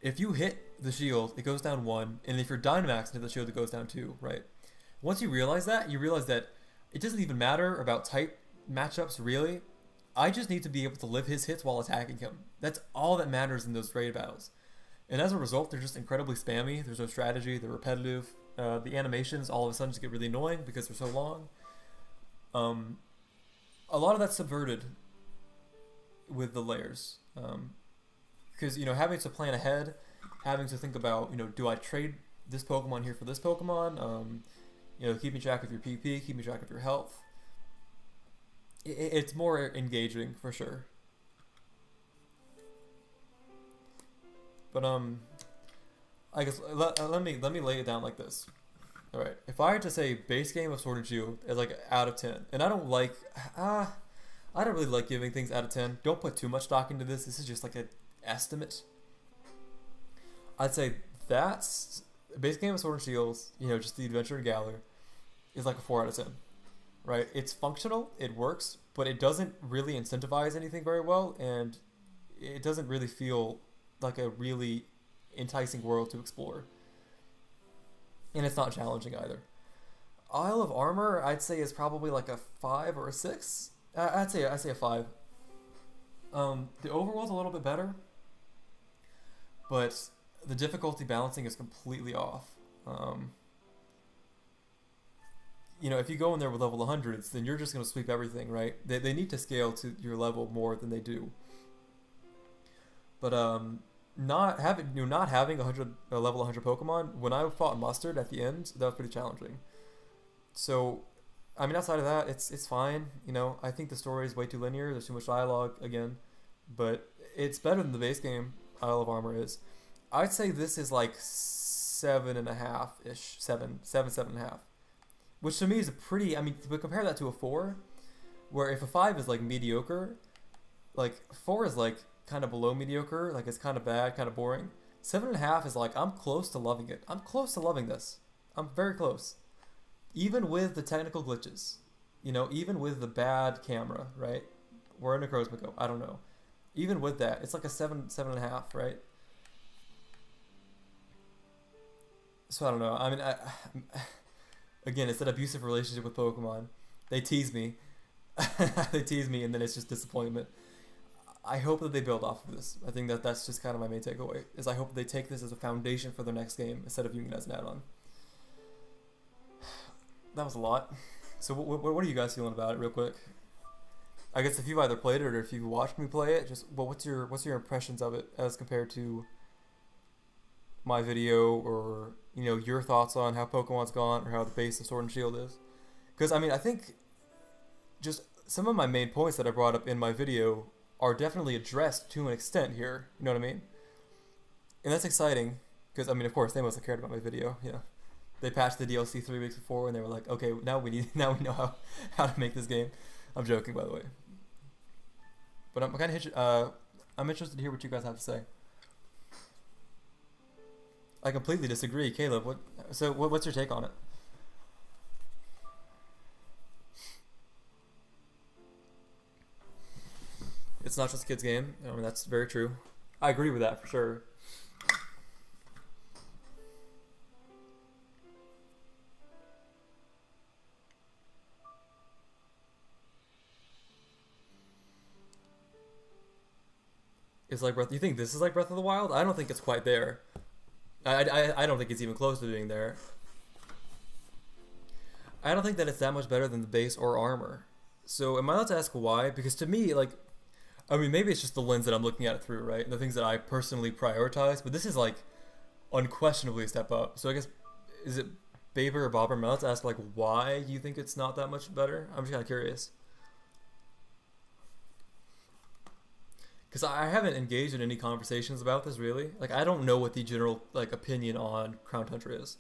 A: If you hit the shield, it goes down 1, and if you're Dynamax and hit the shield, it goes down 2, right? Once you realize that it doesn't even matter about type matchups, really. I just need to be able to live his hits while attacking him. That's all that matters in those raid battles. And as a result, they're just incredibly spammy. There's no strategy. They're repetitive. The animations all of a sudden just get really annoying because they're so long. A lot of that's subverted with the layers. Because, having to plan ahead, having to think about, do I trade this Pokemon here for this Pokemon? Keeping track of your PP, keeping track of your health. It's more engaging for sure. But I guess let me lay it down like this. All right, if I had to say base game of Sword and Shield is like out of 10, and I don't really like giving things out of 10. Don't put too much stock into this. This is just like an estimate. I'd say that's base game of Sword and Shield. Just the Adventure in Galar is like a 4 out of 10. Right? It's functional, it works, but it doesn't really incentivize anything very well, and it doesn't really feel like a really enticing world to explore. And it's not challenging either. Isle of Armor, I'd say, is probably like a 5 or a 6. I'd say a 5. The overworld's a little bit better, but the difficulty balancing is completely off. If you go in there with level 100s, then you're just going to sweep everything, right? They need to scale to your level more than they do. But not having a level 100 Pokemon, when I fought Mustard at the end, that was pretty challenging. So, outside of that, it's fine. I think the story is way too linear. There's too much dialogue again, but it's better than the base game. Isle of Armor is. I'd say this is like 7.5-ish, 7.5. Which to me is a pretty, but compare that to a 4, where if a 5 is like mediocre, like 4 is like kind of below mediocre, like it's kind of bad, kind of boring. 7.5 is like, I'm close to loving it. I'm close to loving this. I'm very close. Even with the technical glitches, even with the bad camera, right? Where in a Necrozma, I don't know. Even with that, it's like a 7.5, right? So I don't know. Again, it's an abusive relationship with Pokemon. They tease me. And then it's just disappointment. I hope that they build off of this. I think that's just kind of my main takeaway, is I hope that they take this as a foundation for their next game instead of using it as an add-on. That was a lot. So what are you guys feeling about it, real quick? I guess if you've either played it or if you've watched me play it, what's your impressions of it as compared to my video, or your thoughts on how Pokemon's gone or how the base of Sword and Shield is? Because I think just some of my main points that I brought up in my video are definitely addressed to an extent here. You know what I mean? And that's exciting because of course they must have cared about my video. They patched the DLC 3 weeks before and they were like, okay, now we know how to make this game. I'm joking, by the way. But I'm interested to hear what you guys have to say. I completely disagree, Caleb. What's your take on it? It's not just a kid's game. That's very true. I agree with that for sure. It's like Breath. You think this is like Breath of the Wild? I don't think it's quite there. I don't think it's even close to being there. I don't think that it's that much better than the base or armor. So am I allowed to ask why? Because to me, maybe it's just the lens that I'm looking at it through, right? And the things that I personally prioritize. But this is unquestionably a step up. So I guess, is it Baber or Bobber? Am I allowed to ask why you think it's not that much better? I'm just kind of curious. Because I haven't engaged in any conversations about this, really. I don't know what the general, opinion on Crown Tundra is.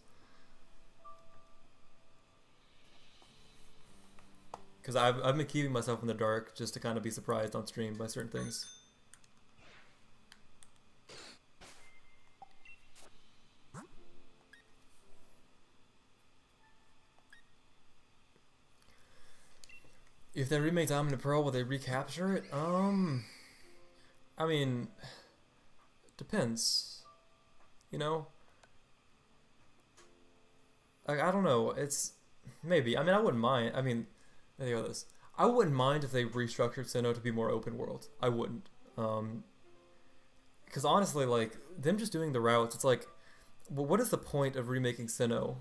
A: Because I've been keeping myself in the dark just to kind of be surprised on stream by certain things. If they remake Diamond and Pearl, will they recapture it? I mean, depends. You know, I don't know. It's maybe. I mean, I wouldn't mind. I mean, there you go. This. I wouldn't mind if they restructured Sinnoh to be more open world. I wouldn't. Because honestly, like them just doing the routes, it's like, well, what is the point of remaking Sinnoh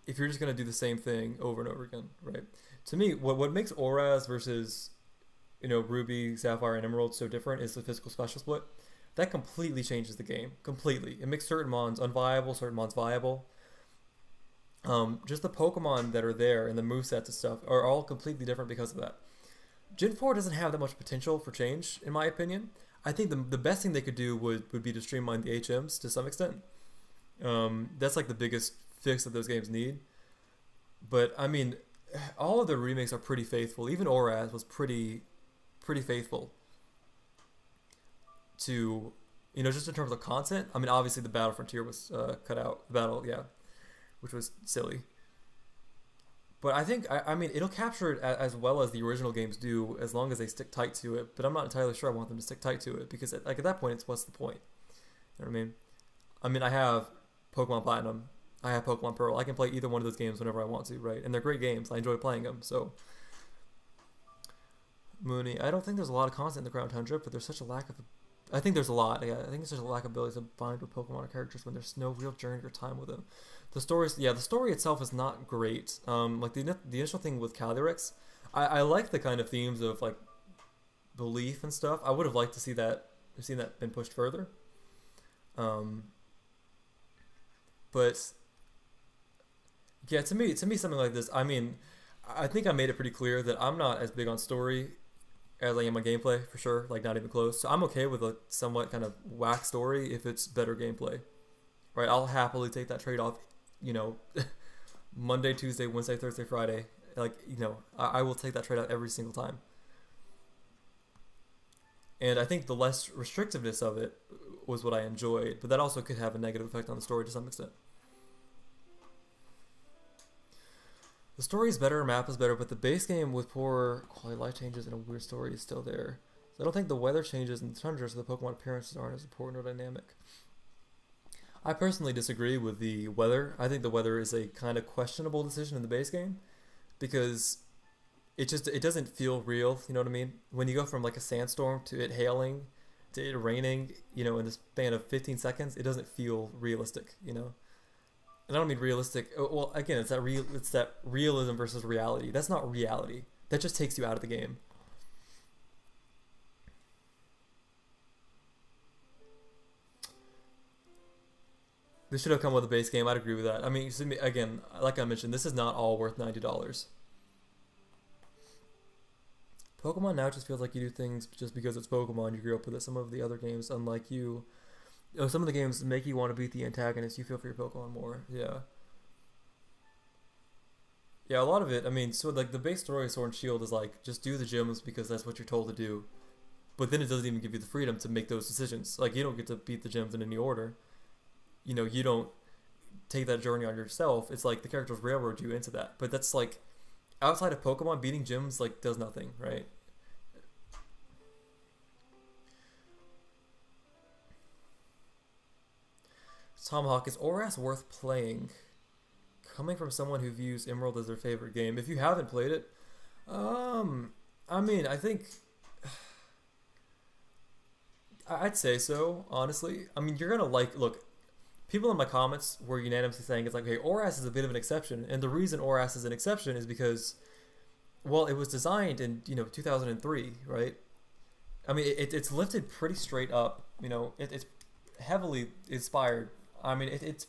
A: if you're just gonna do the same thing over and over again, right? To me, what makes Oraz versus Ruby, Sapphire, and Emerald so different is the physical special split. That completely changes the game. Completely, it makes certain mons unviable, certain mons viable. Just the Pokemon that are there and the movesets and stuff are all completely different because of that. Gen 4 doesn't have that much potential for change, in my opinion. I think the best thing they could do would be to streamline the HMs to some extent. That's like the biggest fix that those games need. But I mean, all of the remakes are pretty faithful. Even Oraz was pretty faithful to, just in terms of content. I mean, obviously the Battle Frontier was cut out. The battle, yeah, which was silly. But I think, I mean, it'll capture it as well as the original games do, as long as they stick tight to it. But I'm not entirely sure I want them to stick tight to it, because at that point, it's what's the point? You know what I mean? I mean, I have Pokemon Platinum, I have Pokemon Pearl. I can play either one of those games whenever I want to, right? And they're great games. I enjoy playing them. So, Mooney, I don't think there's a lot of content in the Ground Tundra, but there's such a lack of. I think there's a lot. Yeah, I think there's such a lack of ability to bind with Pokemon or characters when there's no real journey or time with them. The story itself is not great. Like the initial thing with Calyrex, I like the kind of themes of like belief and stuff. I would have liked to see that been pushed further. But yeah, to me something like this. I mean, I think I made it pretty clear that I'm not as big on story as I am on gameplay, for sure. Like, not even close. So I'm okay with a somewhat kind of whack story if it's better gameplay, right? I'll happily take that trade-off. Monday, Tuesday, Wednesday, Thursday, Friday. Like, I will take that trade-off every single time. And I think the less restrictiveness of it was what I enjoyed, but that also could have a negative effect on the story to some extent. The story is better, map is better, but the base game with poor quality life changes and a weird story is still there. So I don't think the weather changes in the Tundra, so the Pokemon appearances aren't as important or dynamic. I personally disagree with the weather. I think the weather is a kind of questionable decision in the base game, because it doesn't feel real, you know what I mean? When you go from like a sandstorm to it hailing to it raining, in the span of 15 seconds, it doesn't feel realistic, And I don't mean realistic. Well, again, it's that realism versus reality. That's not reality. That just takes you out of the game. This should have come with a base game. I'd agree with that. I mean, again, like I mentioned, this is not all worth $90. Pokemon now just feels like you do things just because it's Pokemon. You grew up with it. Some of the other games, unlike you, some of the games make you want to beat the antagonist. You feel for your Pokemon more. Yeah. Yeah, a lot of it, I mean, so like the base story of Sword and Shield is like, just do the gyms because that's what you're told to do. But then it doesn't even give you the freedom to make those decisions. Like, you don't get to beat the gyms in any order. You don't take that journey on yourself. It's like the characters railroad you into that. But that's like, outside of Pokemon, beating gyms like does nothing, right? Tomahawk, is Oraz worth playing? Coming from someone who views Emerald as their favorite game. If you haven't played it, I mean, I think I'd say so, honestly. I mean, you're gonna look, people in my comments were unanimously saying it's like, hey, Oraz is a bit of an exception, and the reason Oraz is an exception is because, well, it was designed in 2003, right? I mean, it's lifted pretty straight up. It's heavily inspired. I mean, it's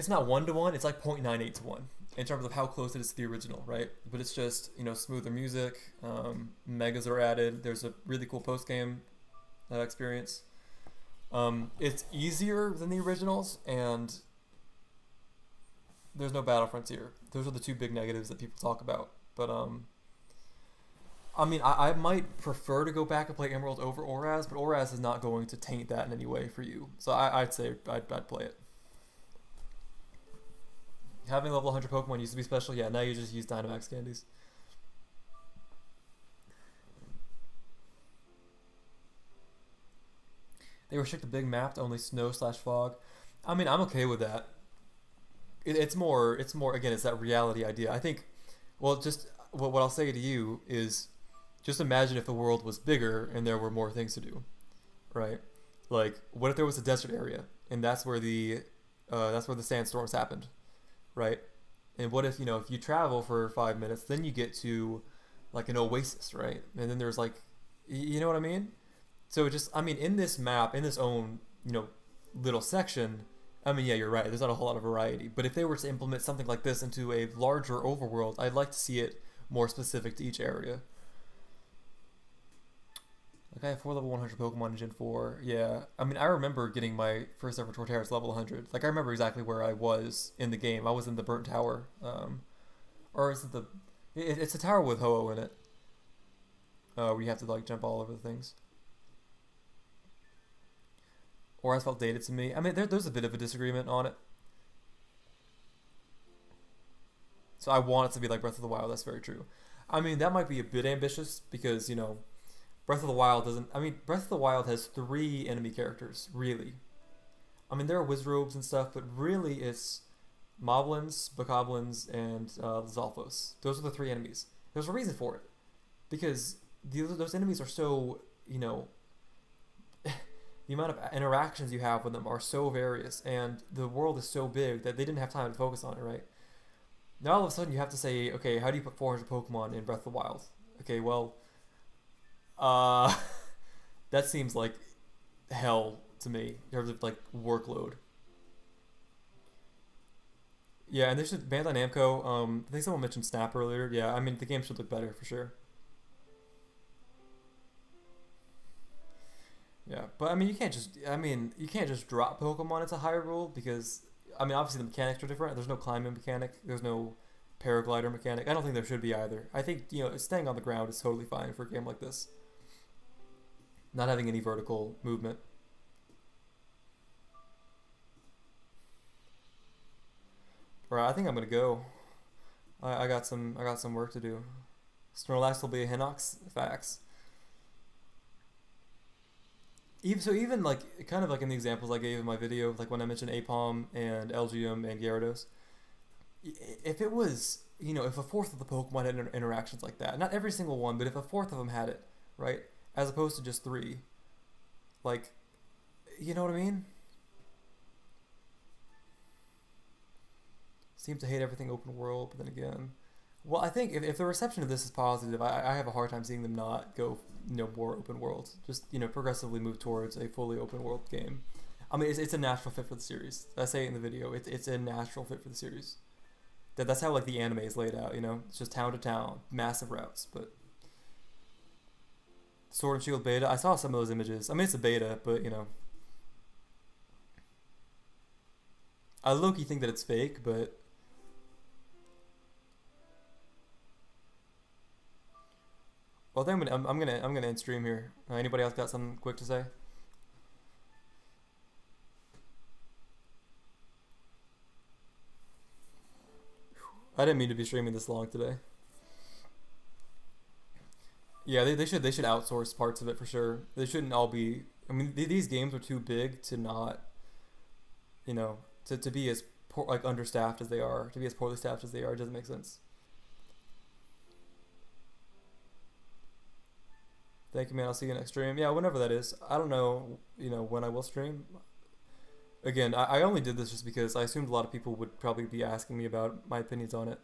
A: not 1-to-1. It's like 0.98 to 1 in terms of how close it is to the original, right? But it's just smoother music. Megas are added. There's a really cool post game experience. It's easier than the originals, and there's no Battle Frontier. Those are the two big negatives that people talk about. But I mean, I might prefer to go back and play Emerald over Oraz, but Oraz is not going to taint that in any way for you. So I'd say I'd play it. having level 100 Pokemon used to be special. Yeah, now you just use Dynamax candies. They restrict the big map to only snow slash fog. I mean, I'm okay with that. It's more. Again, it's that reality idea. I think. Well, just what I'll say to you is, just imagine if the world was bigger and there were more things to do, right? Like, what if there was a desert area and that's where the sandstorms happened, right? And what if if you travel for 5 minutes, then you get to like an oasis, right? And then there's like, you know what I mean? So it just, I mean, in this map, in this own little section, I mean, yeah, you're right. There's not a whole lot of variety. But if they were to implement something like this into a larger overworld, I'd like to see it more specific to each area. Like I have 4 level 100 Pokemon in Gen 4. Yeah. I mean, I remember getting my first ever Torterra's level 100. Like I remember exactly where I was in the game. I was in the Burnt Tower. Or is it the... It's a tower with Ho-Oh in it. Where you have to like jump all over the things. Or I felt dated to me. I mean, there's a bit of a disagreement on it. So I want it to be like Breath of the Wild. That's very true. I mean, that might be a bit ambitious because, Breath of the Wild doesn't... I mean, Breath of the Wild has 3 enemy characters, really. I mean, there are Wizrobes and stuff, but really it's Moblins, Bokoblins, and Zalfos. Those are the 3 enemies. There's a reason for it. Because those enemies are so, the amount of interactions you have with them are so various, and the world is so big that they didn't have time to focus on it, right? Now all of a sudden you have to say, okay, how do you put 400 Pokemon in Breath of the Wild? Okay, well... that seems like hell to me in terms of like workload. Yeah, and they should Bandai Namco. I think someone mentioned Snap earlier. Yeah, I mean the game should look better for sure. Yeah, but I mean you can't just drop Pokemon into Hyrule because I mean obviously the mechanics are different. There's no climbing mechanic. There's no paraglider mechanic. I don't think there should be either. I think staying on the ground is totally fine for a game like this. Not having any vertical movement. Right, I think I'm gonna go. I got some work to do. Snorlax will be a Hinox. Facts. Even like kind of like in the examples I gave in my video, like when I mentioned Apom and Elgium and Gyarados, if it was if a fourth of the Pokemon had interactions like that, not every single one, but if a fourth of them had it, right? As opposed to just 3. Like, you know what I mean? Seem to hate everything open world, but then again... Well, I think if the reception of this is positive, I have a hard time seeing them not go, more open world. Just, progressively move towards a fully open world game. I mean, it's a natural fit for the series. I say it in the video. It's a natural fit for the series. That's how, like, the anime is laid out, It's just town to town, massive routes, but... Sword and Shield beta. I saw some of those images. I mean, it's a beta, but, I low-key think that it's fake, but... Well, then I'm gonna end stream here. Anybody else got something quick to say? I didn't mean to be streaming this long today. Yeah, they should outsource parts of it for sure. They shouldn't all be. I mean, these games are too big to not, to be as like understaffed as they are, to be as poorly staffed as they are. It doesn't make sense. Thank you, man. I'll see you next stream. Yeah, whenever that is. I don't know, when I will stream. Again, I only did this just because I assumed a lot of people would probably be asking me about my opinions on it.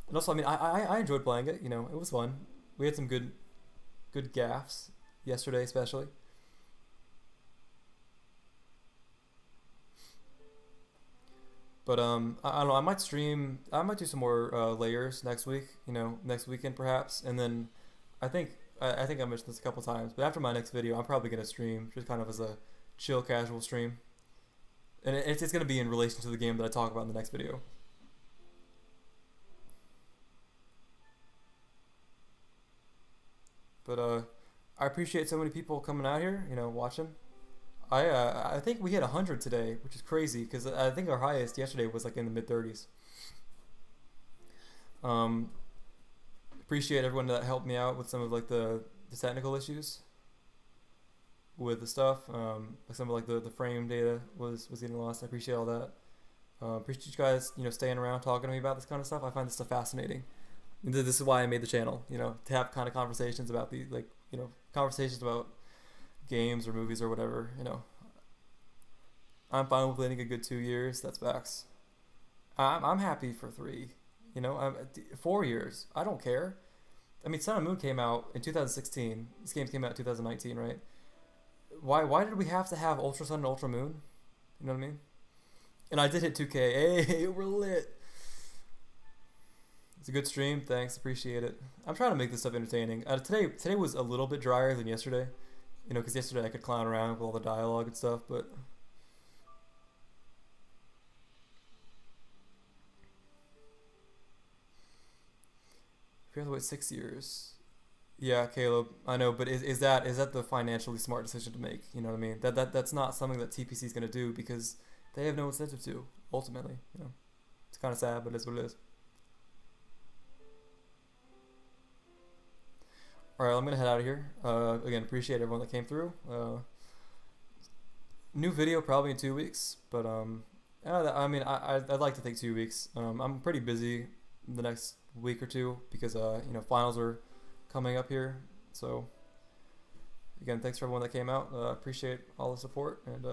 A: And also, I mean, I enjoyed playing it. It was fun. We had some good gaffes yesterday, especially. But I don't know. I might stream. I might do some more layers next week. Next weekend perhaps. And then I think I mentioned this a couple times. But after my next video, I'm probably gonna stream just kind of as a chill, casual stream. And it's gonna be in relation to the game that I talk about in the next video. But I appreciate so many people coming out here, watching. I think we hit 100 today, which is crazy because I think our highest yesterday was like in the mid 30s. Um, Appreciate everyone that helped me out with some of like the technical issues with the stuff. Like some of like the frame data was getting lost. I appreciate all that. Appreciate you guys, staying around talking to me about this kind of stuff. I find this stuff fascinating. This is why I made the channel, to have kind of conversations about these, like, conversations about games or movies or whatever, I'm fine with waiting a good 2 years. That's facts. I'm happy for 3. 4 years. I don't care. I mean, Sun and Moon came out in 2016. These games came out in 2019, right? Why did we have to have Ultra Sun and Ultra Moon? You know what I mean? And I did hit 2K. Hey, we're lit. It's a good stream. Thanks. Appreciate it. I'm trying to make this stuff entertaining. Today was a little bit drier than yesterday. Because yesterday I could clown around with all the dialogue and stuff, but... If you have to wait 6 years... Yeah, Caleb, I know, but is that the financially smart decision to make? You know what I mean? That's not something that TPC is going to do because they have no incentive to, ultimately. It's kind of sad, but it's what it is. Alright, I'm going to head out of here. Again, appreciate everyone that came through. New video probably in 2 weeks, but I mean, I'd like to take 2 weeks. I'm pretty busy the next week or two because, finals are coming up here. So, again, thanks for everyone that came out. Appreciate all the support, and